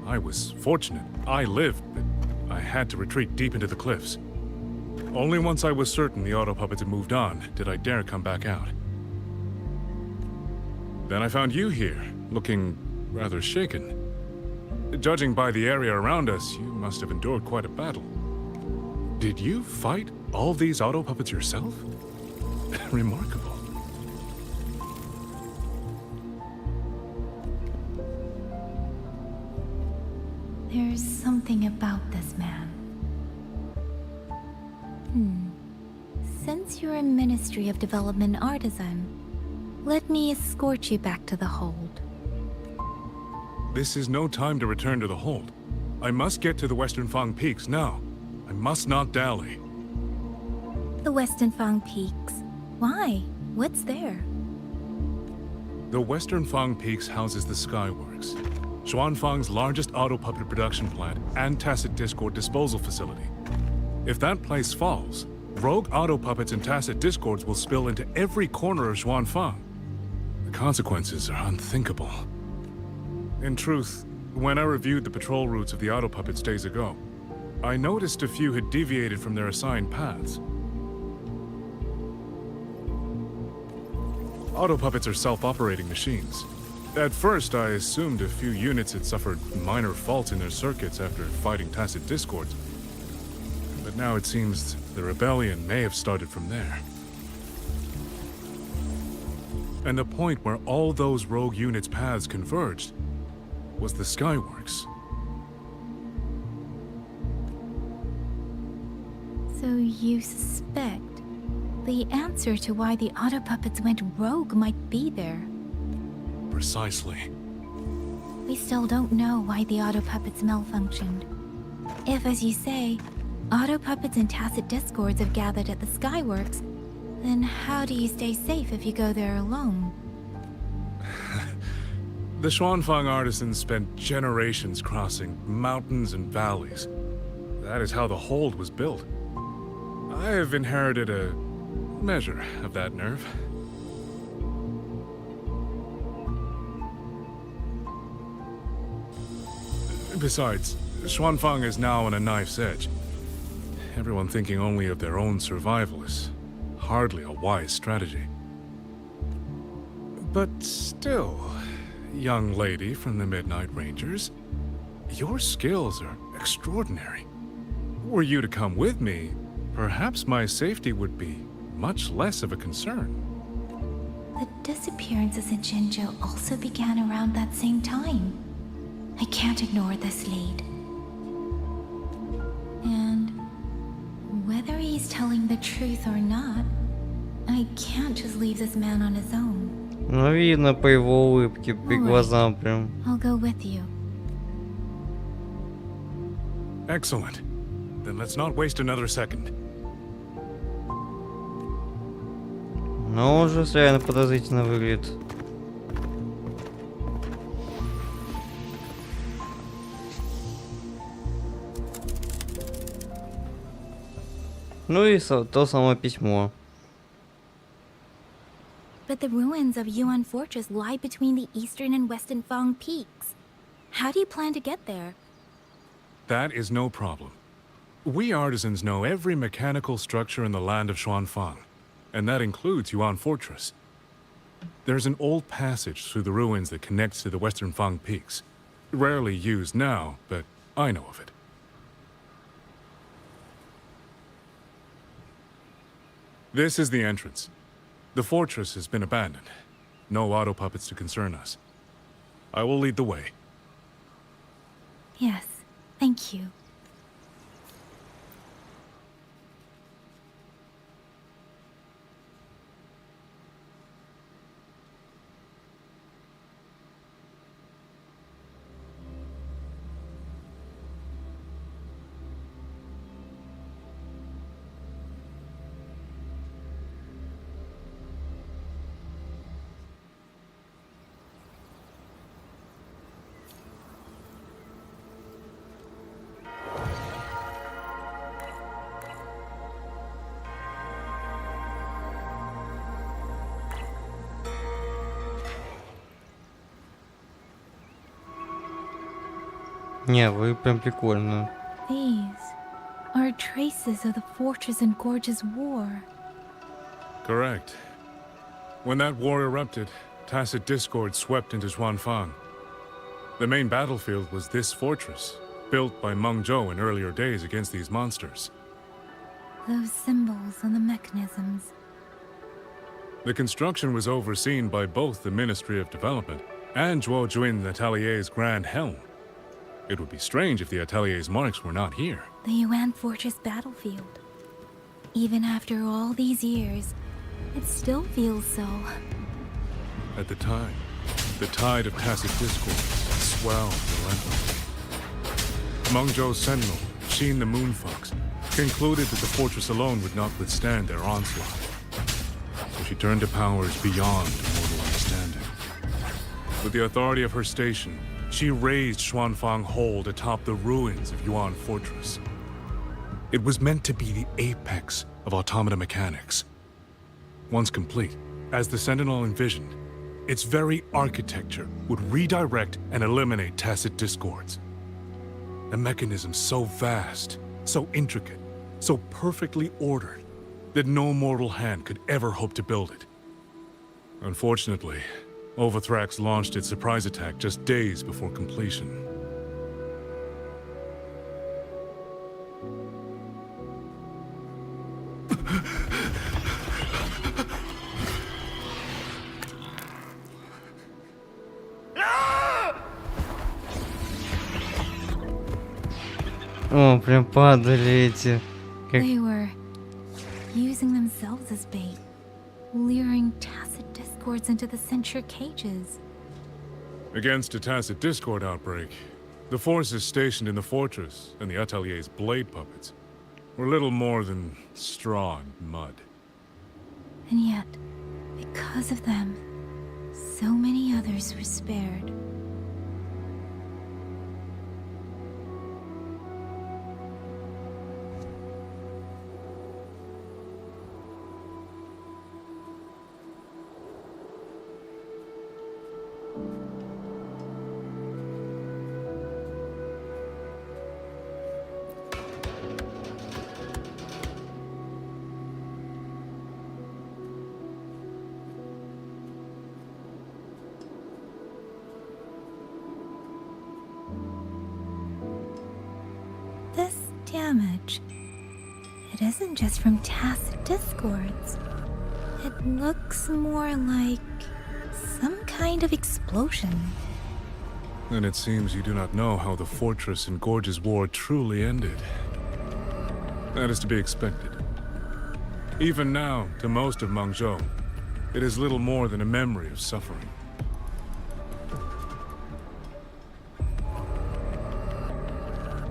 I was fortunate. I lived, but I had to retreat deep into the cliffs. Only once I was certain the auto puppets had moved on did I dare come back out. Then I found you here, looking rather shaken. Judging by the area around us, you must have endured quite a battle. Did you fight all these auto puppets yourself? Remarkable. There's something about this man. Since you're a Ministry of Development artisan, let me escort you back to the hold. This is no time to return to the hold. I must get to the Western Fang Peaks now. I must not dally. The Western Fang Peaks. Why? What's there? The Western Fang Peaks houses the Skyworks, Xuanfang's largest auto puppet production plant and tacit discord disposal facility. If that place falls, rogue auto puppets and tacit discords will spill into every corner of Xuanfang. The consequences are unthinkable. In truth, when I reviewed the patrol routes of the auto puppets days ago, I noticed a few had deviated from their assigned paths. Auto puppets are self-operating machines. At first, I assumed a few units had suffered minor faults in their circuits after fighting tacit discords. But now it seems the rebellion may have started from there. And the point where all those rogue units' paths converged was the Skyworks. So you suspect the answer to why the auto puppets went rogue might be there. Precisely. We still don't know why the auto puppets malfunctioned. If, as you say, auto puppets and tacit discords have gathered at the Skyworks, then how do you stay safe if you go there alone? The Xuanfang artisans spent generations crossing mountains and valleys. That is how the hold was built. I have inherited a measure of that nerve. Besides, Xuanfang is now on a knife's edge. Everyone thinking only of their own survival is hardly a wise strategy. But still, young lady from the Midnight Rangers, your skills are extraordinary. Were you to come with me, perhaps my safety would be much less of a concern. The disappearances in Jinzhou also began around that same time. I can't ignore this lead. And whether he's telling the truth or not, I can't just leave this man on his own. Ну, видно по его улыбке, по глазам прям. I'll go with you. Excellent. Then let's not waste another second. Но он же реально подозрительно выглядит. Ну и то самое письмо. But the ruins of Yuan Fortress lie between the eastern and western Fang peaks. How do you plan to get there? That is no problem. We artisans know every mechanical structure in the land of Xuanfang, and that includes Yuan Fortress. There's an old passage through the ruins that connects to the western Fang peaks. Rarely used now, but I know of it. This is the entrance. The fortress has been abandoned. No auto puppets to concern us. I will lead the way. Yes, thank you. Не, вы прям прикольно. These are traces of the Fortress and Gorge's war. Correct. When that war erupted, tacit discord swept into Xuanfang. The main battlefield was this fortress, built by Menьchжоу in earlier days against these monsters. Those symbols and the mechanisms. The construction was overseen by both the Ministry of Development and Zhuo Juin Atelier's Grand Helm. It would be strange if the Atelier's marks were not here. The Yuan Fortress battlefield. Even after all these years, it still feels so. At the time, the tide of tacit discord swelled relentlessly. Menьchжou's sentinel, Xin the Moonfox, concluded that the fortress alone would not withstand their onslaught. So she turned to powers beyond mortal understanding. With the authority of her station, she raised Xuanfang hold atop the ruins of Yuan Fortress. It was meant to be the apex of automata mechanics. Once complete, as the Sentinel envisioned, its very architecture would redirect and eliminate tacit discords. A mechanism so vast, so intricate, so perfectly ordered, that no mortal hand could ever hope to build it. Unfortunately, Overthrax launched its surprise attack just days before completion. О, прям падали эти. They were using themselves as bait, luring tacit discords into the censure cages. Against a tacit discord outbreak, the forces stationed in the fortress and the Atelier's blade puppets were little more than straw and mud. And yet, because of them, so many others were spared. This damage, it isn't just from tacit discords. It looks more like some kind of explosion. Then it seems you do not know how the fortress in Gorge's war truly ended. That is to be expected. Even now, to most of Menьchжоу, it is little more than a memory of suffering.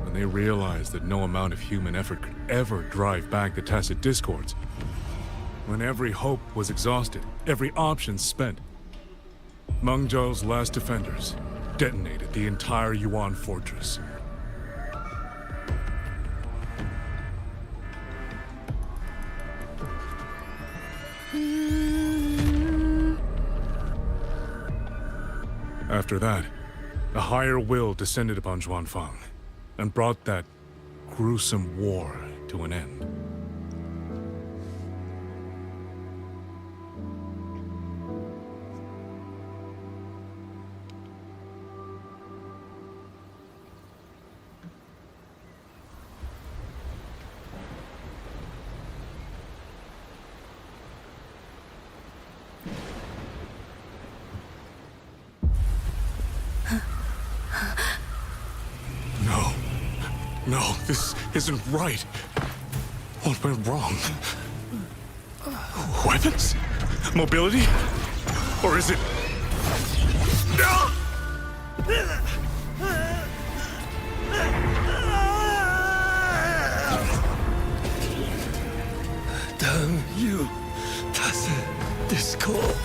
When they realized that no amount of human effort could ever drive back the tacit discords, when every hope was exhausted, every option spent, Menьchжou's last defenders detonated the entire Yuan fortress. After that, a higher will descended upon Xuanfang and brought that gruesome war to an end. No, this isn't right. What went wrong? Weapons? Mobility? Or is it... Damn you, tacit discord.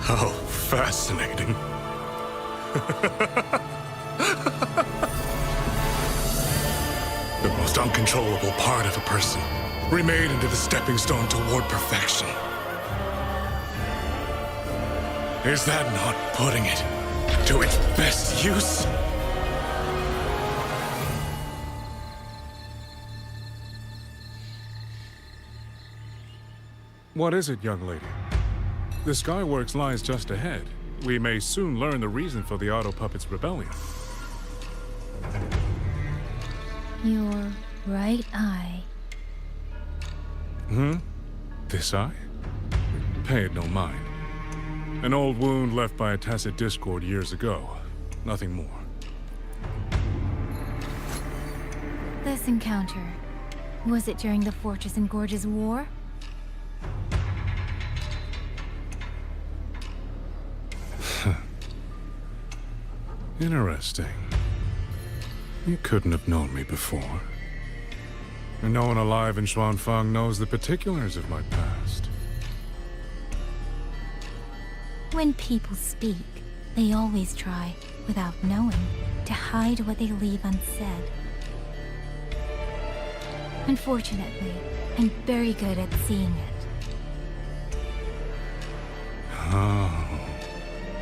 How fascinating. The most uncontrollable part of a person, remade into the stepping stone toward perfection. Is that not putting it to its best use? What is it, young lady? The Skyworks lies just ahead. We may soon learn the reason for the Auto Puppet's rebellion. Your right eye. This eye? Pay it no mind. An old wound left by a tacit discord years ago. Nothing more. This encounter, was it during the Fortress and Gorge's war? Interesting. You couldn't have known me before. And no one alive in Xuanfang knows the particulars of my past. When people speak, they always try, without knowing, to hide what they leave unsaid. Unfortunately, I'm very good at seeing it. Oh,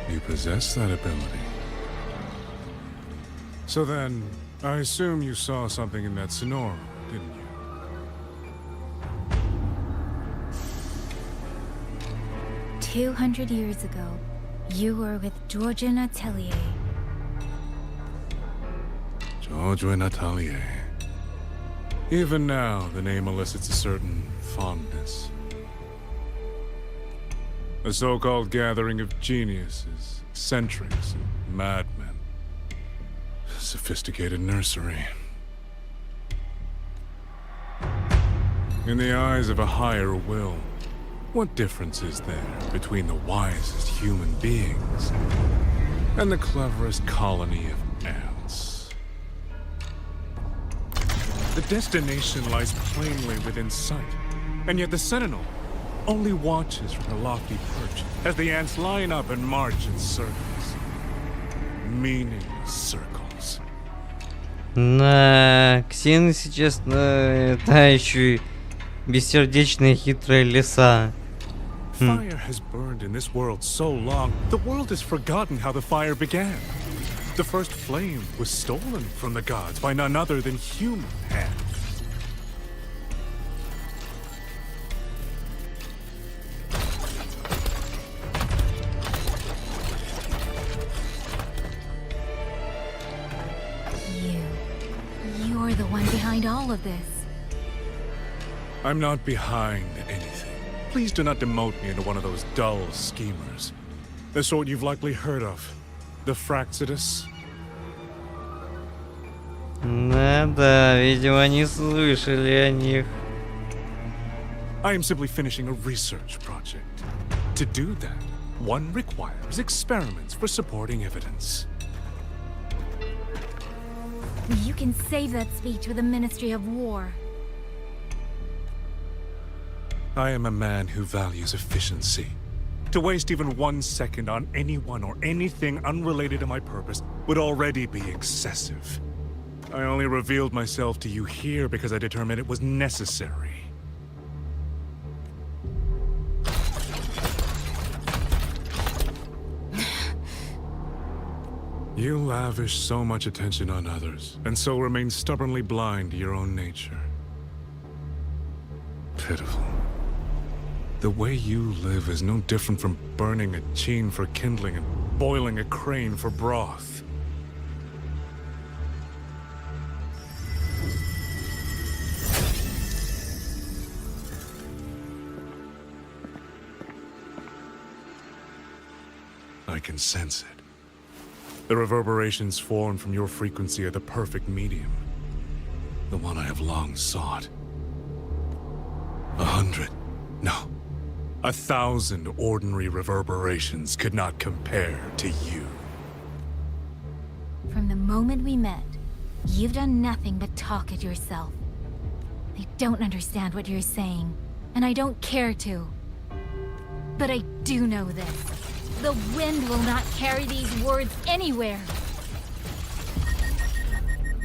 you possess that ability. So then, I assume you saw something in that Sonora, didn't you? 200 years ago, you were with Georgian Atelier. Georgian Atelier. Even now, the name elicits a certain fondness. A so-called gathering of geniuses, eccentrics, and madmen. Sophisticated nursery. In the eyes of a higher will, what difference is there between the wisest human beings and the cleverest colony of ants? The destination lies plainly within sight, and yet the Sentinel only watches from her lofty perch as the ants line up and march in circles. Meaningless circles. На Ксена, если честно, та еще бессердечная хитрая лиса. Fire has burned in this world so long, the world has forgotten how the fire began. The first flame was stolen from the gods by none other than human hands. You're the one behind all of this. I'm not behind anything. Please do not demote me into one of those dull schemers. The sort you've likely heard of. The Fraxidus. Да, видимо, не слышали о них. I am simply finishing a research project. To do that, one requires experiments for supporting evidence. You can save that speech with the Ministry of War. I am a man who values efficiency. To waste even 1 second on anyone or anything unrelated to my purpose would already be excessive. I only revealed myself to you here because I determined it was necessary. You lavish so much attention on others, and so remain stubbornly blind to your own nature. Pitiful. The way you live is no different from burning a chine for kindling and boiling a crane for broth. I can sense it. The reverberations formed from your frequency are the perfect medium. The one I have long sought. 100, no, 1,000 ordinary reverberations could not compare to you. From the moment we met, you've done nothing but talk at yourself. I don't understand what you're saying, and I don't care to. But I do know this. The wind will not carry these words anywhere.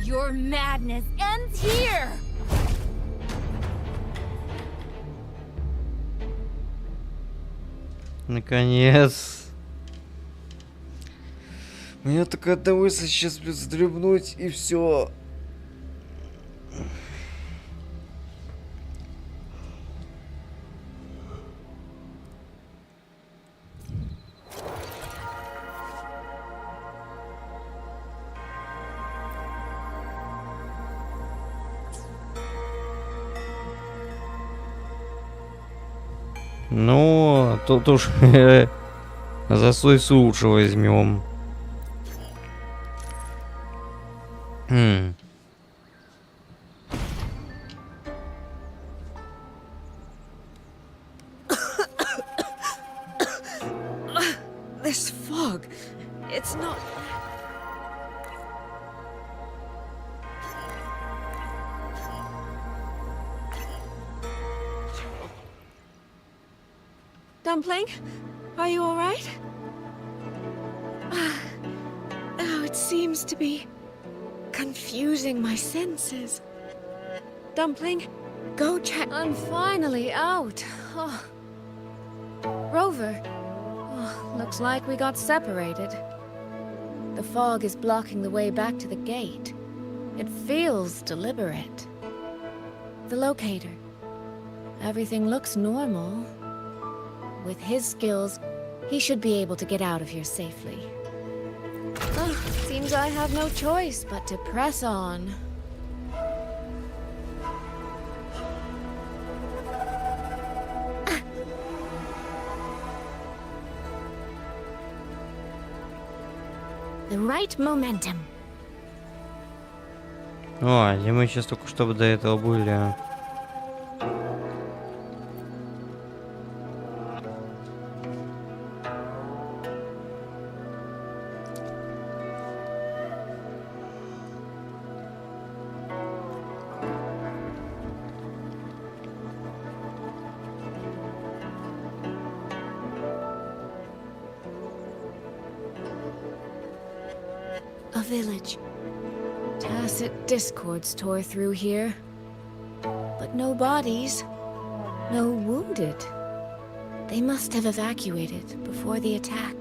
Your madness ends here! Наконец. Мне только одного сейчас вздремнуть и все. Ну, тут уж засой лучше возьмем. This fog, it's not... Dumpling, are you all right? Oh, it seems to be confusing my senses. Dumpling, go check. I'm finally out. Oh. Rover, looks like we got separated. The fog is blocking the way back to the gate. It feels deliberate. The locator. Everything looks normal. With his skills, he should be able to get out of here safely. Seems I have no choice but to press on. The right momentum. О, где мы сейчас только что до этого были. A village. Tacit discords tore through here. But no bodies. No wounded. They must have evacuated before the attack.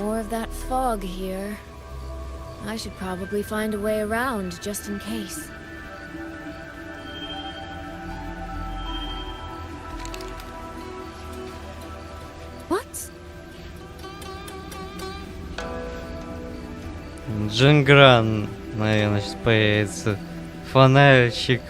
More of that fog here. I should probably find a way around just in case. What? Джингран, наверное, сейчас появится. Фонарчик.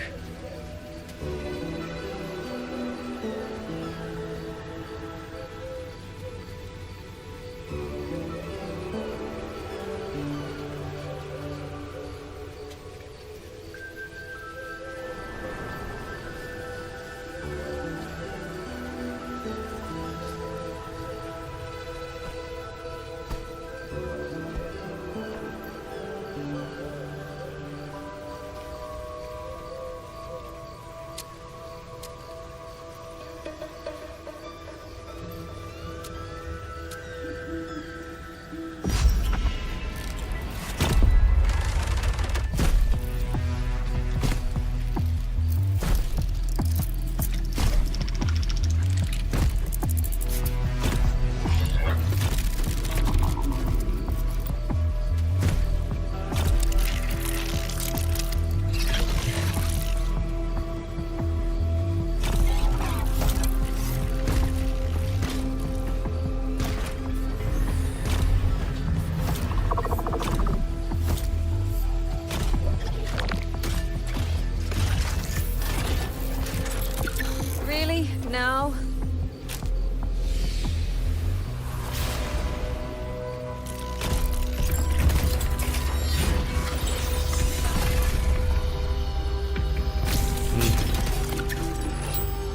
Really? Now?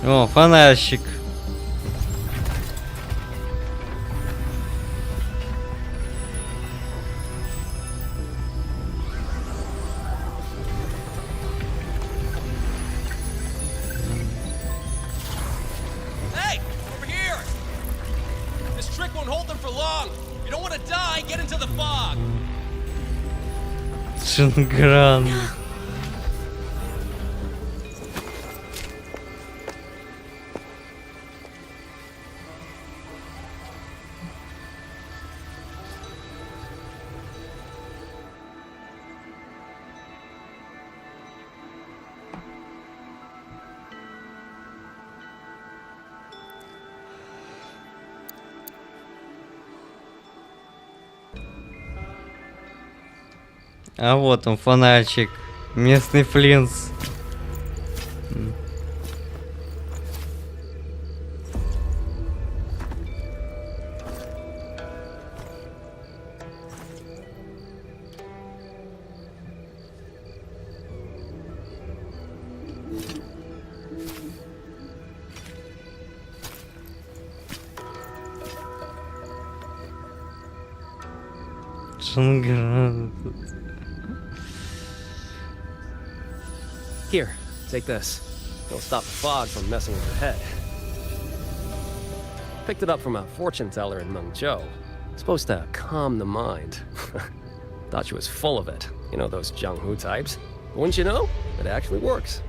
О, фонарщик. Hey, over here! This trick won't hold them for long. You don't want to die, get into the fog. Джингран. А вот он, фонарчик. Местный флинс. Джингран. Here, take this. It'll stop the fog from messing with your head. Picked it up from a fortune teller in Menьchjou. It's supposed to calm the mind. Thought she was full of it. You know, those Jianghu types. But wouldn't you know? It actually works.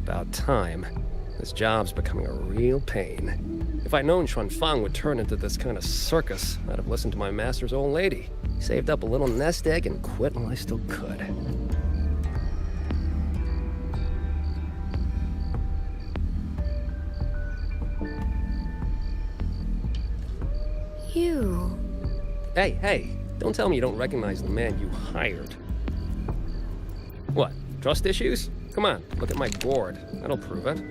About time. This job's becoming a real pain. If I'd known Xuanfang would turn into this kind of circus, I'd have listened to my master's old lady. Saved up a little nest egg and quit while I still could. You. Hey, don't tell me you don't recognize the man you hired. What, trust issues? Come on, look at my board. That'll prove it.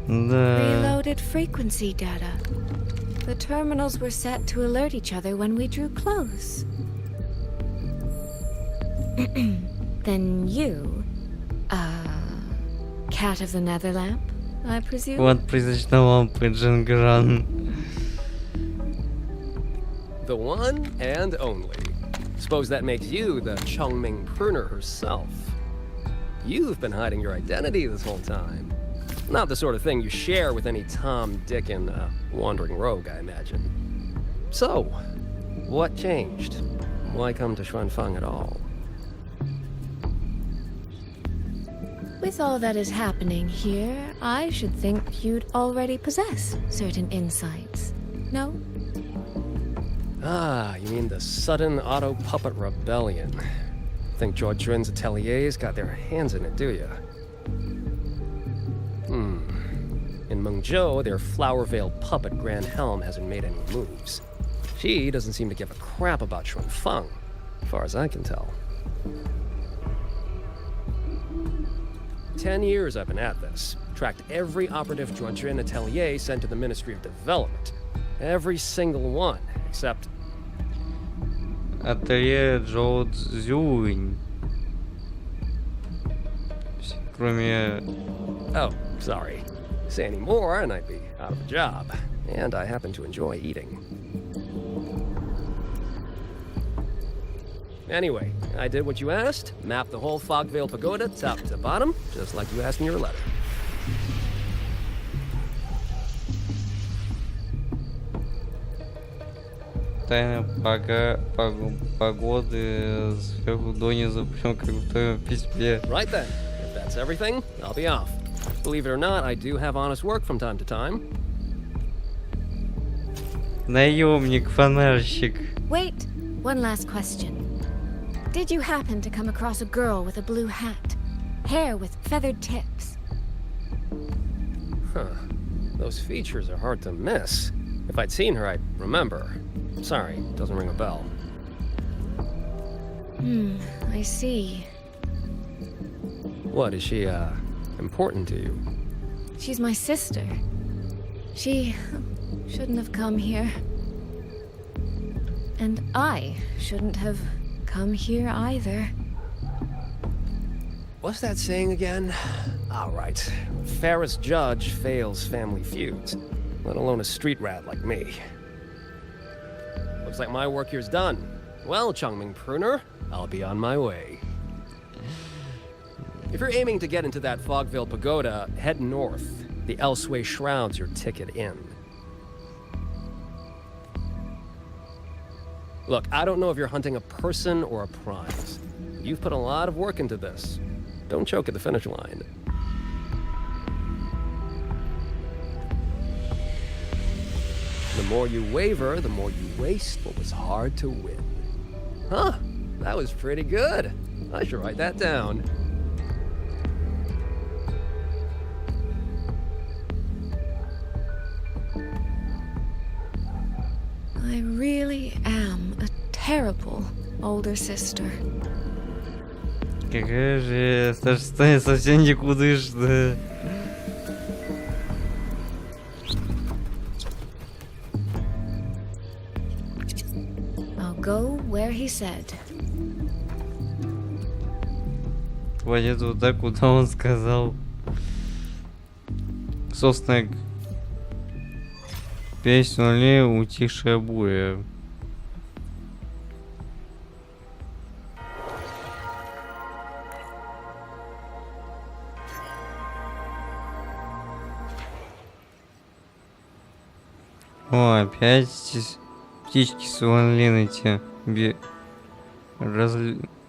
Reloaded frequency data. The terminals were set to alert each other when we drew close. Then you, cat of the Netherlamp, I presume? Вот призрачная лампа, Джингран. The one and only. Suppose that makes you the Chongming pruner herself. You've been hiding your identity this whole time. Not the sort of thing you share with any Tom, Dick, and wandering rogue, I imagine. So, what changed? Why come to Xuanfang at all? With all that is happening here, I should think you'd already possess certain insights. No? Ah, you mean the sudden auto-puppet rebellion. Think Zhuojuan's ateliers got their hands in it, do you? In Menьchжоу, their flower-veiled puppet Grand Helm hasn't made any moves. She doesn't seem to give a crap about Xuanfang, as far as I can tell. 10 years I've been at this. Tracked every operative Zhuojuan atelier sent to the Ministry of Development. Every single one, except... Ателье Джоудзюнь. Кроме... Oh, sorry. Say any more and I'd be out of a job. And I happen to enjoy eating. Anyway, I did what you asked. Mapped the whole Fogvale Pagoda top to bottom, just like you asked in your letter. Тайна погоды сверху донизу, причем как в твоем письме. Right then. If that's everything, I'll be off. Believe it or not, I do have honest work from time to time. Наемник, фонарщик. Wait, one last question. Did you happen to come across a girl with a blue hat? Hair with feathered tips? Huh. Those features are hard to miss. If I'd seen her, I'd remember. Sorry, doesn't ring a bell. I see. What, is she, important to you? She's my sister. She shouldn't have come here. And I shouldn't have come here either. What's that saying again? All right. Fairest judge fails family feuds, let alone a street rat like me. Looks like my work here's done. Well, Chongming Pruner, I'll be on my way. If you're aiming to get into that Fogvale Pagoda, head north. The Elseway Shroud's your ticket in. Look, I don't know if you're hunting a person or a prize. You've put a lot of work into this. Don't choke at the finish line. The more you waver, the more you waste what was hard to win. Huh, that was pretty good. I should write that down. I really am a terrible older sister. Какая же старшая совсем никудышная. I'll go where he said. Пойдет туда, куда он сказал. Собственно, песню ли утихшая буря. О, опять птички Суанлин эти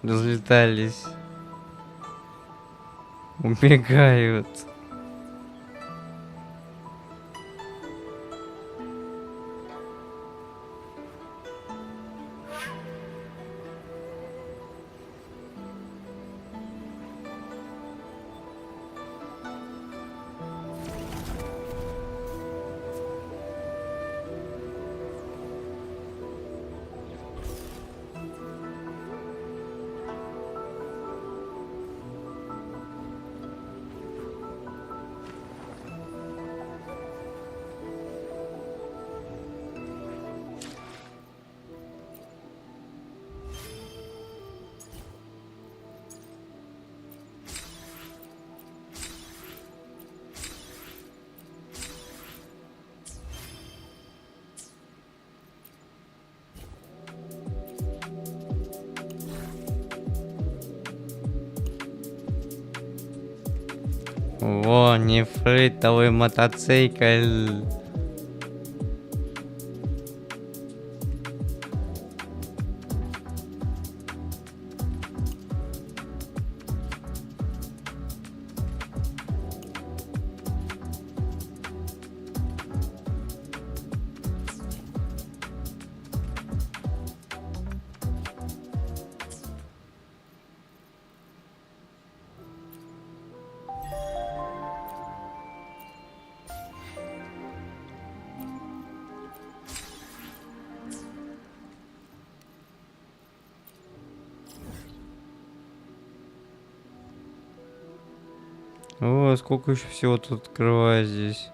разлетались. Убегают. Во, нефритовый мотоцикл. О, сколько еще всего тут открывать здесь.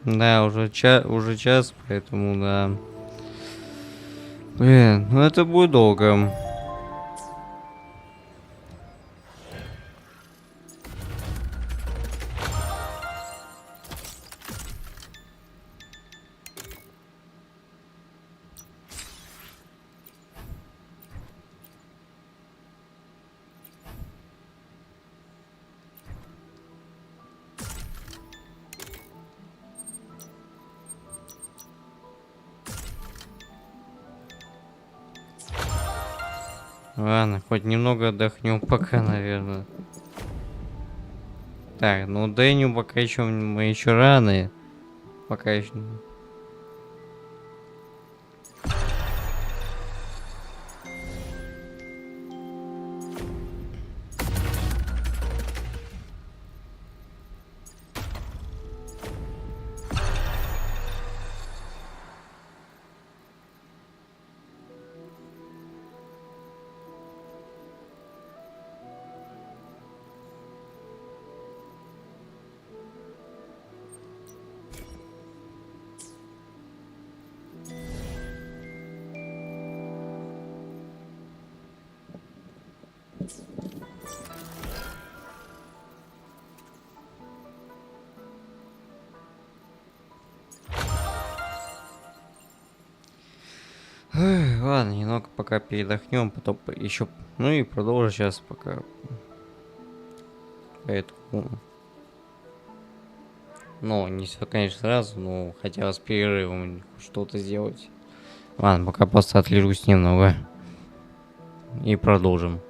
Да, уже час, поэтому да. Блин, ну это будет долго. Ладно, хоть немного отдохнем пока, наверное. Так, ну Дэню пока еще мы еще рано. Пока еще. Ладно, немного пока передохнем, потом еще, ну и продолжим сейчас пока. Поэтому, ну не все, конечно, сразу, но хотя бы с перерывом что-то сделать. Ладно, пока просто отлежусь немного и продолжим.